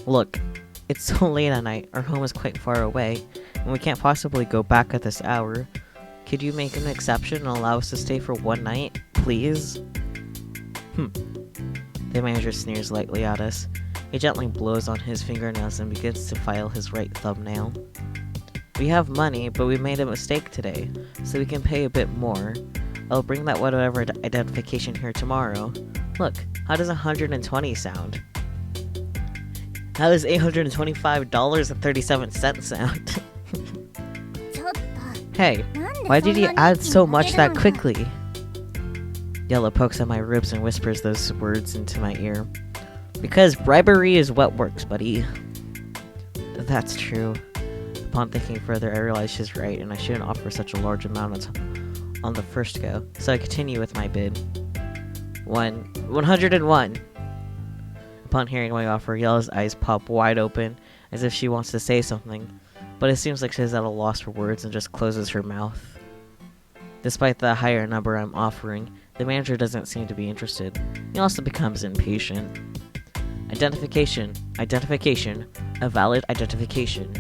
Look, it's so late at night, our home is quite far away, and we can't possibly go back at this hour. Could you make an exception and allow us to stay for one night, please? The manager sneers lightly at us. He gently blows on his fingernails and begins to file his right thumbnail. We have money, but we made a mistake today, so we can pay a bit more. I'll bring that whatever identification here tomorrow. Look, how does 120 sound? How does $825.37 sound? ちょっと Hey, なんで why did you そんなに add so much 一気に食べ that るの quickly? Yella pokes at my ribs and whispers those words into my ear. Because bribery is what works, buddy. That's true. Upon thinking further, I realized she's right, and I shouldn't offer such a large amount on the first go. So I continue with my bid. 101. Upon hearing my offer, Yella's eyes pop wide open, as if she wants to say something, but it seems like she's at a loss for words and just closes her mouth. Despite the higher number I'm offering, the manager doesn't seem to be interested. He also becomes impatient. Identification, a valid identification.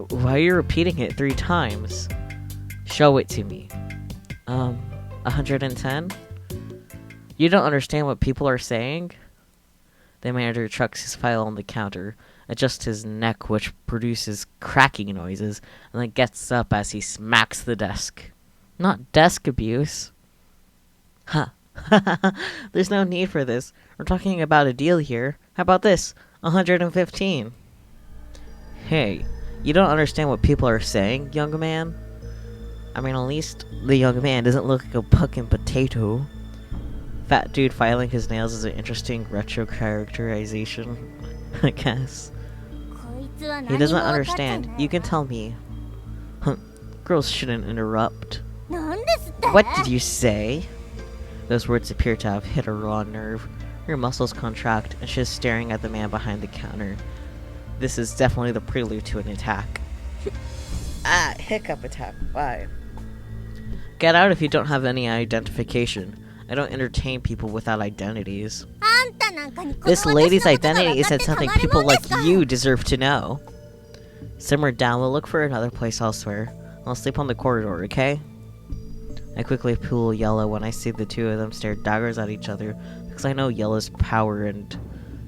Why are you repeating it 3 times? Show it to me. 110? You don't understand what people are saying? The manager chucks his file on the counter, adjusts his neck, which produces cracking noises, and then gets up as he smacks the desk. Not desk abuse. Huh. There's no need for this. We're talking about a deal here. How about this? 115. Hey, you don't understand what people are saying, young man? I mean, at least the young man doesn't look like a fucking potato. Fat dude filing his nails is an interesting retro characterization, I guess. こいつは He 何も doesn't 分かって understand. ない You can tell me. Girls shouldn't interrupt. なんですって What did you say? Those words appear to have hit a raw nerve. Her muscles contract, and she's staring at the man behind the counter. This is definitely the prelude to an attack. Hiccup attack. Bye. Get out if you don't have any identification. I don't entertain people without identities. あんたなんかにこの This 私の lady's ことが identity 分 is かって something たまる people もんで like すか you deserve to know. Simmer down. We'll look for another place elsewhere. I'll sleep on the corridor, okay? I quickly pull Yella when I see the two of them stare daggers at each other, because I know Yella's power and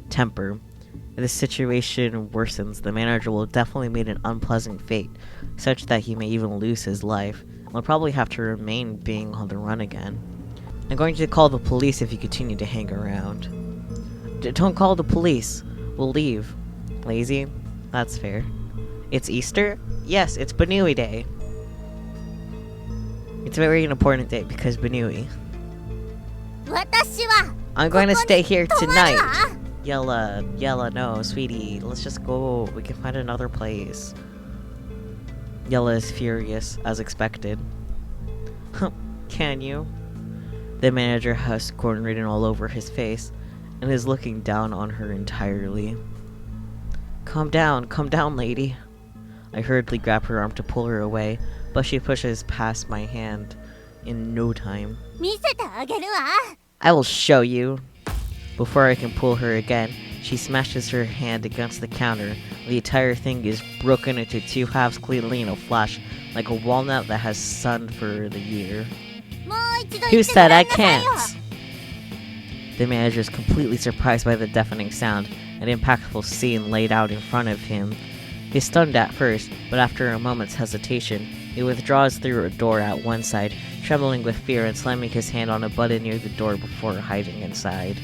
temper. If this situation worsens, the manager will definitely meet an unpleasant fate, such that he may even lose his life, and will probably have to remain being on the run again. I'm going to call the police if you continue to hang around. Don't call the police. We'll leave. Lazy? That's fair. It's Easter? Yes, it's Banui Day. It's a very important day because Banui. 私は I'm going to stay here 泊まる tonight. わ Yella, no, sweetie. Let's just go. We can find another place. Yella is furious, as expected. Can you? The manager has corn written all over his face, and is looking down on her entirely. Calm down, lady. I hurriedly grab her arm to pull her away, but she pushes past my hand in no time. 見せてあげるわ I will show you. Before I can pull her again, she smashes her hand against the counter. The entire thing is broken into 2 halves cleanly in a flash, like a walnut that has sunned for the year. もう一度 Who 言ってご said ら I んなさいよ can't? The manager is completely surprised by the deafening sound and impactful scene laid out in front of him. He's stunned at first, but after a moment's hesitation, he withdraws through a door at one side, trembling with fear and slamming his hand on a button near the door before hiding inside.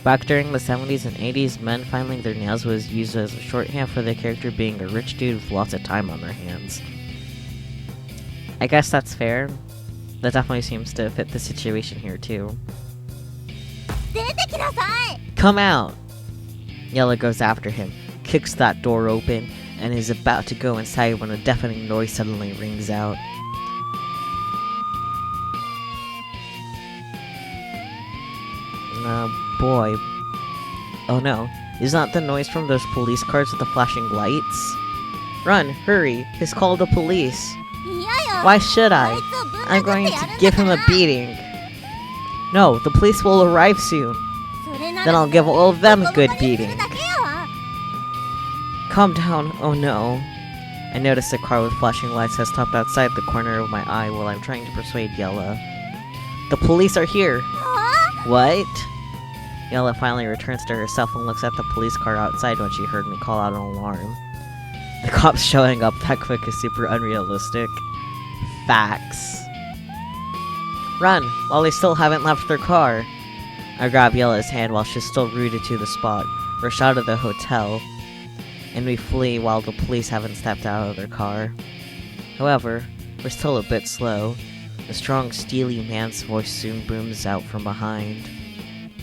Back during the 70s and 80s, men filing their nails was used as a shorthand for the character being a rich dude with lots of time on their hands. I guess that's fair. That definitely seems to fit the situation here too. 出てきなさい Come out! Yella goes after him, kicks that door open, and is about to go inside when a deafening noise suddenly rings out. Boy. Oh no, is that the noise from those police cars with the flashing lights? Run, hurry, he's called the police. 嫌よ Why should あ I? いつをぶん I'm 殴 going ってや to るんだ give him か a ら beating. No, the police will arrive soon. それな Then ら I'll give all of them a ボコボ good コにす beating. るだけよ Calm down, oh no. I notice a car with flashing lights has stopped outside the corner of my eye while I'm trying to persuade Yella. The police are here! はあ What? Yella finally returns to herself and looks at the police car outside when she heard me call out an alarm. The cops showing up that quick is super unrealistic. Facts. Run, while they still haven't left their car. I grab Yella's hand while she's still rooted to the spot, rush out of the hotel, and we flee while the police haven't stepped out of their car. However, we're still a bit slow. A strong, steely man's voice soon booms out from behind.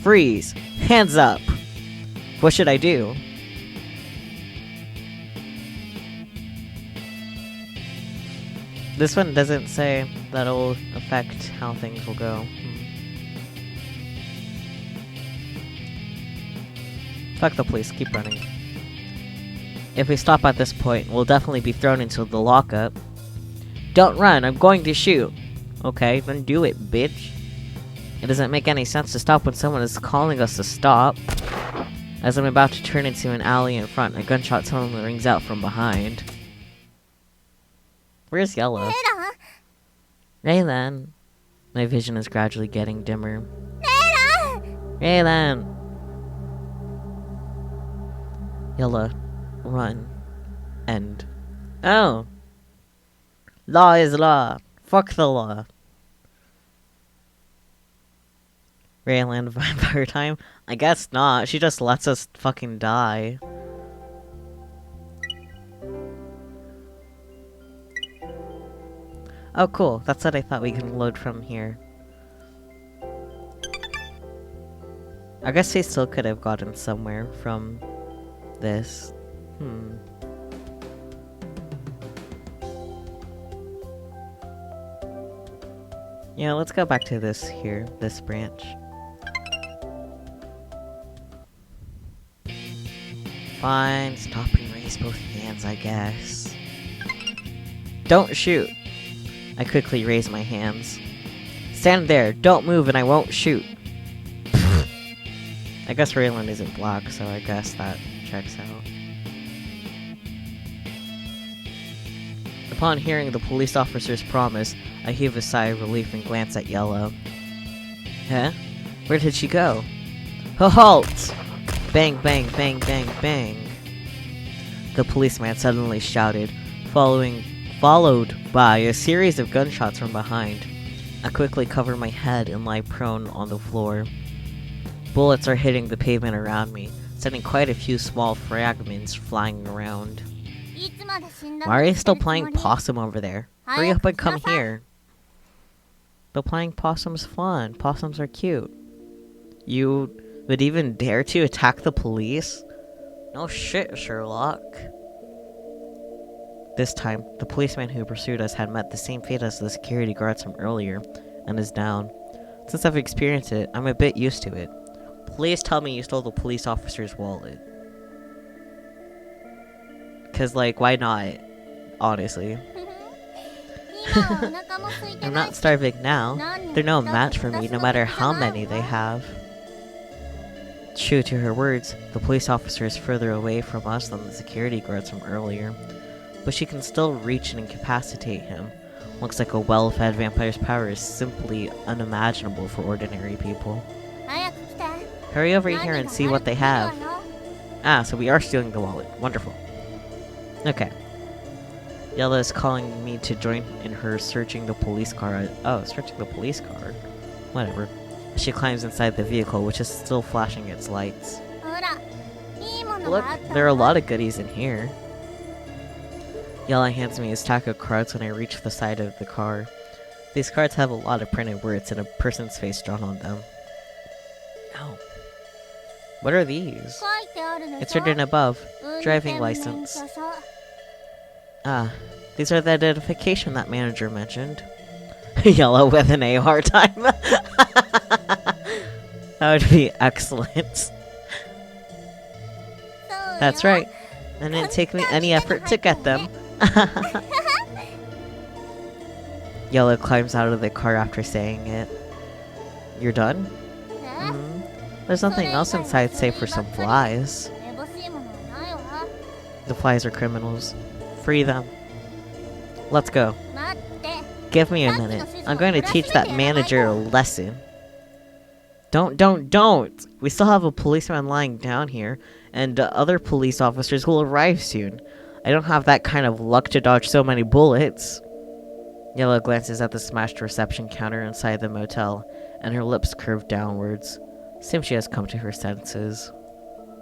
Freeze! Hands up! What should I do? This one doesn't say that it'll affect how things will go. Fuck the police, keep running. If we stop at this point, we'll definitely be thrown into the lockup. Don't run, I'm going to shoot. Okay, then do it, bitch. It doesn't make any sense to stop when someone is calling us to stop. As I'm about to turn into an alley in front, a gunshot suddenly rings out from behind. Where's Yellow? レ Raylan. My vision is gradually getting dimmer. イラ Raylan! Yellow, run. End. Oh! Law is law. Fuck the law. Raylan vampire time? I guess not. She just lets us fucking die. Oh, cool. That's what I thought we can load from here. I guess we still could have gotten somewhere from this. Yeah, let's go back to this here, this branch. Fine, stop and raise both hands, I guess. Don't shoot! I quickly raise my hands. Stand there, don't move and I won't shoot. I guess Raylan isn't black, so I guess that checks out. Upon hearing the police officer's promise, I heave a sigh of relief and glance at Yellow. Huh? Where did she go? Halt! Bang, bang, bang, bang, bang. The policeman suddenly shouted, followed by a series of gunshots from behind. I quickly cover my head and lie prone on the floor. Bullets are hitting the pavement around me, sending quite a few small fragments flying around. いつまで死んだ Why are の you に still してるつもり playing possum over there? Hurry up and come here. But playing possum's fun. Possums are cute. You would even dare to attack the police? No shit, Sherlock. This time, the policeman who pursued us had met the same fate as the security guards from earlier, and is down. Since I've experienced it, I'm a bit used to it. Please tell me you stole the police officer's wallet. Cause, like, why not? Honestly. 今はお腹も空いて I'm ない not し starving now. 何年 They're no 経ったって match for me, 私 no の matter 敵じ how ゃない many わ they have. True to her words, the police officer is further away from us than the security guards from earlier, but she can still reach and incapacitate him. Looks like a well-fed vampire's power is simply unimaginable for ordinary people. 早く来て Hurry over 何 here が and see 悪 what く they 言うわ have. よ Ah, so we are stealing the wallet. Wonderful. Okay. Yella is calling me to join in her searching the police car. Oh, searching the police car? Whatever. She climbs inside the vehicle, which is still flashing its lights. ほらいいもの Look, があった there are a わ lot of goodies in here. Yella hands me a stack of cards when I reach the side of the car. These cards have a lot of printed words and a person's face drawn on them. Ow. What are these? 書いてあるで It's しょ written above. 運転 driving 免 license. 許証 Ah, these are the identification that manager mentioned. Yellow with an AR time. That would be excellent. そうよ That's right. And it didn't take me any effort to get them. Yellow climbs out of the car after saying it. You're done? え There's nothing else inside save for some flies. めぼしいものはないわ The flies are criminals. Free them. Let's go. 待って Give me a minute. I'm going to teach that manager a lesson. Don't! We still have a policeman lying down here, and other police officers will arrive soon. I don't have that kind of luck to dodge so many bullets. Yellow glances at the smashed reception counter inside the motel, and her lips curve downwards. Seems she has come to her senses.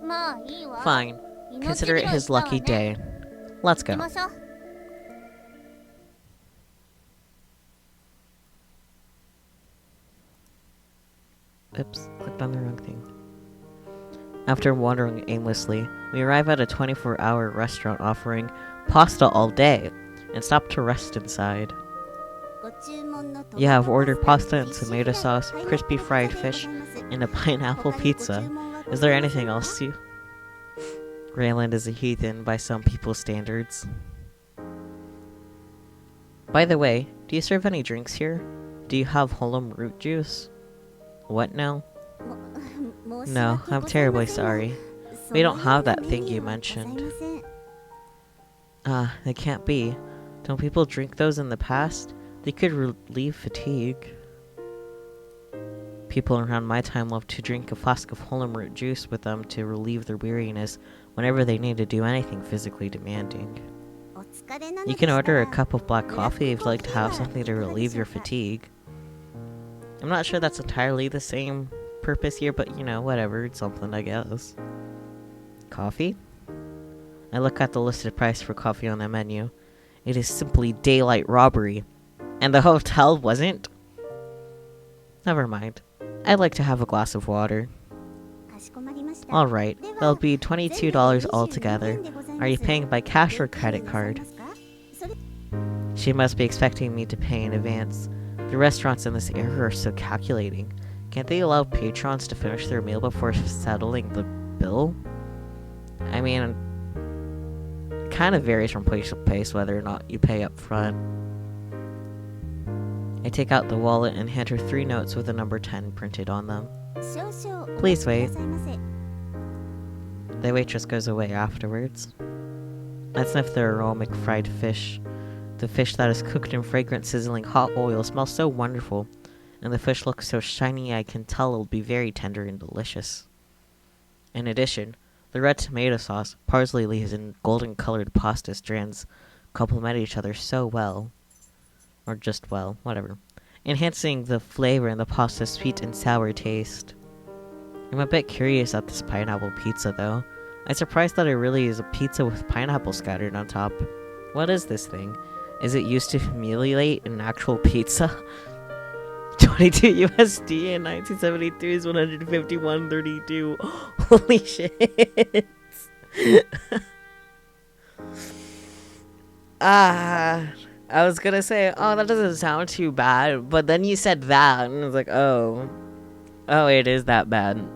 まあいいわ Fine. 命 Consider it 拾い his したわ lucky ね day. Let's 行き go. ましょう Oops, clicked on the wrong thing. After wandering aimlessly, we arrive at a 24-hour restaurant offering pasta all day, and stop to rest inside. Yeah, I've ordered pasta and tomato sauce, crispy fried fish, and a pineapple pizza. Is there anything else you... Rayland is a heathen by some people's standards. By the way, do you serve any drinks here? Do you have Holum root juice? What now? No, I'm terribly sorry. We don't have that thing you mentioned. It can't be. Don't people drink those in the past? They could relieve fatigue. People around my time love to drink a flask of Holum root juice with them to relieve their weariness whenever they need to do anything physically demanding. You can order a cup of black coffee if you'd like to have something to relieve your fatigue. I'm not sure that's entirely the same purpose here, but you know, whatever, it's something, I guess. Coffee? I look at the listed price for coffee on the menu. It is simply daylight robbery. And the hotel wasn't? Never mind. I'd like to have a glass of water. Alright, that'll be $22 altogether. Are you paying by cash or credit card? She must be expecting me to pay in advance. The restaurants in this area are so calculating. Can't they allow patrons to finish their meal before settling the bill? I mean, it kind of varies from place to place whether or not you pay up front. I take out the wallet and hand her 3 notes with the number 10 printed on them. Please wait. The waitress goes away afterwards. I sniff the aromatic fried fish. The fish that is cooked in fragrant, sizzling hot oil smells so wonderful, and the fish looks so shiny I can tell it'll be very tender and delicious. In addition, the red tomato sauce, parsley leaves, and golden-colored pasta strands complement each other so well. Or just well, whatever. Enhancing the flavor and the pasta's sweet and sour taste. I'm a bit curious at this pineapple pizza, though. I'm surprised that it really is a pizza with pineapple scattered on top. What is this thing? Is it used to emulate an actual pizza? 22 USD in 1973 is 151.32. Holy shit. I was gonna say, oh, that doesn't sound too bad, but then you said that, and I was like, oh, it is that bad.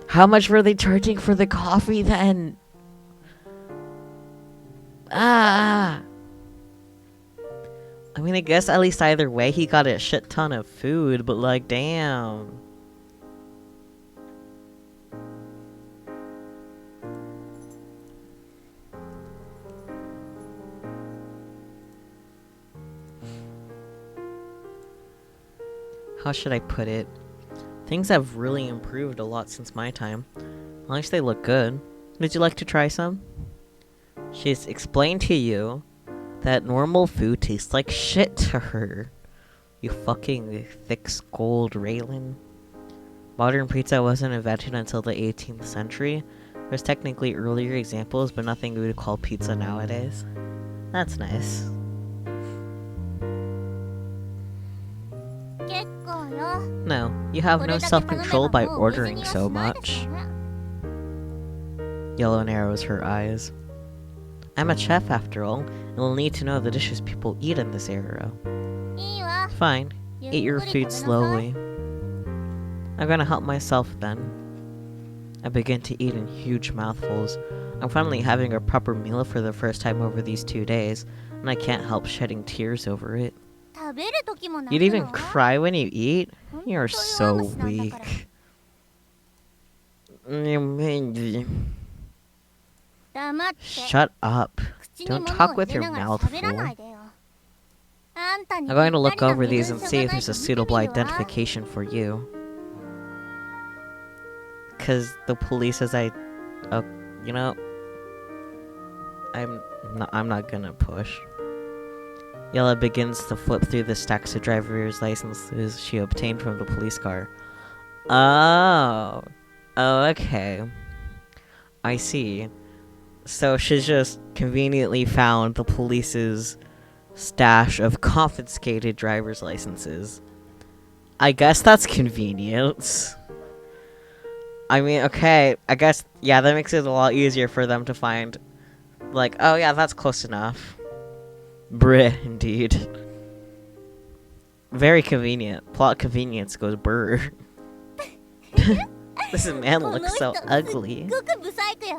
How much were they charging for the coffee then? I mean, I guess at least either way, he got a shit ton of food, but like, damn. How should I put it? Things have really improved a lot since my time. At least they look good. Would you like to try some? She's explained to you that normal food tastes like shit to her. You fucking thick-skulled Raylan. Modern pizza wasn't invented until the 18th century. There's technically earlier examples, but nothing we would call pizza nowadays. That's nice. No, you have no self-control by ordering so much. Yellow narrows her eyes. I'm a chef after all, and will need to know the dishes people eat in this era. Fine, eat your food slowly. I'm gonna help myself then. I begin to eat in huge mouthfuls. I'm finally having a proper meal for the first time over these 2 days, and I can't help shedding tears over it. You'd even cry when you eat? You're so weak. Shut up. Don't talk with your mouth full. I'm going to look over these and see if there's a suitable identification for you. Cause the police says you know, I'm not gonna push. Yella begins to flip through the stacks of driver's licenses she obtained from the police car. Oh, okay. I see. So she's just conveniently found the police's stash of confiscated driver's licenses. I guess that's convenient. I mean, okay, I guess, yeah, that makes it a lot easier for them to find. Like, oh yeah, that's close enough. Bruh, indeed. Very convenient. Plot convenience goes brr. This man looks so この人 ugly. すっごくブサイクよ。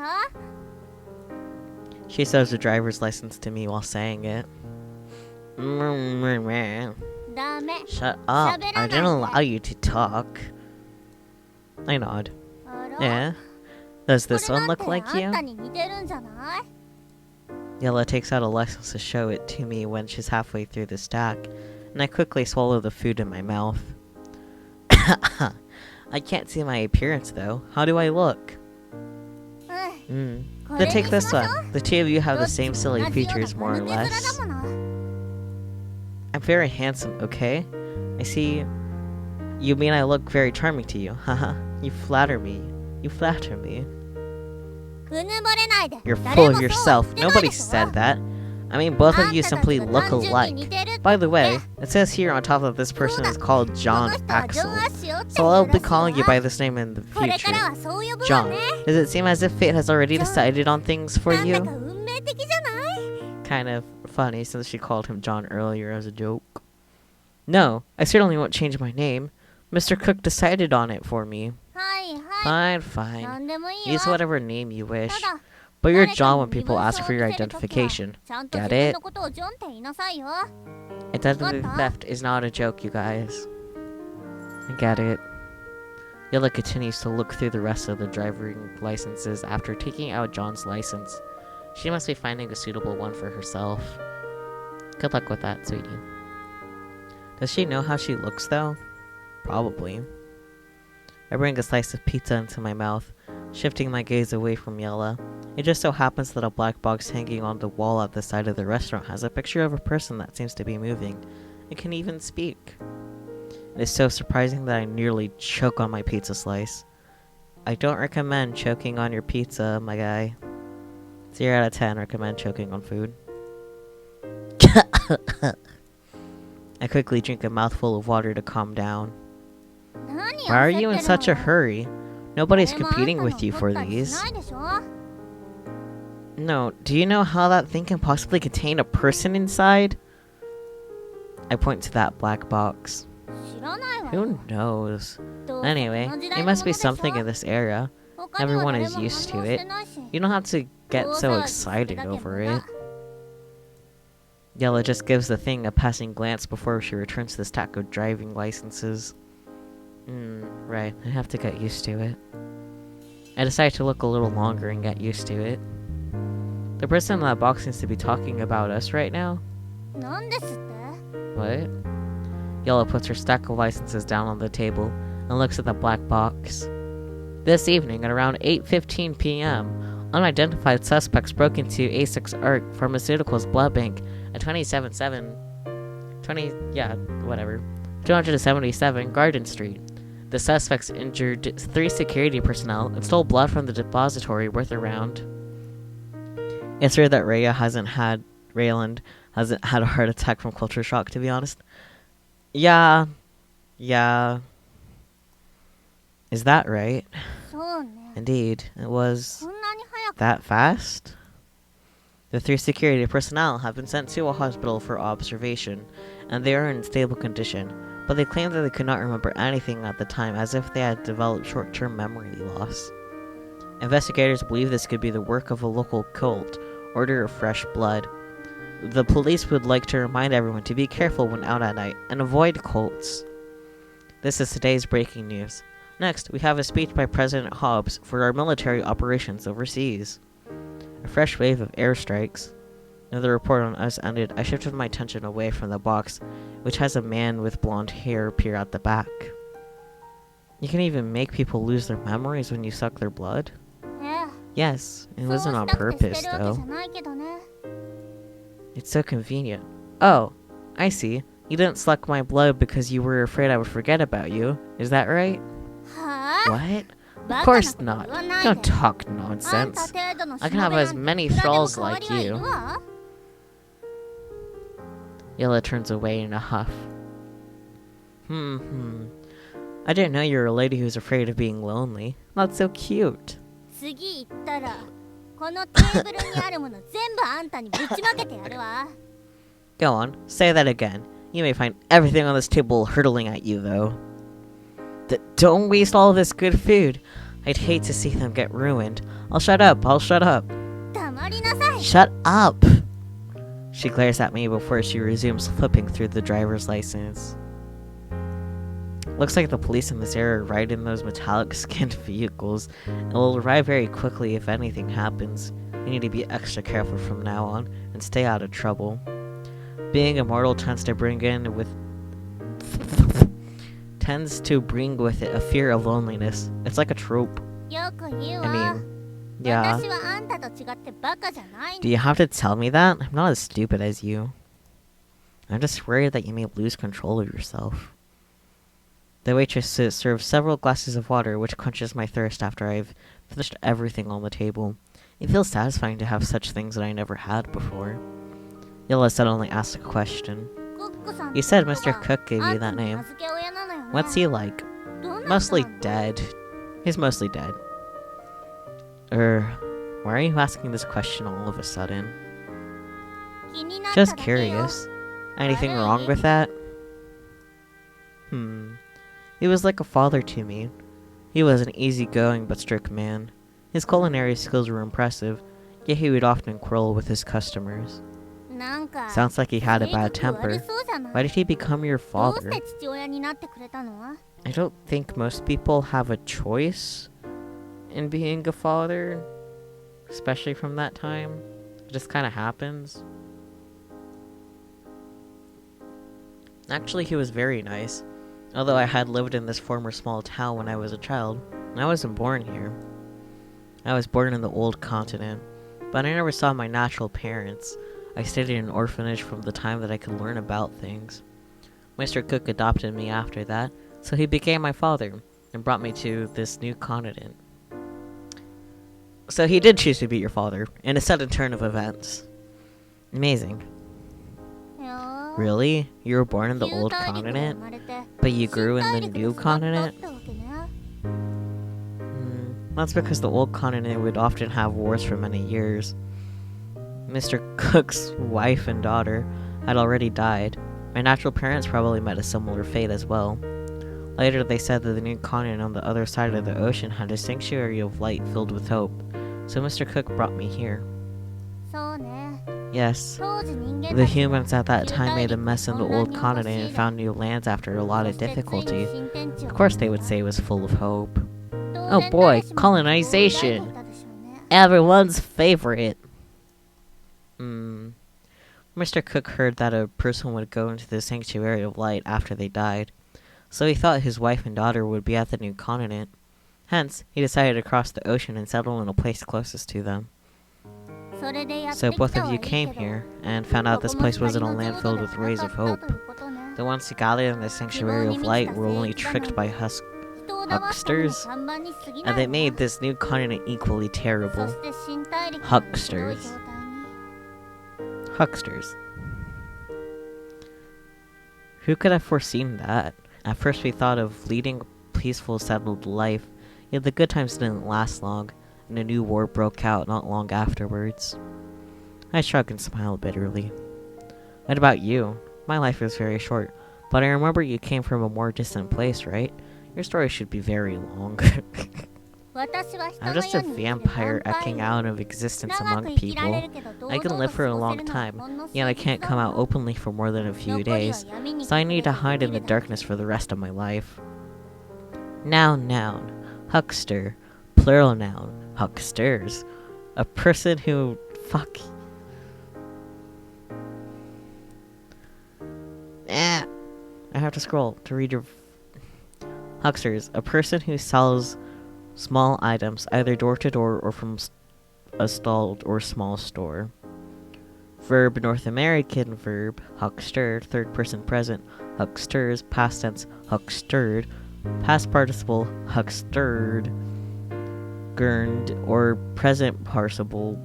She shows her driver's license to me while saying it.ダメ。 Shut up. I didn't allow you to talk. I nod. あら Yeah. Does こ this れ one なん look て like あん you? たに似てるんじゃない？ Yella takes out a license to show it to me when she's halfway through the stack, and I quickly swallow the food in my mouth. I can't see my appearance though. How do I look? うん Then take this one. The two of you have the same silly features, more or less. I'm very handsome, okay? I see. You mean I look very charming to you? Haha. You flatter me. You flatter me. うぬぼれないで。 You're 誰 full も of そう yourself. 言ってない Nobody でしょ said that. I mean, both of you あんたたち simply が look 単純に alike. 似てるって By the way, ね it says here on top that this person is called こ John の人はジョ Axel. ン・アッシュよって So I'll be 言うらしい calling you わ by this name in the これか future. らはそう呼ぶわ John, ね。 does it seem as if fate has already John. decided on things for なんだ you? か運命的じゃない？ Kind of funny since she called him John earlier as a joke. No, I certainly won't change my name. Mr. Cook decided on it for me. はいはい。 Fine, fine. なんでもいいよ。 Use whatever name you wish. ただ But you're 誰か John に when 身 people 分 ask 証 for を your 見せるときは identification. ちゃんと Get 自分 it? のことをジョンって言いなさいよ。 Identity What the? theft is not a joke, you guys. I get it. Yella continues to look through the rest of the driving licenses after taking out John's license. She must be finding a suitable one for herself. Good luck with that, sweetie. Does she know how she looks, though? Probably. I bring a slice of pizza into my mouth, shifting my gaze away from Yella. It just so happens that a black box hanging on the wall at the side of the restaurant has a picture of a person that seems to be moving. It can even speak. It is so surprising that I nearly choke on my pizza slice. I don't recommend choking on your pizza, my guy. 0 out of 10 recommend choking on food. I quickly drink a mouthful of water to calm down. 何 Why are 焦って you る in の such a hurry? Nobody's 誰もあんたの competing with you 怒 for ったりし these. ないでしょ？ No, do you know how that thing can possibly contain a person inside? I point to that black box. 知らないわ Who よ。 knows? どうせ Anyway, この時 it 代の must もの be でしょ？ something in this area. 他には Everyone 誰 is も used 反 to 応し it. てないし You don't have to get 大 so 騒ぎする excited だけ over 無駄 it. Yella just gives the thing a passing glance before she returns to the stack of driving licenses. Right, I have to get used to it. I decide to look a little longer and get used to it. The person in that box seems to be talking about us right now. なんですって？ What? Yella puts her stack of licenses down on the table and looks at the black box. This evening at around 8:15 p.m., unidentified suspects broke into A6 ARC Pharmaceuticals blood bank at 277 Garden Street. The suspects injured 3 security personnel and stole blood from the depository worth around. It's weird that Rayland hasn't had a heart attack from culture shock, to be honest. Yeah. Is that right? そうね。 Indeed, it was こんなに早く that fast? The 3 security personnel have been sent to a hospital for observation, and they are in stable condition, but they claim that they could not remember anything at the time, as if they had developed short-term memory loss. Investigators believe this could be the work of a local cult, Order of Fresh Blood. The police would like to remind everyone to be careful when out at night and avoid cults. This is today's breaking news. Next, we have a speech by President Hobbs for our military operations overseas. A fresh wave of airstrikes. Now the report on us ended, I shifted my attention away from the box, which has a man with blonde hair appear at the back. You can even make people lose their memories when you suck their blood? ええ Yes, it そう wasn't し on たくて purpose してるわけじ though. ゃないけどね。 It's so convenient. Oh, I see. You didn't suck my blood because you were afraid I would forget about you. Is that right? はあ What? バ Of カな course こと not. 言わない Don't で。 talk あんた nonsense. 程度の I し can も have べ as なん many ていくらでも thralls 代わ like りはいる you. わ。 Yella turns away in a huff. I didn't know you were a lady who's afraid of being lonely. That's so cute. 次行ったらこのテーブルにあるもの全部あんたにぶちまけてやるわ。 Go on, say that again. You may find everything on this table hurtling at you, though. Don't waste all this good food. I'd hate to see them get ruined. I'll shut up. 黙りなさい。 Shut up! She glares at me before she resumes flipping through the driver's license. Looks like the police in this area ride in those metallic skinned vehicles and will arrive very quickly if anything happens. You need to be extra careful from now on and stay out of trouble. Being immortal tends to bring with it a fear of loneliness. It's like a trope. よく言う I わ。 mean, yeah. 私はあんたと違ってバカじゃない Do you have to tell me that? I'm not as stupid as you. I'm just worried that you may lose control of yourself. The waitress serves several glasses of water, which quenches my thirst after I've finished everything on the table. It feels satisfying to have such things that I never had before. Yella suddenly asked a question. コックさん You said Mr. Cook gave you that あんたの name. 名付け親なのよね What's he like? どんな人 Mostly なの dead. He's mostly dead. Why are you asking this question all of a sudden? 気になった Just だけよ curious. Anything wrong with that? He was like a father to me. He was an easygoing but strict man. His culinary skills were impressive, yet he would often quarrel with his customers. なんか Sounds like he had a bad 性格悪 temper. そうじゃない Why did he become your どう father? して父親になってくれたの I don't think most people have a choice in being a father, especially from that time. It just kind of happens. Actually, he was very nice. Although I had lived in this former small town when I was a child, I wasn't born here. I was born in the old continent, but I never saw my natural parents. I stayed in an orphanage from the time that I could learn about things. Mr. Cook adopted me after that, so he became my father and brought me to this new continent. So he did choose to be your father in a sudden turn of events. Amazing. いやー Really? You were born in the 旧 old 大陸で生 continent? まれて But you grew in 新大 the 陸で new 育った continent? ってわけね That's because the old continent would often have wars for many years. Mr. Cook's wife and daughter had already died. My natural parents probably met a similar fate as well. Later, they said that the new continent on the other side of the ocean had a sanctuary of light filled with hope. So Mr. Cook brought me here. そうね Yes, 当時人間 the たちは humans at that time made a mess in the old 混乱に continent and 陥り found new lands after a lot そ of してついに difficulty. 新天地を Of course, they would say it was full of hope. 当 Oh 然 boy, 誰しも colonization. そう抱いていたでしょうね Everyone's favorite. Mr. Cook heard that a person would go into the sanctuary of light after they died, so he thought his wife and daughter would be at the new continent. Hence, he decided to cross the ocean and settle in a place closest to them. それでやって So き both た of は you いいけ came ど here and found out this ここも place wasn't a 光の land 浄土 filled で with はな rays か of った hope. ということね The ones who gathered in the sanctuary of light were only tricked by 人を騙すための hucksters, 看板に過ぎない and they わ made this new continent equally そ terrible. して新大陸までひどい Hucksters. 状態に Hucksters. Who could have foreseen that? At first we thought of leading a peaceful, settled life, yet the good times didn't last long, and a new war broke out not long afterwards. I shrugged and smiled bitterly. What about you? My life is very short, but I remember you came from a more distant place, right? Your story should be very long. 私は人 I'm の just a 世に生きる vampire ヴァンパイ eking ア out of existence 長く among 生きられ people. るけど堂 I 々 can と live for a 過ごせ long るのは time, ほんの yet I 数 can't 日だ come わ out openly for more than a few 残りは days, 闇に so I 隠 need れ to て hide 生 in き the るだけ darkness for the rest of my life. Noun. Huckster. Plural noun. Hucksters. A person who... Fuck. I have to scroll to read your... Hucksters. A person who sells small items, either door to door or from a stall or small store. Verb, North American verb, huckster, third person present, hucksters, past tense, huckstered, past participle, huckstered, gurned, or present participle,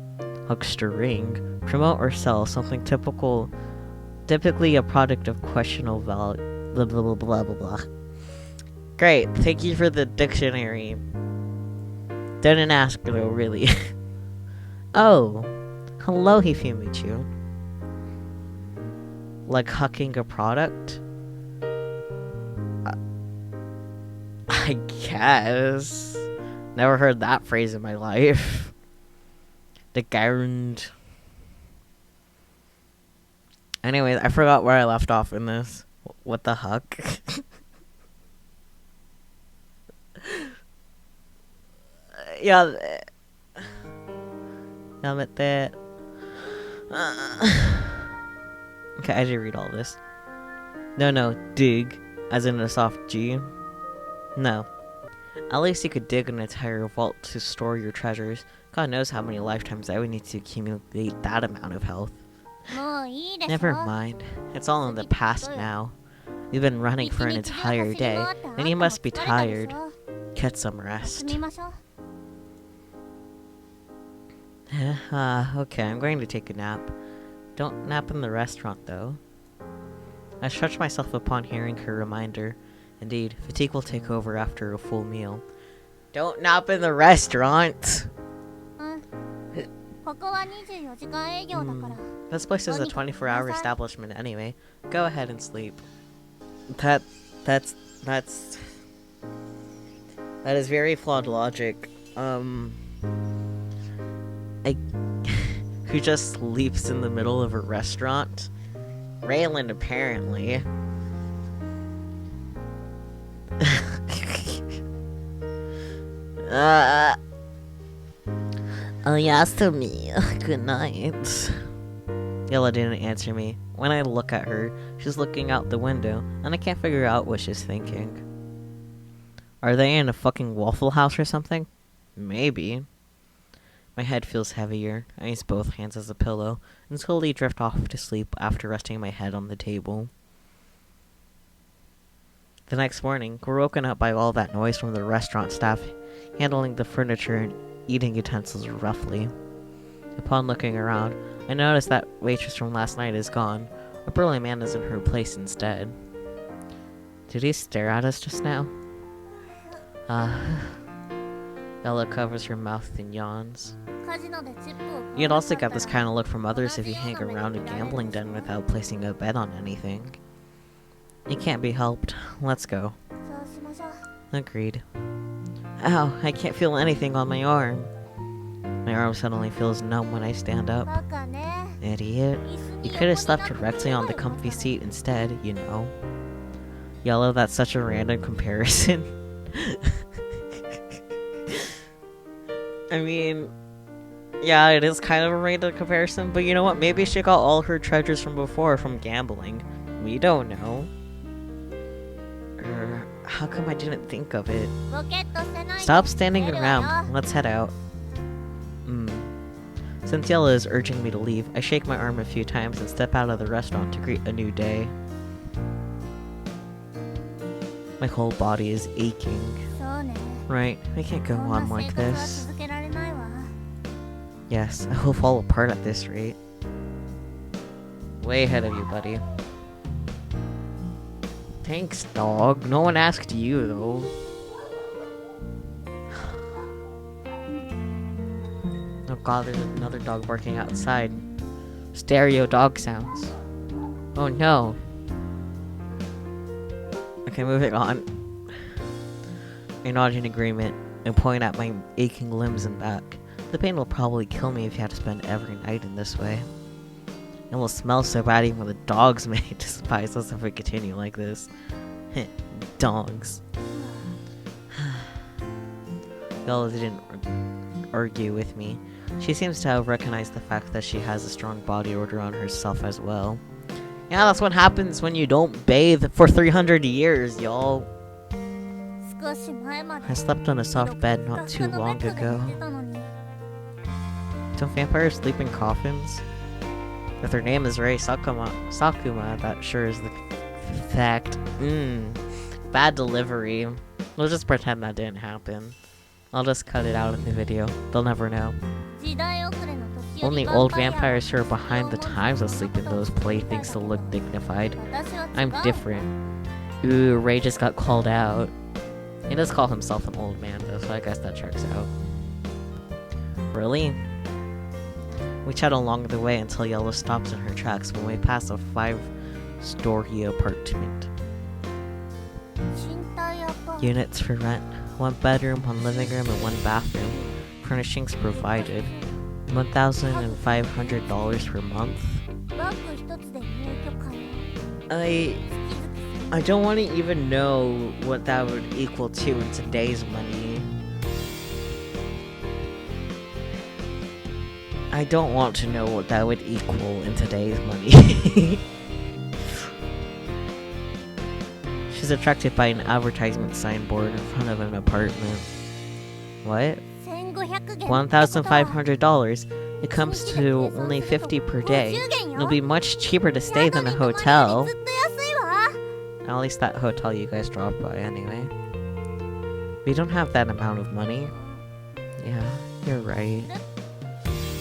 huckstering, promote or sell something typically a product of questionable value, blah blah blah blah blah blah. Great, thank you for the dictionary. Didn't ask though, really. Oh, hello, Hifimichu. Like hucking a product? I guess. Never heard that phrase in my life. The ground. Anyways, I forgot where I left off in this. What the huck? Yeah. Damn it, that. Okay, I did read all this. No, dig, as in a soft G. No. At least you could dig an entire vault to store your treasures. God knows how many lifetimes I would need to accumulate that amount of health. もういいでしょ Never mind. It's all in the past now. You've been running for an entire day, and you must be tired. Get some 休 rest. みましょう Okay, I'm going to take a nap. Don't nap in the restaurant, though. I stretched myself upon hearing her reminder. Indeed, fatigue will take over after a full meal. Don't nap in the restaurant! うんここは24時間営業だから This place is a 24-hour establishment anyway. Go ahead and sleep. That is very flawed logic. Who just sleeps in the middle of a restaurant? Raylan, apparently. Oyasumi. Good night. Yella didn't answer me. When I look at her, she's looking out the window, and I can't figure out what she's thinking. Are they in a fucking Waffle House or something? Maybe. My head feels heavier. I use both hands as a pillow, and slowly drift off to sleep after resting my head on the table. The next morning, we're woken up by all that noise from the restaurant staff handling the furniture and eating utensils roughly. Upon looking around, I notice that waitress from last night is gone. A burly man is in her place instead. Did he stare at us just now? Ella covers her mouth and yawns. カジノでチップを You'd also get this kind of look from others if you hang around a gambling den without placing a bet on anything. It can't be helped. Let's go. そうしましょう Agreed. Ow, I can't feel anything on my arm. My arm suddenly feels numb when I stand up. バカね Idiot. You could have slept directly on the comfy seat instead, you know. Yellow, that's such a random comparison. I mean, yeah, it is kind of a random comparison, but you know what? Maybe she got all her treasures from before from gambling. We don't know. How come I didn't think of it? ボケっとしてないで Stop standing 寝るわよ around. Let's head out. Since Yella is urging me to leave, I shake my arm a few times and step out of the restaurant to greet a new day. My whole body is aching. そうね Right, I can't go こんな on 生 like 活は this. 続けられないわ Yes, I will fall apart at this rate. Way ahead of you, buddy. Thanks, dog. No one asked you, though. Oh god, there's another dog barking outside. Stereo dog sounds. Oh no. Okay, moving on. I nod in agreement and point at my aching limbs and back. The pain will probably kill me if you have to spend every night in this way. It will smell so bad even the dogs may despise us if we continue like this. Dogs. Bella didn't argue with me. She seems to have recognized the fact that she has a strong body odor on herself as well. Yeah, that's what happens when you don't bathe for 300 years, y'all. 少し前まで I slept on a soft bed not too long ago. Don't vampires sleep in coffins? If their name is Rei Sakuma, that sure is the fact. Bad delivery. We'll just pretend that didn't happen. I'll just cut it out in the video. They'll never know. 時代遅れの時より Only old vampires who are behind the times will sleep in those playthings to look dignified. 私は違う I'm different. Ooh, Ray just got called out. He does call himself an old man though, so I guess that checks out. Really? We chat along the way until Yellow stops in her tracks when we pass a story apartment. 賃貸アパート Units for rent. 1 bedroom, 1 living room, and 1 bathroom. Furnishings provided. $1,500 per month. バッグ一つで入居可能 I don't want to even know what that would equal to in today's money. I don't want to know what that would equal in today's money. She's attracted by an advertisement signboard in front of an apartment. What? 1500元 $1,500. It comes to only $50 per day. It'll be much cheaper to stay than a hotel. ずっと安いわ At least that hotel you guys dropped by anyway. We don't have that amount of money. Yeah, you're right.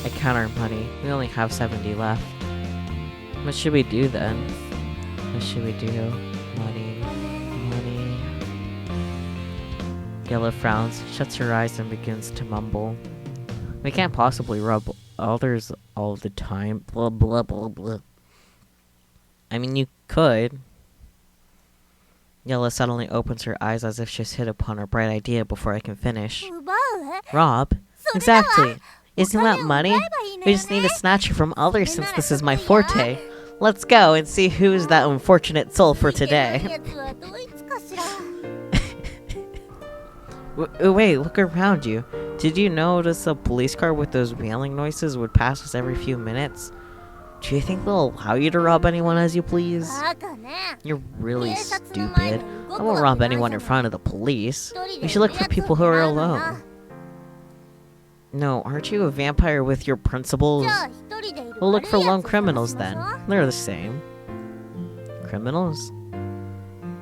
I count our money. We only have 70 left. What should we do then? What should we do? Money. Money. Yellow frowns, shuts her eyes and begins to mumble. We can't possibly rob others all the time. Blah blah blah blah. I mean, you could. Yella suddenly opens her eyes as if she's hit upon a bright idea before I can finish. 奪う Rob? それだわ Exactly. Isn't that money? お金を奪えばいいの We よ just need ね to snatch it from others since this is my forte. Let's go and see who's that unfortunate soul for いけない today. やつはドイツかしら Wait, look around you. Did you notice a police car with those wailing noises would pass us every few minutes? Do you think they'll allow you to rob anyone as you please? バカね You're really 警察の前 stupid. で I 動く won't わ rob けない anyone じゃ in ない front of the police. 一人 We で should look い for るやつ people who are 狙うの alone. な No, aren't you a vampire with your principles? じゃあ一人でいる We'll look for 悪いや lone つを探 criminals しまし then. ょう They're the same. Criminals?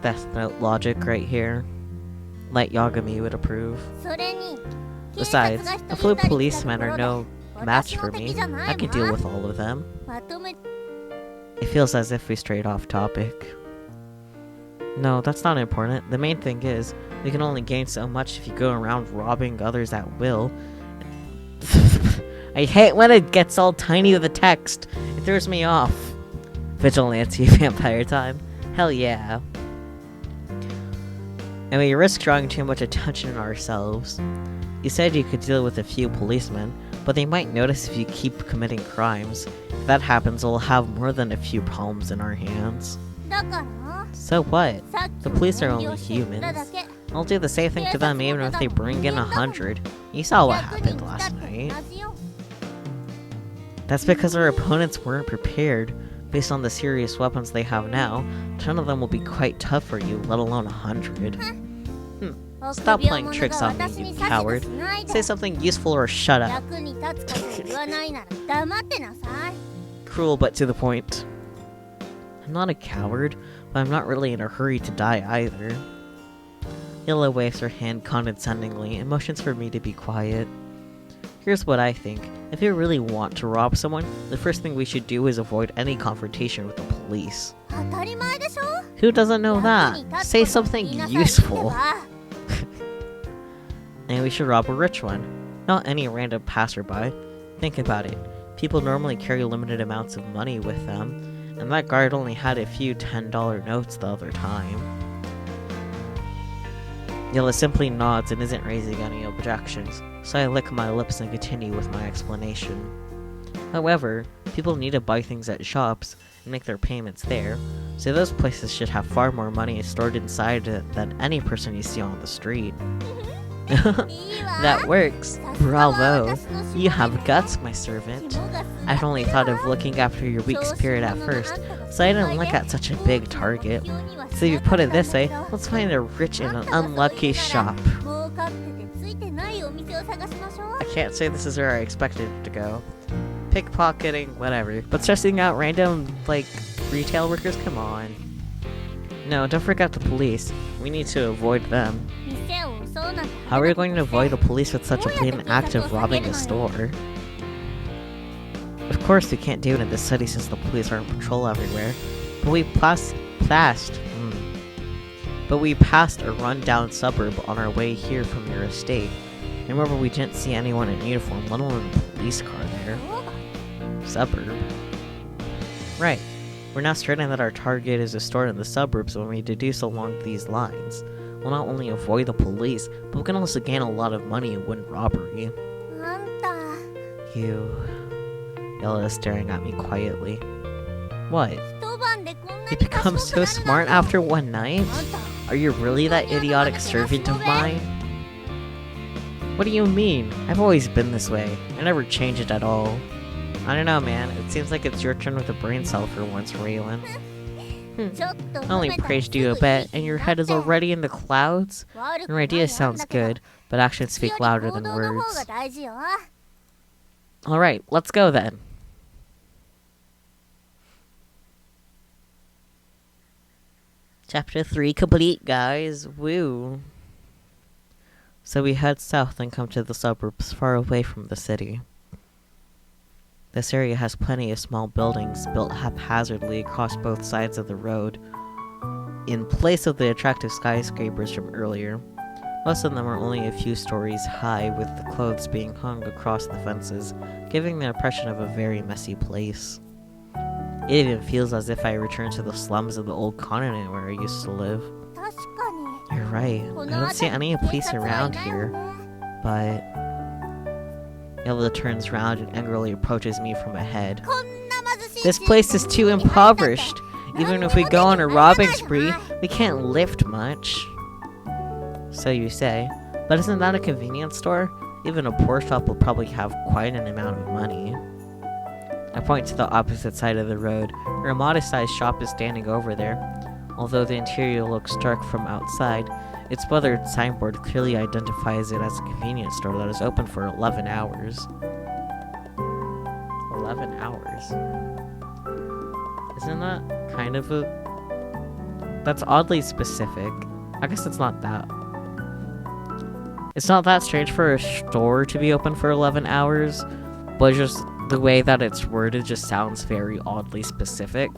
Death Note logic right here. Light Yagami would approve. それに Besides, 警察が a 一 few 人二人 policemen いたとこ are ろで no match 私 for の me. 敵じゃない I can わ deal with all of them. まとめ It feels as if we strayed off topic. No, that's not important. The main thing is, we can only gain so much if you go around robbing others at will. I hate when it gets all tiny with the text. It throws me off. Vigilante vampire time. Hell yeah. And we risk drawing too much attention on ourselves. You said you could deal with a few policemen, but they might notice if you keep committing crimes. If that happens, we'll have more than a few problems in our hands. だから So what? さっき The の police are 遠慮 only して言っただ humans. け I'll do the same thing to them even if they bring in 100. You saw what happened last night. 同じよ That's because our opponents weren't prepared. Based on the serious weapons they have now, 10 of them will be quite tough for you, let alone 100. Stop playing tricks on me, you coward. Say something useful or shut up. 役に立つことを言わないなら黙ってなさい Cruel but to the point. I'm not a coward, but I'm not really in a hurry to die either. Yella waves her hand condescendingly and motions for me to be quiet. Here's what I think. If you really want to rob someone, the first thing we should do is avoid any confrontation with the police. 当たり前でしょ Who doesn't know 役 that? に立つ Say ことを something 言いなさいって useful. ば And we should rob a rich one, not any random passerby. Think about it. People normally carry limited amounts of money with them, and that guard only had a few $10 notes the other time. Yella simply nods and isn't raising any objections, so I lick my lips and continue with my explanation. However, people need to buy things at shops and make their payments there, so those places should have far more money stored inside it than any person you see on the street. いいわ That works. さすがは Bravo. 私の仕事 You have guts, my servant. 肝が I'd 据わ only ってる thought わ of looking after your weak spirit at first, so I didn't look at such a big target. ようには So if you put it this way, しなかったんだけど let's find a rich and an unlucky shop. 儲かっててついてないお店を探しましょう I can't say this is where I expected it to go. Pickpocketing, whatever. But stressing out random, retail workers? Come on. No, don't forget the police. We need to avoid them. 店を襲うなんて How are we going to avoid the police with such a blatant act of robbing a store? Of course, we can't do it in this city since the police are on patrol everywhere. But we passed a run-down suburb on our way here from your estate. Remember, we didn't see anyone in uniform, let alone a police car there. どうだ Suburb. Right. We're now certain that our target is a store in the suburbs when we deduce along these lines. We'll not only avoid the police, but we can also gain a lot of money in one robbery. あんた You... Yella is staring at me quietly. What? 一晩でこんな You に become 賢く so なる smart なんて after one night? あんた Are you really that idiotic servant of mine? What do you mean? I've always been this way. I never change it at all. I don't know, man. It seems like it's your turn with a brain cell for once, Raylan. ちょっと I 褒 only めたら praised you a すぐ bit, いい and your 気に head な is って already in the clouds? 悪く Your ない idea 案 sounds だけど good, but actions 口よ speak り louder 行 than 動の方 words. が大事よ Alright, let's go then. Chapter 3 complete, guys. Woo. So we head south and come to the suburbs far away from the city. This area has plenty of small buildings built haphazardly across both sides of the road, in place of the attractive skyscrapers from earlier. Most of them are only a few stories high, with the clothes being hung across the fences, giving the impression of a very messy place. It even feels as if I returned to the slums of the old continent where I used to live. 確かに You're right, こ I の don't see 辺り any に警 police 察はい around ない here, わね but... Yella turns around and angrily approaches me from ahead. こんな貧しい This 地域 place で is too 日本に入ったって impoverished. Even if we go on a robbing spree, we can't lift much. So you say. But isn't that a convenience store? Even a poor shop will probably have quite an amount of money. I point to the opposite side of the road, where a modest-sized shop is standing over there. Although the interior looks dark from outside, its weathered signboard clearly identifies it as a convenience store that is open for 11 hours. 11 hours? Isn't that kind of a... That's oddly specific. I guess it's not that... It's not that strange for a store to be open for 11 hours, but just the way that it's worded just sounds very oddly specific.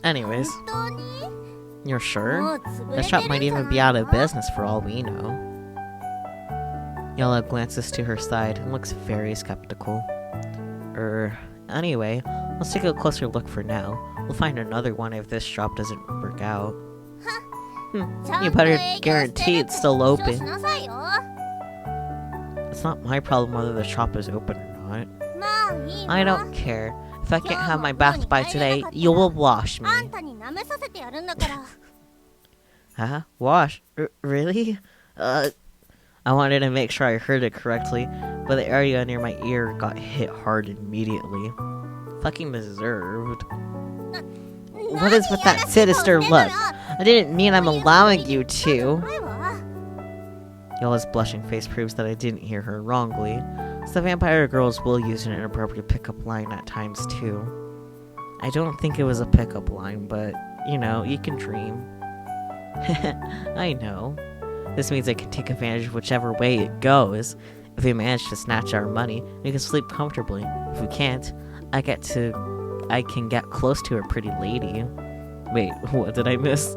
Anyways, 本当に you're も sure? う潰 The れ shop て might るんじゃ even な be い out of の business for all we know. Yella glances to her side and looks very skeptical. Anyway, let's take a closer look for now. We'll find another one if this shop doesn't work out. ちゃん You と better 営業して guarantee る it's still 保証 open. しなさいよ It's not my problem whether the shop is open or not. まあいい I わ don't care. If I can't have my bath by today, you will wash me. あんたに舐めさせてやるんだから Huh? Wash? Really? I wanted to make sure I heard it correctly, but the area near my ear got hit hard immediately. Fucking deserved. What is with that sinister look? I didn't mean I'm allowing you to. ないわ Yella's blushing face proves that I didn't hear her wrongly. So the vampire girls will use an inappropriate pickup line at times too. I don't think it was a pickup line, but, you know, you can dream. I know. This means I can take advantage of whichever way it goes. If we manage to snatch our money, we can sleep comfortably. If we can't, I can get close to a pretty lady. Wait, what did I miss?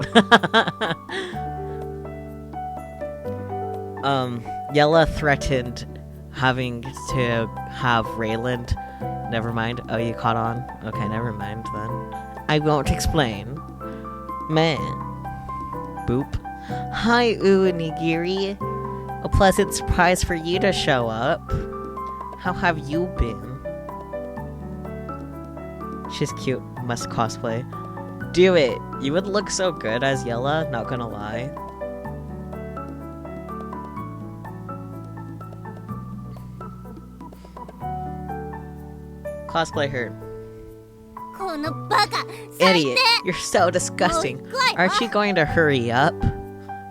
Yella threatened having to have Rayland. Never mind. Oh, you caught on? Okay, never mind then. I won't explain. Man. Boop. Hi, Nigiri. A pleasant surprise for you to show up. How have you been? She's cute. Must cosplay. Do it. You would look so good as Yella, not gonna lie. Cosplay her. このバカ最 Idiot. 低 You're so disgusting. もう怖いわ Aren't you going to hurry up?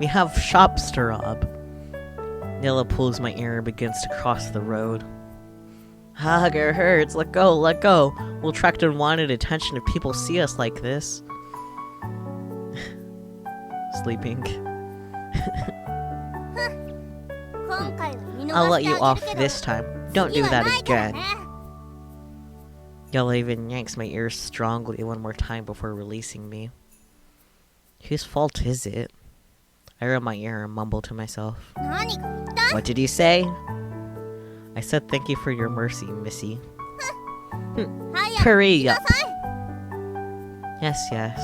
We have shops to rob. Yella pulls my ear and begins to cross the road. Hugger hurts. Let go, let go. We'll attract unwanted attention if people see us like this. Sleeping. 今回は見逃 I'll し let て you あ off げるけど this time. Don't 次 do は that ないから again. ね Yella even yanks my ears strongly one more time before releasing me. Whose fault is it? I rub my ear and mumble to myself. 何か言った What did you say? I said thank you for your mercy, Missy. 早く Hurry 来な up. さい。 Yes, yes.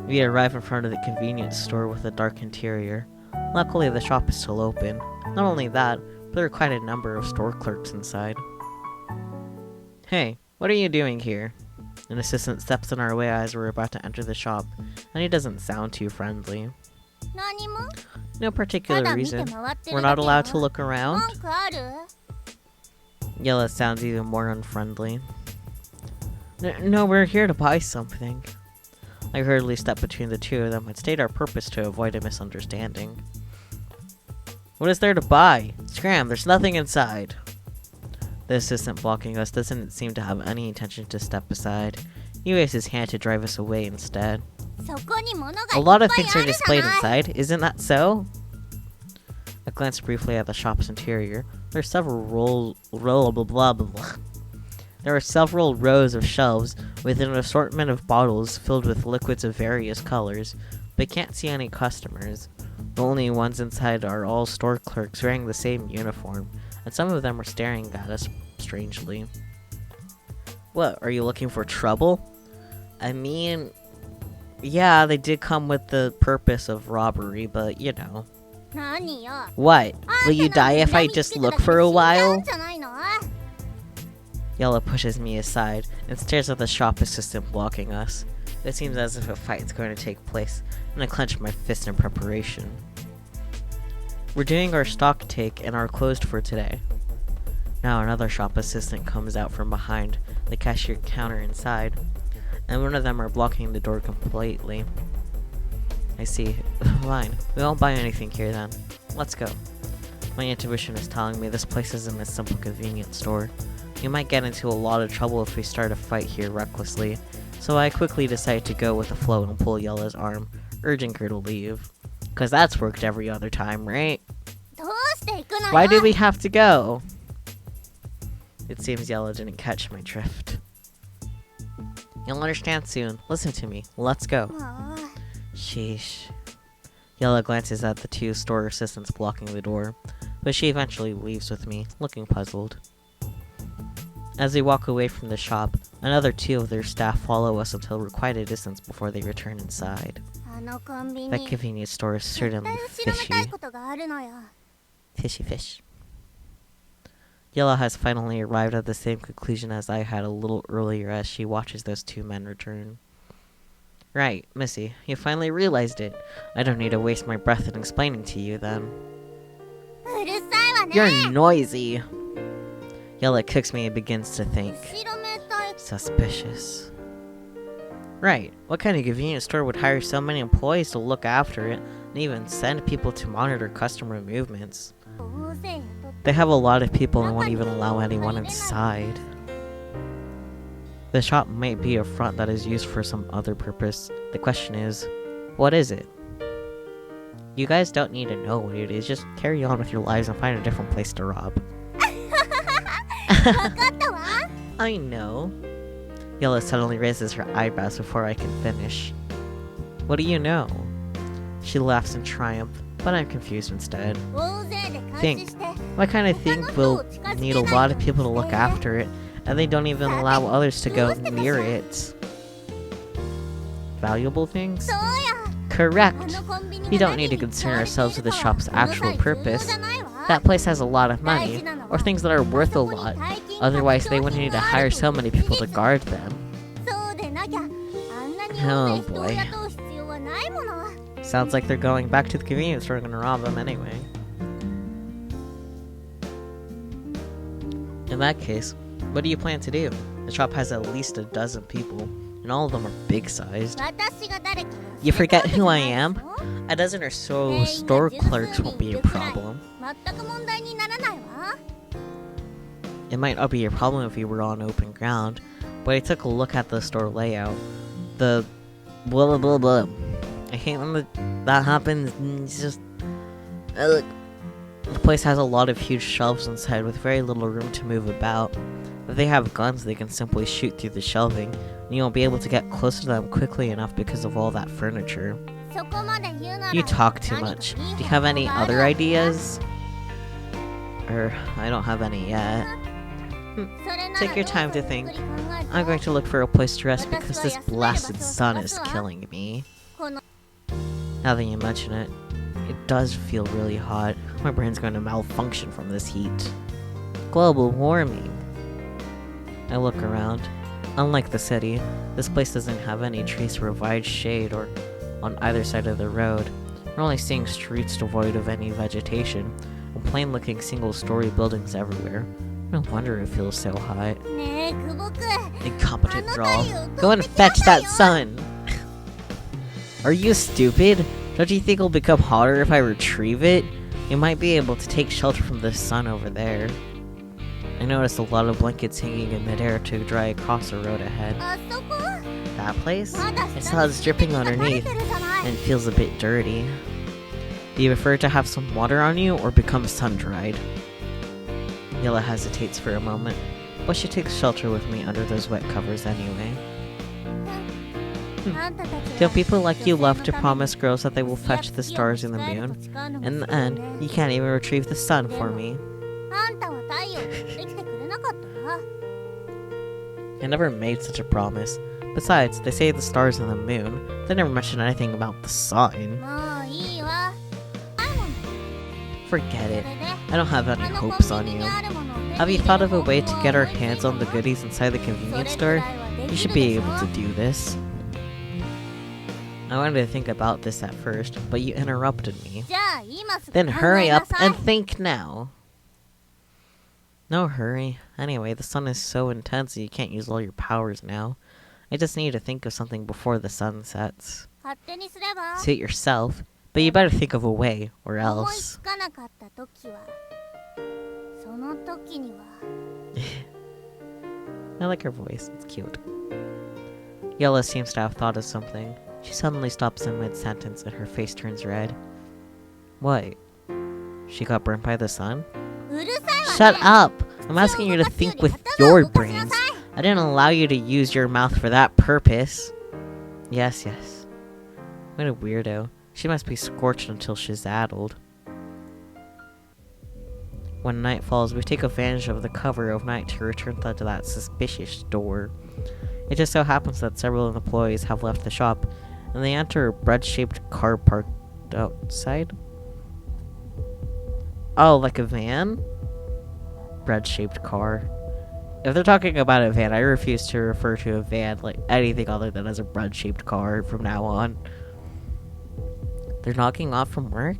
We arrive in front of the convenience store with a dark interior. Luckily, the shop is still open. Not only that, but there are quite a number of store clerks inside. Hey, what are you doing here? An assistant steps in our way as we're about to enter the shop, and he doesn't sound too friendly. 何も No た particular だ見て reason. 回ってる We're だ not け allowed よ to look around. 文句ある Yella sounds even more unfriendly. No, we're here to buy something. I hurriedly stepped between the two of them and stated our purpose to avoid a misunderstanding. What is there to buy? Scram, there's nothing inside. The assistant blocking us doesn't seem to have any intention to step aside. He waves his hand to drive us away instead. そこに物がいっ A lot ぱ of い things あ are るじゃ displayed ない inside, isn't that so? I glanced briefly at the shop's interior. There are several There are several rows of shelves with an assortment of bottles filled with liquids of various colors, but can't see any customers. The only ones inside are all store clerks wearing the same uniform, and some of them are staring at us strangely. What, are you looking for trouble? I mean, yeah, they did come with the purpose of robbery, but you know. 何よ What? あ Will ん you た die なん if て I 睨みつ just けただ look けで for a 死んじゃう while? んじゃないの Yella pushes me aside and stares at the shop assistant blocking us. It seems as if a fight is going to take place, and I clench my fist in preparation. We're doing our stock take and are closed for today. Now another shop assistant comes out from behind the cashier counter inside, and one of them are blocking the door completely. I see. Fine. We won't buy anything here then. Let's go. My intuition is telling me this place isn't a simple convenience store. We might get into a lot of trouble if we start a fight here recklessly, so I quickly decide to go with the flow and pull Yella's arm, urging her to leave. Cause that's worked every other time, right? どうして行くのよ Why do we have to go? It seems Yella didn't catch my drift. You'll understand soon. Listen to me. Let's go. もう Sheesh. Yella glances at the two store assistants blocking the door, but she eventually leaves with me, looking puzzled. As we walk away from the shop, another two of their staff follow us until we're quite a distance before they return inside. あのコンビ That ニ convenience store is 絶対 certainly 後ろめたい fishy. ことがあるのよ Fishy fish. Yella has finally arrived at the same conclusion as I had a little earlier as she watches those two men return. Right, Missy, you finally realized it. I don't need to waste my breath in explaining to you then. うるさいわね You're noisy! Yella kicks me and begins to think. 後ろめたい Suspicious. Right, what kind of convenience store would hire so many employees to look after it and even send people to monitor customer movements? 大勢雇っ They have a lot of people and won't even allow anyone inside. The shop might be a front that is used for some other purpose. The question is, what is it? You guys don't need to know what it is, just carry on with your lives and find a different place to rob. 分かったわ I know. Yella suddenly raises her eyebrows before I can finish. What do you know? She laughs in triumph, but I'm confused instead. 大勢で監視 Think. して What kind of thing will need a lot of people to look after it, and they don't even allow others to go near it? Valuable things? そうや Correct. あのコンビニ We が don't need to 何に使 concern われてい ourselves る with the かは shop's この actual 際重要 purpose. じゃないわ That place has a lot of money, or things that are worth a lot. Otherwise, they wouldn't need to hire so many people to guard them. そうでなきゃあんなに Oh 大勢人を boy. 雇う必要はないもの Sounds like they're going back to the convenience store and gonna rob them anyway. In that case, what do you plan to do? The shop has at least a dozen people, and all of them are big-sized. 私が誰か You forget who I 忘れた am? わけじゃないの A dozen or so store clerks won't be a problem. 全く問題にならないわ It might not be a problem if you were on open ground, but I took a look at the store layout. The blah blah blah blah. I hate when that happens. It's just look. The place has a lot of huge shelves inside with very little room to move about. If they have guns, they can simply shoot through the shelving, and you won't be able to get close to them quickly enough because of all that furniture. そこまで言うなら You talk too 何か much. いい Do you have any 方法がある other わけ ideas? I don't have any yet. Take your time to think. I'm going to look for a place to rest because this blasted sun is killing me. Now that you mention it, it does feel really hot. My brain's going to malfunction from this heat. Global warming. I look around. Unlike the city, this place doesn't have any trees to provide shade or on either side of the road. We're only seeing streets devoid of any vegetation, and plain-looking single-story buildings everywhere. No wonder it feels so hot. ねえ久保くん Incompetent drawl. Go and fetch that sun! Are you stupid? Don't you think it'll become hotter if I retrieve it? You might be able to take shelter from the sun over there. I noticed a lot of blankets hanging in midair to dry across the road ahead. あそこ That place? まだ I 下 saw に it's dripping 水が垂れ underneath てるじゃない and it feels a bit dirty. Do you prefer to have some water on you or become sun-dried? Yella hesitates for a moment, but she takes shelter with me under those wet covers anyway. あんたたちは Don't people like you 女 love 性 to のために promise girls that they will 水や fetch the 月を stars in the 使える moon? と誓うのも In the するよ end, ね you can't even retrieve the sun for me. あんたは太陽を持ってきてくれなかったわ I never made such a promise. Besides, they say the stars and the moon. They never mention anything about the sun. もういいわないもの Forget それ it. で I don't have any あのコ hopes ン on ビニ you. にあるものを手に Have you 入 thought れ of a る way 方 to 法を get our 思いつい hands on the た goodies inside the それ convenience く store? らいはで You き should る be でし able ょ to do this. I wanted to think about this at first, but you interrupted me. じゃあ今すぐ Then 考 hurry えな up さい and think now. No hurry. Anyway, the sun is so intense that you can't use all your powers now. I just need to think of something before the sun sets. 勝手にすれば Suit yourself, but you better think of a way, or 思い else. つかなかった時はその時には I like her voice, it's cute. Yella seems to have thought of something. She suddenly stops in mid-sentence and her face turns red. What? She got burnt by the sun? うるさいわ Shut ね up! I'm asking you to think with your brains. I didn't allow you to use your mouth for that purpose. Yes, yes. What a weirdo. She must be scorched until she's addled. When night falls, we take advantage of the cover of night to return to that suspicious door. It just so happens that several employees have left the shop, and they enter a bread-shaped car parked outside. Oh, like a van? Bread-shaped car. If they're talking about a van, I refuse to refer to a van like anything other than as a bread-shaped car from now on. They're knocking off from work?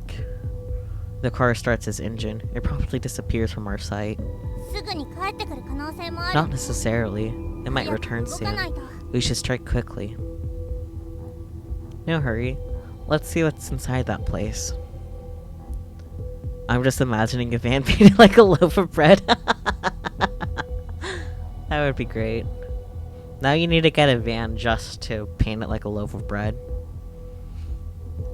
The car starts its engine. It promptly disappears from our sight. すぐに帰ってくる可能性もある Not necessarily. It might 早く return 動かない soon. と We should strike quickly. No hurry. Let's see what's inside that place. I'm just imagining a van painted like a loaf of bread. That would be great. Now you need to get a van just to paint it like a loaf of bread.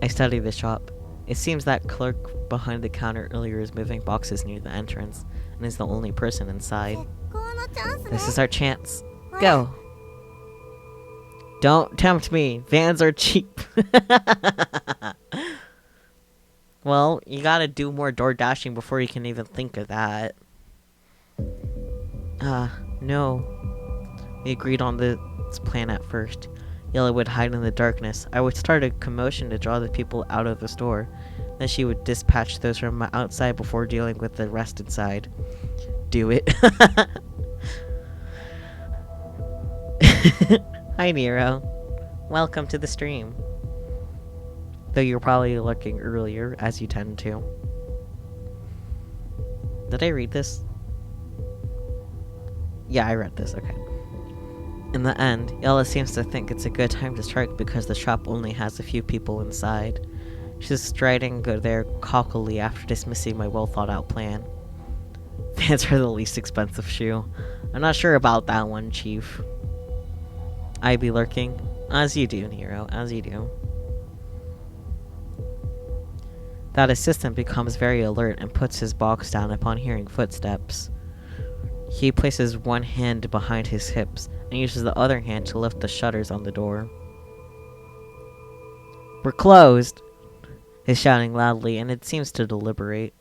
I study the shop. It seems that clerk behind the counter earlier is moving boxes near the entrance and is the only person inside. 絶好のチャンスね This is our chance. ほら Go. Don't tempt me. Vans are cheap. Well, you gotta do more door dashing before you can even think of that. No. We agreed on this plan at first. Yella would hide in the darkness. I would start a commotion to draw the people out of the store. Then she would dispatch those from outside before dealing with the rest inside. Do it. Hi, Nero. Welcome to the stream. Though you were probably lurking earlier, as you tend to. Did I read this? Yeah, I read this, okay. In the end, Yella seems to think it's a good time to strike because the shop only has a few people inside. She's striding there cockily after dismissing my well-thought-out plan. Vans are the least expensive shoe. I'm not sure about that one, Chief. I be lurking. As you do, Nero, as you do. That assistant becomes very alert and puts his box down upon hearing footsteps. He places one hand behind his hips and uses the other hand to lift the shutters on the door. "We're closed!" He's shouting loudly, and it seems deliberate.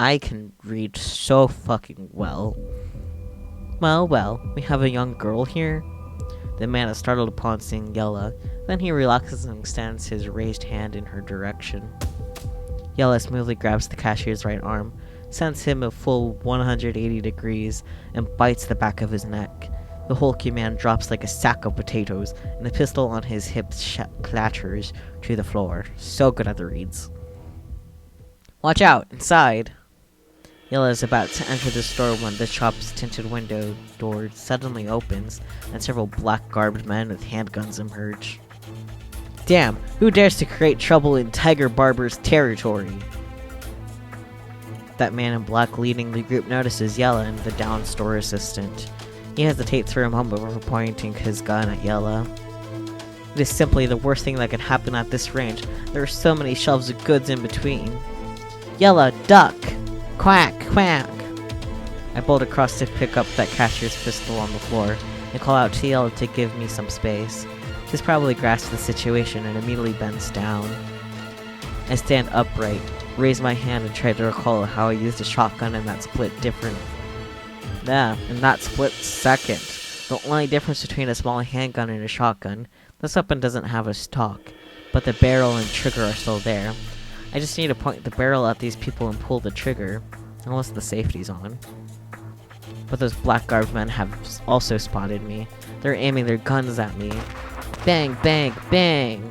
I can read so fucking well. Well, we have a young girl here. The man is startled upon seeing Yella. Then he relaxes and extends his raised hand in her direction. Yella smoothly grabs the cashier's right arm, sends him a full 180 degrees, and bites the back of his neck. The hulky man drops like a sack of potatoes, and the pistol on his hip clatters to the floor. So good at the reads. Watch out! Inside! Yella is about to enter the store when the shop's tinted window door suddenly opens, and several black-garbed men with handguns emerge. Damn, who dares to create trouble in Tiger Barber's territory? That man in black leading the group notices Yella and the downed store assistant. He hesitates for a moment before pointing his gun at Yella. It is simply the worst thing that can happen at this range. There are so many shelves of goods in between. Yella, duck! Quack, quack! I bolt across to pick up that cashier's pistol on the floor and call out to Yella to give me some space. He's probably grasped the situation and immediately bends down. I stand upright, raise my hand, and try to recall how I used a shotgun in that split second. The only difference between a small handgun and a shotgun, this weapon doesn't have a stock, but the barrel and trigger are still there. I just need to point the barrel at these people and pull the trigger, unless the safety's on. But those black-garbed men have also spotted me. They're aiming their guns at me. Bang, bang, bang!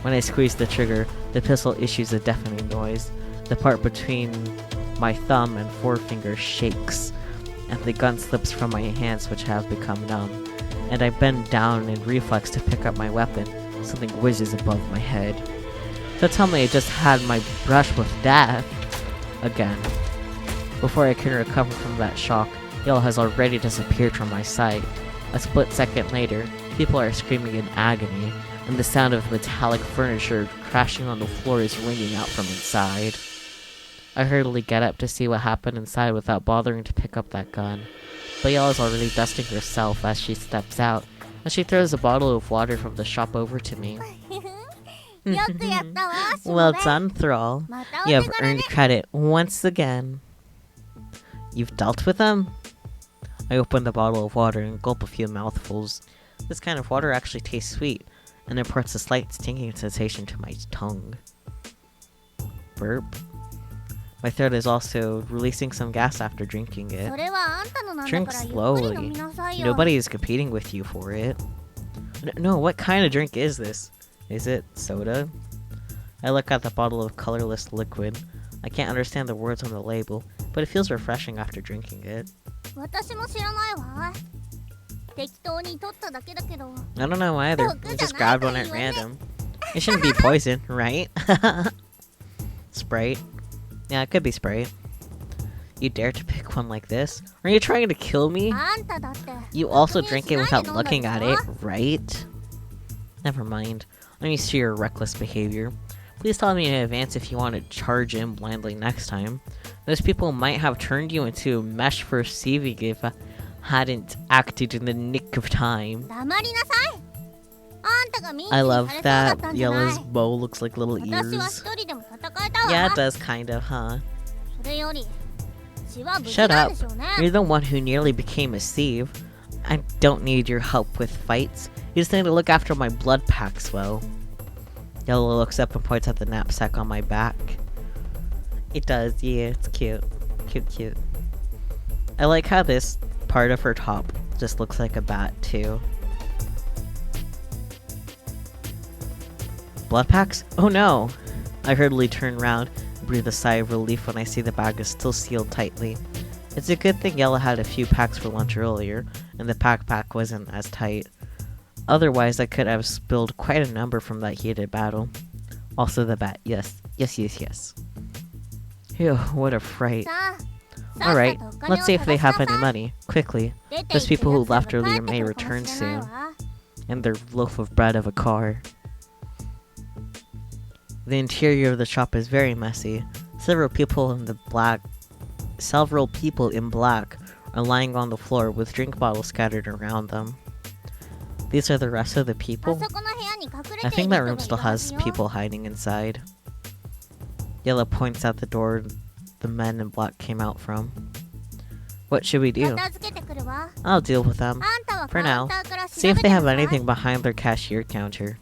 When I squeeze the trigger, the pistol issues a deafening noise. The part between my thumb and forefinger shakes, and the gun slips from my hands, which have become numb, and I bend down in reflex to pick up my weapon. Something whizzes above my head. Don't tell me I just had my brush with death again. Before I can recover from that shock, Yella has already disappeared from my sight. A split second later, people are screaming in agony, and the sound of metallic furniture crashing on the floor is ringing out from inside. I hurriedly get up to see what happened inside without bothering to pick up that gun. But Yella's already dusting herself as she steps out, and she throws a bottle of water from the shop over to me. よくやったわ、しもべ。 Well done, Thrall. またお You 手 have 柄ね。 earned credit once again. You've dealt with them? I open the bottle of water and gulp a few mouthfuls. This kind of water actually tastes sweet, and imparts a slight stinging sensation to my tongue. Burp. My throat is also releasing some gas after drinking it. それはあんたのなんだ Drink からゆっくり slowly. 飲みなさいよ。 Nobody is competing with you for it. No, what kind of drink is this? Is it soda? I look at the bottle of colorless liquid. I can't understand the words on the label, but it feels refreshing after drinking it. 私も知らないわ。適当に取っただけだけど。 I don't know either. I just grabbed one at random. It shouldn't be poison, right? Sprite. Yeah, it could be Sprite. You dare to pick one like this? Are you trying to kill me? あんただって。 You also 確認 drink it しない without で飲んだ looking でし at ょ it, right? Never mind. I'm used to your reckless behavior. Please tell me in advance if you want to charge in blindly next time. Those people might have turned you into mesh for Seavig if I hadn't acted in the nick of time. 黙りなさい。あんたがミンチ I に love されそうだった that んじゃない Yella's bow looks like little 私は ears. 一人でも戦えたわ。 Yeah, it does kind of, huh? それより血は無事 Shut なん up. でしょうね。 You're the one who nearly became a sieve. I don't need your help with fights. You just need to look after my blood packs well. Yella looks up and points at the knapsack on my back. It does, yeah, it's cute. Cute. I like how this part of her top just looks like a bat, too. Blood packs? Oh no! I hurriedly turn around and breathe a sigh of relief when I see the bag is still sealed tightly. It's a good thing Yella had a few packs for lunch earlier, and the pack wasn't as tight. Otherwise, I could have spilled quite a number from that heated battle. Also the bat, yes. Phew, what a fright. さあ、 Alright, さっさとお金を let's see if they 探 have しな any さい。 money. Quickly. 出て Those 行く people who 奴が left 帰 earlier ってく may るかも return しれない soon. わ。 And their loaf of bread of a car. The interior of the shop is very messy. Several people in black are lying on the floor with drink bottles scattered around them. These are the rest of the あ people? そこの部屋に隠れ I てい think る that 人が room い still るは has ずよ。 people hiding inside. Yella points out the door the men in black came out from. What should we do? 片付けてくるわ。 I'll deal with them. あんたは For カウ now, ンターから調 see べ if て they な have さい。 anything behind their cashier counter.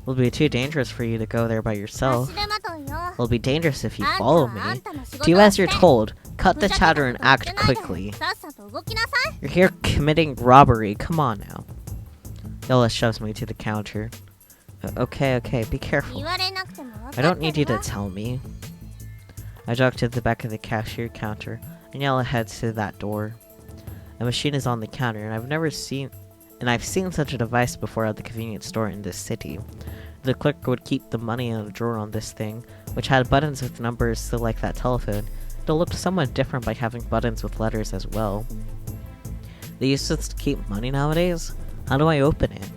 It'll be too dangerous for you to go there by 足 yourself. 手まといよ。 It'll be dangerous if you あんた follow はあん me. たの仕 Do 事 as を you're して told. Cut ふ the ざけた chatter こ and と言っ act てないで quickly. さっさと動きなさい。 You're here committing robbery. Come on now. Yella shoves me to the counter. Okay, be 言 careful. われなくても分 I か don't っ need て you る to わ。 tell me. I jog to the back of the cashier counter, and Yella heads to that door. A machine is on the counter, and I've seen such a device before at the convenience store in this city. The clerk would keep the money in a drawer on this thing, which had buttons with numbers still like that telephone. It looked somewhat different by having buttons with letters as well. They use this to keep money nowadays? How do I open it?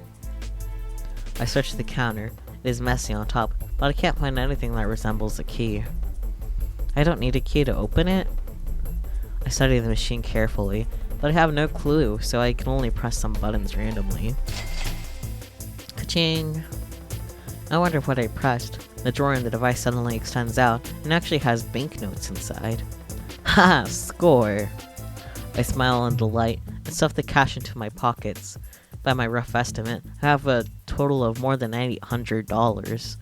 I search the counter. It is messy on top, but I can't find anything that resembles a key. I don't need a key to open it? I study the machine carefully, but I have no clue, so I can only press some buttons randomly. Ka-ching! I wonder what I pressed. The drawer in the device suddenly extends out and actually has banknotes inside. Ha! Score! I smile in delight and stuff the cash into my pockets. By my rough estimate, I have a total of more than $800.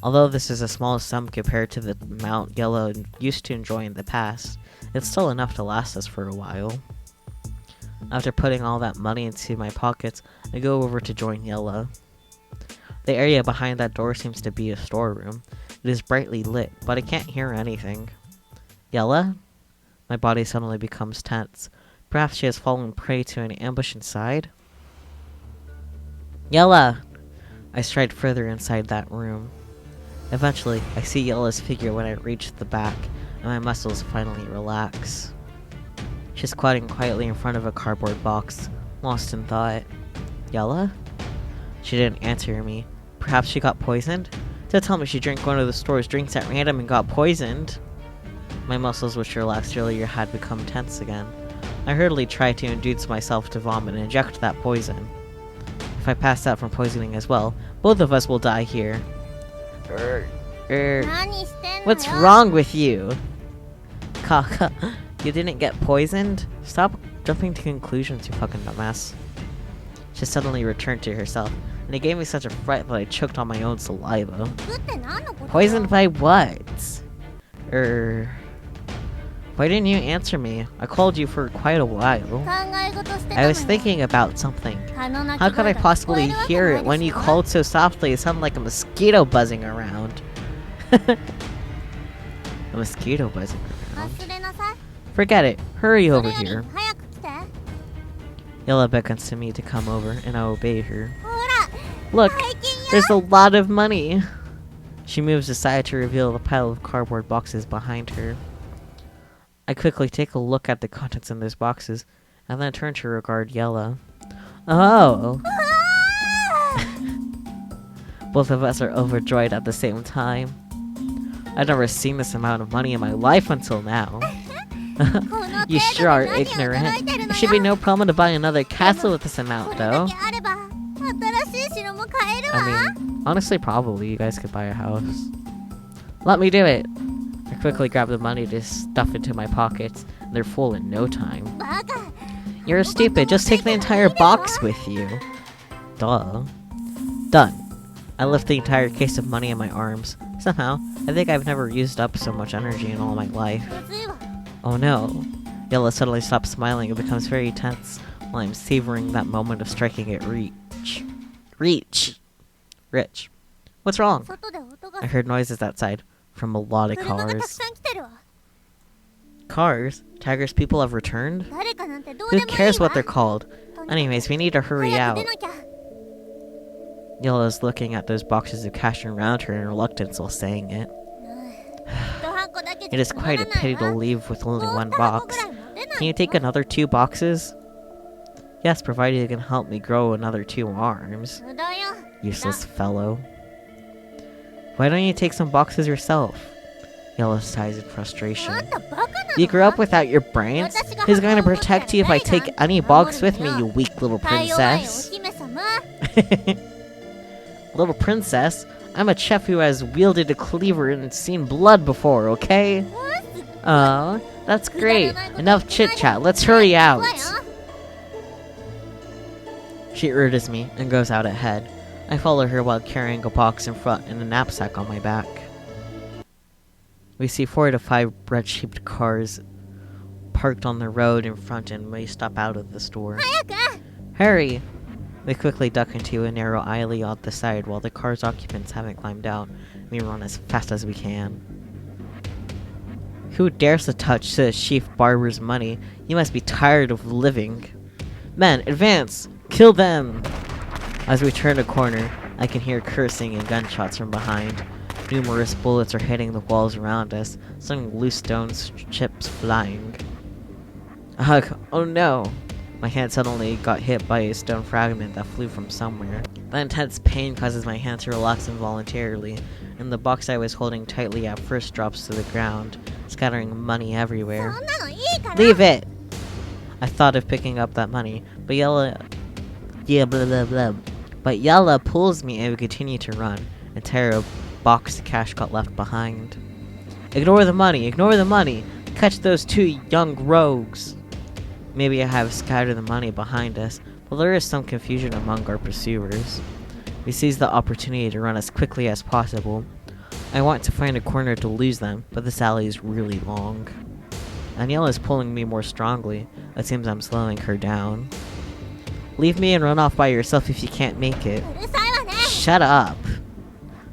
Although this is a small sum compared to the amount Yella used to enjoy in the past, it's still enough to last us for a while. After putting all that money into my pockets, I go over to join Yella. The area behind that door seems to be a storeroom. It is brightly lit, but I can't hear anything. Yella? My body suddenly becomes tense. Perhaps she has fallen prey to an ambush inside? Yella! I stride further inside that room. Eventually, I see Yella's figure when I reach the back, and my muscles finally relax. She's squatting quietly in front of a cardboard box, lost in thought. Yella? She didn't answer me. Perhaps she got poisoned? Don't tell me she drank one of the store's drinks at random and got poisoned. My muscles, which relaxed earlier, had become tense again. I hurriedly tried to induce myself to vomit and inject that poison. If I pass out from poisoning as well, both of us will die here. 何してんのよ。 What's wrong with you? Kaka, you didn't get poisoned? Stop jumping to conclusions, you fucking dumbass. She suddenly returned to herself, and it gave me such a fright that I choked on my own saliva. 服って何のことよ。 Poisoned by what? Why didn't you answer me? I called you for quite a while. 考え事してたの I よ。 was thinking about something. 蚊の鳴き How could 声 I が聞こ possibly えるわけ hear ない it when で you しょ。 called so softly it sounded like a mosquito buzzing around? A mosquito buzzing around? 忘れなさい。 Forget it. Hurry そ over れより here. 早く来て。 Yella beckons to me to come over, and I obey her. ほら、 Look, 最近よ。 there's a lot of money. She moves aside to reveal the pile of cardboard boxes behind her. I quickly take a look at the contents in those boxes, and then turn to regard Yella. Oh! Both of us are overjoyed at the same time. I've never seen this amount of money in my life until now. この You 程 sure 度 are で何を ignorant. 驚いてるの There should be よ。 no problem to buy another castle with this こ amount, れだ though. けあれば新しい城も買えるわ。 I mean, honestly, probably you guys could buy a house. Let me do it. I quickly grab the money to stuff into my pockets. They're full in no time. バカ。 You're stupid. Just take the entire box with you. Duh. Done. I lift the entire case of money in my arms. Somehow, I think I've never used up so much energy in all my life. むずいわ。 Oh no. Yella suddenly stops smiling and becomes very tense while I'm savoring that moment of striking it Rich. What's wrong? 外で音が I heard noises outside from a lot of 車がたく cars. さん来てるわ。 Cars? Tiger's people have returned? 誰かなんてどうで Who もいい cares わ。 what they're called? とにかく Anyways, we need to hurry 早 out. く出なきゃ。 Yella's looking at those boxes of cash around her in reluctance while saying it. 一箱だけ It じゃ is つま quite ら a ない pity to わ。 leave with も only う one 二箱ぐ box. らい持てない Can you わ take another 2 boxes? Yes, provided you can help me grow another 2 arms. 無駄よ。 Useless fellow. Why don't you take some boxes yourself? Yella sighs in あ frustration. んたバカなの You grew up without your brains? Who's going to protect you if I take any box with me, you weak little か弱いお princess? 姫様。 Little princess? I'm a chef who has wielded a cleaver and seen blood before, okay? わあすっ Oh, that's くだら great. ないこと Enough chit chat. Let's hurry out. わよ She urges me and goes out ahead. I follow her while carrying a box in front and a knapsack on my back. We see 4 to 5 red-shaped cars parked on the road in front, and we stop out of the store. 早く Hurry! We quickly duck into a narrow alley on the side while the car's occupants haven't climbed out. We run as fast as we can. Who dares to touch the chief barber's money? You must be tired of living. Men, advance! Kill them! As we turn a corner, I can hear cursing and gunshots from behind. Numerous bullets are hitting the walls around us, some loose stone chips flying. Ugh, oh no! My hand suddenly got hit by a stone fragment that flew from somewhere. The intense pain causes my hand to relax involuntarily, and the box I was holding tightly at first drops to the ground, scattering money そ everywhere. んなのいいから Leave it! I thought of picking up that money, but Yella pulls me and we continue to run. Entire box of cash got left behind. Ignore the money! Ignore the money! Catch those 2 young rogues! Maybe I have scattered the money behind us, but there is some confusion among our pursuers. We seize the opportunity to run as quickly as possible. I want to find a corner to lose them, but this alley is really long. Aniela is pulling me more strongly. It seems I'm slowing her down. Leave me and run off by yourself if you can't make it. うるさいわね Shut up!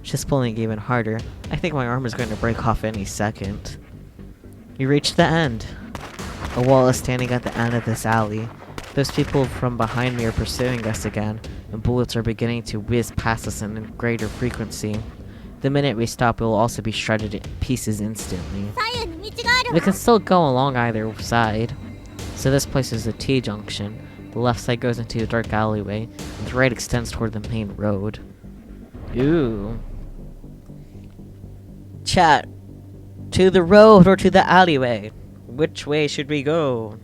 She's pulling even harder. I think my arm is going to break off any second. We reach the end. A wall is standing at the end of this alley. Those people from behind me are pursuing us again, and bullets are beginning to whiz past us in greater frequency. The minute we stop, we will also be shredded in pieces instantly. 左右に道がある We わ can still go along either side. So this place is a T-junction. The left side goes into a dark alleyway, and the right extends toward the main road. Ooh. Chat. To the road or to the alleyway? Which way should we go?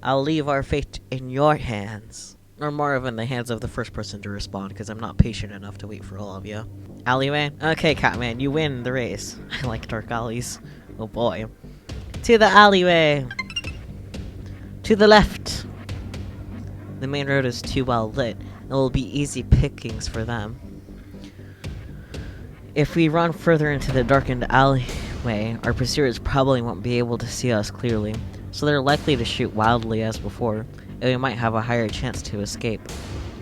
I'll leave our fate in your hands. Or more of in the hands of the first person to respond, because I'm not patient enough to wait for all of you. Alleyway? Okay, Catman, you win the race. I like dark alleys. Oh boy. To the alleyway! To the left! The main road is too well lit. It will be easy pickings for them. If we run further into the darkened alleyway, our pursuers probably won't be able to see us clearly, so they're likely to shoot wildly as before, and we might have a higher chance to escape.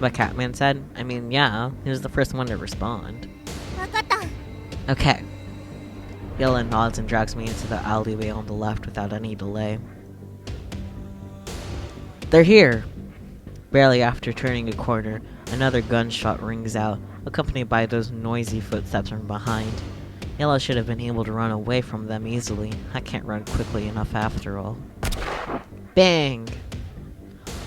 But Catman said, I mean, yeah, he was the first one to respond. わかった Okay. Yella nods and drags me into the alleyway on the left without any delay. They're here! Barely after turning a corner, another gunshot rings out, accompanied by those noisy footsteps from behind. Yella should have been able to run away from them easily. I can't run quickly enough after all. Bang!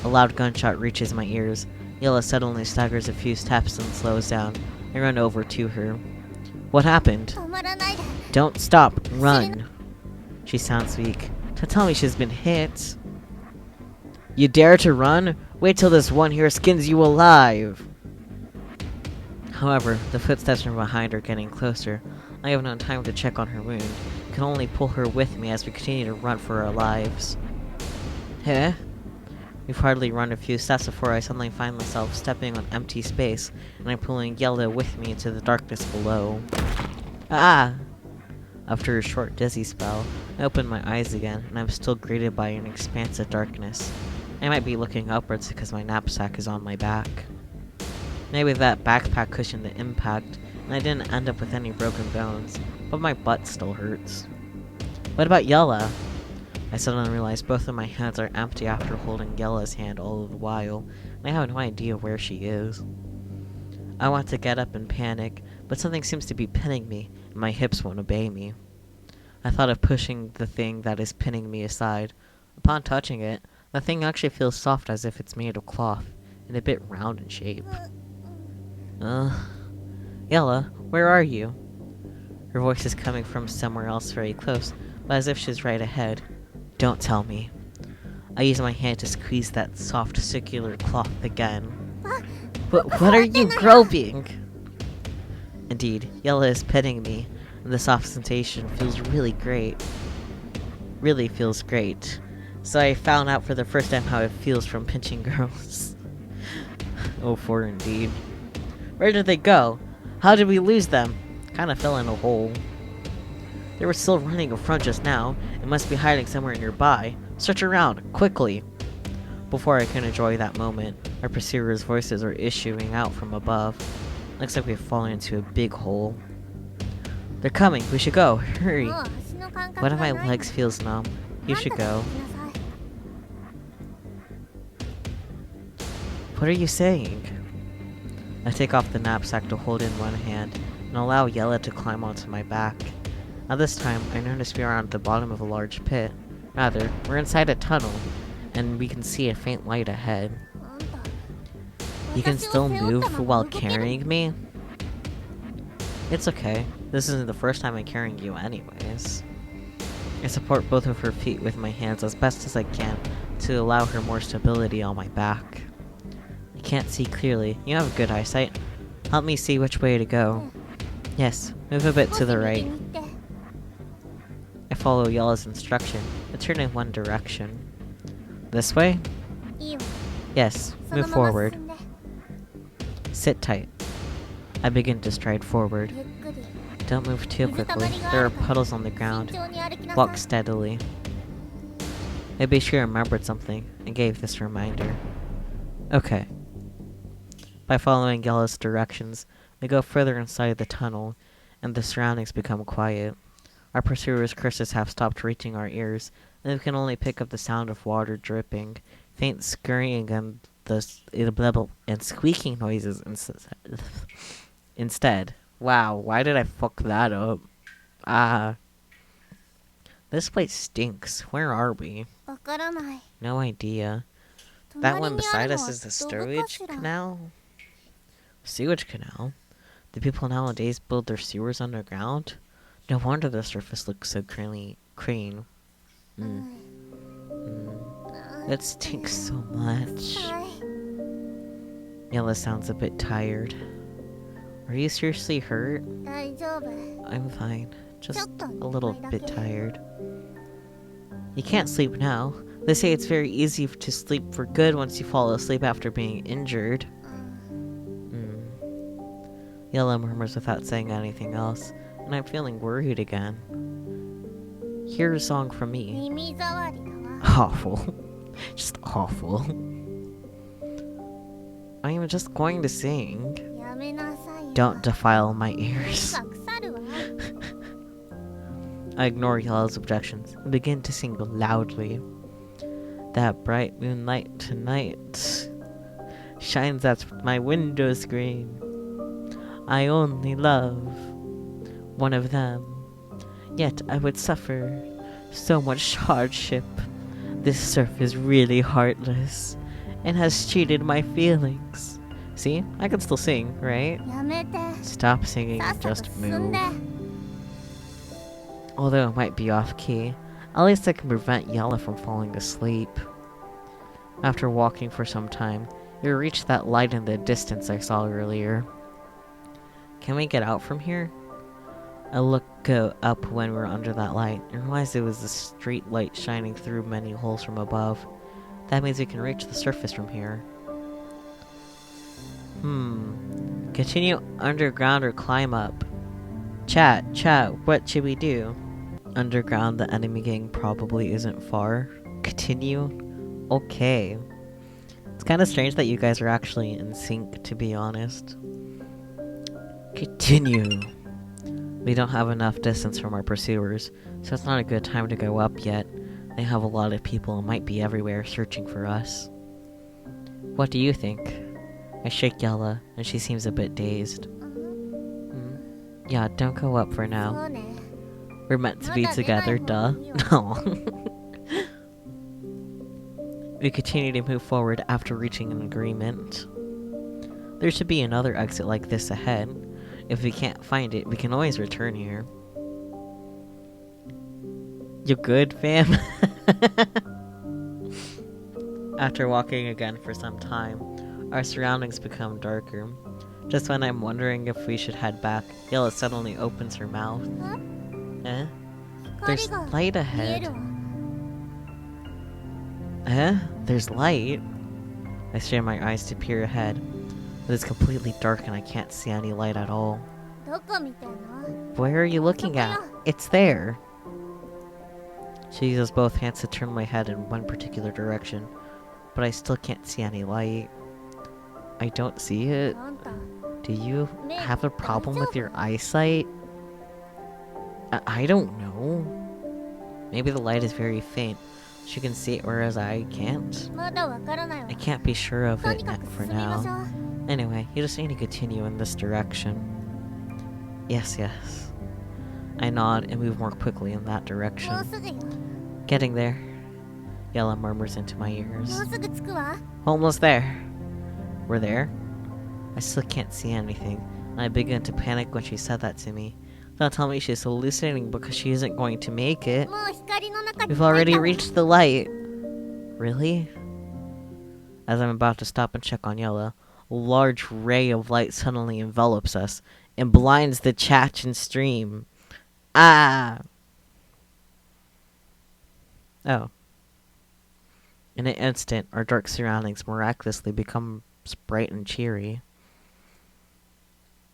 A loud gunshot reaches my ears. Yella suddenly staggers a few steps and slows down. I run over to her. What happened? 止まらないで Don't stop, run! She sounds weak. Don't tell me she's been hit. You dare to run? Wait till this one here skins you alive! However, the footsteps from behind are getting closer. I have no time to check on her wound. I can only pull her with me as we continue to run for our lives. Huh? We've hardly run a few steps before I suddenly find myself stepping on empty space, and I'm pulling Yella with me into the darkness below. Ah! After a short dizzy spell, I open my eyes again, and I'm still greeted by an expanse of darkness. I might be looking upwards because my knapsack is on my back. Maybe that backpack cushioned the impact, and I didn't end up with any broken bones, but my butt still hurts. What about Yella? I suddenly realize both of my hands are empty after holding Yella's hand all the while, and I have no idea where she is. I want to get up and panic, but something seems to be pinning me, and my hips won't obey me. I thought of pushing the thing that is pinning me aside. Upon touching it, the thing actually feels soft as if it's made of cloth, and a bit round in shape. Yella, where are you? Her voice is coming from somewhere else very close, but as if she's right ahead. Don't tell me. I use my hand to squeeze that soft circular cloth again. What are you groping? Indeed, Yella is petting me, and the soft sensation feels really great. Really feels great. So I found out for the first time how it feels from pinching girls. Oh, for indeed. Where did they go? How did we lose them? Kinda fell in a hole. They were still running in front just now, and must be hiding somewhere nearby. Search around, quickly! Before I can enjoy that moment, our pursuers' voices are issuing out from above. Looks like we've fallen into a big hole. They're coming, we should go, hurry! もう足の感覚 One of が my ない legs feels numb. You should あんたが go. 行きなさい What are you saying? I take off the knapsack to hold in one hand, and allow Yella to climb onto my back. Now this time, I notice we are at the bottom of a large pit. Rather, we're inside a tunnel, and we can see a faint light ahead. あんた You can 私を still 背負った move まま while 動ける carrying me? It's okay. This isn't the first time I'm carrying you anyways. I support both of her feet with my hands as best as I can to allow her more stability on my back. I can't see clearly. You have good eyesight. Help me see which way to go. Yes, move a bit 少 to し the 右 right. に行って I follow Yella's instruction and turn in one direction. This way? いいわ Yes, その move まま forward. 進んで Sit tight. I begin to stride forward. ゆっくり Don't move too quickly. There are puddles on the 慎 ground. 重に歩きなさ Walk い steadily. Maybe she remembered something and gave this reminder. Okay. By following Yella's directions, we go further inside the tunnel, and the surroundings become quiet. Our pursuers' curses have stopped reaching our ears, and we can only pick up the sound of water dripping, faint scurrying, and and squeaking noises instead. Wow, why did I fuck that up? This place stinks. Where are we? わからない No idea. That 隣 one にあ beside るの us は is the ドブか sewage しら canal? Sewage canal? Do people nowadays build their sewers underground? No wonder the surface looks so clean. う Mm. ん Mm. It stinks so much. はい Yella sounds a bit tired. Are you seriously hurt? 大丈夫 I'm fine. Just Chotto a little nimmai bit dake. tired. You can't sleep now. They say it's very easy to sleep for good once you fall asleep after being injured. うん Yella murmurs without saying anything else, and I'm feeling worried again. Hear a song from me. 耳障りだわ Awful. Just awful. I am just going to sing. やめなさいよ Don't defile my ears. が腐るわ I ignore Yella's objections and begin to sing loudly. That bright moonlight tonight shines at my window screen. I only love one of them. Yet I would suffer so much hardship. This surf is really heartless and has cheated my feelings. See, I can still sing, right? やめて Stop singing さっ and さと just 進ん move. で Although it might be off key, at least I can prevent Yella from falling asleep. After walking for some time, we reach that light in the distance I saw earlier. Can we get out from here? I go up when we're under that light and realized it was a street light shining through many holes from above. That means we can reach the surface from here. Continue underground or climb up? Chat, what should we do? Underground, the enemy gang probably isn't far. Continue? Okay. It's kind of strange that you guys are actually in sync, to be honest. Continue. We don't have enough distance from our pursuers, so it's not a good time to go up yet. They have a lot of people and might be everywhere searching for us. What do you think? I shake Yella, and she seems a bit dazed. Yeah, don't go up for そ now. うね We're meant to be Mada together, denai duh.方がいいわ No. We continue to move forward after reaching an agreement. There should be another exit like this ahead. If we can't find it, we can always return here. You good, fam? After walking again for some time, our surroundings become darker. Just when I'm wondering if we should head back, Yella suddenly opens her mouth. Eh? There's 光が light 見え ahead. るわ Eh? There's light? I strain my eyes to peer ahead, but it's completely dark and I can't see any light at all. どこ見てんの Where are you looking at? It's there! She uses both hands to turn my head in one particular direction, but I still can't see any light. I don't see it. あんた Do you have a problem with your eyesight? I don't know. Maybe the light is very faint. She can see it whereas I can't. まだわからないわ I can't be sure of と it にかく for 進みましょ now. う Anyway, you just need to continue in this direction. Yes, yes. I nod and move more quickly in that もう direction. すぐよ Getting there. Yella murmurs into my も ears. うすぐ着くわ Almost there. We're there? I still can't see anything, and I began to panic when she said that to me. Don't tell me she's hallucinating because she isn't going to make it. もう光の中に We've 入った already わ reached the light. Really? As I'm about to stop and check on Yella, a large ray of light suddenly envelops us and blinds the Chachin stream. Ah! Oh. In an instant, our dark surroundings miraculously become bright and cheery.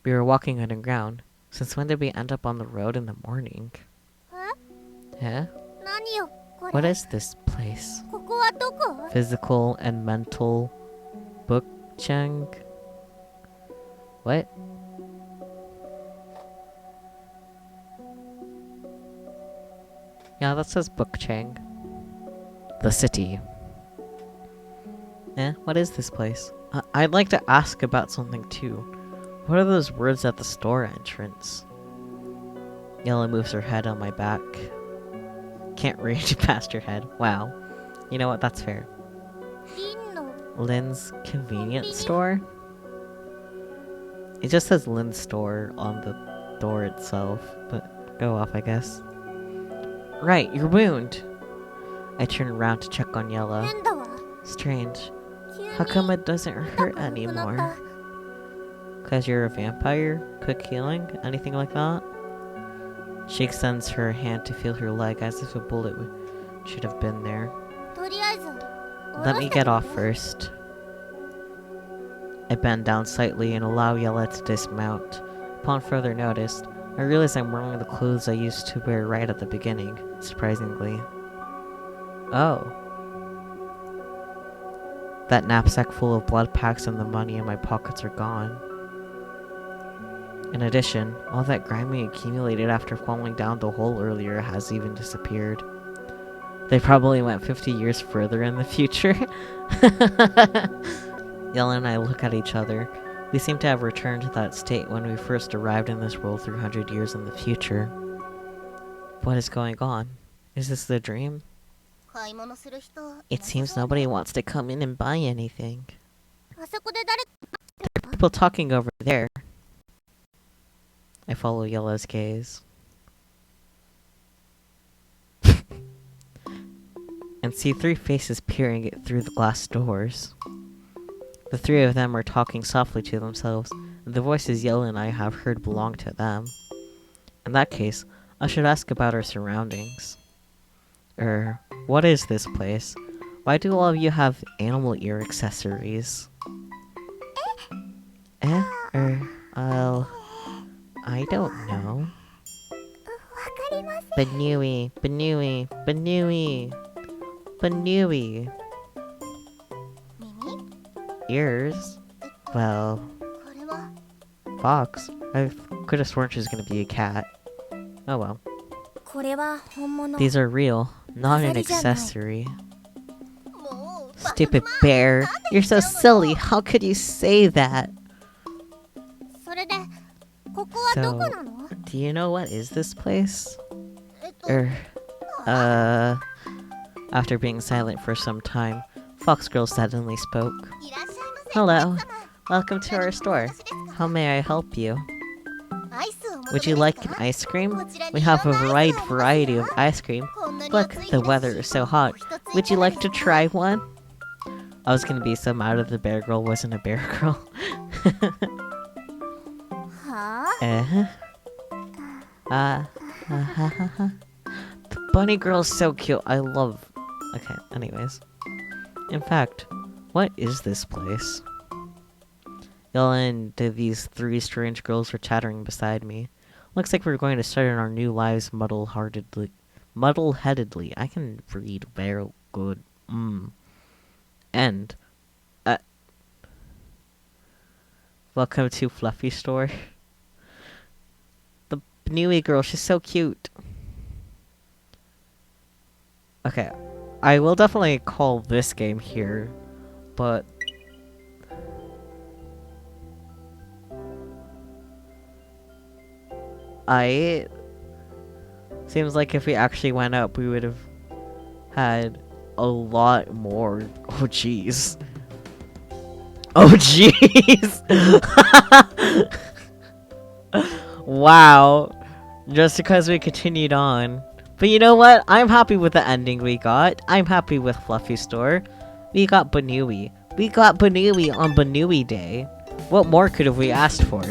We were walking underground. Since when did we end up on the road in the morning? え Huh? 何よこれ What is this place? ここはどこ Physical and mental book chang? What? Yeah, that says book chang. The city. Eh, what is this place? I'd like to ask about something too. What are those words at the store entrance? Yella moves her head on my back. Can't reach past your head. Wow. You know what? That's fair. 銀の Lynn's convenience store? It just says Lynn's store on the door itself, but go off, I guess. Right, your wound! I turn around to check on Yella. 変だわ Strange. 急に How come it doesn't 痛 hurt くなった anymore? Cause you're a vampire? Quick healing? Anything like that? She extends her hand to feel her leg as if a bullet should have been there. とりあえず Let me get 下 off ろして first. I bend down slightly and allow Yella to dismount. Upon further notice, I realize I'm wearing the clothes I used to wear right at the beginning, surprisingly. Oh. That knapsack full of blood packs and the money in my pockets are gone. In addition, all that grimy accumulated after falling down the hole earlier has even disappeared. They probably went 50 years further in the future. Yella and I look at each other. We seem to have returned to that state when we first arrived in this world 300 years in the future. What is going on? Is this the dream? 買い物する人 It seems nobody wants to come in and buy anything. あそこで誰 People talking over there. I follow Yella's gaze. And see three faces peering it through the glass doors. The three of them are talking softly to themselves, and the voices Yella and I have heard belong to them. In that case, I should ask about our surroundings. What is this place? Why do all of you have animal ear accessories? I don't know. わかりません Banui, Banui, Banui, Banui. 耳 Ears? Well, これは fox. I could have sworn she was gonna be a cat. Oh well. これは本物 These are real, not an 飾りじゃない。 accessory. もう Stupid bear. You're so silly. How could you say that? それでここはどこなの Do you know what is this place? えっと After being silent for some time, Fox Girl suddenly spoke. いらっしゃいませ Hello. お客様 Welcome to our store. 何かお探しですか How may I help you? アイスをお求め Would you です like か an ice cream? こちらに We have a いろんなアイスが wide ありますよ variety of ice cream. こんなに Look, 暑い the です weather is so hot. お一ついかが Would you like で to すか try one? I was gonna be so mad if the bear girl wasn't a bear girl. Eh? The bunny girl's so cute. I love... Okay, anyways. In fact, what is this place? And these three strange girls were chattering beside me. Looks like we're going to start in our new lives muddle-headedly. I can read very good. And, welcome to Fluffy Store. The Newy girl, she's so cute. Okay, I will definitely call this game here, but... Seems like if we actually went up, we would have had a lot more. Oh, jeez. Oh, jeez! Wow. Just because we continued on. But you know what? I'm happy with the ending we got. I'm happy with Fluffy Store. We got Banui. We got Banui on Banui Day. What more could have we asked for?